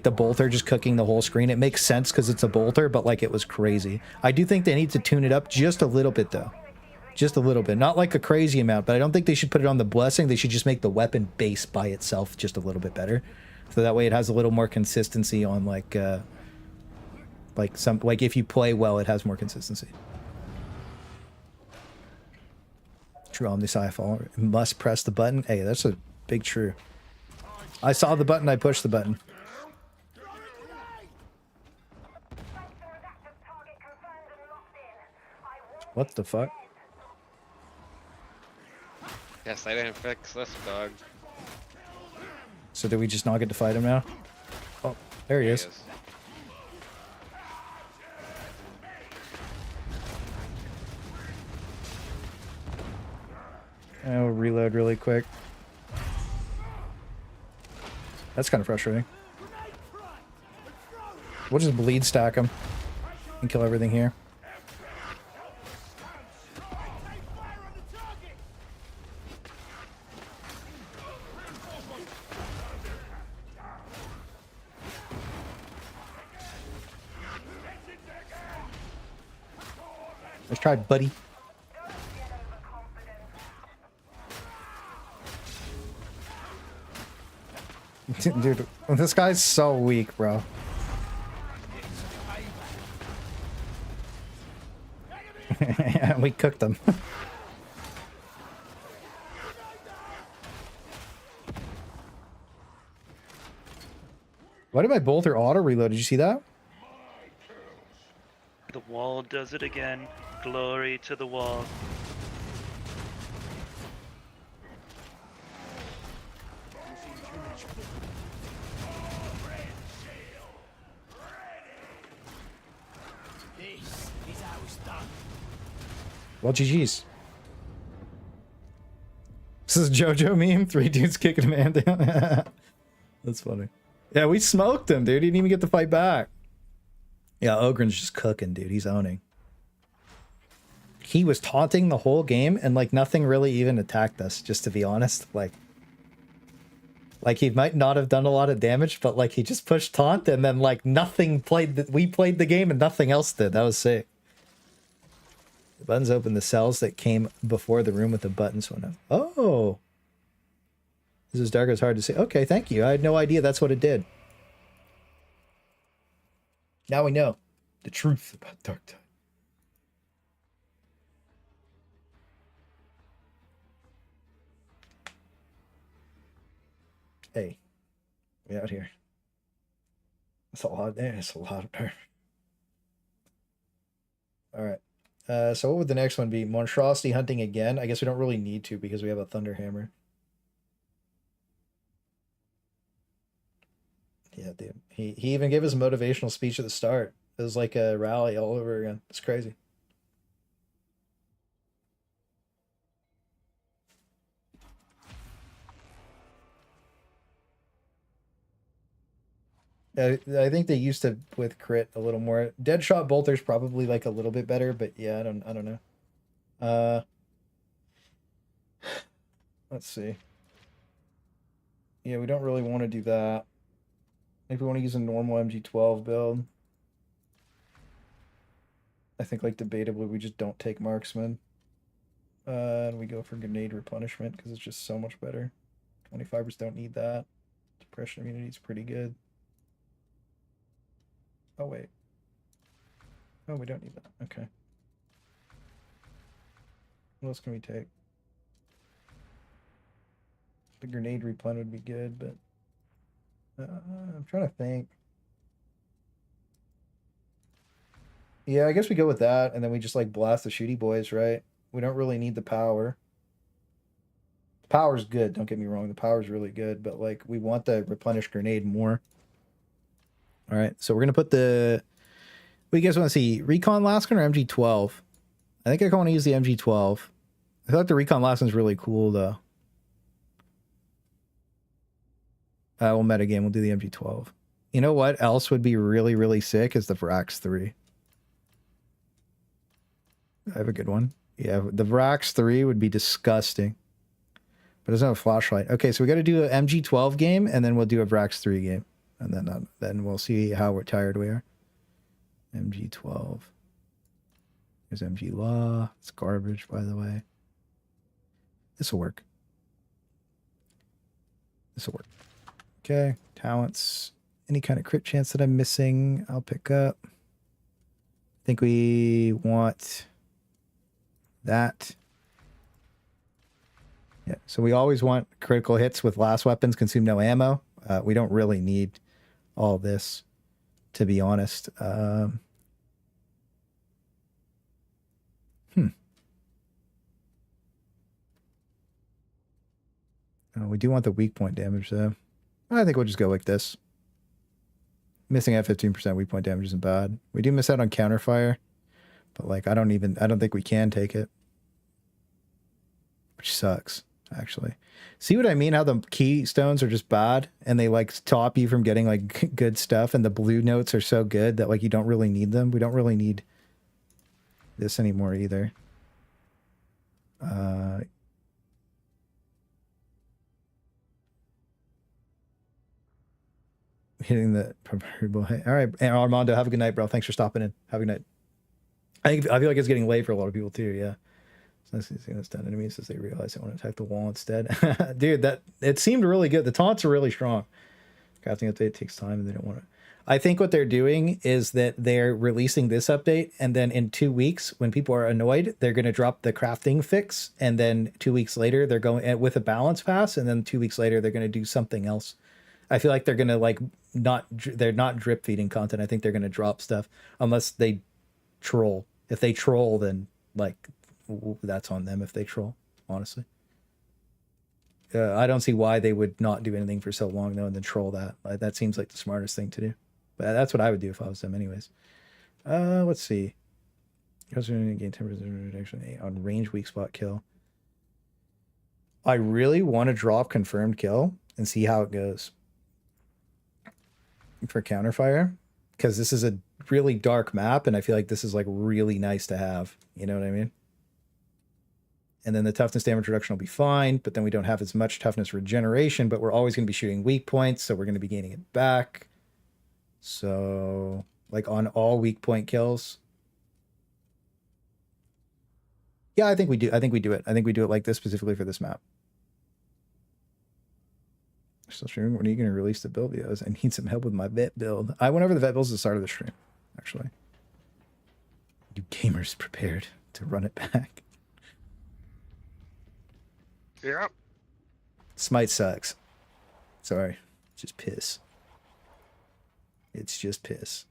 the bolter just cooking the whole screen. It makes sense because it's a bolter, but like it was crazy. I do think they need to tune it up just a little bit though. Just a little bit. Not like a crazy amount, but I don't think they should put it on the blessing. They should just make the weapon base by itself just a little bit better. So that way it has a little more consistency on like if you play well, it has more consistency. True Omnisci follower. Must press the button. Hey, that's a big true. I saw the button, I pushed the button. What the fuck? Yes, I didn't fix this dog. So do we just not get to fight him now? Oh, there he is. I'll reload really quick. That's kind of frustrating. We'll just bleed stack him and kill everything here. Let's try, buddy. Dude, this guy's so weak, bro. Yeah, we cooked them. Why did my bolter auto reload? Did you see that? The wall does it again. Glory to the wall. Well, GG's. This is JoJo meme. 3 dudes kicking a man down. That's funny. Yeah, we smoked him, dude. He didn't even get to fight back. Yeah, Ogryn's just cooking, dude. He's owning. He was taunting the whole game, and like nothing really even attacked us, just to be honest. Like he might not have done a lot of damage, but like he just pushed taunt, and then like nothing played. We played the game, and nothing else did. That was sick. The buttons open the cells that came before the room with the buttons went up. Oh. This is dark as hard to see. Okay, thank you. I had no idea that's what it did. Now we know the truth about Darktide. Hey, we out here. That's a lot there. That's a lot of dirt. All right. So what would the next one be? Monstrosity hunting again? I guess we don't really need to because we have a Thunderhammer. Yeah, dude. He even gave us a motivational speech at the start. It was like a rally all over again. It's crazy. I think they used to with crit a little more. Deadshot Bolter's probably like a little bit better, but yeah, I don't know. Let's see. Yeah, we don't really want to do that. If we want to use a normal MG12 build, I think like debatably we just don't take marksman. And we go for grenade replenishment because it's just so much better. 25ers don't need that. Depression immunity is pretty good. Oh wait. Oh, we don't need that. Okay. What else can we take? The grenade replen would be good, but I'm trying to think. Yeah, I guess we go with that, and then we just like blast the shooty boys, right? We don't really need the power. The power's good, don't get me wrong. The power's really good, but like we want the replenish grenade more. All right, so we're gonna put the. What do you guys want to see? Recon Laskin or MG12? I think I want to use the MG12. I thought the Recon Laskin's really cool though. We'll metagame. We'll do the MG12. You know what else would be really, really sick is the Vrax 3. I have a good one. Yeah, the Vrax 3 would be disgusting. But it doesn't have a flashlight. Okay, so we got to do an MG12 game, and then we'll do a Vrax 3 game. And then we'll see how tired we are. MG12. There's MG Law. It's garbage, by the way. This will work. This will work. Okay, talents. Any kind of crit chance that I'm missing, I'll pick up. I think we want that. Yeah, so we always want critical hits with last weapons, consume no ammo. We don't really need all this, to be honest. We do want the weak point damage, though. I think we'll just go like this. Missing at 15% weak point damage isn't bad. We do miss out on counterfire, but like I don't think we can take it. Which sucks, actually. See what I mean? How the keystones are just bad and they like stop you from getting like good stuff, and the blue notes are so good that like you don't really need them. We don't really need this anymore either. Hitting the preferable. All right, and Armando, have a good night, bro. Thanks for stopping in. Have a good night. I feel like it's getting late for a lot of people too. Yeah, it's nice to see this done enemies as they realize they want to attack the wall instead. Dude, that it seemed really good. The taunts are really strong. Crafting update takes time, and they don't want to. I think what they're doing is that they're releasing this update, and then in 2 weeks, when people are annoyed, they're going to drop the crafting fix, and then 2 weeks later, they're going with a balance pass, and then 2 weeks later, they're going to do something else. I feel like they're going to like they're not drip feeding content. I think they're going to drop stuff unless they troll. If they troll, then like that's on them if they troll, honestly. I don't see why they would not do anything for so long though and then troll that. Like, that seems like the smartest thing to do. But that's what I would do if I was them anyways. Let's see. Gain 10% reduction on range weak spot kill. I really want to drop confirmed kill and see how it goes for counterfire, because this is a really dark map and I feel like this is like really nice to have, you know what I mean? And then the toughness damage reduction will be fine, but then we don't have as much toughness regeneration, but we're always going to be shooting weak points, so we're going to be gaining it back. So like on all weak point kills. Yeah, I think we do it. I think we do it like this specifically for this map. Still streaming. When are you going to release the build videos? I need some help with my vet build. Whenever the vet build's the start of the stream, actually. You gamers prepared to run it back. Yeah. Smite sucks. Sorry. It's just piss. It's just piss.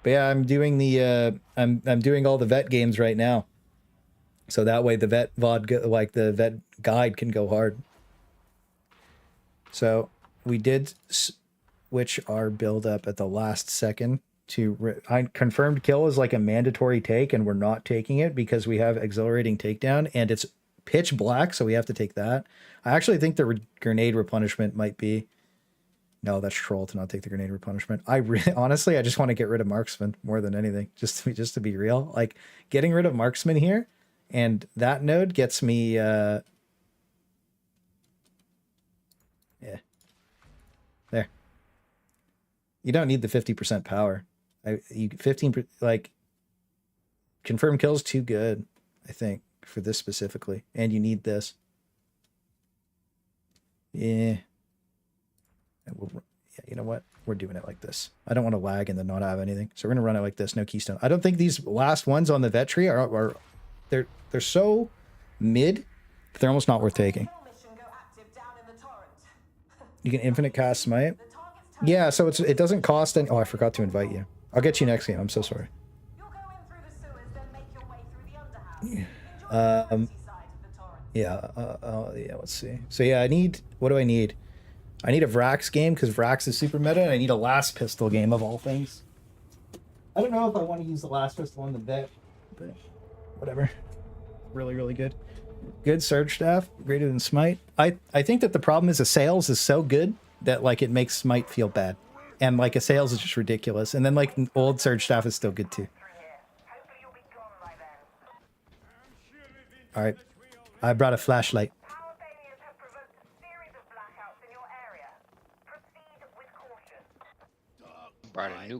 But yeah, I'm doing the I'm doing all the vet games right now. So that way the vet VOD, like the vet guide, can go hard. So we did switch our build up at the last second to confirmed kill is like a mandatory take, and we're not taking it because we have exhilarating takedown and it's pitch black, so we have to take that. I actually think the grenade replenishment might be. No, that's troll to not take the grenade replenishment. I really, honestly, I just want to get rid of marksman more than anything. Just to be real, like getting rid of marksman here. And that node gets me, yeah. There. You don't need the 50% power. 15, like, confirmed kills too good, I think, for this specifically. And you need this. Yeah. Yeah, you know what? we're doing it like this. I don't want to lag and then not have anything. So we're going to run it like this. No keystone. I don't think these last ones on the vet tree are they're so mid, but they're almost not worth taking. You can infinite cast smite. Yeah, so it doesn't cost any. Oh, I forgot to invite you. I'll get you next game. I'm so sorry. Yeah, let's see. So yeah, I need, what do I need? I need a Vrax game because Vrax is super meta, and I need a last pistol game of all things. I don't know if I want to use the last pistol on the vet, but whatever. Really, really good. Good surge staff, greater than smite. I think that the problem is Assails is so good that like it makes smite feel bad. And like Assails is just ridiculous. And then like old surge staff is still good too. Alright. I brought a flashlight. Brought a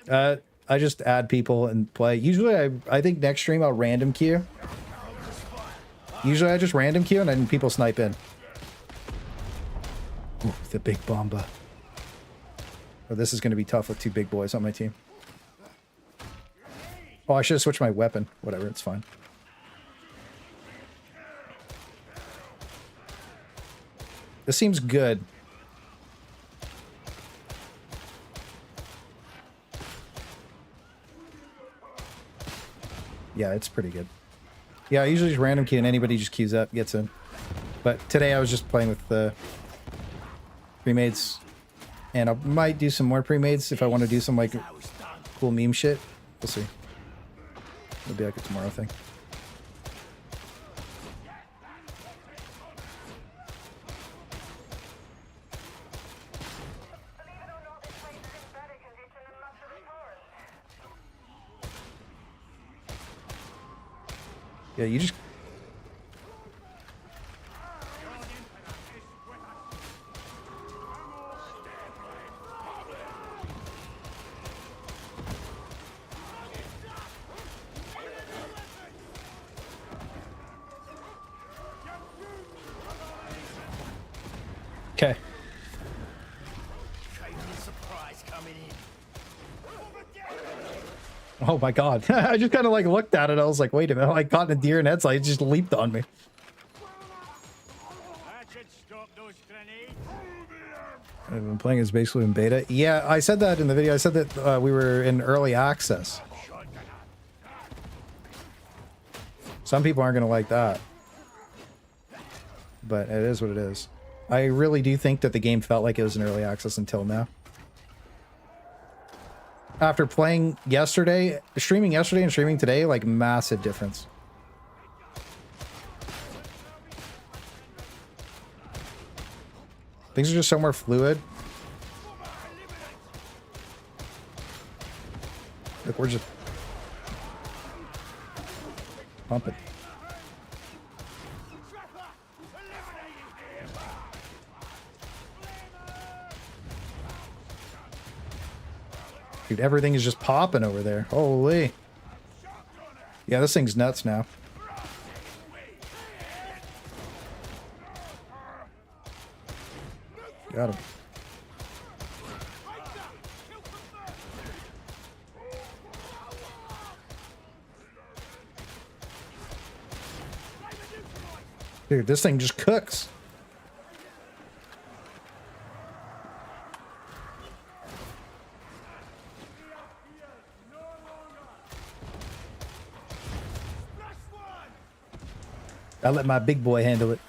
nuke. I just add people and play. Usually I think next stream I'll random queue. Usually I just random queue and then people snipe in. Ooh, the big bomba. Oh, this is going to be tough with two big boys on my team. Oh, I should have switched my weapon. Whatever, it's fine. This seems good. Yeah, it's pretty good. Yeah, I usually just random queue and anybody just queues up, gets in. But today I was just playing with the pre-mades. And I might do some more pre-mades if I want to do some like cool meme shit. We'll see. It'll be like a tomorrow thing. Yeah, you just... Okay. Oh my god. I just kind of like looked at it. I was like, wait a minute. I caught a deer in headlight. It just leaped on me. I've been playing as basically in beta. Yeah, I said that in the video. I said that we were in early access. Some people aren't going to like that. But it is what it is. I really do think that the game felt like it was in early access until now. After playing yesterday, streaming yesterday and streaming today, like massive difference. Things are just so more fluid. Look, we're just pumping. Dude, everything is just popping over there. Holy. Yeah, this thing's nuts now. Got him. Dude, this thing just cooks. I let my big boy handle it.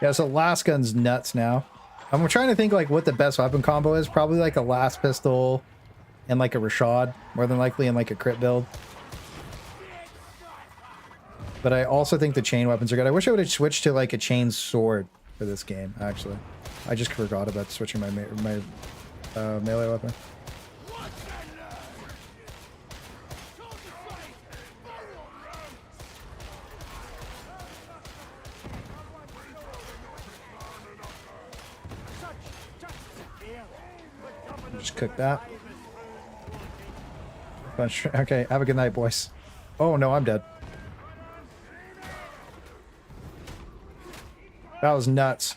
Yeah, so last gun's nuts now. I'm trying to think like what the best weapon combo is. Probably like a last pistol and like a Rashad, more than likely, and like a crit build. But I also think the chain weapons are good. I wish I would have switched to like a chain sword for this game, actually. I just forgot about switching my melee weapon. Just cook that. Okay, have a good night, boys. Oh no, I'm dead. That was nuts.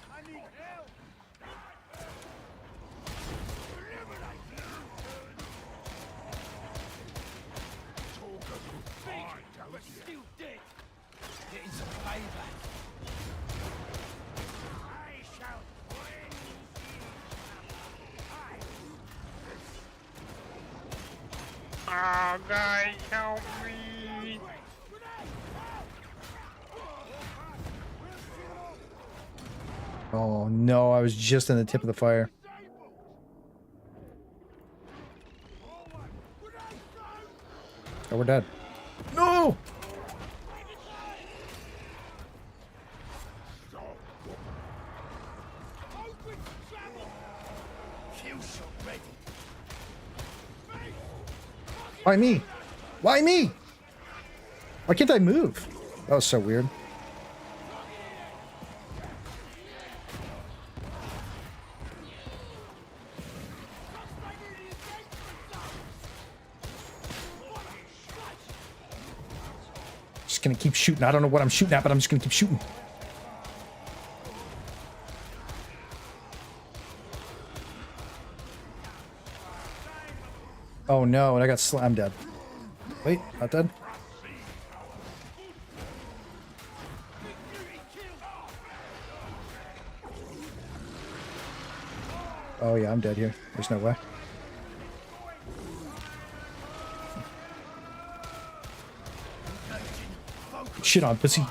Oh, guys, help me! Oh no, I was just in the tip of the fire. Oh, we're dead. No! Why me? Why me? Why can't I move? That was so weird. Just gonna keep shooting. I don't know what I'm shooting at, but I'm just gonna keep shooting. Oh no, and I got slammed dead. Wait, not dead? Oh yeah, I'm dead here. There's no way. Shit on, pussy.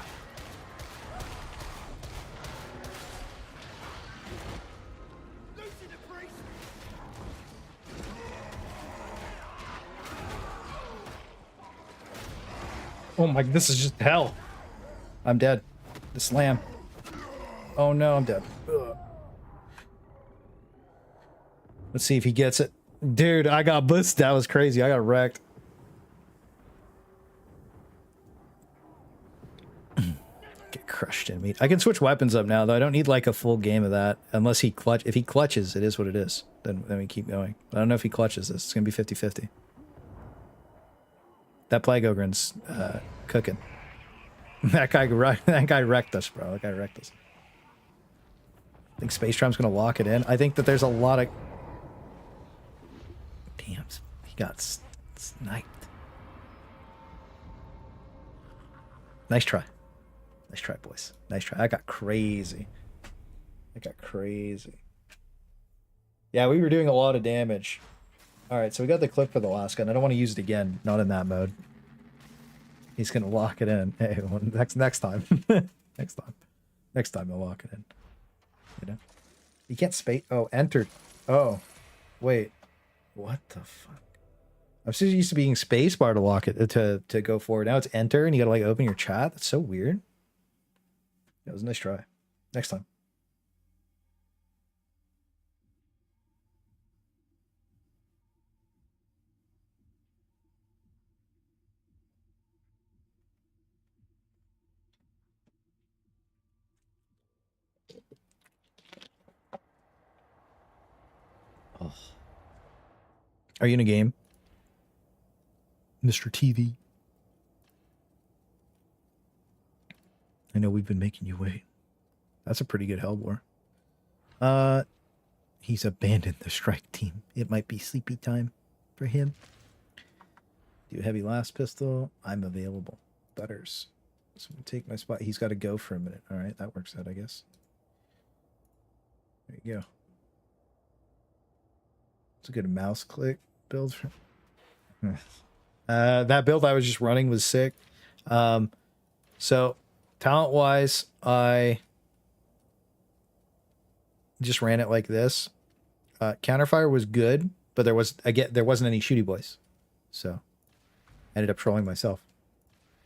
Oh my, this is just hell. I'm dead. The slam. Oh no, I'm dead. Ugh. Let's see if he gets it. Dude, I got blitzed. That was crazy. I got wrecked. Get crushed in meat. I can switch weapons up now, though. I don't need like a full game of that. Unless he clutch. If he clutches, it is what it is. Then we keep going. I don't know if he clutches this. It's going to be 50-50. That Plague Ogryn's cooking. That guy wrecked us, bro. That guy wrecked us. I think Space Drum's going to lock it in. I think that there's a lot of... Damn, he got sniped. Nice try. Nice try, boys. Nice try. I got crazy. I got crazy. Yeah, we were doing a lot of damage. Alright, so we got the clip for the last gun. I don't want to use it again. Not in that mode. He's going to lock it in. Hey, well, next time. Next time. Next time he'll lock it in. You know? You can't space... Oh, entered. Oh. Wait. What the fuck? I'm so used to being spacebar to lock it, to go forward. Now it's enter and you gotta like open your chat. That's so weird. That was a nice try. Next time. Oh. Are you in a game? Mr. TV. I know we've been making you wait. That's a pretty good Hellbore. He's abandoned the strike team. It might be sleepy time for him. Do a heavy last pistol. I'm available. Butters. So I'm gonna take my spot. He's got to go for a minute. All right, that works out, I guess. There you go. It's a good mouse click build. That build I was just running was sick. So talent wise, I just ran it like this. Counterfire was good, but there wasn't any shooty boys, so I ended up trolling myself.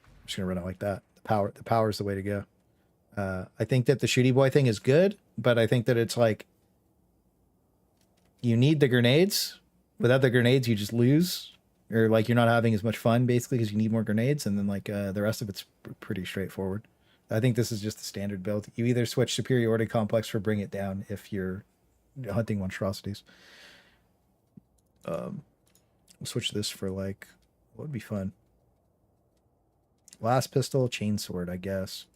I'm just gonna run it like that. The power is the way to go. I think that the shooty boy thing is good, but I think that it's like you need the grenades. Without the grenades, you just lose, or like you're not having as much fun basically because you need more grenades, and then like the rest of it's pretty straightforward. I think this is just the standard build. You either switch superiority complex for bring it down if you're hunting monstrosities. We'll switch this for like What would be fun? Last pistol, chainsword, I guess.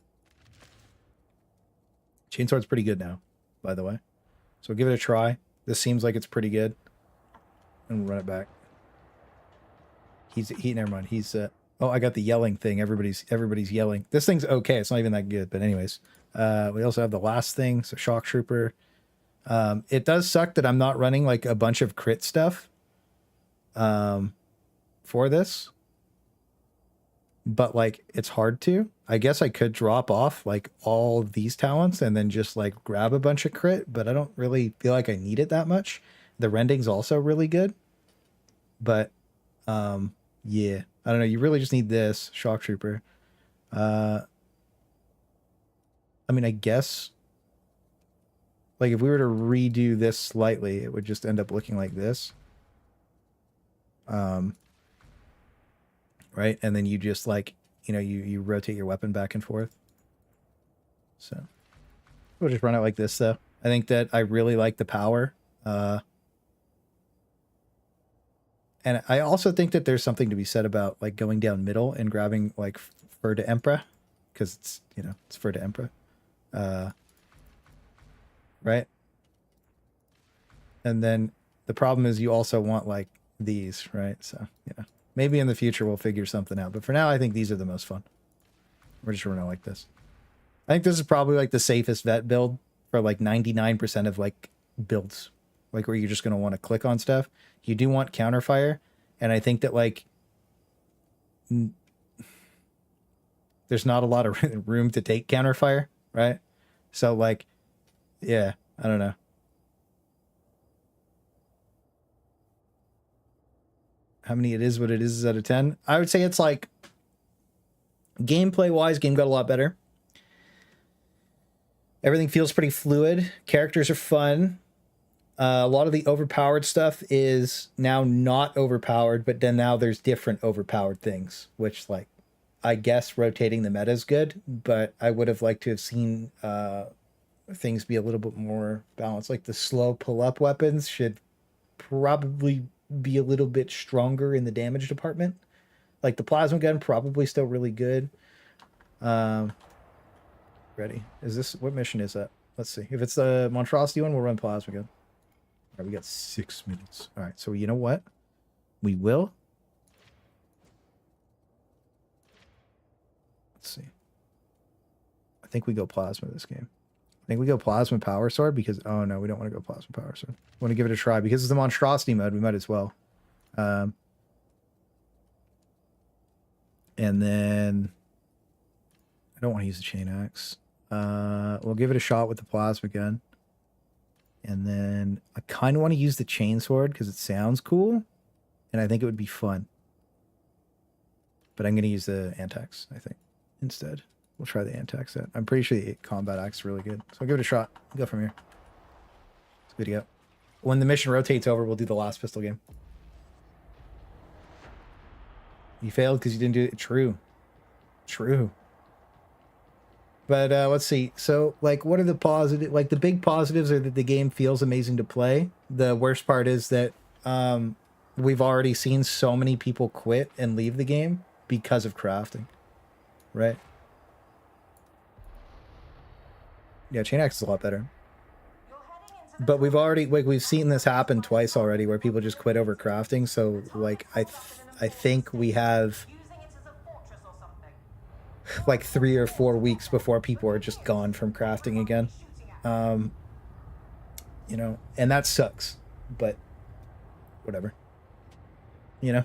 Chainsword's pretty good now, by the way. So give it a try. This seems like it's pretty good. And run it back. Never mind. Oh, I got the yelling thing. Everybody's yelling. This thing's okay. It's not even that good, but anyways. We also have the last thing, so shock trooper. It does suck that I'm not running like a bunch of crit stuff for this. But like it's hard to. I guess I could drop off like all these talents and then just like grab a bunch of crit, but I don't really feel like I need it that much. The rending's also really good. But yeah, I don't know. You really just need this shock trooper. I mean, I guess like if we were to redo this slightly, it would just end up looking like this. Right? And then you just like, you know, you rotate your weapon back and forth. So we'll just run it like this though. I think that I really like the power. And I also think that there's something to be said about like going down middle and grabbing like Fur de Emperor, because it's, you know, it's Fur de Emperor. Right? And then the problem is you also want like these, right? So, yeah. Maybe in the future we'll figure something out. But for now, I think these are the most fun. We're just running like this. I think this is probably like the safest vet build for like 99% of like builds. Like where you're just going to want to click on stuff. You do want counterfire. And I think that like there's not a lot of room to take counterfire, right? So like, yeah, I don't know. How many it is what it is out of 10? I would say it's like gameplay wise, game got a lot better. Everything feels pretty fluid. Characters are fun. A lot of the overpowered stuff is now not overpowered, but then now there's different overpowered things, which like, I guess rotating the meta is good, but I would have liked to have seen things be a little bit more balanced. Like the slow pull-up weapons should probably be a little bit stronger in the damage department. Like the plasma gun, probably still really good. Ready. Is this, what mission is that? Let's see. If it's the Monstrosity one, we'll run plasma gun. All right, we got 6 minutes. All right, so you know what? We will. Let's see. I think we go plasma this game. I think we go plasma power sword because, oh no, we don't want to go plasma power sword. We want to give it a try because it's the monstrosity mode. We might as well. And then I don't want to use the chain axe. We'll give it a shot with the plasma gun. And then I kind of want to use the chain sword because it sounds cool. And I think it would be fun. But I'm going to use the antax, I think, instead. We'll try the antax set. I'm pretty sure the combat axe is really good. So I'll give it a shot. Go from here. It's good to go. When the mission rotates over, we'll do the last pistol game. You failed because you didn't do it. True. True. But let's see. So, like, what are the positive? Like, the big positives are that the game feels amazing to play. The worst part is that we've already seen so many people quit and leave the game because of crafting. Right? Yeah, chain axe is a lot better. But we've already, like, we've seen this happen twice already where people just quit over crafting. So, like, I think we have like 3 or 4 weeks before people are just gone from crafting again. You know, and that sucks, but whatever, you know.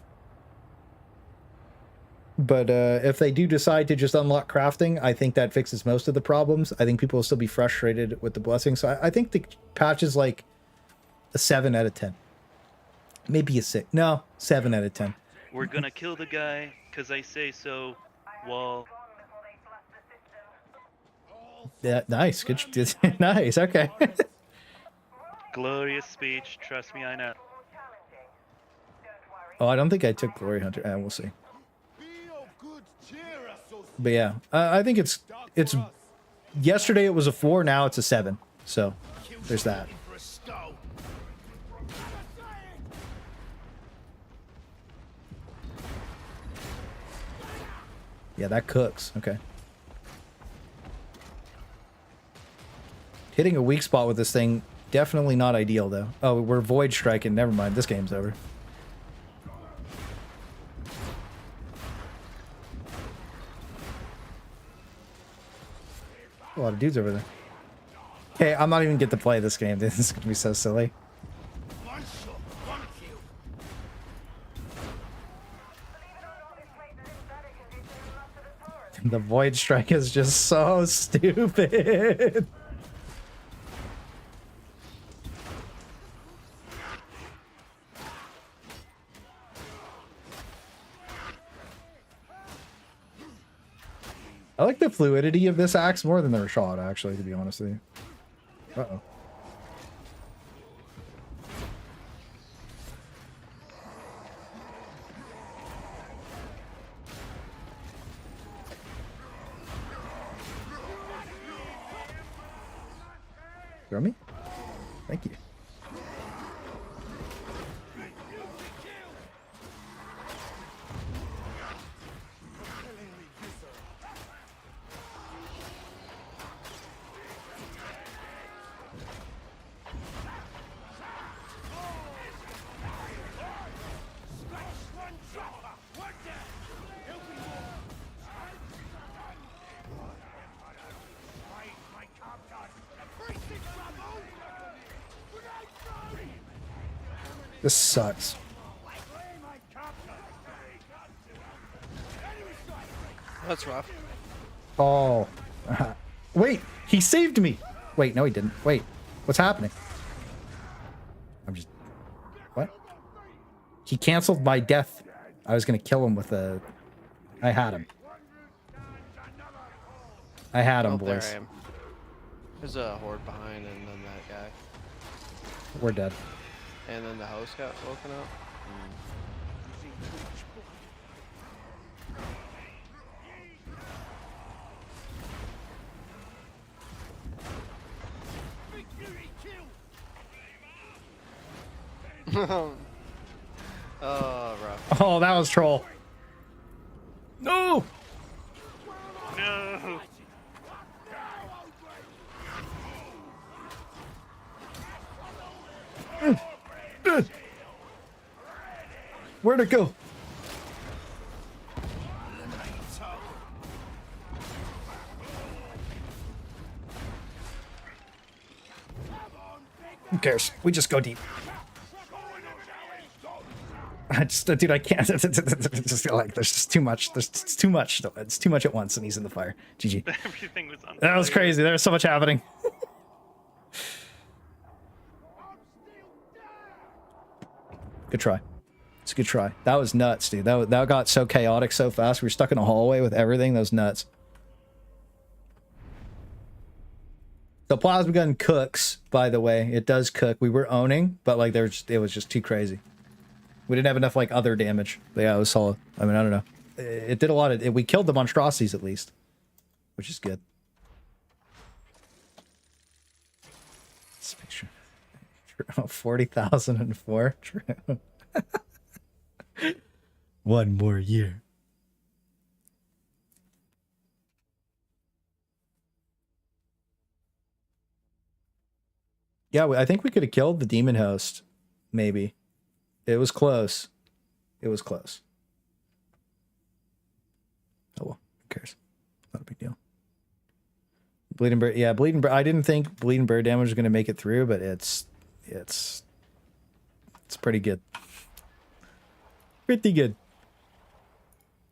But if they do decide to just unlock crafting, I think that fixes most of the problems. I think people will still be frustrated with the blessing. So I think the patch is like a 7 out of 10. Maybe a 6. No, 7 out of 10. We're gonna kill the guy, because I say so. Wall. Yeah, nice. Good. Nice. Okay. Glorious speech. Trust me, I know. Oh, I don't think I took Glory Hunter. We'll see. But yeah, I think it's yesterday it was a 4, now it's a 7. So there's that. Yeah, that cooks. Okay. Hitting a weak spot with this thing, definitely not ideal, though. Oh, we're void striking. Never mind. This game's over. A lot of dudes over there. Okay, I'm not even get to play this game. This is gonna be so silly. The void strike is just so stupid. I like the fluidity of this axe more than the shot, actually, to be honest with you. Uh-oh. Throw me? Thank you. This sucks. That's rough. Oh. Wait, he saved me. Wait, no he didn't. Wait, what's happening? I'm just... What? He canceled my death. I was going to kill him with a... I had him. I had him, Oh, boys. there I am. There's a horde behind and then that guy. We're dead. And then the host got woken up. Oh, rough. Oh, that was troll. No! No. Where'd it go? Who cares? We just go deep. I just, dude, I can't. Just like there's just too much. It's too much. It's too much at once, and he's in the fire. GG. Everything was on That was fire. crazy. There was so much happening. Good try. It's a good try. That was nuts, dude. That got so chaotic so fast. We were stuck in a hallway with everything. That was nuts. The plasma gun cooks, by the way. It does cook. We were owning, but like it was just too crazy. We didn't have enough like other damage. But yeah, it was solid. I mean, I don't know. It did a lot of... we killed the monstrosities at least, which is good. This picture. 40,004. True. One more year. Yeah, I think we could have killed the demon host. Maybe. It was close. It was close. Oh well, who cares? Not a big deal. Bleeding bird, yeah, bleeding bird. I didn't think bleeding bird damage was going to make it through, but it's pretty good. Pretty good.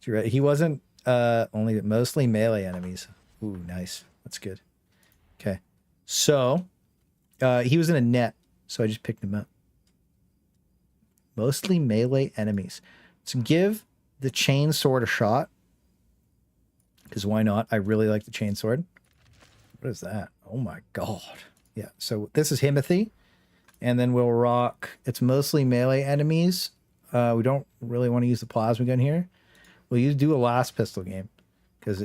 You're right. He wasn't mostly melee enemies. Ooh, nice. That's good. Okay, so he was in a net, so I just picked him up. Mostly melee enemies. So give the chain sword a shot. Because why not? I really like the chain sword. What is that? Oh my god. Yeah, so this is Himothy. And then we'll rock... It's mostly melee enemies. We don't really want to use the plasma gun here. We'll do a last pistol game. Because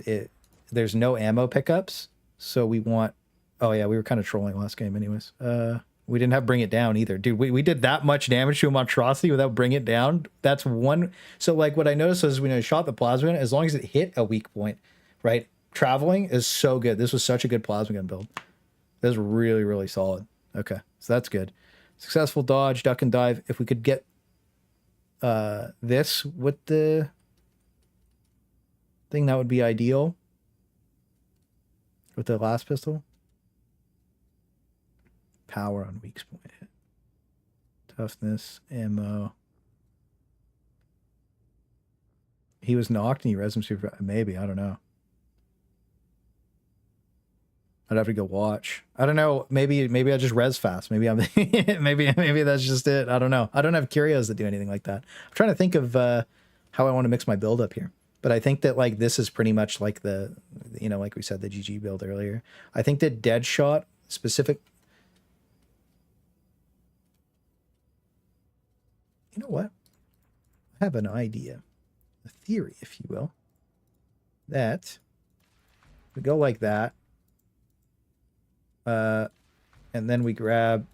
there's no ammo pickups. So we want... Oh yeah, we were kind of trolling last game anyways. We didn't have bring it down either. Dude, we did that much damage to a Monstrosity without bring it down. That's one. So like what I noticed was when I shot the plasma gun, as long as it hit a weak point, right? Traveling is so good. This was such a good plasma gun build. That was really, really solid. Okay, so that's good. Successful dodge, duck and dive. If we could get this with the thing, that would be ideal. With the last pistol. Power on weak point hit. Toughness, ammo. He was knocked and he res him super. Maybe, I don't know. I'd have to go watch. I don't know. Maybe I just res fast. Maybe I'm maybe that's just it. I don't know. I don't have curios that do anything like that. I'm trying to think of how I want to mix my build up here. But I think that like this is pretty much like the, you know, like we said, the GG build earlier. I think that Deadshot specific. You know what? I have an idea, a theory, if you will, that we go like that. And then we grab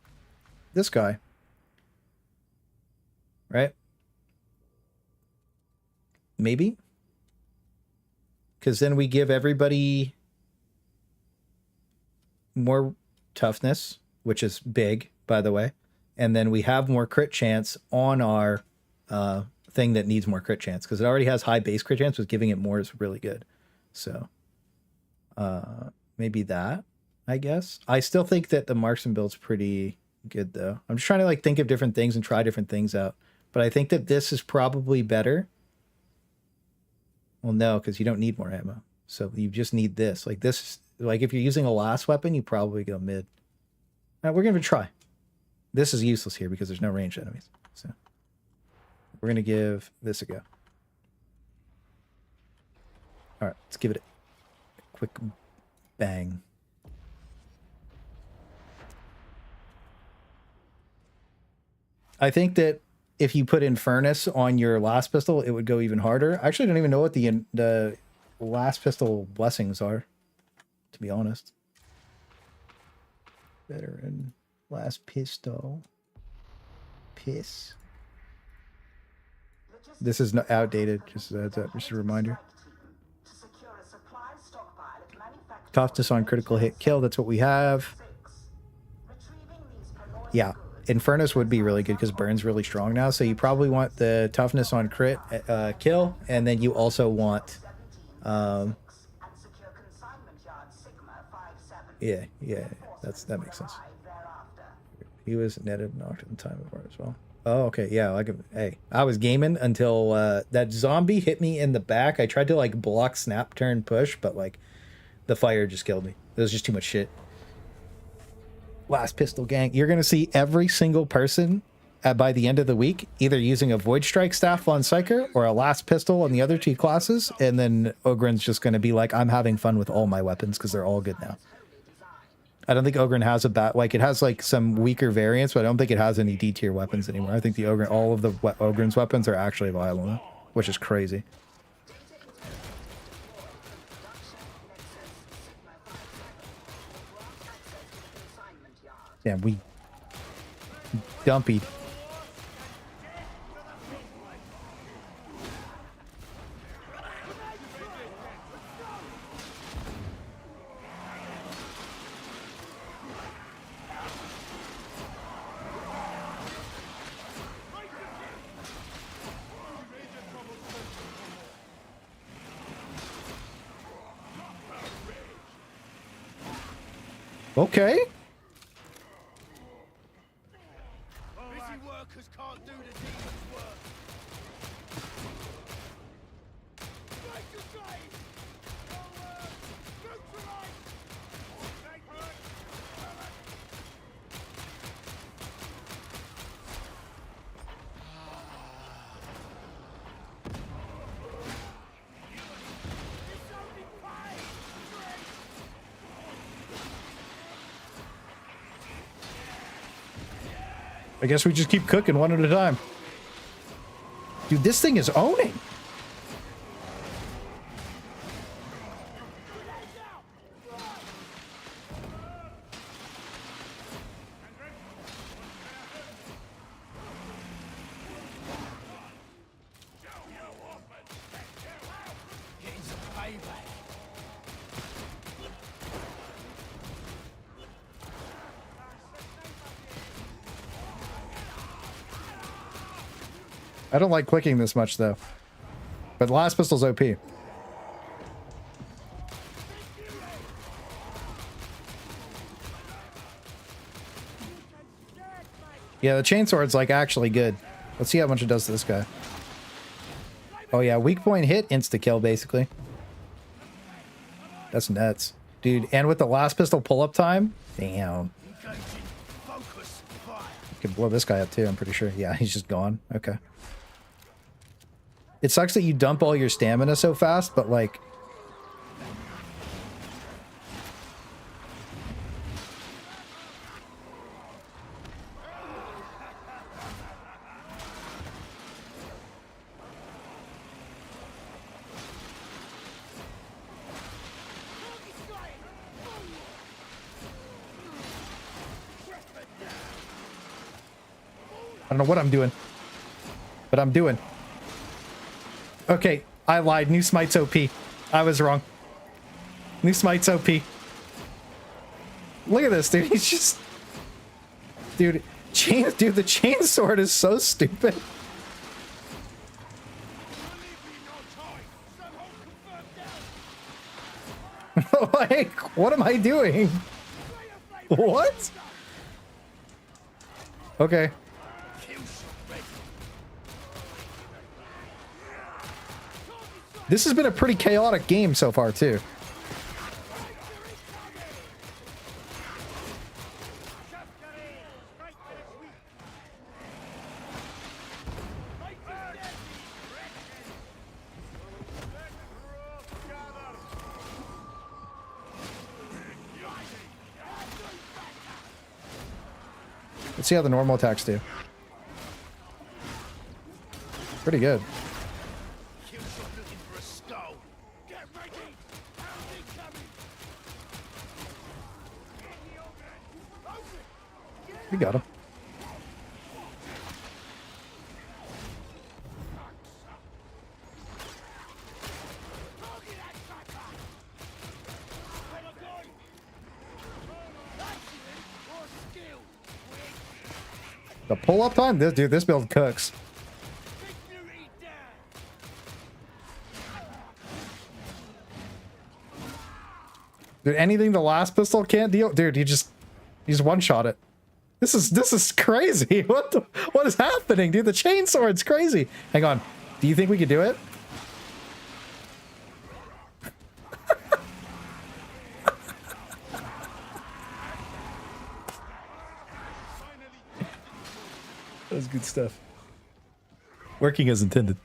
this guy, right? Maybe. Because then we give everybody more toughness, which is big, by the way. And then we have more crit chance on our thing that needs more crit chance. Because it already has high base crit chance, but giving it more is really good. So maybe that, I guess. I still think that the marksman build's pretty good, though. I'm just trying to like think of different things and try different things out. But I think that this is probably better. Well, no, because you don't need more ammo. So you just need this. Like this, like if you're using a last weapon, you probably go mid. All right, we're going to try. This is useless here because there's no ranged enemies. So we're going to give this a go. All right, let's give it a quick bang. I think that if you put Infernus on your last pistol, it would go even harder. I actually don't even know what the last pistol blessings are, to be honest. Veteran, last pistol, piss. This is not outdated, just just a reminder. Toughness on critical hit kill, that's what we have. Yeah. Infernus would be really good because Burn's really strong now. So you probably want the toughness on crit kill, and then you also want yeah, that makes sense. He was netted knocked in time before as well. Oh, okay, yeah, like hey, I was gaming until that zombie hit me in the back. I tried to like block snap turn push, but like the fire just killed me. It was just too much shit. Last pistol gang. You're going to see every single person by the end of the week either using a Void Strike staff on Psyker or a last pistol on the other two classes, and then Ogryn's just going to be like, I'm having fun with all my weapons because they're all good now. I don't think Ogryn has a bat, like it has like some weaker variants, but I don't think it has any D tier weapons anymore. I think the Ogryn, all of the Ogryn's weapons are actually viable now, which is crazy. Damn, we dumpied. Okay. I guess we just keep cooking one at a time. Dude, this thing is owning. I don't like clicking this much though. But the last pistol's OP. Yeah, the chainsword's like actually good. Let's see how much it does to this guy. Oh yeah, weak point hit, insta kill basically. That's nuts. Dude, and with the last pistol pull-up time, damn. Could blow this guy up too, I'm pretty sure. Yeah, he's just gone. Okay. It sucks that you dump all your stamina so fast, but like... I don't know what I'm doing, but I'm doing. Okay, I lied. New smite's OP. I was wrong. New smite's OP. Look at this, dude. He's just... Dude, dude, the chainsword is so stupid. Like, what am I doing? What? Okay. This has been a pretty chaotic game so far, too. Let's see how the normal attacks do. Pretty good. We got him. The pull-up time? This build cooks. Dude, anything the last pistol can't deal? Dude, you just one-shot it. This is crazy. What is happening, dude? The chainsword's crazy. Hang on. Do you think we could do it? That was good stuff. Working as intended.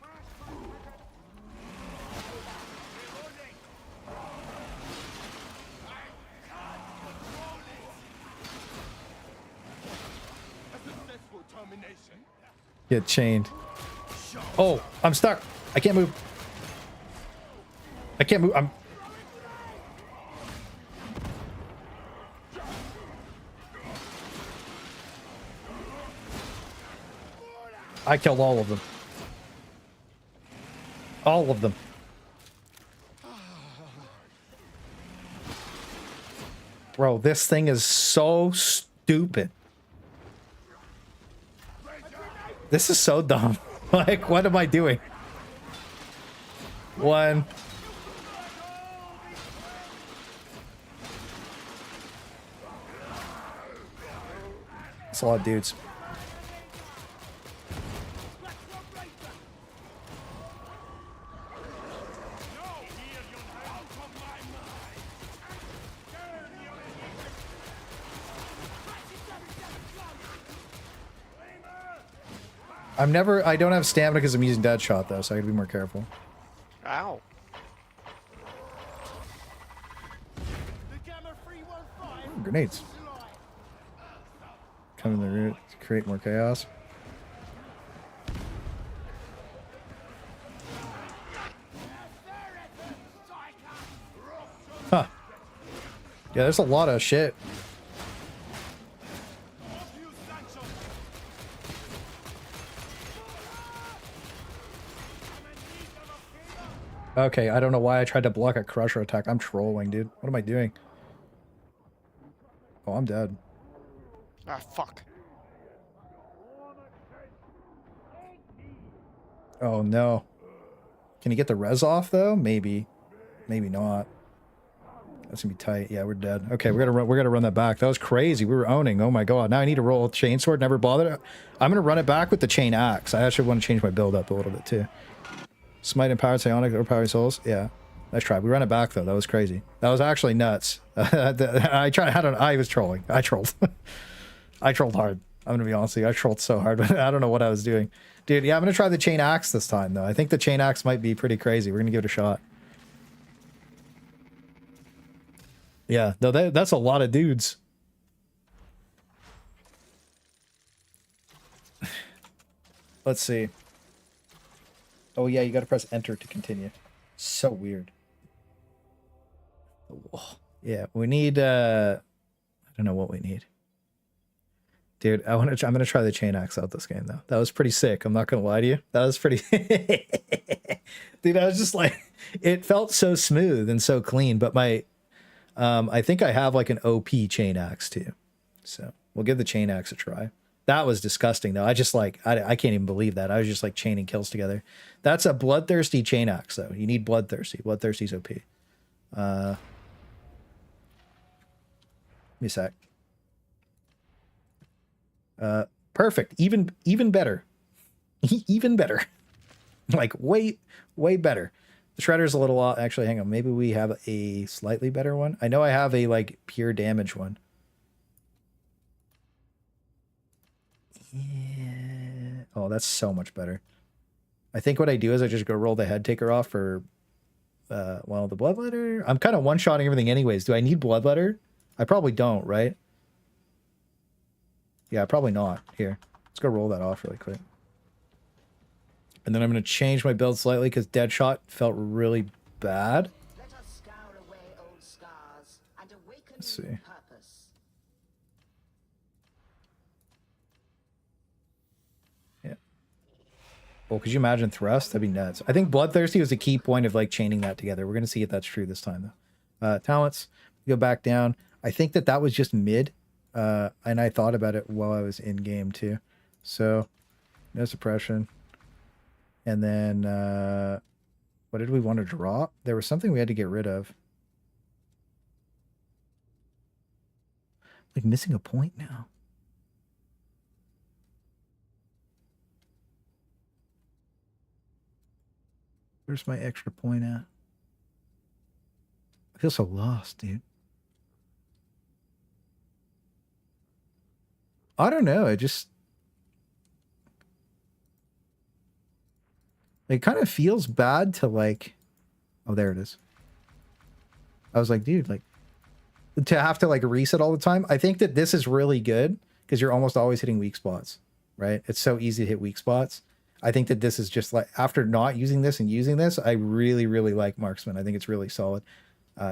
Get chained. Oh, I'm stuck. I can't move. I can't move. I killed all of them. All of them. Bro, this thing is so stupid. This is so dumb. Like, what am I doing? One. That's a lot of dudes. I don't have stamina because I'm using dead shot though, so I gotta be more careful. Ow. Ooh, grenades. Come in the root to create more chaos. Huh. Yeah, there's a lot of shit. Okay, I don't know why I tried to block a crusher attack. I'm trolling, dude. What am I doing? Oh, I'm dead. Ah, fuck. Oh no. Can you get the res off though? Maybe. Maybe not. That's gonna be tight. Yeah, we're dead. Okay, we're gonna run that back. That was crazy. We were owning. Oh my god. Now I need to roll a chainsword. Never bothered. I'm gonna run it back with the chain axe. I actually want to change my build up a little bit too. Smite empowered psionic or powered souls. Yeah. Nice try. We run it back though. That was crazy. That was actually nuts. I tried. I was trolling. I trolled. I trolled hard. I'm gonna be honest with you. I trolled so hard, but I don't know what I was doing. Dude, yeah, I'm gonna try the chain axe this time though. I think the chain axe might be pretty crazy. We're gonna give it a shot. Yeah, no, that's a lot of dudes. Let's see. Oh yeah, you gotta press enter to continue. So weird. Oh, yeah, we need I don't know what we need. Dude, I'm gonna try the chain axe out this game though. That was pretty sick. I'm not gonna lie to you. That was pretty dude, I was just like, it felt so smooth and so clean, but my I think I have like an OP chain axe too. So we'll give the chain axe a try. That was disgusting though. I just like, I can't even believe that. I was just like chaining kills together. That's a bloodthirsty chain axe though. You need bloodthirsty. Bloodthirsty's OP. Give me a sec. Perfect. Even better. Even better. Like way better. The shredder's a little actually, hang on. Maybe we have a slightly better one. I know I have a like pure damage one. Yeah. Oh, that's so much better. I think what I do is I just go roll the head taker off for well, the bloodletter. I'm kind of one-shotting everything anyways. Do I need bloodletter? I probably don't, right? Yeah, probably not. Here, let's go roll that off really quick. And then I'm going to change my build slightly because Deadshot felt really bad. Let us scour away old scars and awaken Let's see. new purpose. Yeah. Well, could you imagine thrust? That'd be nuts. I think Bloodthirsty was the key point of like chaining that together. We're going to see if that's true this time though. Talents, go back down. I think that was just mid. And I thought about it while I was in game too. So no suppression. And then, what did we want to drop? There was something we had to get rid of. Like missing a point now. Where's my extra point at? I feel so lost, dude. I don't know. It kind of feels bad to like, oh, there it is. I was like, dude, like to have to like reset all the time. I think that this is really good because you're almost always hitting weak spots, right? It's so easy to hit weak spots. I think that this is just like, after not using this and using this, I really, really like Marksman. I think it's really solid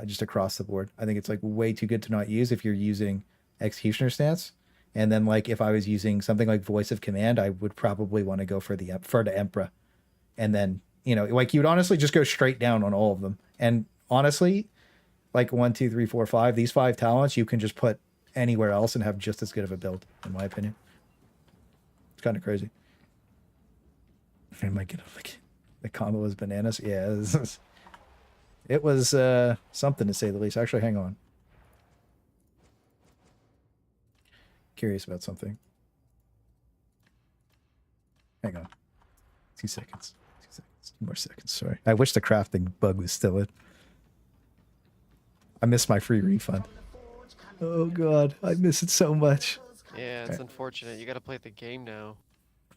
just across the board. I think it's like way too good to not use if you're using Executioner Stance. And then like if I was using something like Voice of Command, I would probably want to go for the Emperor. And then, you know, like you would honestly just go straight down on all of them. And honestly, like 1, 2, 3, 4, 5, these 5 talents, you can just put anywhere else and have just as good of a build, in my opinion. It's kind of crazy. I might get like the combo is bananas. Yeah, it was something to say the least. Actually, hang on. Curious about something. Hang on. 2 seconds. 2 seconds. 2 more seconds. Sorry. I wish the crafting bug was still in. I miss my free refund. Oh god, I miss it so much. Yeah, it's unfortunate. You gotta play the game now.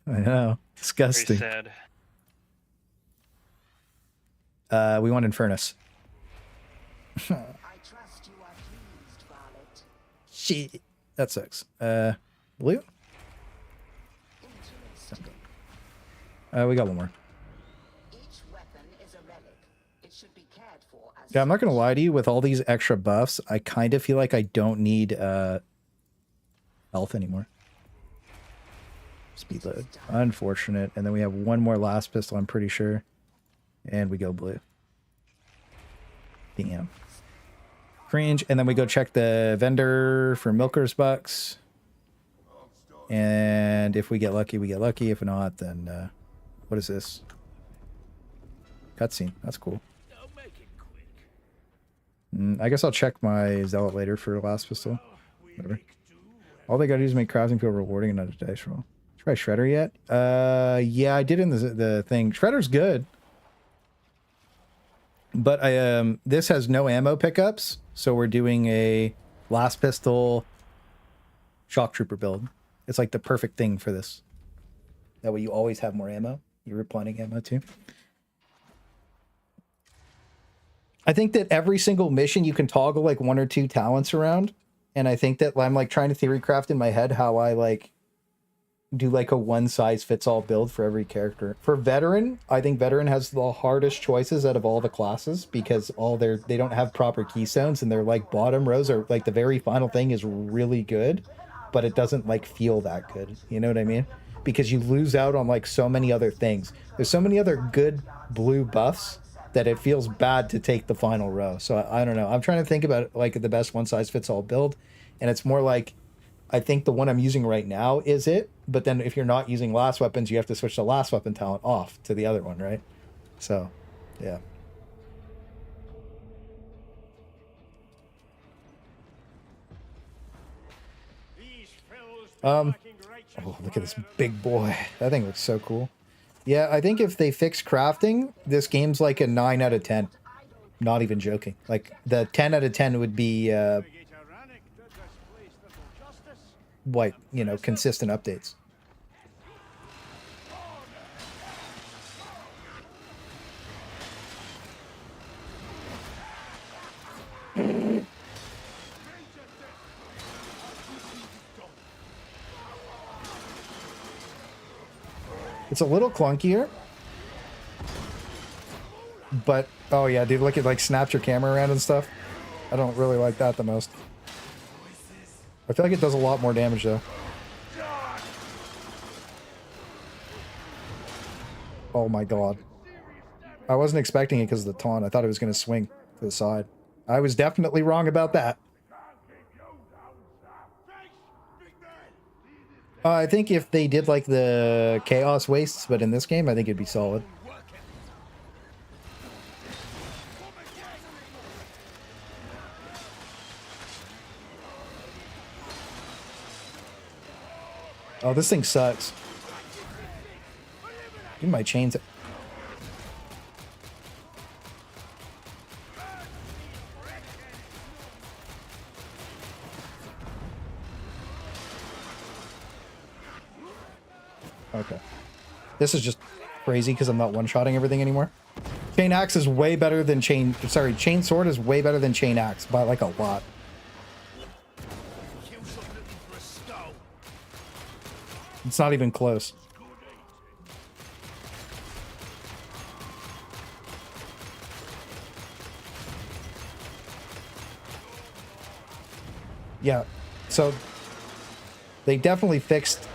I know. Disgusting. Very sad. We want Infernus. I trust you are pleased, Varlet. Shit. That sucks. Blue? We got one more. Each weapon is a relic. It should be cared for as Yeah, I'm not gonna lie to you. With all these extra buffs, I kind of feel like I don't need health anymore. Speed load. Unfortunate. And then we have one more last pistol, I'm pretty sure. And we go blue. Damn. Cringe. And then we go check the vendor for Milker's Bucks. And if we get lucky, we get lucky. If not, then what is this? cutscene. That's cool. I guess I'll check my Zealot later for last pistol. Whatever. All they gotta do is make crafting feel rewarding and not a dice roll. Try Shredder yet? Yeah, I did in the thing. Shredder's good. But this has no ammo pickups, so we're doing a last pistol shock trooper build. It's like the perfect thing for this. That way you always have more ammo. You're replenishing ammo too. I think that every single mission you can toggle like 1 or 2 talents around. And I think that I'm like trying to theory craft in my head how I like do like a one-size-fits-all build for every character. For Veteran, I think Veteran has the hardest choices out of all the classes because they don't have proper keystones and their like bottom rows are like the very final thing is really good, but it doesn't like feel that good. You know what I mean? Because you lose out on like so many other things. There's so many other good blue buffs that it feels bad to take the final row. So I don't know. I'm trying to think about like the best one-size-fits-all build, and it's more like I think the one I'm using right now is it, but then if you're not using last weapons, you have to switch the last weapon talent off to the other one, right? So, yeah. Oh, look at this big boy. That thing looks so cool. Yeah, I think if they fix crafting, this game's like a 9 out of 10. Not even joking. Like, the 10 out of 10 would be, like, you know, consistent updates. It's a little clunkier, but oh yeah, dude, look at like snaps your camera around and stuff. I don't really like that the most. I feel like it does a lot more damage though. Oh my god. I wasn't expecting it because of the taunt. I thought it was going to swing to the side. I was definitely wrong about that. I think if they did like the Chaos Wastes, but in this game, I think it'd be solid. Oh, this thing sucks. Dude, my chains. Okay. This is just crazy because I'm not one-shotting everything anymore. Chain axe is way better than chain sword is way better than chain axe by like a lot. It's not even close. Yeah, so they definitely fixed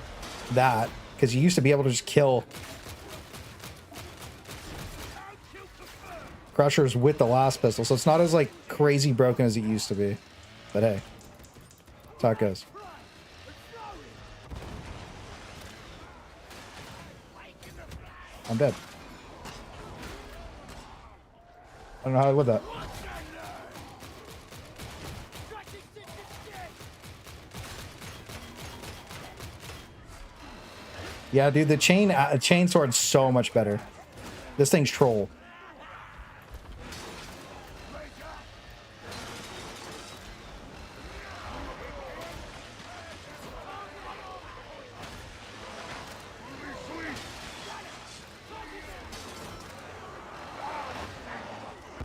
that because you used to be able to just kill crushers with the last pistol, so it's not as like crazy broken as it used to be. But hey, that's how it goes. I'm dead. I don't know how I lived that. Yeah, dude, the chain sword's so much better. This thing's troll.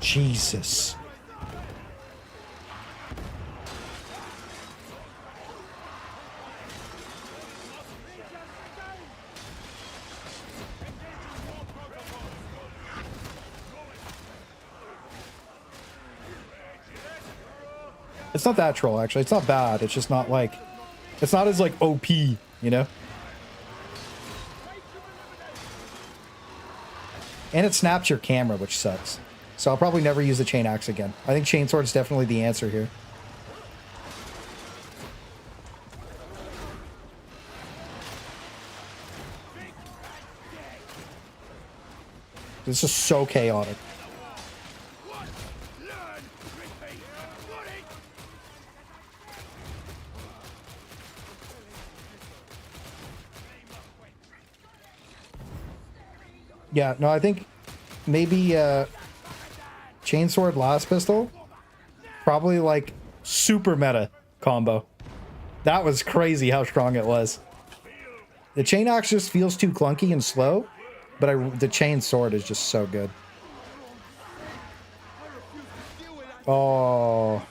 Jesus. It's not that troll, actually. It's not bad. It's just not like... It's not as, like, OP, you know? And it snaps your camera, which sucks. So I'll probably never use the chain axe again. I think chainsword is definitely the answer here. This is so chaotic. Yeah, no, I think maybe Chainsword Last Pistol, probably like super meta combo. That was crazy how strong it was. The Chain Axe just feels too clunky and slow, but the Chain Sword is just so good. Oh.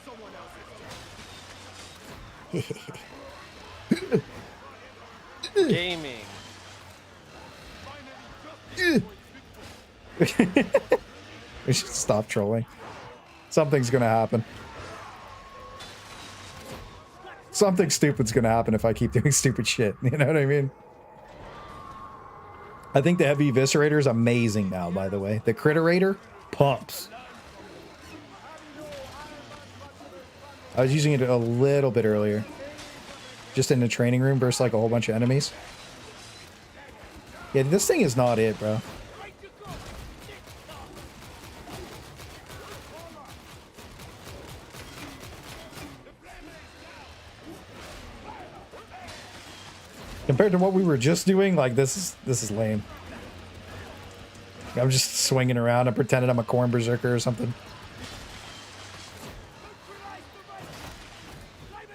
Gaming. We should stop trolling. Something's gonna happen. Something stupid's gonna happen if I keep doing stupid shit. You know what I mean? I think the Heavy Eviscerator is amazing now, by the way. The Critterator pumps. I was using it a little bit earlier. Just in the training room versus like a whole bunch of enemies. Yeah, this thing is not it, bro. Compared to what we were just doing, like this is lame. I'm just swinging around and pretending I'm a corn berserker or something.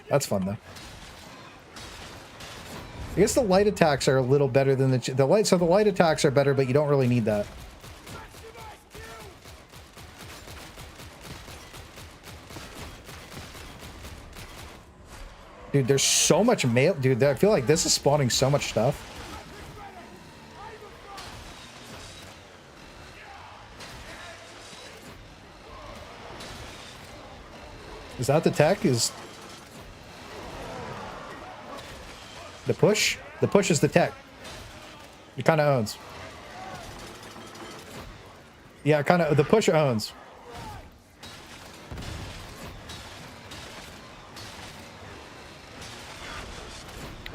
That's fun though. I guess the light attacks are a little better than the light. So the light attacks are better, but you don't really need that. Dude, there's so much mail. Dude, I feel like this is spawning so much stuff. Is that the tech? Is the push? The push is the tech. It kind of owns. Yeah, kind of. The push owns.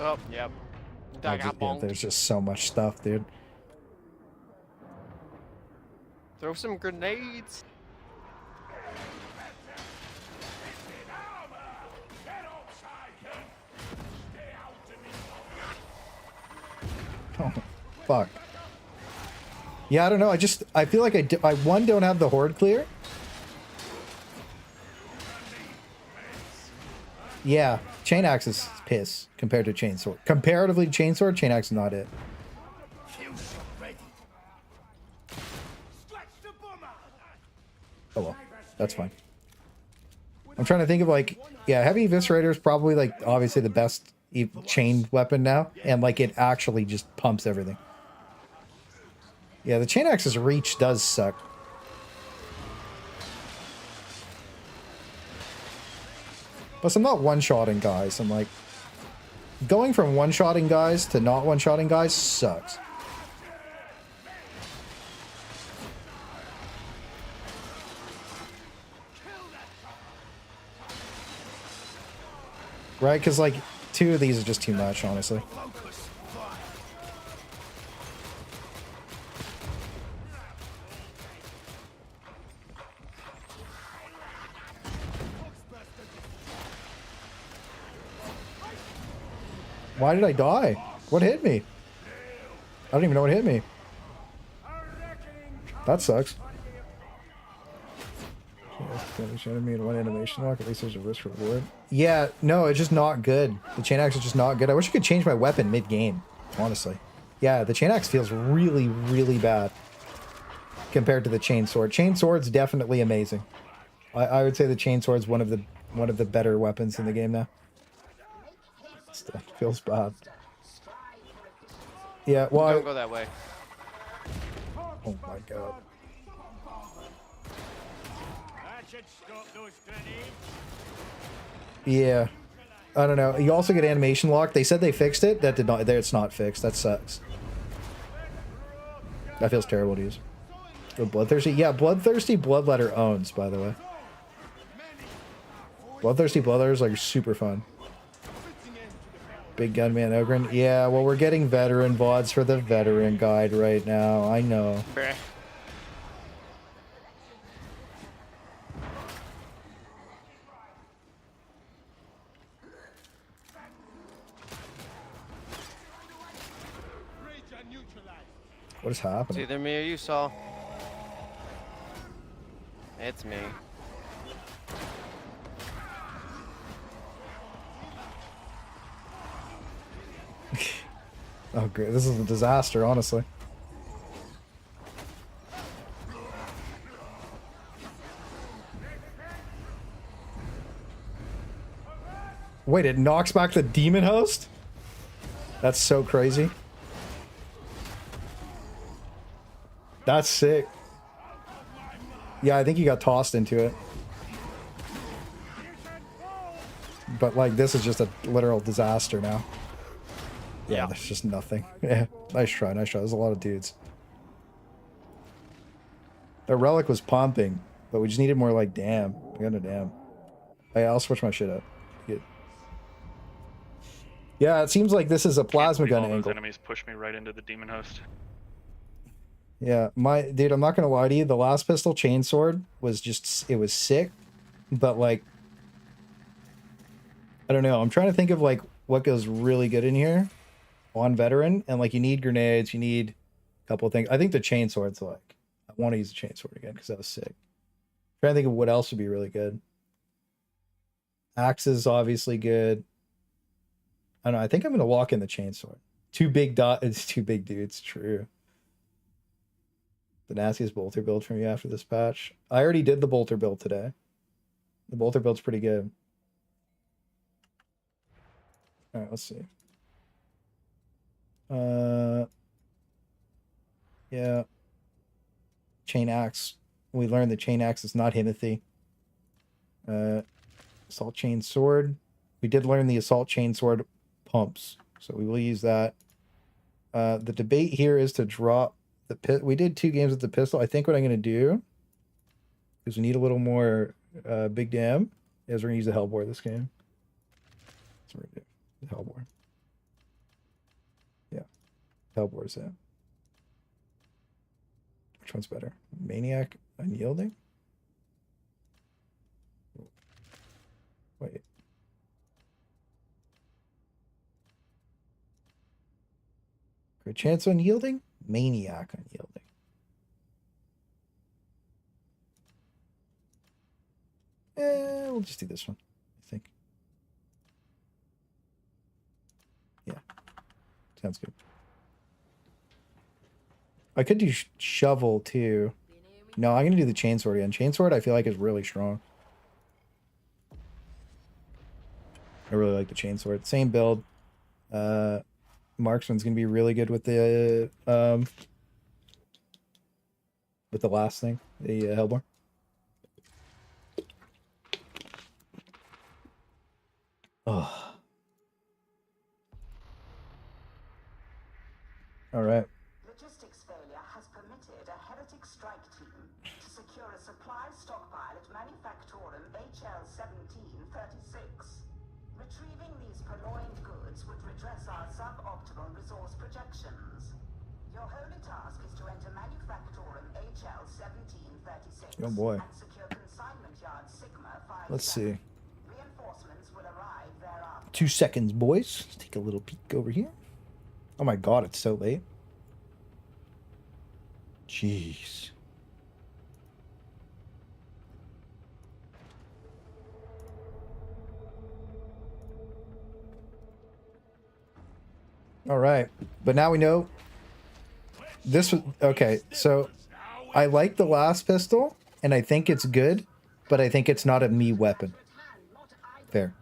Oh, yep. There's just so much stuff, dude. Throw some grenades. Oh, fuck. Yeah, I don't know. I feel like I don't have the horde clear. Yeah, Chain Axe is piss compared to Chainsword. Comparatively to Chainsword, Chain Axe is not it. Oh well, that's fine. I'm trying to think of like, yeah, Heavy Eviscerator is probably like obviously the best chain weapon now, and like it actually just pumps everything. Yeah, the Chain Axe's reach does suck. Plus, I'm not one-shotting guys. I'm like, going from one-shotting guys to not one-shotting guys sucks. Right? Because like, 2 of these are just too much, honestly. Why did I die? What hit me? I don't even know what hit me. That sucks. Finish enemy in one animation lock. At least there's a risk reward. Yeah, no, it's just not good. The Chain Axe is just not good. I wish I could change my weapon mid-game, honestly. Yeah, the Chain Axe feels really, really bad compared to the Chain Sword. Chain Sword's definitely amazing. I would say the Chain Sword's one of the better weapons in the game now. Still feels bad. Yeah, well, Don't go that way. Oh my god. Yeah, I don't know. You also get animation lock. They said they fixed it. That did not. It's not fixed. That sucks. That feels terrible to use. The Bloodthirsty. Yeah, Bloodthirsty Bloodletter owns, by the way. Bloodthirsty Bloodletter is like super fun. Big Gunman Ogryn. Yeah, well, we're getting veteran VODs for the veteran guide right now. I know. Bruh. What is It's happening? either me or you, Saul. It's me. Oh, great. This is a disaster, honestly. Wait, it knocks back the demon host? That's so crazy. That's sick. Yeah, I think he got tossed into it. But, like, this is just a literal disaster now. Yeah, there's just nothing. Yeah, nice try, nice try. There's a lot of dudes. The relic was pumping, but we just needed more, like, damn. I got a damn. Hey, I'll switch my shit up. Good. Yeah, it seems like this is a plasma gun All those angle. enemies push me right into the demon host. Yeah, dude, I'm not gonna lie to you. The last pistol chainsword was just, it was sick, but like, I don't know. I'm trying to think of like what goes really good in here on veteran, and like you need grenades, you need a couple of things. I think the chainsword's like, I want to use the chainsword again because that was sick. Trying to think of what else would be really good. Axe is obviously good. I don't know. I think I'm gonna walk in the chainsword. It's two big dudes. True. The nastiest bolter build from you after this patch. I already did the bolter build today. The bolter build's pretty good. All right, let's see. Yeah. Chain axe. We learned the chain axe is not Himothy. Assault chain sword. We did learn the assault chain sword pumps, so we will use that. The debate here is to drop the pit. We did 2 games with the pistol. I think what I'm going to do, because we need a little more big dam, is we're going to use the Hellbore this game. That's what we're going to do. The Hellbore. Yeah. Hellbore is it. Which one's better? Maniac Unyielding? Wait. Great chance unyielding? Maniac unyielding. We'll just do this one, I think. Yeah. Sounds good. I could do shovel too. No, I'm going to do the chainsword again. Chainsword I feel like is really strong. I really like the chainsword. Same build. Marksman's gonna be really good with the last thing, the Hellbore. Oh. All right. Logistics failure has permitted a heretic strike team to secure a supply stockpile at Manufactorum HL 1736. Retrieving these purloined goods would redress our suboptimal resource projections. Your holy task is to enter Manufactorum HL 1736 Oh boy. and secure consignment yard Sigma 5. Let's see. Reinforcements will arrive thereafter. 2 seconds, boys. Let's take a little peek over here. Oh my god, it's so late. Jeez. All right, but now we know this was okay. So I like the last pistol, and I think it's good, but I think it's not a me weapon. Fair.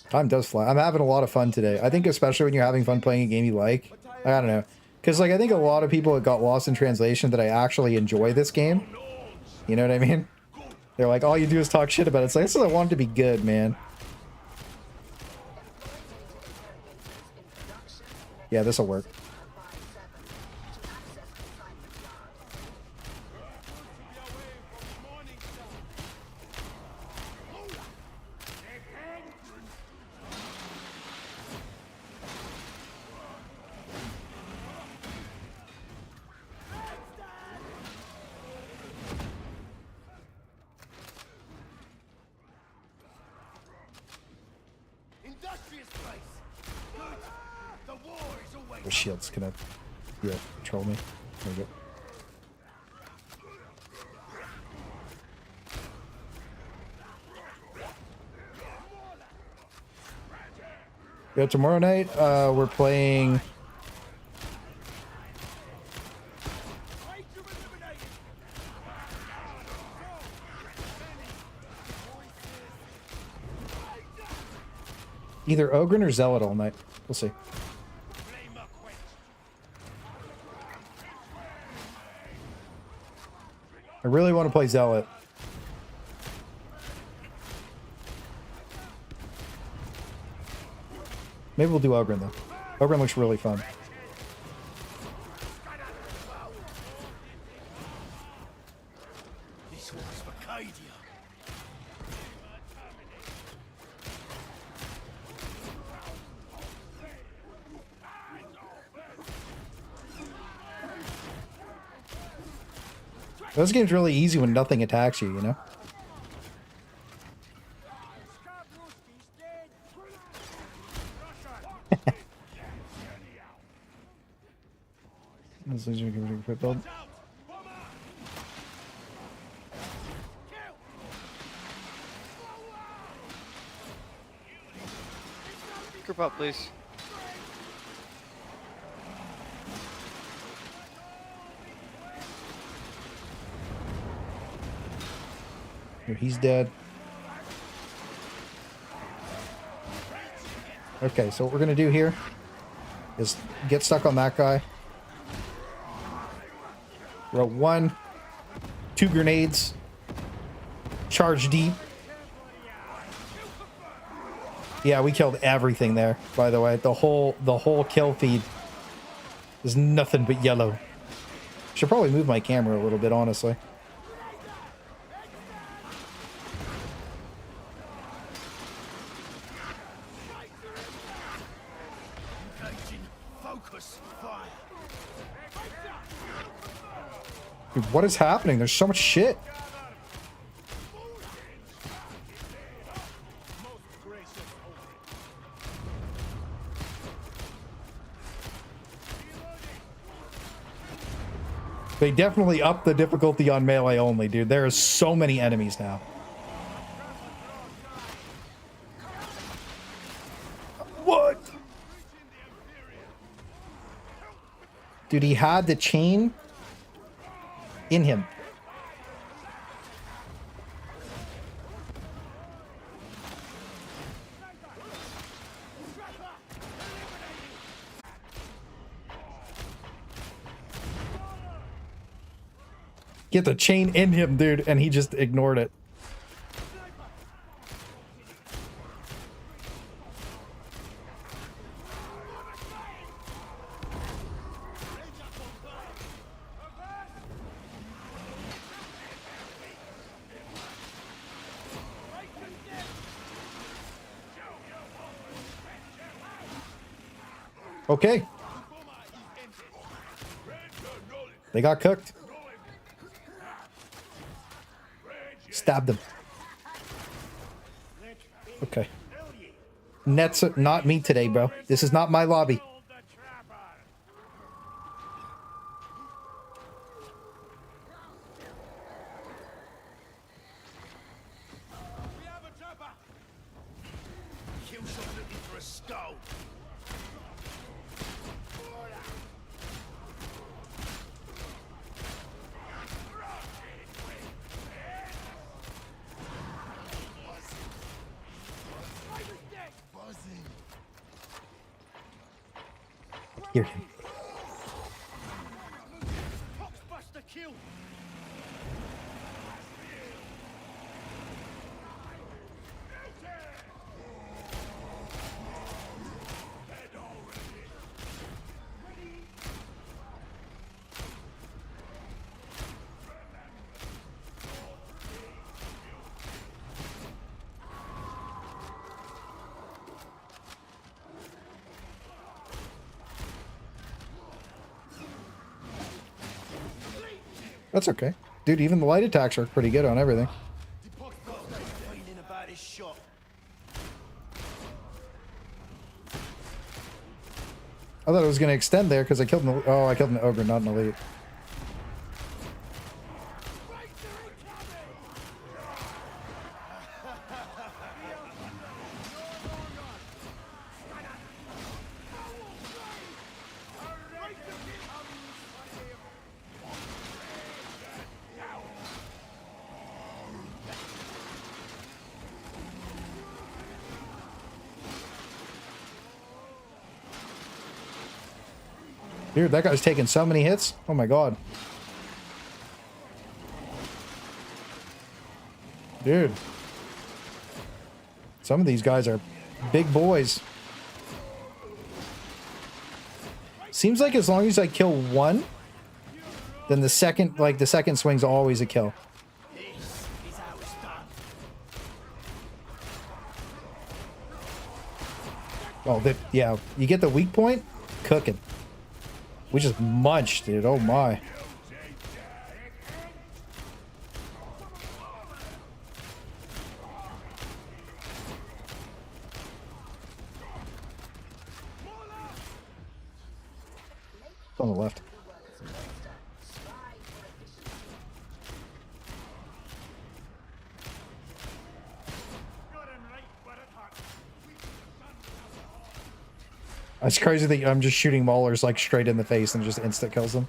Time does fly. I'm having a lot of fun today. I think especially when you're having fun playing a game you like. I don't know, because like I think a lot of people got lost in translation that I actually enjoy this game. You know what I mean? They're like, all you do is talk shit about it. It's like, this is I want it to be good, man. Yeah, this'll work. The shield's gonna Yeah, troll me. There we go. Yeah, tomorrow night, we're playing... either Ogryn or Zealot all night. We'll see. I really want to play Zealot. Maybe we'll do Ogryn though. Ogryn looks really fun. This game's really easy when nothing attacks you, you know? Group up, please. He's dead. Okay, so what we're gonna do here is get stuck on that guy. Throw 1, 2 grenades. Charge deep. Yeah, we killed everything there, by the way. The whole kill feed is nothing but yellow. Should probably move my camera a little bit, honestly. Dude, what is happening? There's so much shit. They definitely upped the difficulty on melee only, dude. There are so many enemies now. What? Dude, he had the chain in him. Get the chain in him, dude, and he just ignored it. Okay. They got cooked. Stabbed them. Okay. Nets, not me today, bro. This is not my lobby. Hear him. That's okay. Dude, even the light attacks are pretty good on everything. I thought it was going to extend there because I killed an... Oh, I killed an Ogryn, not an elite. Dude, that guy's taking so many hits. Oh my god. Dude. Some of these guys are big boys. Seems like as long as I kill one, then the second swing's always a kill. Oh, yeah, you get the weak point, cooking. We just munched, dude. Oh my. It's on the left. It's crazy that I'm just shooting maulers like straight in the face and just instant kills them.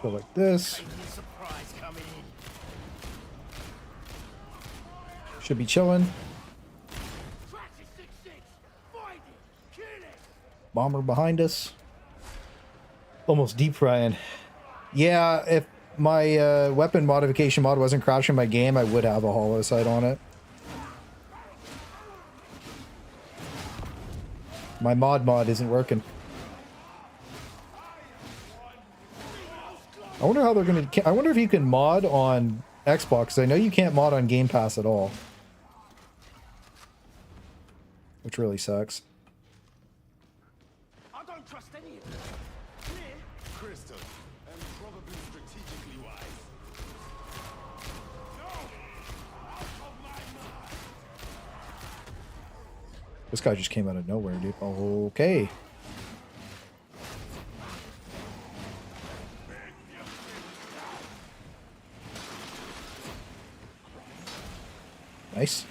Go like this. Should be chilling. Bomber behind us. Almost deep frying. Yeah, if my weapon modification mod wasn't crashing my game, I would have a hollow sight on it. My mod isn't working. I wonder how they're gonna... I wonder if you can mod on Xbox. I know you can't mod on Game Pass at all. Which really sucks. I don't trust any of them. Crystal, and probably strategically wise. No! Out of my mind! This guy just came out of nowhere, dude. Okay. Nice.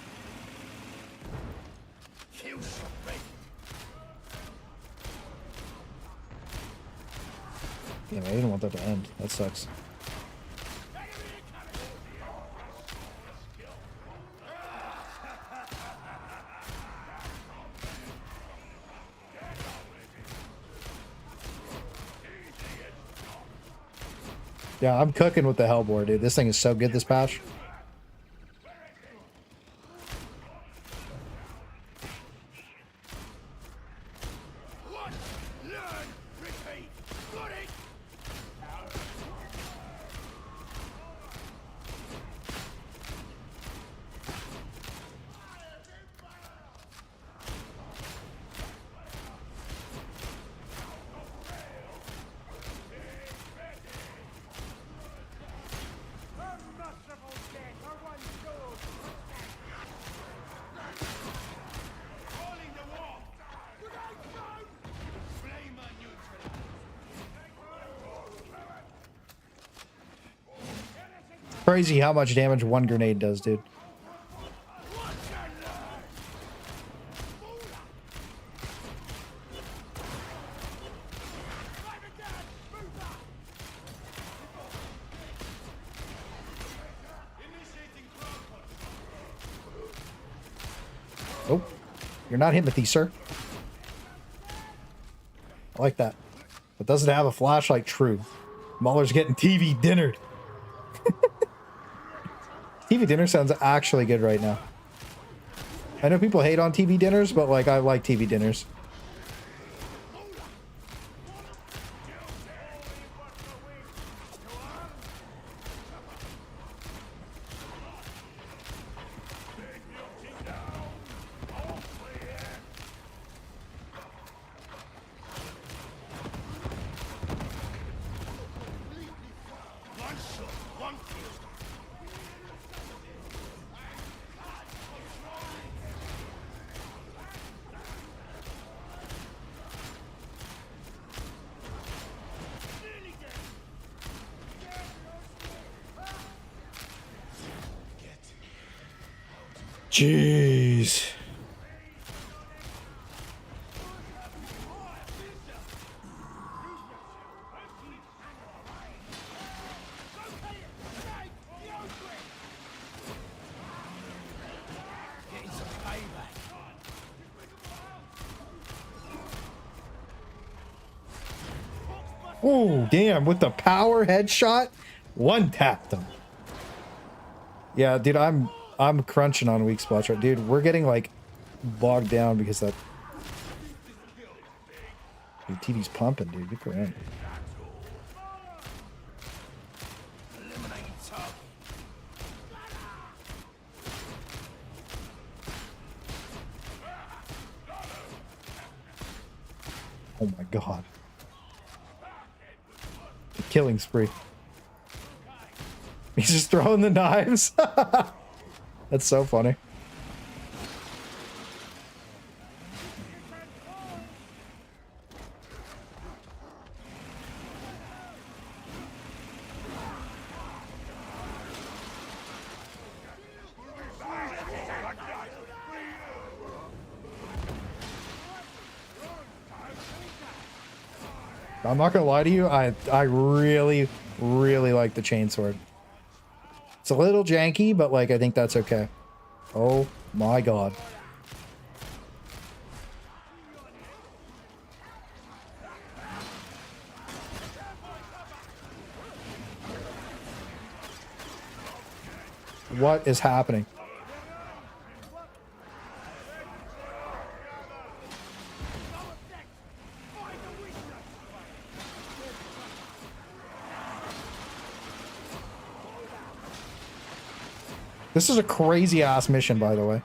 Yeah, I didn't want that to end. That sucks. Yeah, I'm cooking with the Hellbore, dude. This thing is so good this patch. Crazy how much damage one grenade does, dude. Oh, you're not Himothy, sir. I like that. But doesn't have a flashlight, true. Mauler's getting TV dinnered. TV dinner sounds actually good right now. I know people hate on TV dinners, but like I like TV dinners. Jeez. Oh, damn, with the power headshot, one tapped him. Yeah, dude, I'm crunching on weak spots right. Dude, we're getting like bogged down because that dude, TV's pumping, dude. Good for him. Oh my god. The killing spree. He's just throwing the knives. That's so funny. I'm not gonna lie to you, I really like the chainsword. It's a little janky, but like I think that's okay. Oh my god. What is happening? This is a crazy ass mission, by the way.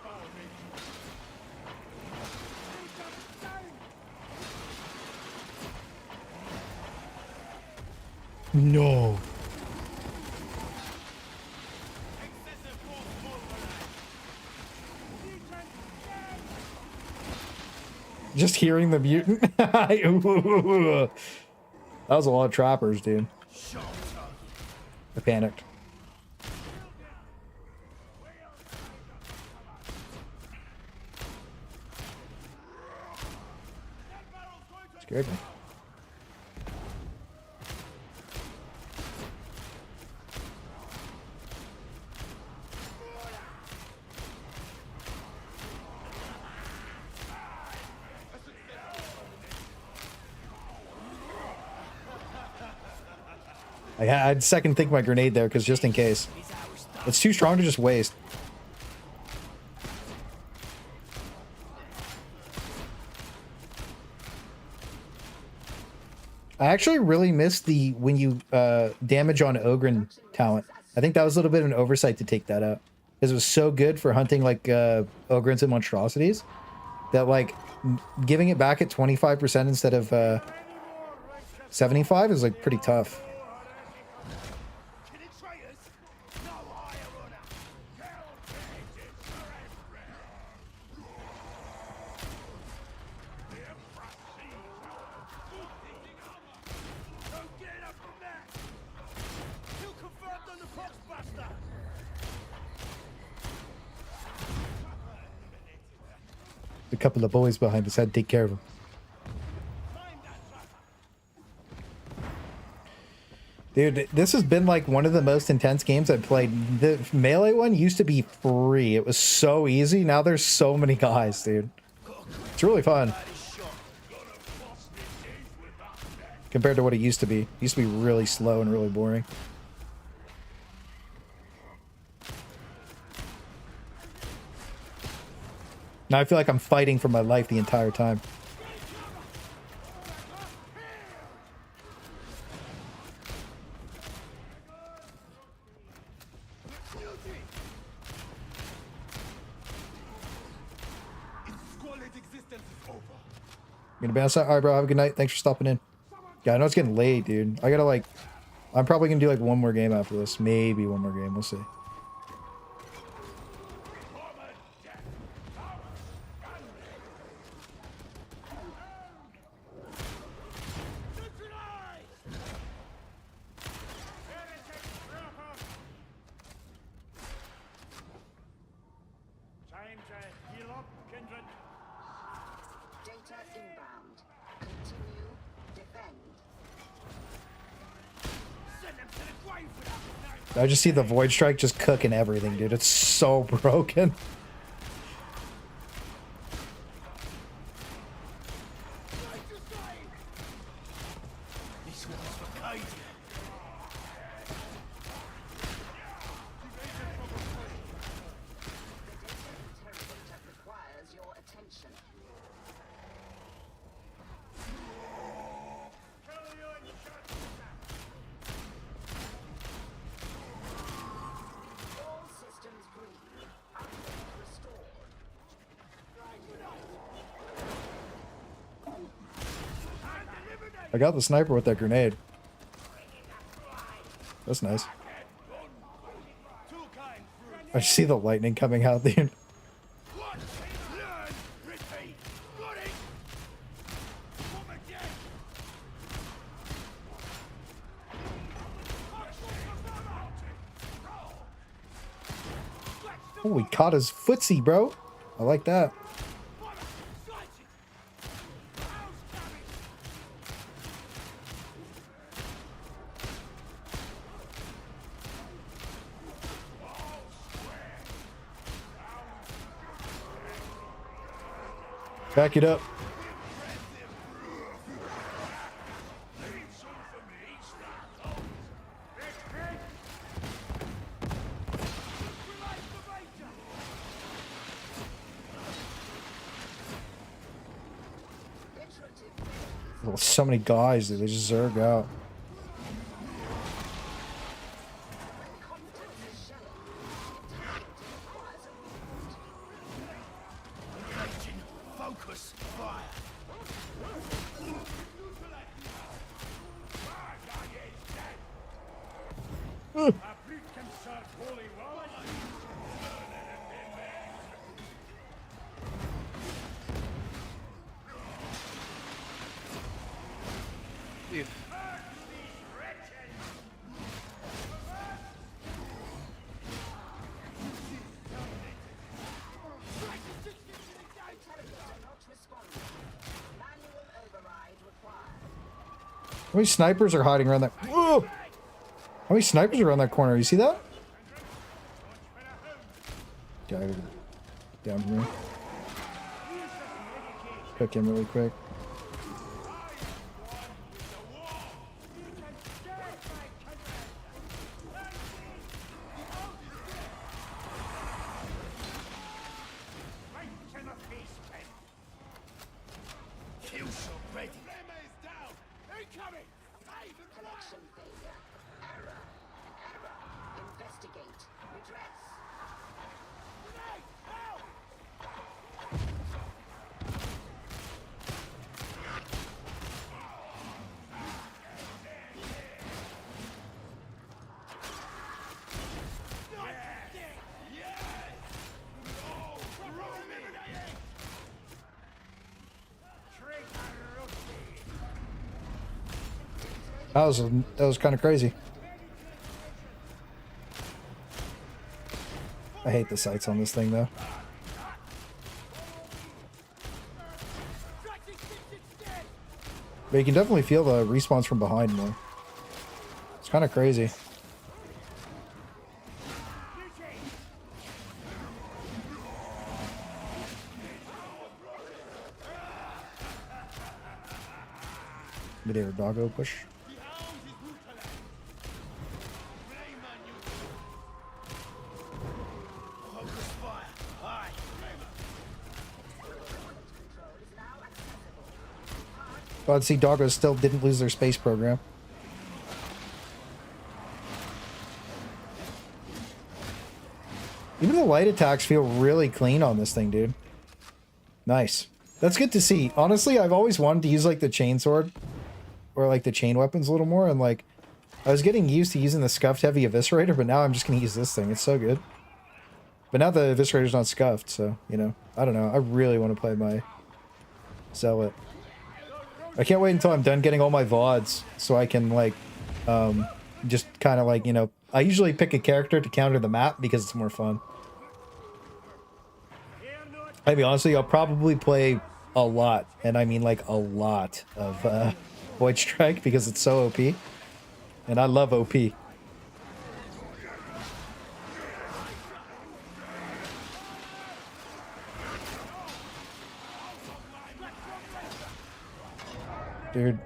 No. Just hearing the mutant. That was a lot of trappers, dude. I panicked. Scared me. I'd second think my grenade there because just in case. It's too strong to just waste. I actually really missed the when you damage on Ogryn talent. I think that was a little bit of an oversight to take that out. Because it was so good for hunting like Ogryns and Monstrosities that like giving it back at 25% instead of 75 is like pretty tough. A couple of boys behind us had to take care of him. Dude, this has been like one of the most intense games I've played. The melee one used to be free. It was so easy. Now there's so many guys, dude. It's really fun. Compared to what it used to be. It used to be really slow and really boring. Now I feel like I'm fighting for my life the entire time. I'm gonna bounce out. Alright, bro. Have a good night. Thanks for stopping in. Yeah, I know it's getting late, dude. I gotta like... I'm probably gonna do like one more game after this. Maybe one more game. We'll see. inbound. Continue. Defend. I just see the Void Strike just cooking everything, dude. It's so broken. Requires your attention. All systems green. Update restored. I got the sniper with that grenade. That's nice. I see the lightning coming out, dude. Oh, we caught his footsie, bro. I like that. Back it up. Oh, so many guys, dude. They just zerg out. Focus fire. How many snipers are hiding around that? Whoa! How many snipers are around that corner? You see that? Guy down here. Pick him really quick. Connection failure. Error. Investigate. Redress. That was kind of crazy. I hate the sights on this thing though. But you can definitely feel the respawns from behind more. It's kind of crazy. Mid-air doggo push. Glad to see doggos still didn't lose their space program. Even the light attacks feel really clean on this thing, dude. Nice. That's good to see. Honestly, I've always wanted to use like the chainsword or like the chain weapons a little more, and like I was getting used to using the scuffed heavy eviscerator, but now I'm just gonna use this thing. It's so good. But now the eviscerator's not scuffed, so you know, I don't know. I really want to play my Zealot. I can't wait until I'm done getting all my VODs so I can like just kind of like, you know, I usually pick a character to counter the map because it's more fun. I'll be honest with you, I'll probably play a lot, and I mean like a lot of Void Strike because it's so OP, and I love OP. Dude.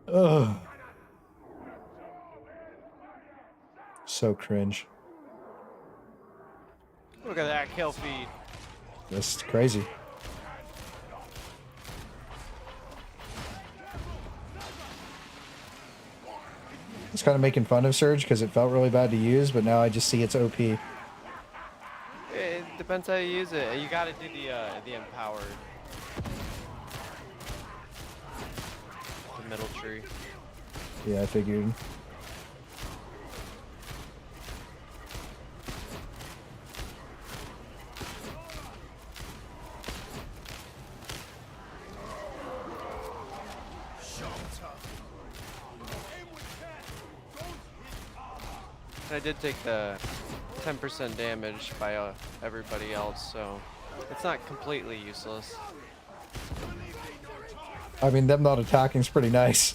Ugh. So cringe. Look at that kill feed. This is crazy. I was kind of making fun of Surge because it felt really bad to use, but now I just see it's OP. It depends how you use it. You gotta do the empowered. The middle tree. Yeah, I figured. I did take the 10% damage by everybody else, so it's not completely useless. I mean, them not attacking is pretty nice.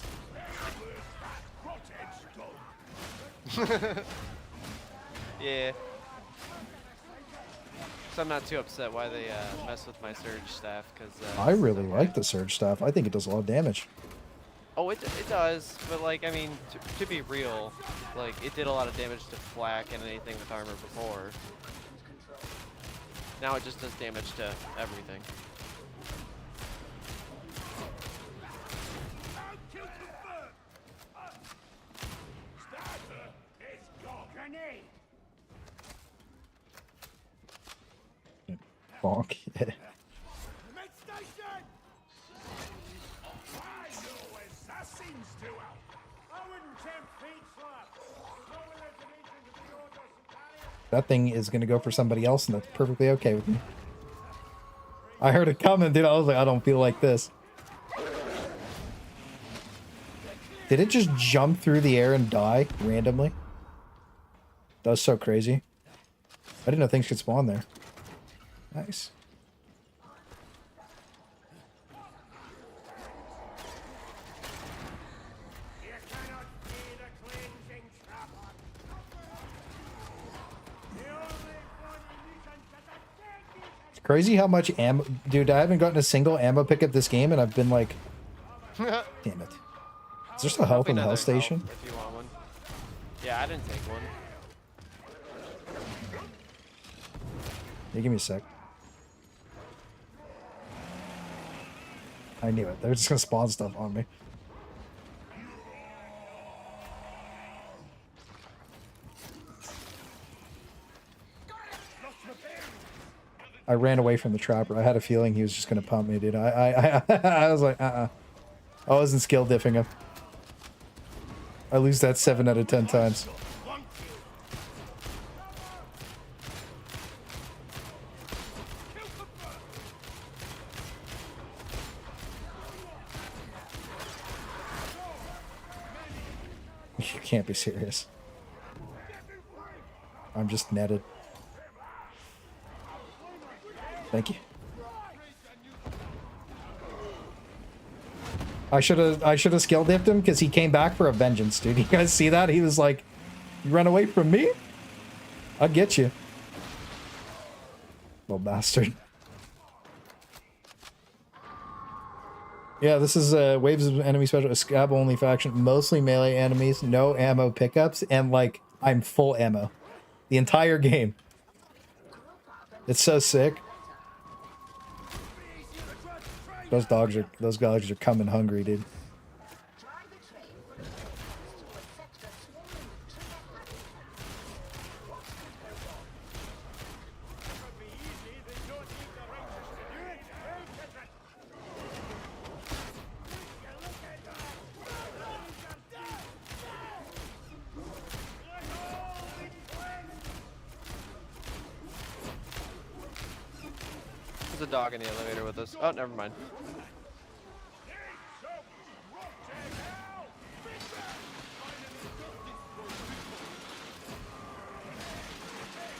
Yeah. So I'm not too upset why they mess with my surge staff, because I really like the Surge Staff. I think it does a lot of damage. oh, it does, but like, I mean, to be real, like, it did a lot of damage to flak and anything with armor before. Now it just does damage to everything. Bonk. Yeah. That thing is going to go for somebody else, and that's perfectly okay with me. I heard it coming, dude. I was like, I don't feel like this. Did it just jump through the air and die randomly? That was so crazy. I didn't know things could spawn there. Nice. It's crazy how much ammo, dude. I haven't gotten a single ammo pickup this game, and I've been like, damn it. Is there still health in the health station? If you want one. Yeah, I didn't take one. Yeah, give me a sec. I knew it. They're just gonna spawn stuff on me. I ran away from the trapper. I had a feeling he was just gonna pump me, dude. I was like, I wasn't skill diffing him. I lose that 7 out of 10 times. You can't be serious. I'm just netted. Thank you. I should have skill dipped him because he came back for a vengeance, dude. You guys see that? He was like, "You run away from me? I'll get you." Little bastard. Yeah, this is waves of enemy special, a scab only faction, mostly melee enemies, no ammo pickups, and like I'm full ammo, the entire game. It's so sick. Those guys are coming hungry, dude. There's a dog in the elevator with us. Oh, never mind.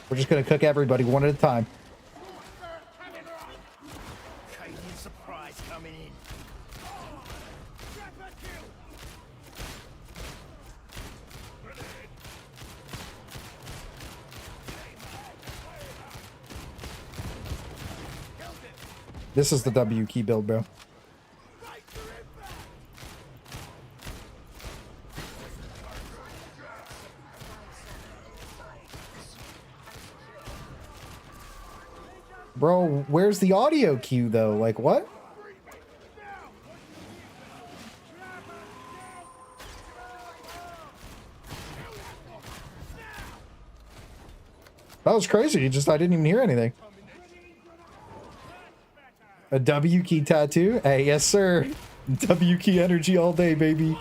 We're just gonna cook everybody one at a time. This is the W key build, bro. Bro, where's the audio cue though? Like what? That was crazy. I didn't even hear anything. A W key tattoo? Hey, yes sir. W key energy all day, baby.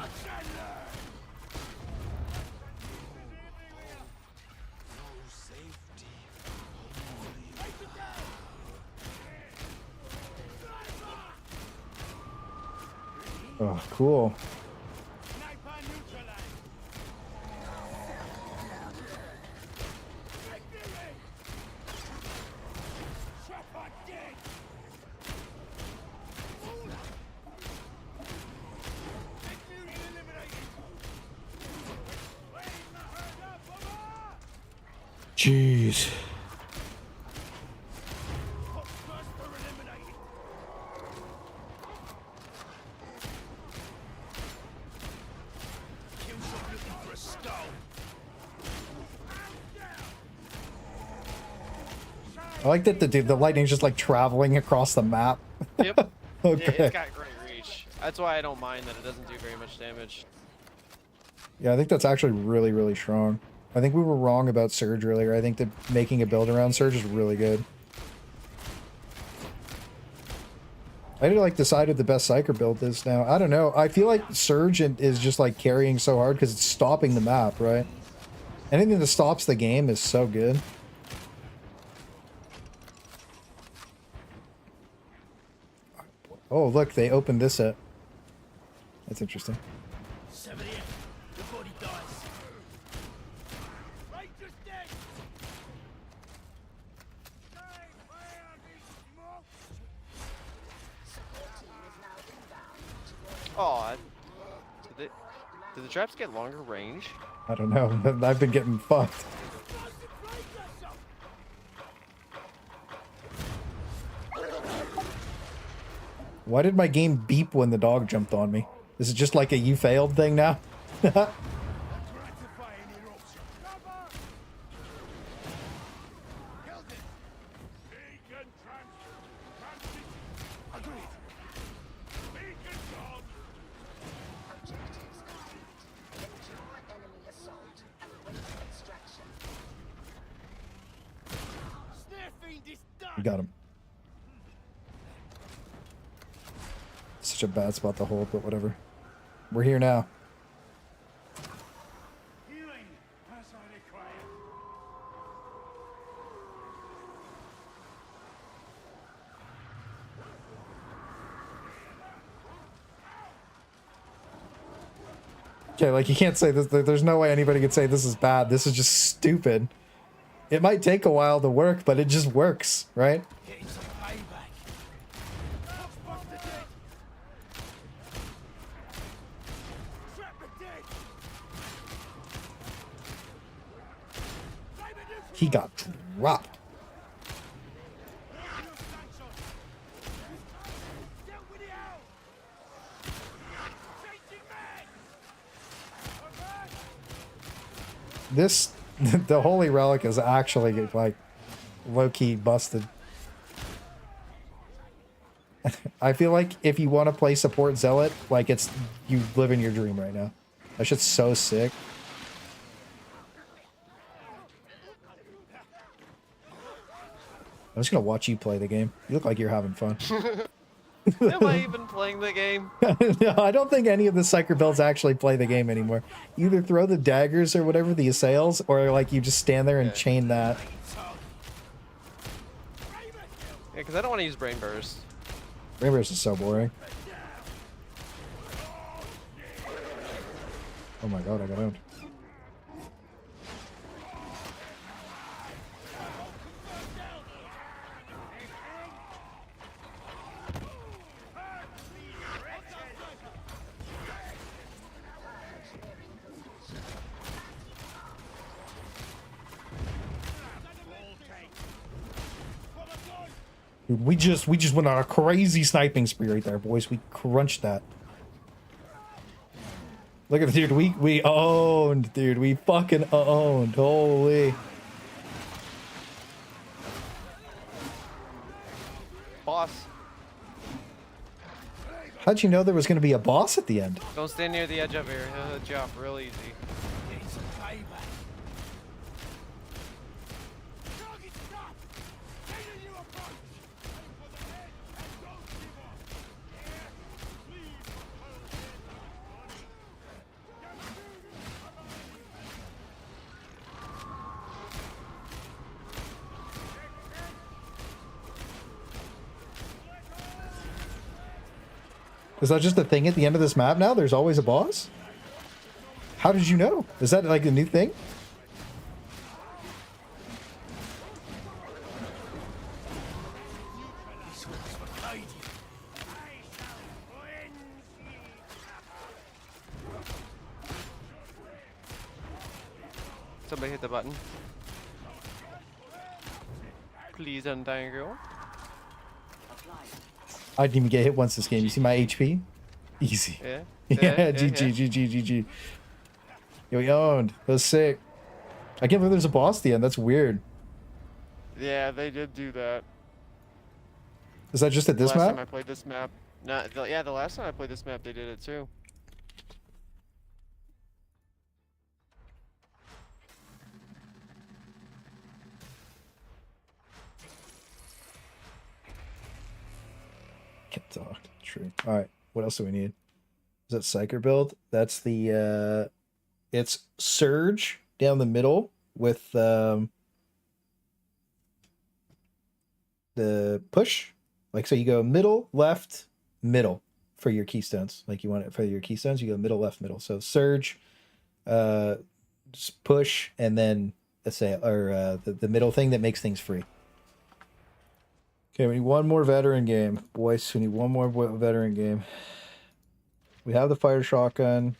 Oh, cool. Jeez. I like that the lightning's just like traveling across the map. Yep. Okay. Yeah, it's got great reach. That's why I don't mind that it doesn't do very much damage. Yeah, I think that's actually really, really strong. I think we were wrong about Surge earlier. I think that making a build around Surge is really good. I did like decided the best Psyker build is now. I don't know. I feel like Surge is just like carrying so hard because it's stopping the map, right? Anything that stops the game is so good. Oh, look, they opened this up. That's interesting. Oh, did the traps get longer range? I don't know. I've been getting fucked. Why did my game beep when the dog jumped on me? This is just like a you failed thing now? We got him. Such a bad spot to hold, but whatever. We're here now. Okay, like you can't say this. There's no way anybody could say this is bad. This is just stupid. It might take a while to work, but it just works, right? He got dropped. This, the Holy Relic is actually like low-key busted. I feel like if you want to play support Zealot, like you live in your dream right now. That shit's so sick. I'm just gonna watch you play the game. You look like you're having fun. Am I even playing the game? No, I don't think any of the Psyker builds actually play the game anymore. You either throw the daggers or whatever, the assails, or like you just stand there and chain that. Yeah, because I don't want to use Brain Burst. Brain Burst is so boring. Oh my god, I got owned. Dude, we just went on a crazy sniping spree right there, boys. We crunched that. Look at the dude. We owned, dude. We fucking owned. Holy. Boss, How'd you know there was going to be a boss at the end? don't stand near the edge of here. He'll hit you off real easy. Is that just a thing at the end of this map now? There's always a boss? How did you know? Is that like a new thing? Somebody hit the button. Please and thank you. I didn't even get hit once this game. You see my HP? Easy. Yeah. Yeah, GG. Yo, we owned. That was sick. I can't believe there's a boss at the end. That's weird. Yeah, they did do that. Is that just at this Last time map? I played this map. No, yeah, the last time I played this map, they did it too. Can't talk. True. All right. What else do we need? Is that Psyker build? That's the it's Surge down the middle with the push. Like, so you go middle, left, middle for your keystones. Like, you want it for your keystones, you go middle, left, middle. So Surge, just push, and then let's say, or the middle thing that makes things free. Okay, we need one more veteran game. Boys, we need one more veteran game. We have the fire shotgun.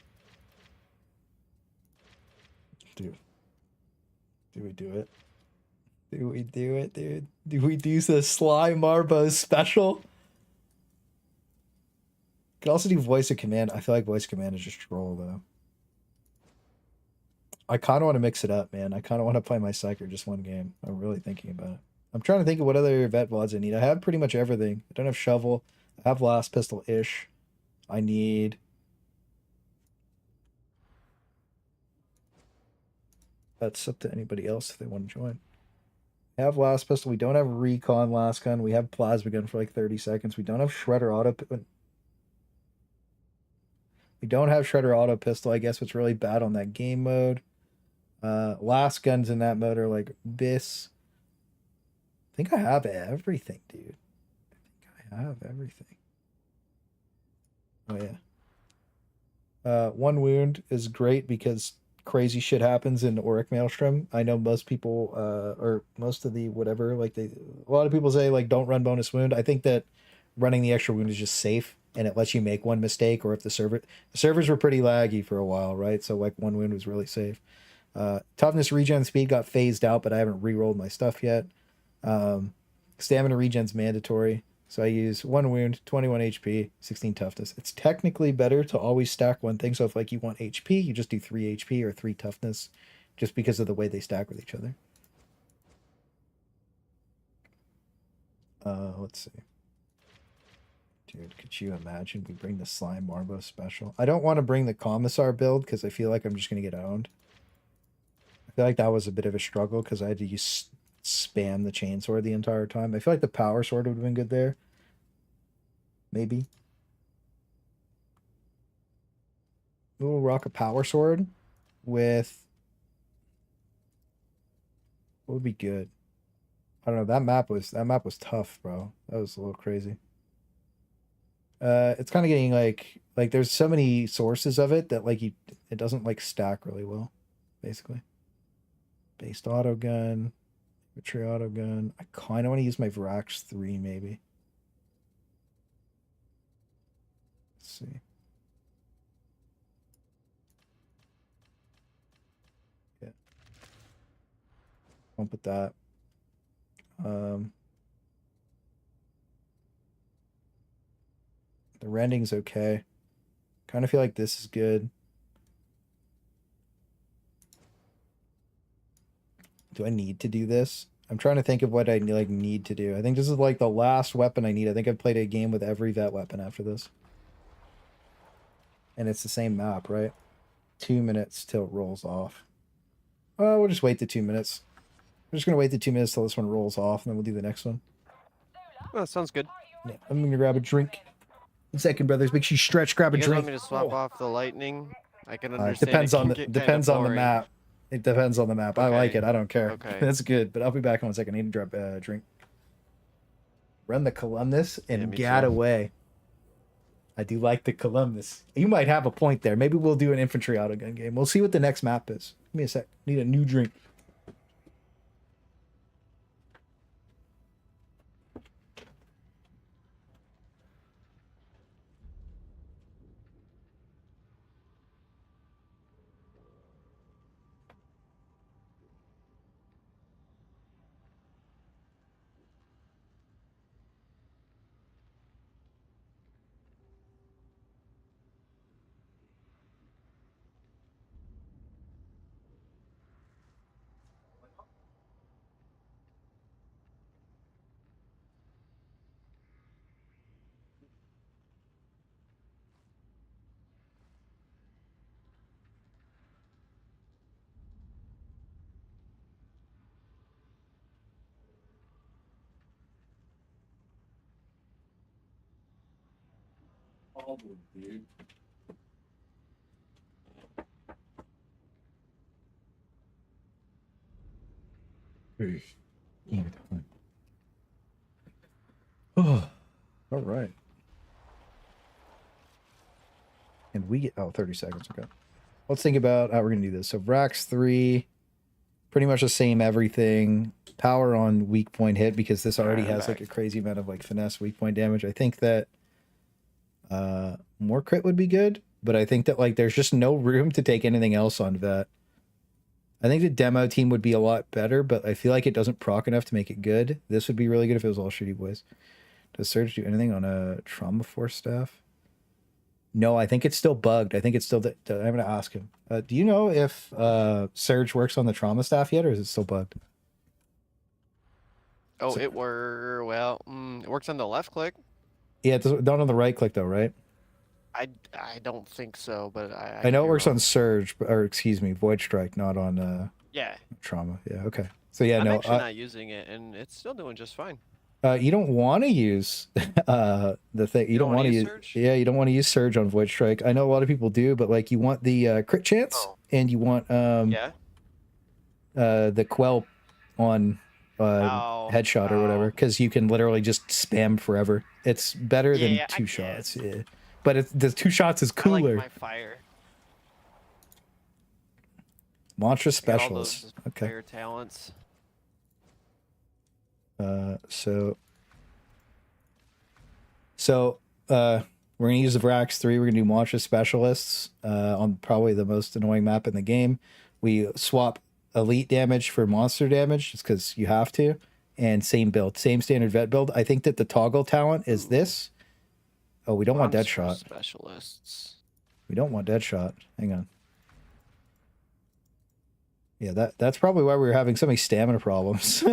Dude. Do we do it? Do we do it, dude? Do we do the Sly Marbo special? Could also do voice of command. I feel like voice of command is just troll, though. I kind of want to mix it up, man. I kind of want to play my Psyker just one game. I'm really thinking about it. I'm trying to think of what other vet VODs I need. I have pretty much everything. I don't have shovel. I have last pistol-ish. I need... That's up to anybody else if they want to join. I have last pistol. We don't have recon last gun. We have plasma gun for like 30 seconds. We don't have shredder auto... We don't have shredder auto pistol. I guess what's really bad on that game mode. Last guns in that mode are like Bis. I think I have everything, dude. I think I have everything. Oh, yeah. One wound is great because crazy shit happens in Auric Maelstrom. I know most people, or most of the whatever, like a lot of people say, like, don't run bonus wound. I think that running the extra wound is just safe, and it lets you make one mistake, or if the servers were pretty laggy for a while, right? So, like, one wound was really safe. Toughness regen speed got phased out, but I haven't re-rolled my stuff yet. Stamina regen's mandatory, so I use 1 wound, 21 HP, 16 toughness. It's technically better to always stack one thing, so if like you want HP, you just do 3 HP or 3 toughness, just because of the way they stack with each other. Let's see. Dude, could you imagine we bring the Slime Marbo special? I don't want to bring the Commissar build because I feel like I'm just going to get owned. I feel like that was a bit of a struggle because I had to spam the chainsword the entire time. I feel like the power sword would have been good there. Maybe. We'll rock a power sword with... What would be good? I don't know. That map was tough, bro. That was a little crazy. It's kind of getting like there's so many sources of it that like it doesn't like stack really well, basically. Based auto gun, Betray auto gun. I kind of want to use my Virax 3 maybe. Let's see. Yeah. Won't put that. The rending's okay. Kind of feel like this is good. Do I need to do this? I'm trying to think of what I like need to do. I think this is like the last weapon I need. I think I've played a game with every vet weapon after this. And it's the same map, right? 2 minutes till it rolls off. Oh, we'll just wait the 2 minutes. We're just going to wait the 2 minutes till this one rolls off, and then we'll do the next one. Well, that sounds good. Yeah, I'm going to grab a drink. 1 second, brothers. Make sure you stretch, grab a You guys drink. want me to swap off the lightning? I can It understand. depends it on can the get depends kinda on the boring. map. It depends on the map. I like Okay. it. I don't care. Okay. That's good. But I'll be back in 1 second. I need to grab a drink. Run the Columnus and me get too. away. I do like the Columnus. You might have a point there. Maybe we'll do an infantry autogun game. We'll see what the next map is. Give me a sec. Need a new drink. Dude. Oh, all right. And we get 30 seconds. Okay. Let's think about how we're gonna do this. So Vrax 3, pretty much the same everything. Power on weak point hit because this already has like a crazy amount of like finesse weak point damage. I think that more crit would be good, but I think that like there's just no room to take anything else on Vet. I think the demo team would be a lot better, but I feel like it doesn't proc enough to make it good. This would be really good if it was all shooty boys. Does Surge do anything on a trauma force staff? No, I think it's still bugged. I think it's still. I'm gonna ask him. Do you know if Surge works on the trauma staff yet, or is it still bugged? Oh, So- it works on the left click. Yeah, it's not on the right click though, right? I don't think so, but I I know could it be works wrong. on Surge, or excuse me, Void Strike, not on Yeah, trauma. Yeah, okay. So yeah, I'm no, actually not using it, and it's still doing just fine. you don't want to use the thing. You don't want to use Surge? Yeah, you don't want to use Surge on Void Strike. I know a lot of people do, but like you want the crit chance, Oh. and you want Yeah. the quell on headshot or whatever, because you can literally just spam forever. It's better than Yeah, I two guess. shots. Yeah, but the 2 shots is I like cooler. my fire. Monstrous I got all specialist. those Okay. fire talents. We're gonna use the Vrax 3. We're gonna do monstrous specialists on probably the most annoying map in the game. We swap elite damage for monster damage just because you have to, and same build, same standard vet build. I think that the toggle talent is this. Oh, we don't want Monster Deadshot. Specialists. We don't want Deadshot. Hang on. Yeah, that's probably why we were having so many stamina problems.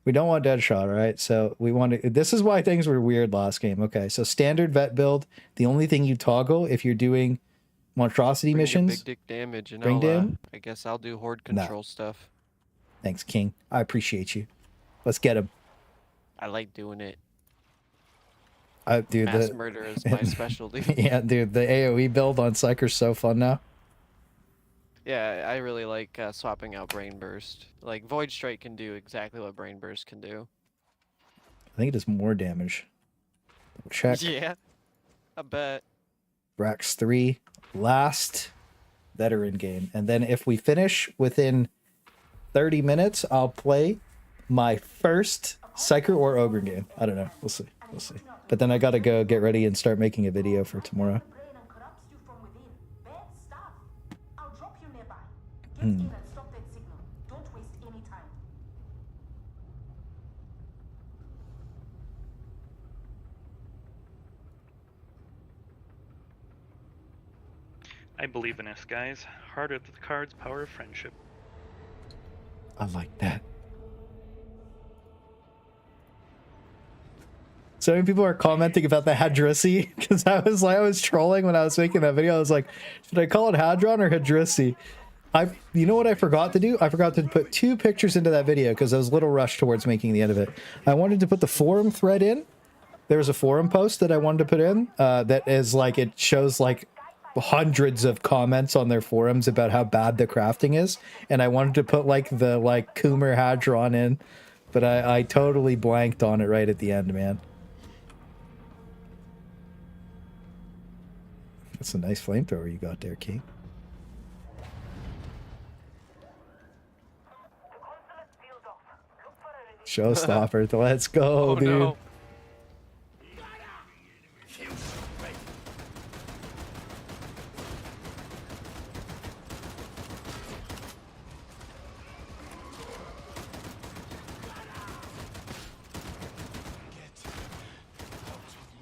We don't want Deadshot, right? So we want to. This is why things were weird last game. Okay, so standard vet build. The only thing you toggle if you're doing monstrosity missions. Big dick damage, and Bring I'll, down? I guess I'll do horde Nah. control stuff. Thanks, King. I appreciate you. Let's get him. I like doing it. Dude, Mass murder is my specialty. yeah, dude, the AOE build on Psyker's so fun now. Yeah, I really like swapping out Brain Burst. Like, Void Strike can do exactly what Brain Burst can do. I think it does more damage. Check. Yeah, I bet. Vrax 3, last veteran game. And then if we finish within 30 minutes, I'll play my first Psyker or Ogryn game. I don't know. We'll see. We'll see. But then I gotta go get ready and start making a video for tomorrow. Brain and corrupts you from within. Bad stuff. I'll drop you nearby. Get in and stop that signal. Don't waste any time. I believe in us, guys. Heart of the cards, power of friendship. I like that. So many people are commenting about the Hadrissi because I was trolling when I was making that video. I was like, should I call it Hadron or Hadrissi? You know what I forgot to do? I forgot to put 2 pictures into that video because I was a little rushed towards making the end of it. I wanted to put the forum thread in. There was a forum post that I wanted to put in that is like, it shows like hundreds of comments on their forums about how bad the crafting is. And I wanted to put like the Coomer Hadron in, but I totally blanked on it right at the end, man. That's a nice flamethrower you got there, King. Showstopper, let's go, dude. No.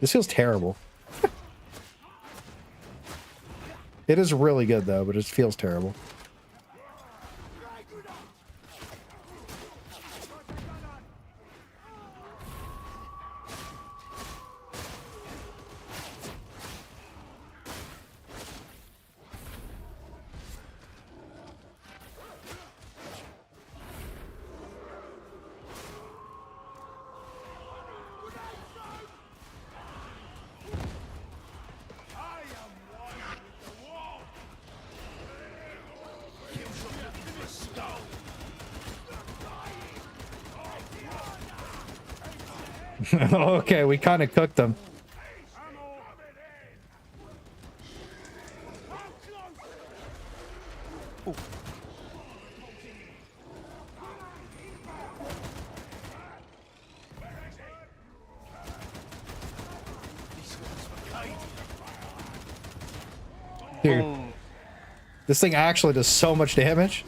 This feels terrible. It is really good though, but it feels terrible. Okay, we kind of cooked them. Dude, this thing actually does so much damage.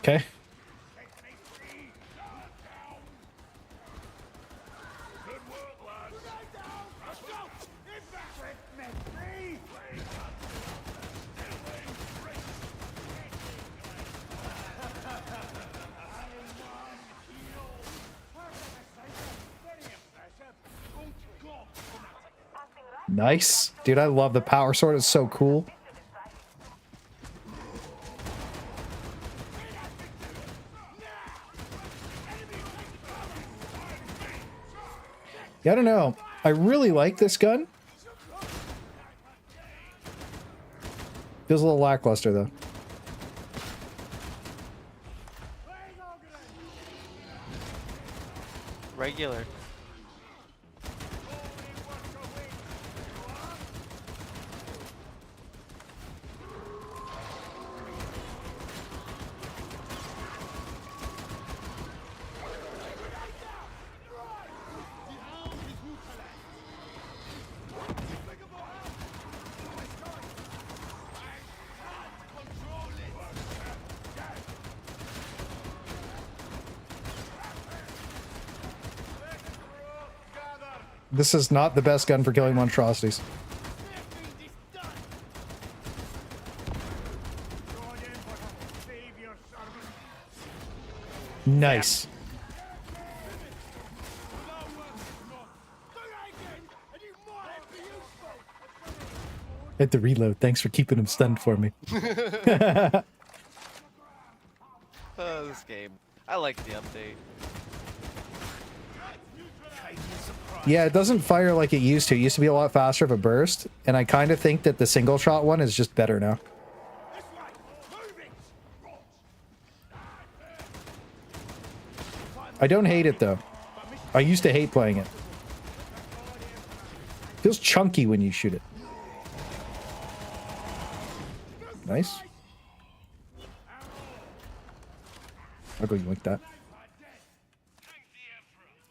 Okay. Nice. Dude, I love the power sword. It's so cool. Yeah, I don't know. I really like this gun. Feels a little lackluster, though. Regular. This is not the best gun for killing monstrosities. Nice. Hit the reload. Thanks for keeping him stunned for me. This game. I like the update. Yeah, it doesn't fire like it used to. It used to be a lot faster of a burst, and I kind of think that the single shot one is just better now. I don't hate it though. I used to hate playing it. Feels chunky when you shoot it. Nice. I'll go yoink that.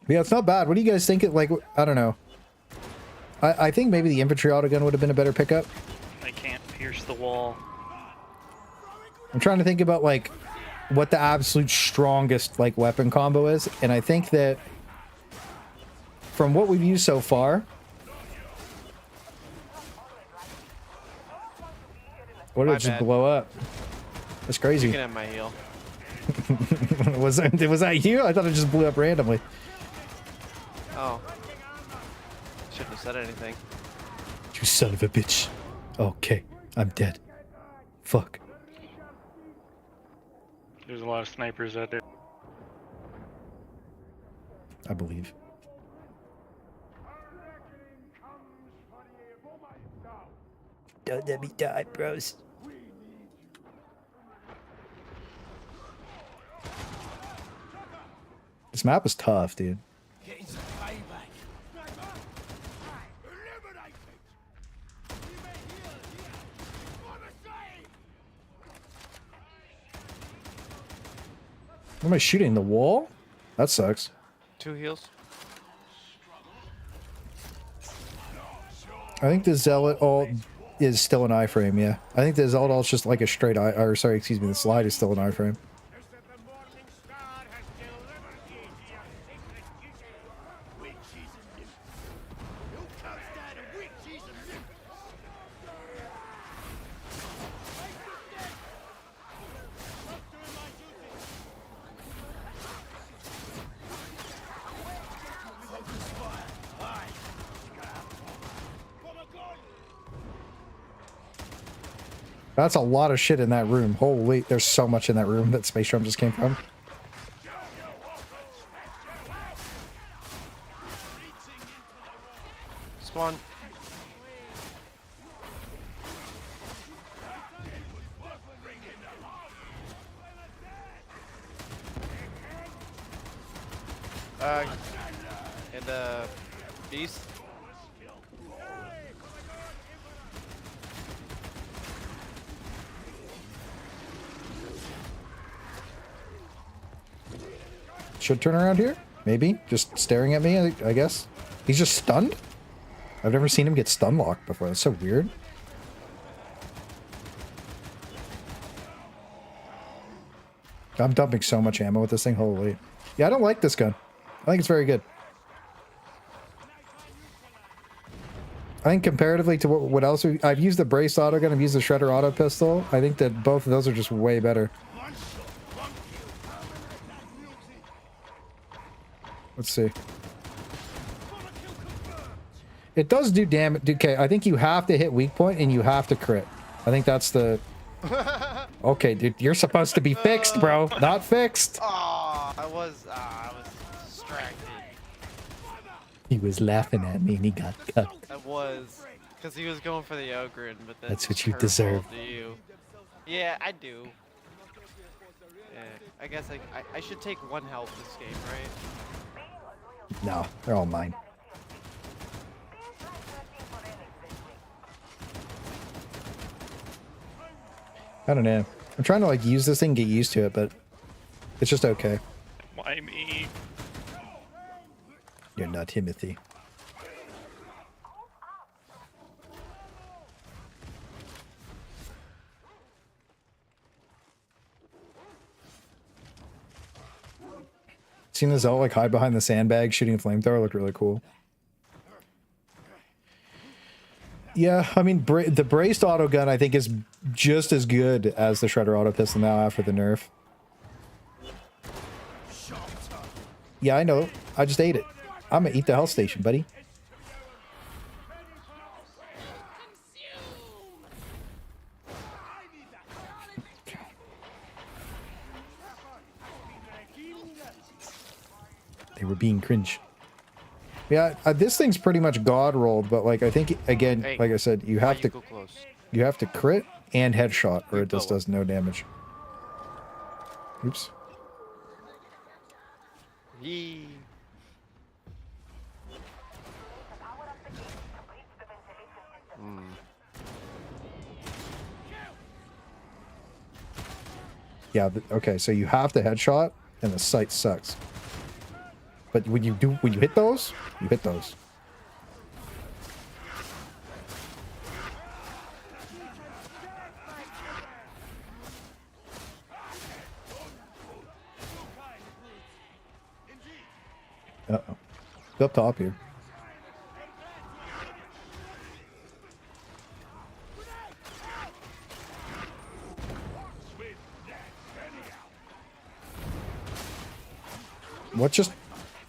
But yeah, it's not bad. What do you guys think? Like, I don't know. I think maybe the infantry autogun would have been a better pickup. I can't pierce the wall. I'm trying to think about like what the absolute strongest like weapon combo is, and I think that from what we've used so far. What did My it just bad. blow up? That's You crazy. can have my heal. was that you? I thought it just blew up randomly. Oh. Shouldn't have said anything. You son of a bitch. Okay, I'm dead. Fuck. There's a lot of snipers out there. I believe. Don't let me die, bros. This map is tough, dude. What am I shooting? The wall? That sucks. 2 heals. I think the Zealot ult is still an iframe, yeah. I think the Zealot ult's just like a straight eye, or sorry, excuse me, the slide is still an iframe. That's a lot of shit in that room. Holy, there's so much in that room that Space Drum just came from. Spawn. And beast. Should turn around here? Maybe? Just staring at me, I guess. He's just stunned? I've never seen him get stun locked before. That's so weird. I'm dumping so much ammo with this thing. Holy. Yeah, I don't like this gun. I think it's very good. I think comparatively to what else I've used the braced auto gun, I've used the shredder auto pistol. I think that both of those are just way better. Let's see. It does do damage. Okay, I think you have to hit weak point and you have to crit. I think that's the... Okay, dude, you're supposed to be fixed, bro. Not fixed. Oh, I was distracted. He was laughing at me and he got cut. I was, because he was going for the Ogryn, but then That's what you curveball deserve. to you. Yeah, I do. Yeah, I guess I should take 1 health this game, right? No, they're all mine. I don't know. I'm trying to like use this thing, get used to it, but it's just okay. Why me? You're not Timothy. Seeing this out like hide behind the sandbag shooting a flamethrower looked really cool. Yeah, I mean, the braced auto gun I think is just as good as the shredder auto pistol now after the nerf. Yeah, I know. I just ate it. I'm gonna eat the health station, buddy. They were being cringe. Yeah, this thing's pretty much god rolled, but like I think again, Hey, like I said, you why have to go close? you have to crit and headshot, or You it just go. does no damage. Oops. Yee. Yeah. Okay. So you have to headshot, and the sight sucks. But when you hit those, you hit those. Uh-oh. Go up top here.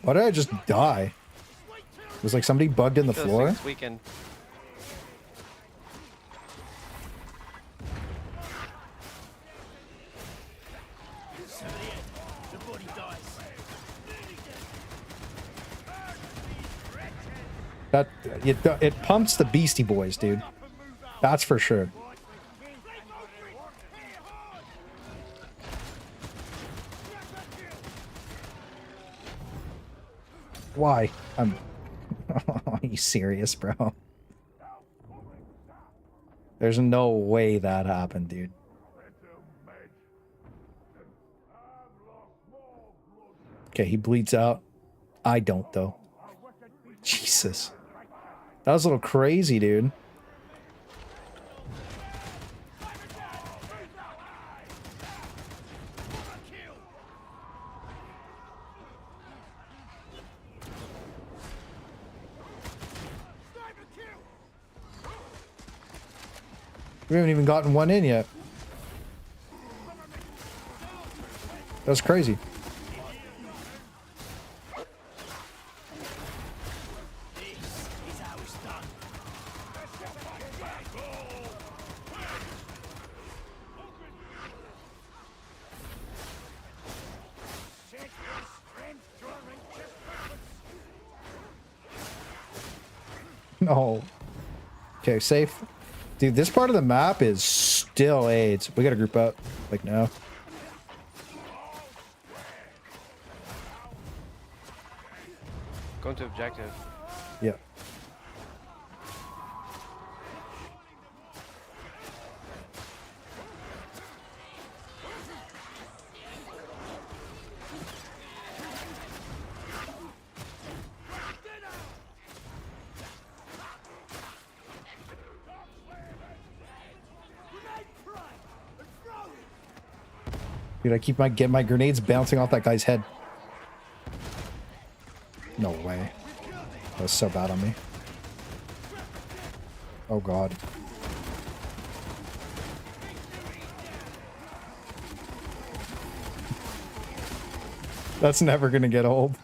Why did I just die? Was like somebody bugged in the Those floor? things weaken. That it pumps the Beastie Boys, dude. That's for sure. Why? Are you serious, bro? There's no way that happened, dude. Okay, he bleeds out. I don't, though. Jesus. That was a little crazy, dude. We haven't even gotten one in yet. That's crazy. No. Okay, safe. Dude, this part of the map is still AIDS. We gotta group up. Like, now. Going to objective. Yeah. Dude, I keep get my grenades bouncing off that guy's head. No way. That was so bad on me. Oh god. That's never gonna get old.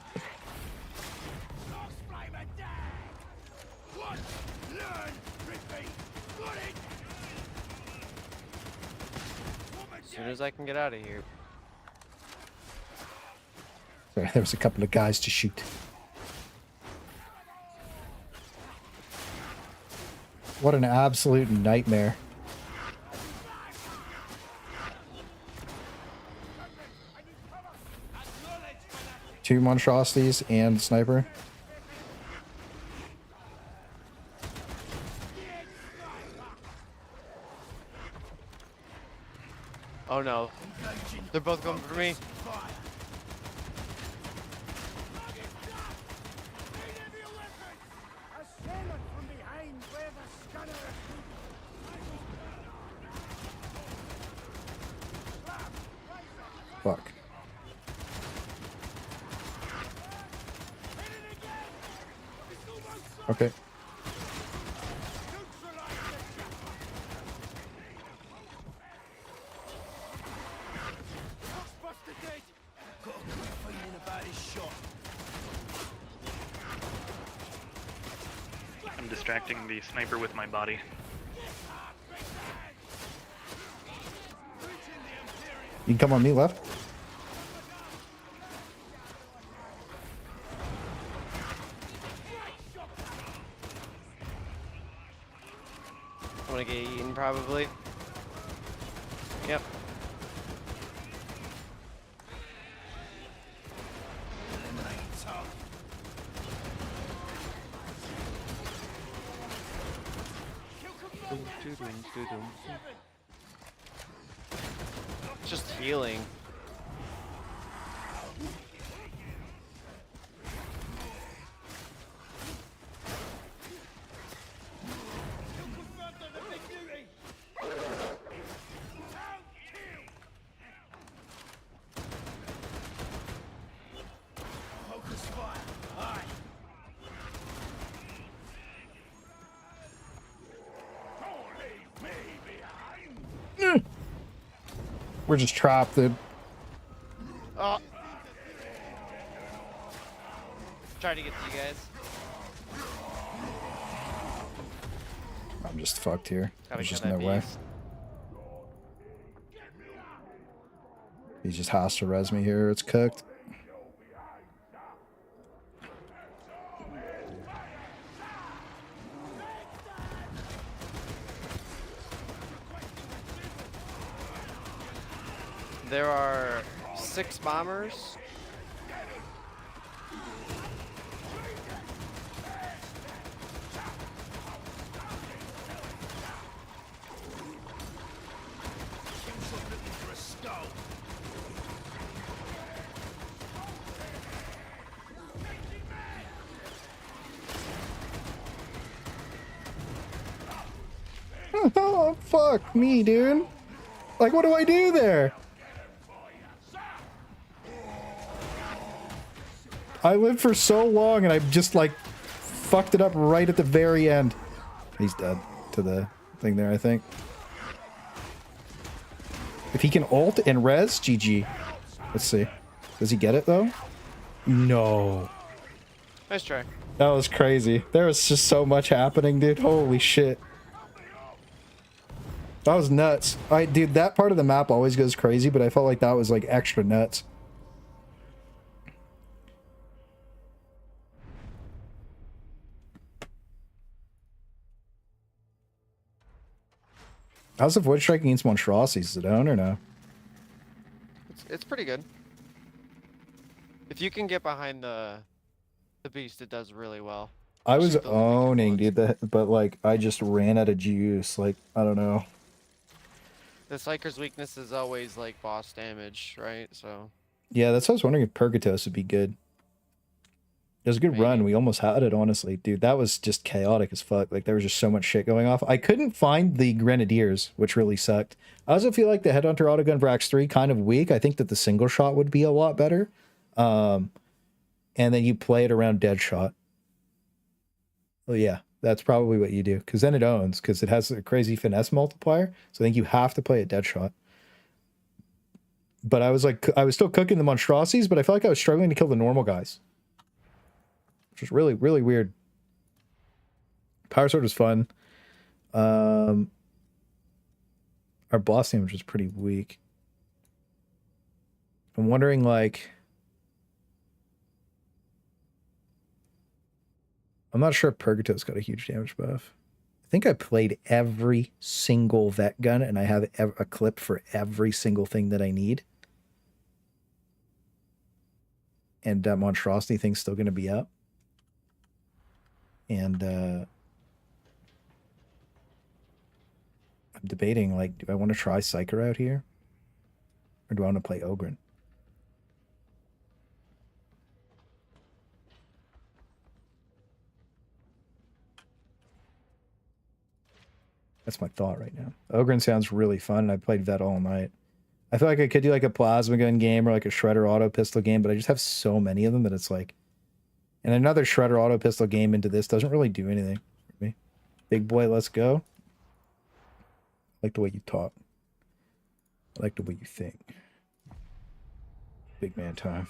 As soon as I can get out of here. Sorry, there was a couple of guys to shoot. What an absolute nightmare. Two monstrosities and sniper. Oh no. They're both coming for me. Fuck. Okay. I'm distracting the sniper with my body. You can come on me left. I'm gonna get eaten probably. Yep. Just healing. We're just trapped, dude. Oh. Trying to get to you guys. I'm just fucked here. Gotta There's just kill no that way. beast. He just has to res me here. It's cooked. There are 6 bombers. Oh, fuck me, dude. Like, what do I do there? I lived for so long and I just, like, fucked it up right at the very end. He's dead to the thing there, I think. If he can ult and res, GG. Let's see. Does he get it, though? No. Nice try. That was crazy. There was just so much happening, dude. Holy shit. That was nuts. Dude, that part of the map always goes crazy, but I felt like that was like extra nuts. How's the Void Strike against Monstrosities? Is it on or no? It's pretty good. If you can get behind the beast, it does really well. I was Shoot the little owning, bullets. dude, but like I just ran out of juice. Like, I don't know. The Psyker's weakness is always like boss damage, right? So Yeah, that's what I was wondering if Purgatus would be good. It was a good run. We almost had it, honestly. Dude, that was just chaotic as fuck. Like, there was just so much shit going off. I couldn't find the Grenadiers, which really sucked. I also feel like the Headhunter Autogun for Axe 3 kind of weak. I think that the single shot would be a lot better. And then you play it around Deadshot. Well, yeah, that's probably what you do. Because then it owns, because it has a crazy finesse multiplier. So I think you have to play a Deadshot. But I was like, I was still cooking the Monstrosities, but I felt like I was struggling to kill the normal guys. Which was really, really weird. Power Sword was fun. Our boss damage was pretty weak. I'm wondering, like... I'm not sure if Purgatus got a huge damage buff. I think I played every single vet gun, and I have a clip for every single thing that I need. And that Monstrosity thing's still going to be up. And I'm debating, like, do I want to try Psyker out here? Or do I want to play Ogryn? That's my thought right now. Ogryn sounds really fun, and I played Vet all night. I feel like I could do like a plasma gun game or like a Shredder auto pistol game, but I just have so many of them that it's like... And another Shredder auto pistol game into this doesn't really do anything for me. Big boy, let's go. I like the way you talk. I like the way you think. Big man time.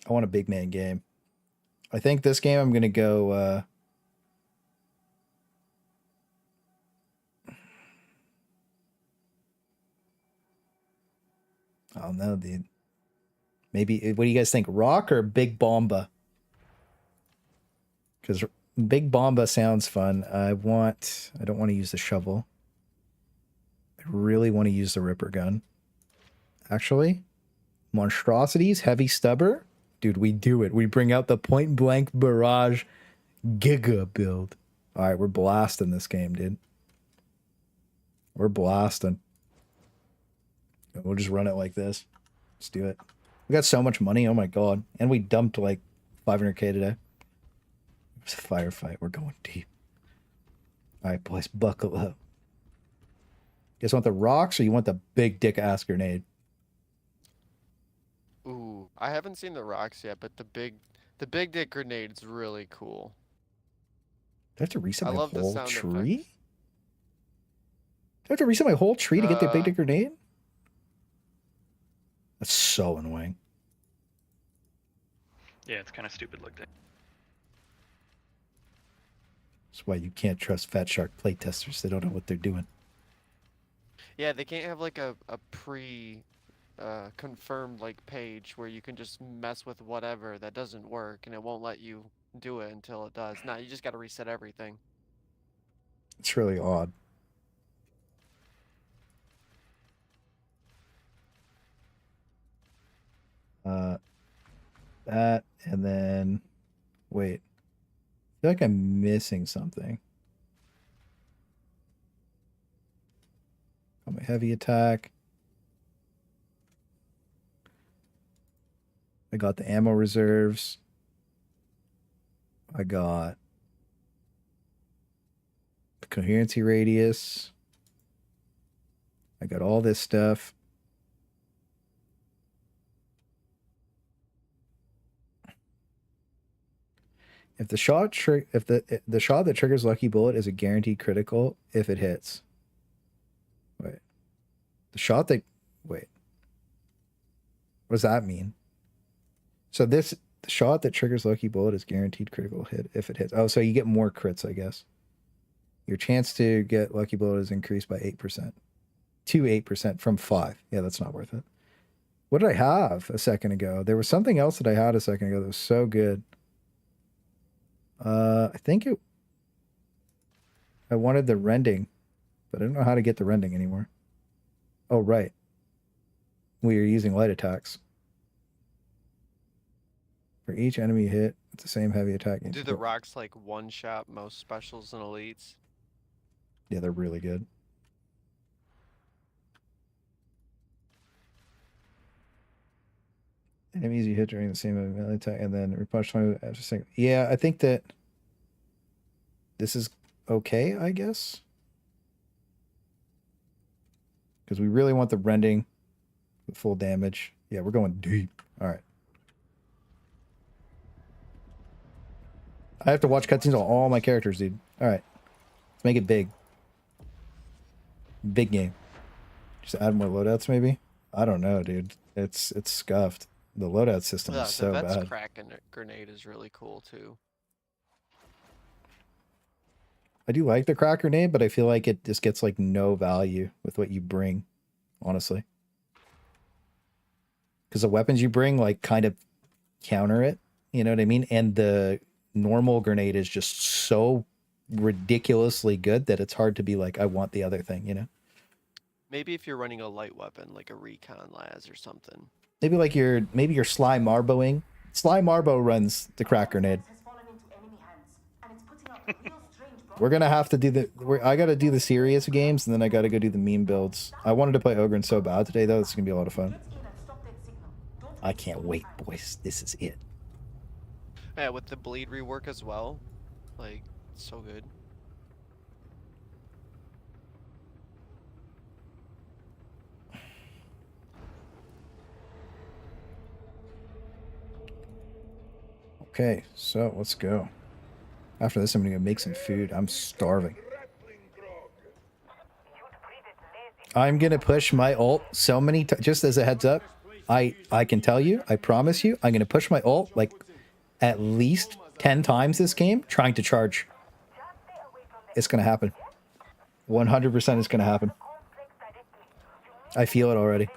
I want a big man game. I think this game I'm going to go... I don't know, dude. Maybe, what do you guys think? Rock or Big Bomba? Because Big Bomba sounds fun. I don't want to use the shovel. I really want to use the Ripper gun. Actually, Monstrosities, Heavy Stubber. Dude, we do it. We bring out the point blank barrage Giga build. All right, we're blasting this game, dude. We're blasting. We'll just run it like this. Let's do it. We got so much money. Oh my god. And we dumped like 500k today. It's a firefight. We're going deep. All right, boys, buckle up. You guys want the rocks or you want the big dick ass grenade? Ooh, I haven't seen the rocks yet, but the big dick grenade's really cool. I have to reset I my love the whole sound tree? effects. Do I have to reset my whole tree to get the big Uh, grenade? That's so annoying. Yeah, it's kind of stupid looking. That's why you can't trust Fat Shark playtesters. They don't know what they're doing. Yeah, they can't have like a confirmed like page where you can just mess with whatever that doesn't work and it won't let you do it until it does. Nah, you just gotta reset everything. It's really odd. That, and then, wait. I feel like I'm missing something. Got my heavy attack. I got the ammo reserves. I got the coherency radius. I got all this stuff. If the shot if the shot that triggers Lucky Bullet is a guaranteed critical if it hits. Wait. The shot that wait. What does that mean? So the shot that triggers Lucky Bullet is guaranteed critical hit if it hits. Oh, so you get more crits, I guess. Your chance to get Lucky Bullet is increased by 8%. To 8% from 5. Yeah, that's not worth it. What did I have a second ago? There was something else that I had a second ago that was so good. I think I wanted the rending, but I don't know how to get the rending anymore. Oh, right. We are using light attacks. For each enemy hit, it's the same heavy attack. Do the rocks like one shot most specials and elites? Yeah, they're really good. Enemies you hit during the same melee attack and then replenish 20 after saying, yeah, I think that this is okay, I guess. Because we really want the rending with full damage. Yeah, we're going deep. All right. I have to watch cutscenes on all my characters, dude. All right. Let's make it big. Big game. Just add more loadouts, maybe? I don't know, dude. It's scuffed. The loadout system is so That's bad. cracking grenade is really cool too. I do like the crack grenade, but I feel like it just gets like no value with what you bring, honestly. Because the weapons you bring like kind of counter it, you know what I mean? And the normal grenade is just so ridiculously good that it's hard to be like, I want the other thing, you know? Maybe if you're running a light weapon like a recon las or something. Maybe like maybe you're Sly Marboing. Sly Marbo runs the crack grenade. We're gonna have to do I gotta do the serious games and then I gotta go do the meme builds. I wanted to play Ogryn so bad today though. It's gonna be a lot of fun. I can't wait, boys. This is it. Yeah, with the bleed rework as well. Like, so good. Okay, so let's go. After this, I'm gonna go make some food. I'm starving. I'm gonna push my ult so many times. Just as a heads up, I can tell you, I promise you, I'm gonna push my ult like at least 10 times this game, trying to charge. It's gonna happen. 100% is gonna happen. I feel it already.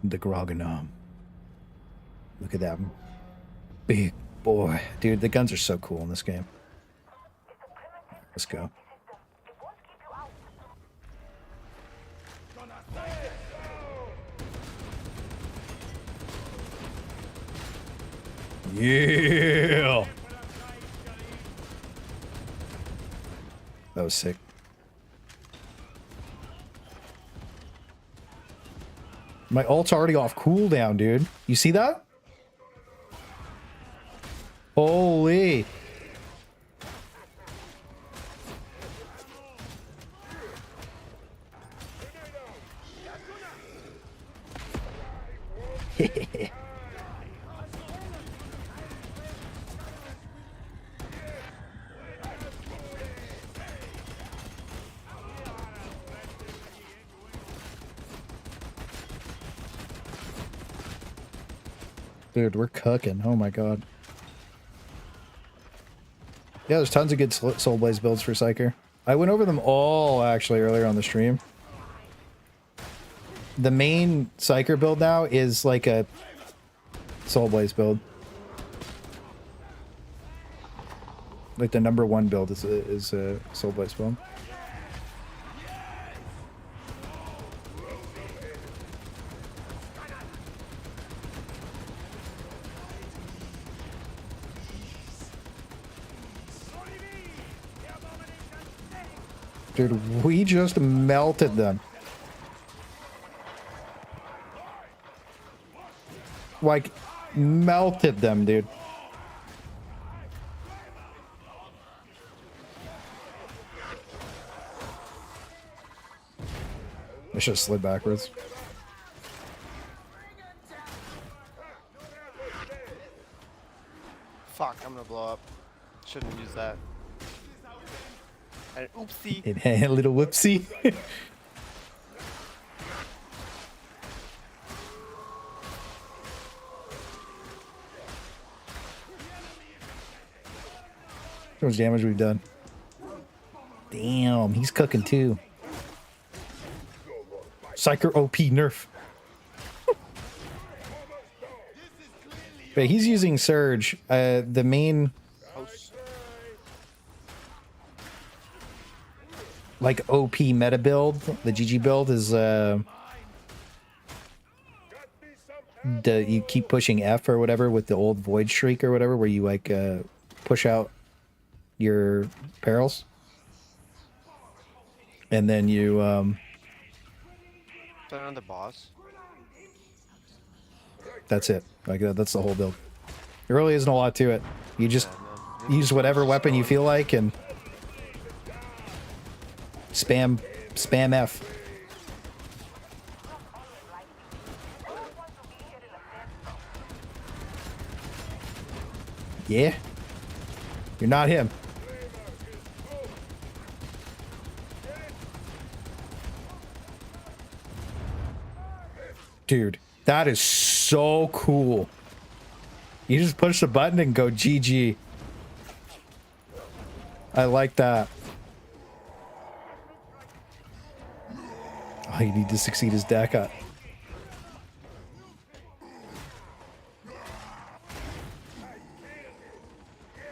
The Groganum. Look at that big boy. Dude, the guns are so cool in this game. Let's go. Yeah! That was sick. My ult's already off cooldown, dude. You see that? Holy. Dude, we're cooking. Oh my god. Yeah, there's tons of good Soul Blaze builds for Psyker. I went over them all, actually, earlier on the stream. The main Psyker build now is like a Soul Blaze build. Like the #1 build is a Soul Blaze build. Dude, we just melted them. Like, melted them, dude. I should have slid backwards. Fuck, I'm gonna blow up. Shouldn't use that. And oopsie. A little whoopsie. How much damage we've done. Damn, he's cooking too. Psyker OP nerf. But he's using Surge. The main... like OP meta build, the GG build is you keep pushing F or whatever with the old Void Shriek or whatever, where you like push out your perils, and then you Turn on the boss. that's it. Like that's the whole build. There really isn't a lot to it. You just use whatever weapon you feel like and spam F. Yeah. You're not him. Dude, that is so cool. You just push the button and go GG. I like that. Oh, you need to succeed his deck up.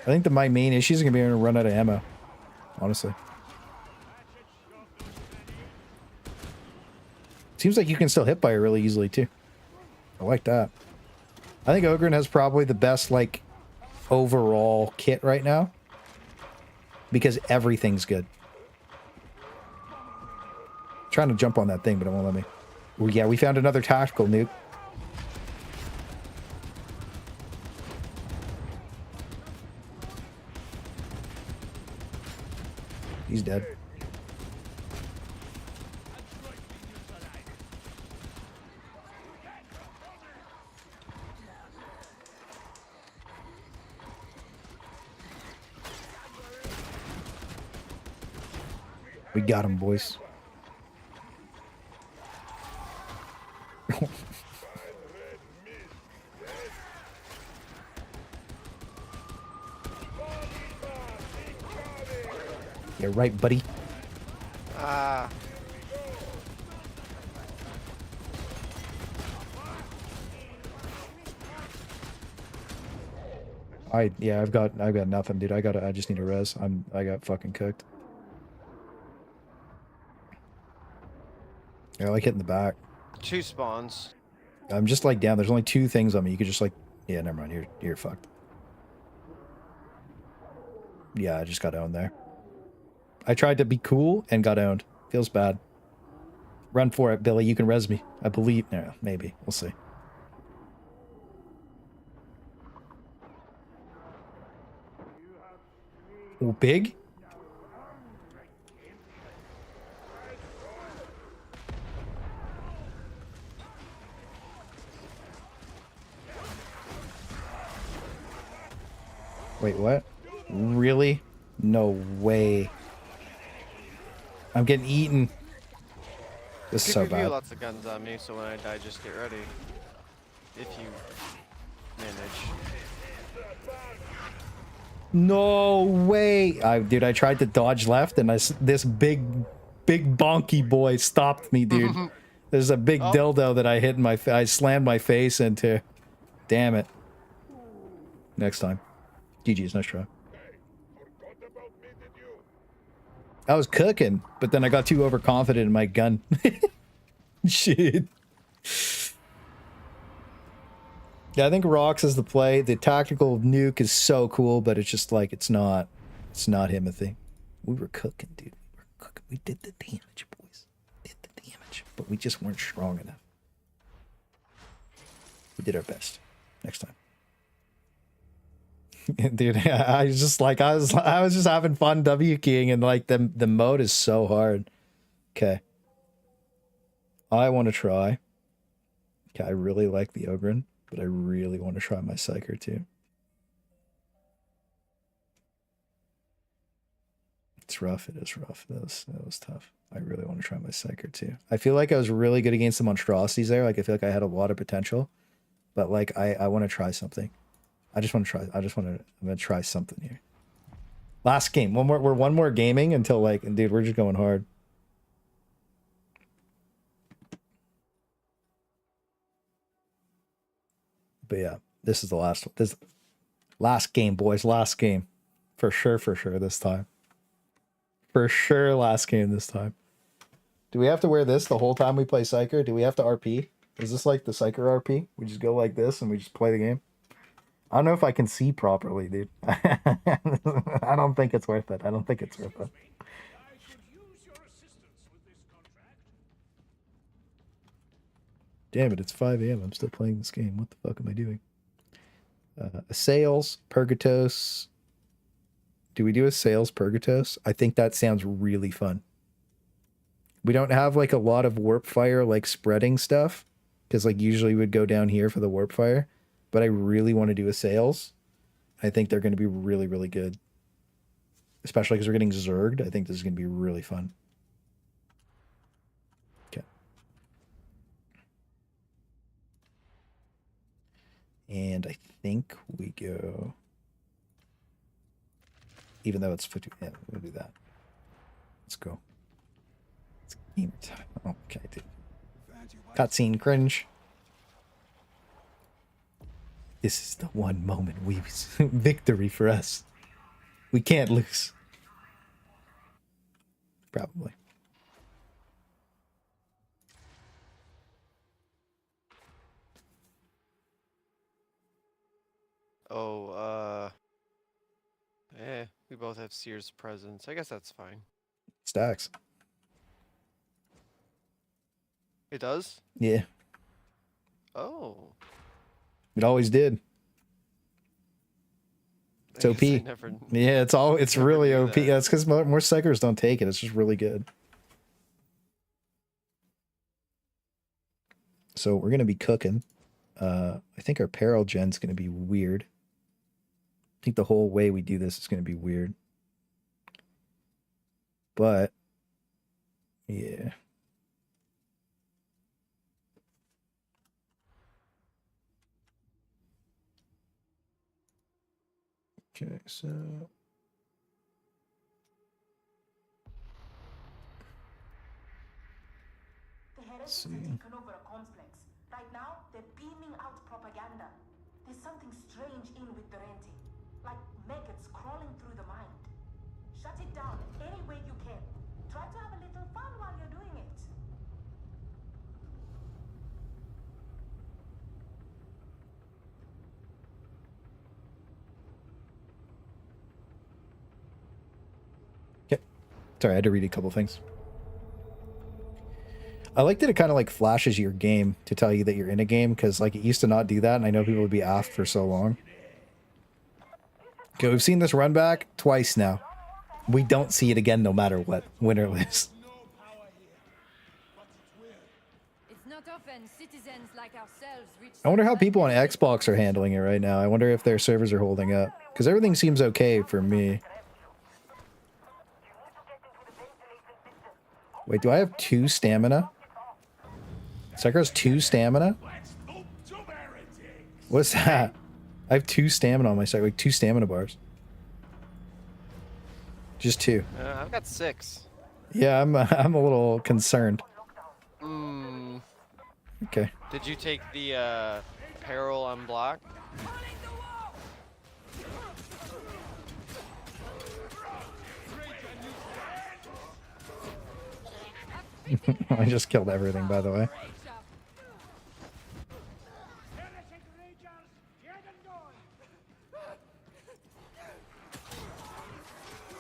I think that my main issue is going to be able to run out of ammo. Honestly. Seems like you can still hit by it really easily too. I like that. I think Ogryn has probably the best like overall kit right now. Because everything's good. Trying to jump on that thing, but it won't let me. Oh, yeah, we found another tactical nuke. He's dead. We got him, boys. You're right, buddy. Ah. Yeah, I've got nothing, dude. I just need a res. I got fucking cooked. Yeah, I like hitting the back. 2 spawns. I'm just like down. There's only 2 things on me. You could just like, yeah, never mind. You're fucked. Yeah, I just got owned there. I tried to be cool and got owned. Feels bad. Run for it, Billy. You can res me. I believe. No, maybe. We'll see. Oh, big? Wait, what? Really? No way. I'm getting eaten. This is so bad. Lots of guns on me, so when I die, just get ready. If you manage. No way. Dude, I tried to dodge left and this big bonky boy stopped me, dude. There's a big dildo that I hit in my I slammed my face into. Damn it. Next time. GG's, nice try. I was cooking, but then I got too overconfident in my gun. Shit. Yeah, I think Rocks is the play. The tactical nuke is so cool, but it's just like, it's not Himothy. We were cooking, dude. We were cooking. We did the damage, boys. Did the damage, but we just weren't strong enough. We did our best. Next time. Dude, I was just like, I was just having fun W keying, and like the mode is so hard. Okay. I want to try. Okay, I really like the Ogryn, but I really want to try my Psyker too. It's rough. It is rough. That was tough. I really want to try my Psyker too. I feel like I was really good against the monstrosities there. Like I feel like I had a lot of potential, but like I want to try something. I'm gonna try something here. Last game. We're one more gaming until like, dude, we're just going hard. But yeah, this is the last one. This last game, boys. Last game. For sure this time. For sure last game this time. Do we have to wear this the whole time we play Psyker? Do we have to RP? Is this like the Psyker RP? We just go like this and we just play the game? I don't know if I can see properly, dude. I don't think it's worth it. I don't think it's worth it. Damn it, it's 5 a.m. I'm still playing this game. What the fuck am I doing? Assails, Purgatus. Do we do a Assails, Purgatus? I think that sounds really fun. We don't have like a lot of warp fire like spreading stuff, because like usually we'd go down here for the warp fire. But I really want to do Assails. I think they're going to be really, really good. Especially because we're getting Zerged. I think this is going to be really fun. Okay. And I think we go... Even though it's 50... Yeah, we'll do that. Let's go. It's gamer time. Oh, okay, dude. Cutscene cringe. This is the one moment victory for us. We can't lose. Probably. Oh, we both have Seer's presence. I guess that's fine. Stacks. It does? Yeah. Oh. It always did. It's OP. Yeah, it's really OP. Yeah, it's because more Psychers don't take it. It's just really good. So we're gonna be cooking. I think our peril gen's gonna be weird. I think the whole way we do this is gonna be weird. But yeah. Okay, so The heretics have taken over a complex. Right now, they're beaming out propaganda. There's something strange in with the renting, like maggots crawling through the mind. Shut it down any way you can. Try to have a little fun while you're doing it. sorry, I had to read a couple things. I like that it kind of like flashes your game to tell you that you're in a game, because like it used to not do that, and I know people would be aft for so long. Okay, we've seen this run back twice now. We don't see it again no matter what, win or lose. I wonder how people on Xbox are handling it right now. I wonder if their servers are holding up, because everything seems okay for me. Wait, do I have 2 stamina? Psyker has 2 stamina? What's that? I have 2 stamina on my side, like 2 stamina bars. Just 2. I've got 6. Yeah, I'm a little concerned. Hmm. Okay. Did you take the peril on block? I just killed everything, by the way.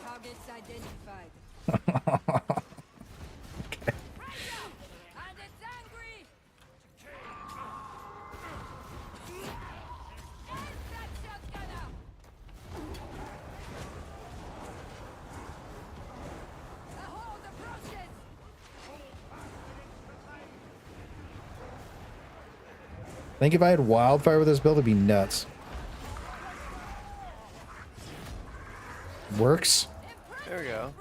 Targets identified. Okay. And it's angry. That shotgunner. A horde approaches. I think if I had wildfire with this build, it'd be nuts. Works. There we go.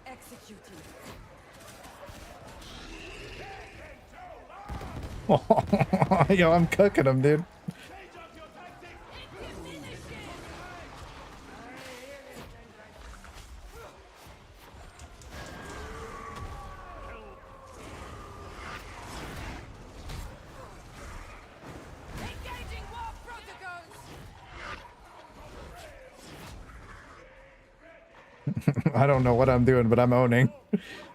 Executed. Yo, I'm cooking them, dude. Engaging war protocols. I don't know what I'm doing, but I'm owning.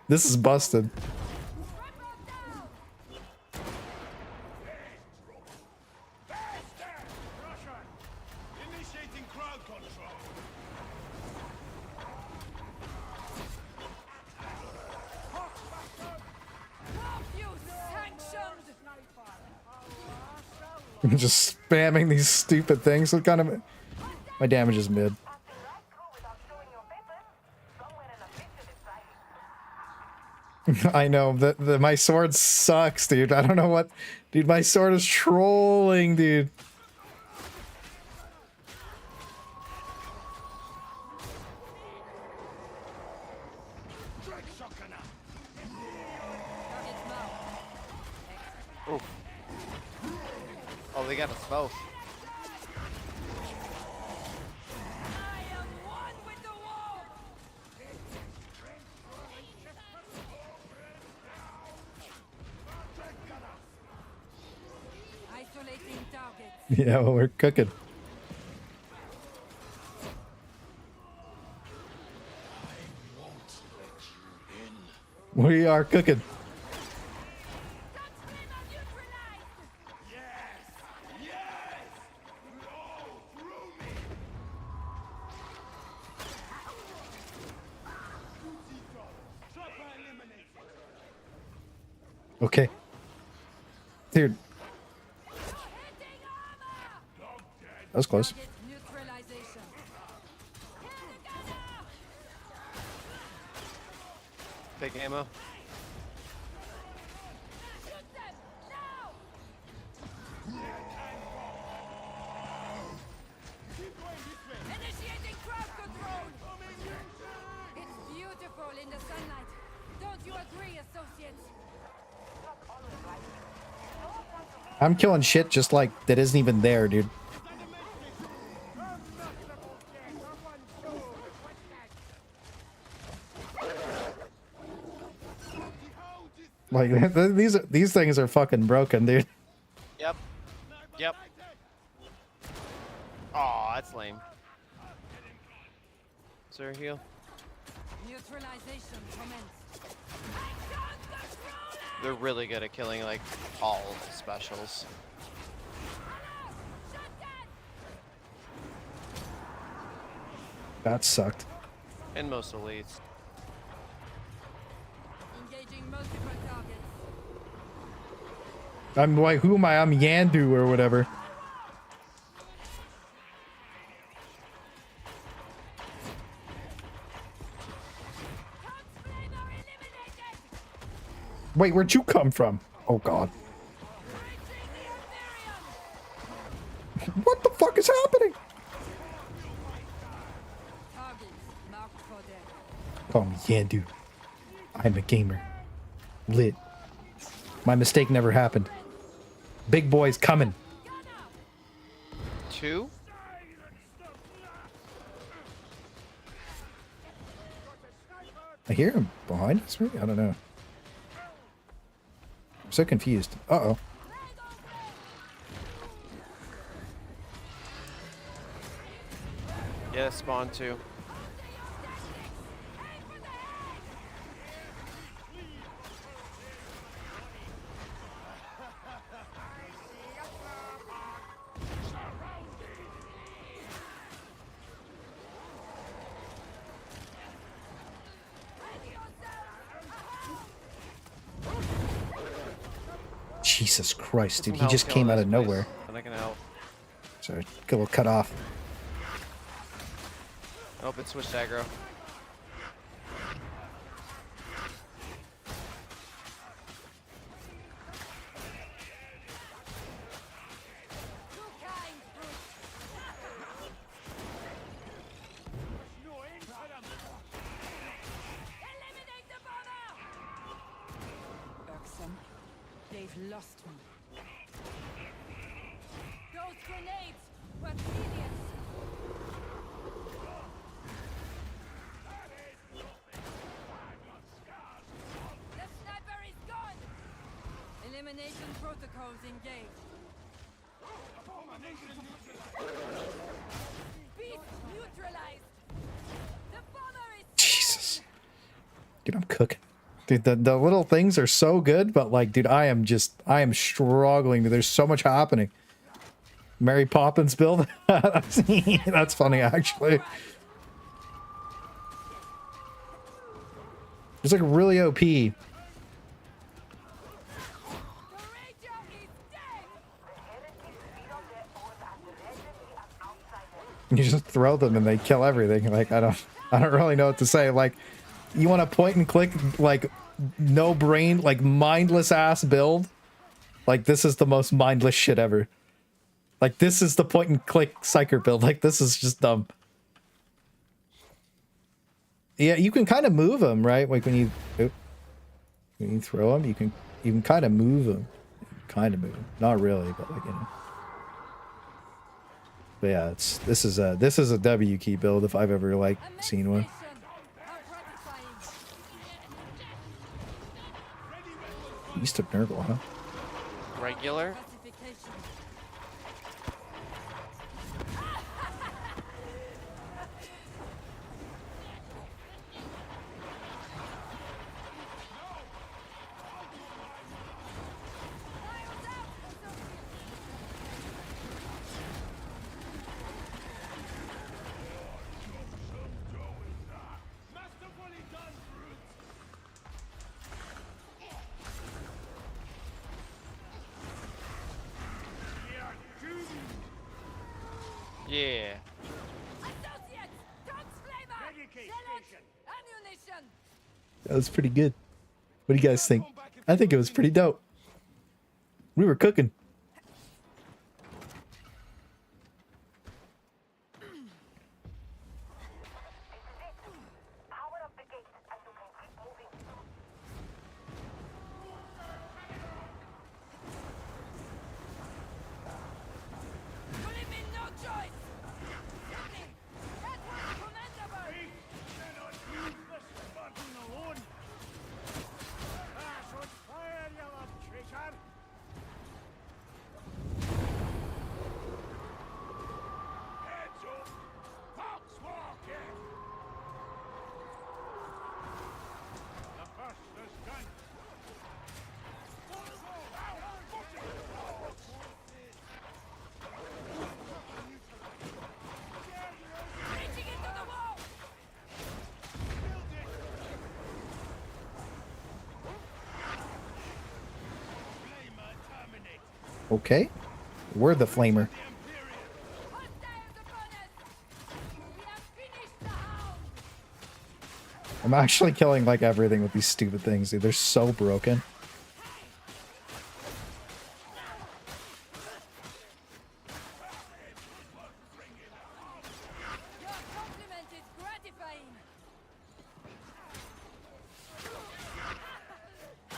This is busted. Initiating crowd control. You sanctioned. I'm just spamming these stupid things. What kind of... My damage is mid. I know that my sword sucks, dude. I don't know what, dude. My sword is trolling, dude. Oh. Oh, they got us both. I am one with the wall. Isolating targets. Yeah, well, we're cooking. We are cooking. Okay. Dude. That was close. Target neutralization. Big ammo. Shoot them now. Initiating crowd control. It's beautiful in the sunlight. Don't you agree, associates? I'm killing shit just like that isn't even there, dude. Like these things are fucking broken, dude. Yep. Yep. Aw, that's lame. Is there a heal? Neutralization commenced. They're really good at killing like all of the specials. That sucked. And most elites. Engaging multiple targets. I'm like, who am I? I'm Yandu or whatever. Wait, where'd you come from? Oh god. What the fuck is happening? Targets marked for death. Call me Yandu. I'm a gamer. Lit. My mistake never happened. Big boy's coming. 2? I hear him behind us, maybe? I don't know. I'm so confused. Uh-oh. Yeah, spawn 2. Jesus Christ, dude. Some He health just killing came out this of place, nowhere. And I can help. Sorry, get a little cut off. I hope it switched aggro. They've lost me. Those grenades were tedious. The sniper is gone. Elimination protocols engaged. Beast neutralized. The bomber is Jesus. Dude, I'm cooking. Dude, the little things are so good, but like, dude, I am struggling. There's so much happening. Mary Poppins build? That's funny, actually. It's like really OP. You just throw them and they kill everything. Like, I don't really know what to say. Like, you want to point and click, like, no brain, like, mindless ass build? Like, this is the most mindless shit ever. Like, this is the point and click Psyker build. Like, this is just dumb. Yeah, you can kind of move them, right? Like, when you throw them, you can kind of move them. Kind of move them. Not really, but, like, you know. But yeah, this is a W key build if I've ever, like, seen one. East of Nurgle, huh? Regular? Yeah. That was pretty good. What do you guys think? I think it was pretty dope. We were cooking. Okay. We're the flamer. I'm actually killing like everything with these stupid things, dude. They're so broken.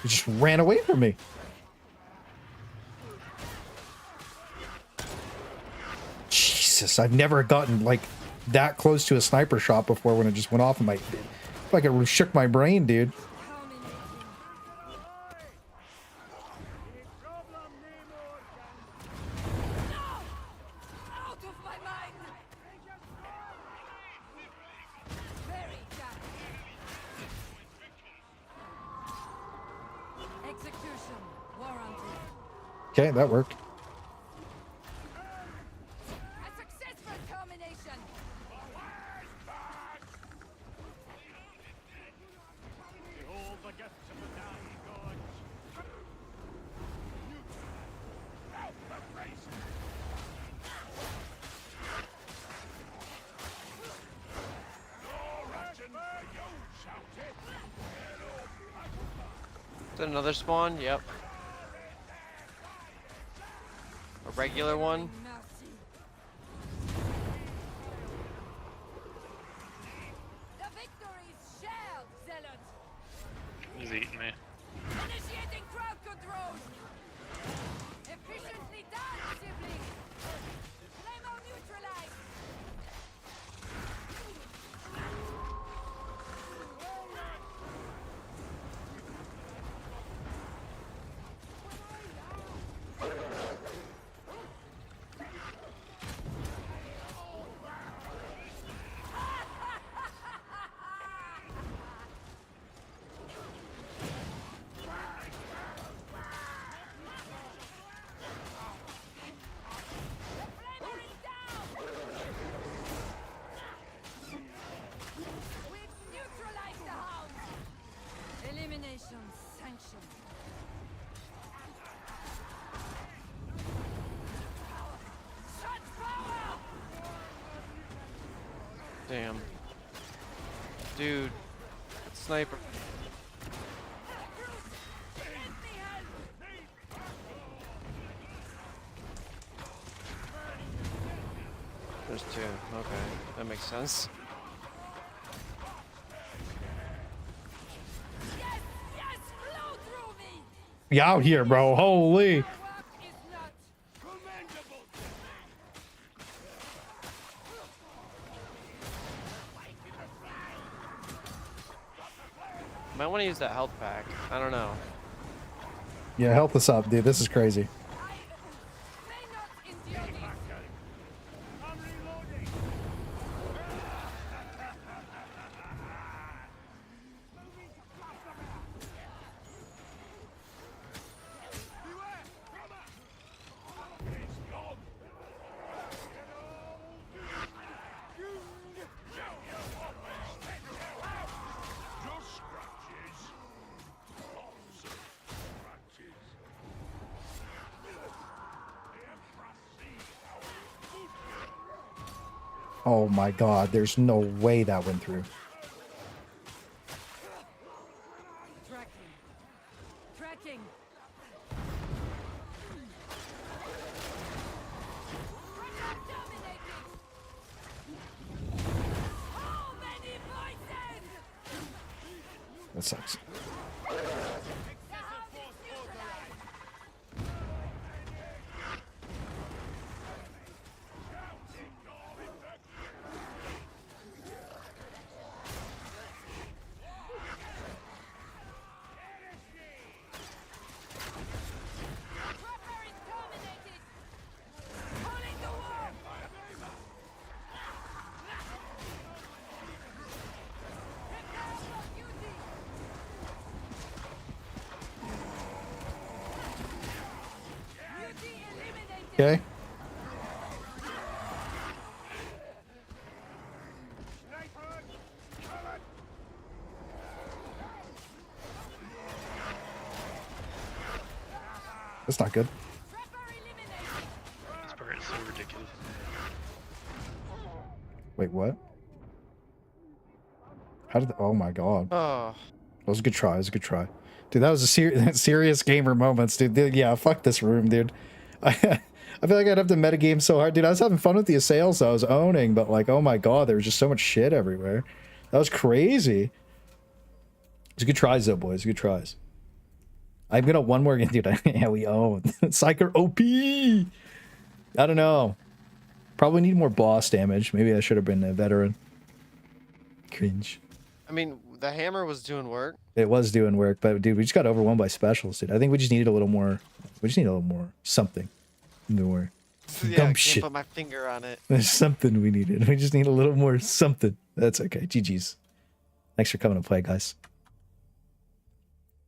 He just ran away from me. Jesus, I've never gotten like that close to a sniper shot before when it just went off in my... Like it shook my brain, dude. Okay, that worked. A successful termination. Is that another spawn? Yep. A regular one. Mercy. The victory is shared, Zealot. He's eating me. Initiating crowd control. Efficiently done, sibling. Flamer neutralized. Damn. Dude. That sniper. There's two. Okay. That makes sense. You out here, bro. Holy. Might want to use that health pack. I don't know. Yeah, help us up, dude. This is crazy. Oh my god, there's no way that went through. Tracking. That sucks. Okay. That's not good. This part is so ridiculous. Wait, what? How did? Oh my god. Oh. That was a good try. It was a good try. Dude, that was a serious gamer moments, dude. Yeah, fuck this room, dude. I feel like I'd have to metagame so hard. Dude, I was having fun with the assails I was owning, but like, oh my god, there was just so much shit everywhere. That was crazy. It was good tries though, boys. Good tries. I'm gonna one more game, dude. Yeah, we own Psyker OP. I don't know. Probably need more boss damage. Maybe I should have been a veteran. Cringe. I mean, the hammer was doing work. It was doing work, but dude, we just got overwhelmed by specials, dude. I think we just needed a little more. We just need a little more something. More Yeah, I dumb can't shit. put my finger on it. There's something we needed. We just need a little more something. That's okay. GG's. Thanks for coming to play, guys.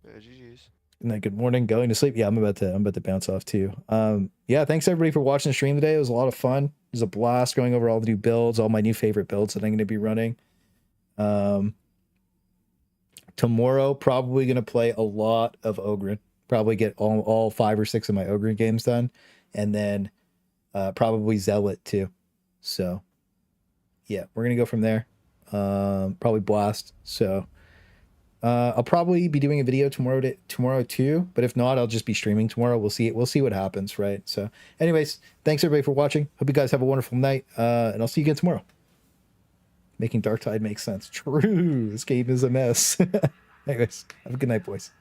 Yeah, GG's. And then good morning, going to sleep. Yeah, I'm about to bounce off too. Yeah, thanks everybody for watching the stream today. It was a lot of fun. It was a blast going over all the new builds, all my new favorite builds that I'm going to be running. Tomorrow, probably going to play a lot of Ogryn. Probably get all 5 or 6 of my Ogryn games done. And then probably Zealot too. So, yeah, we're going to go from there. Probably Blast. So, I'll probably be doing a video tomorrow too. But if not, I'll just be streaming tomorrow. We'll see what happens, right? So, anyways, thanks everybody for watching. Hope you guys have a wonderful night. And I'll see you again tomorrow. Making Darktide make sense. True. This game is a mess. Anyways, have a good night, boys.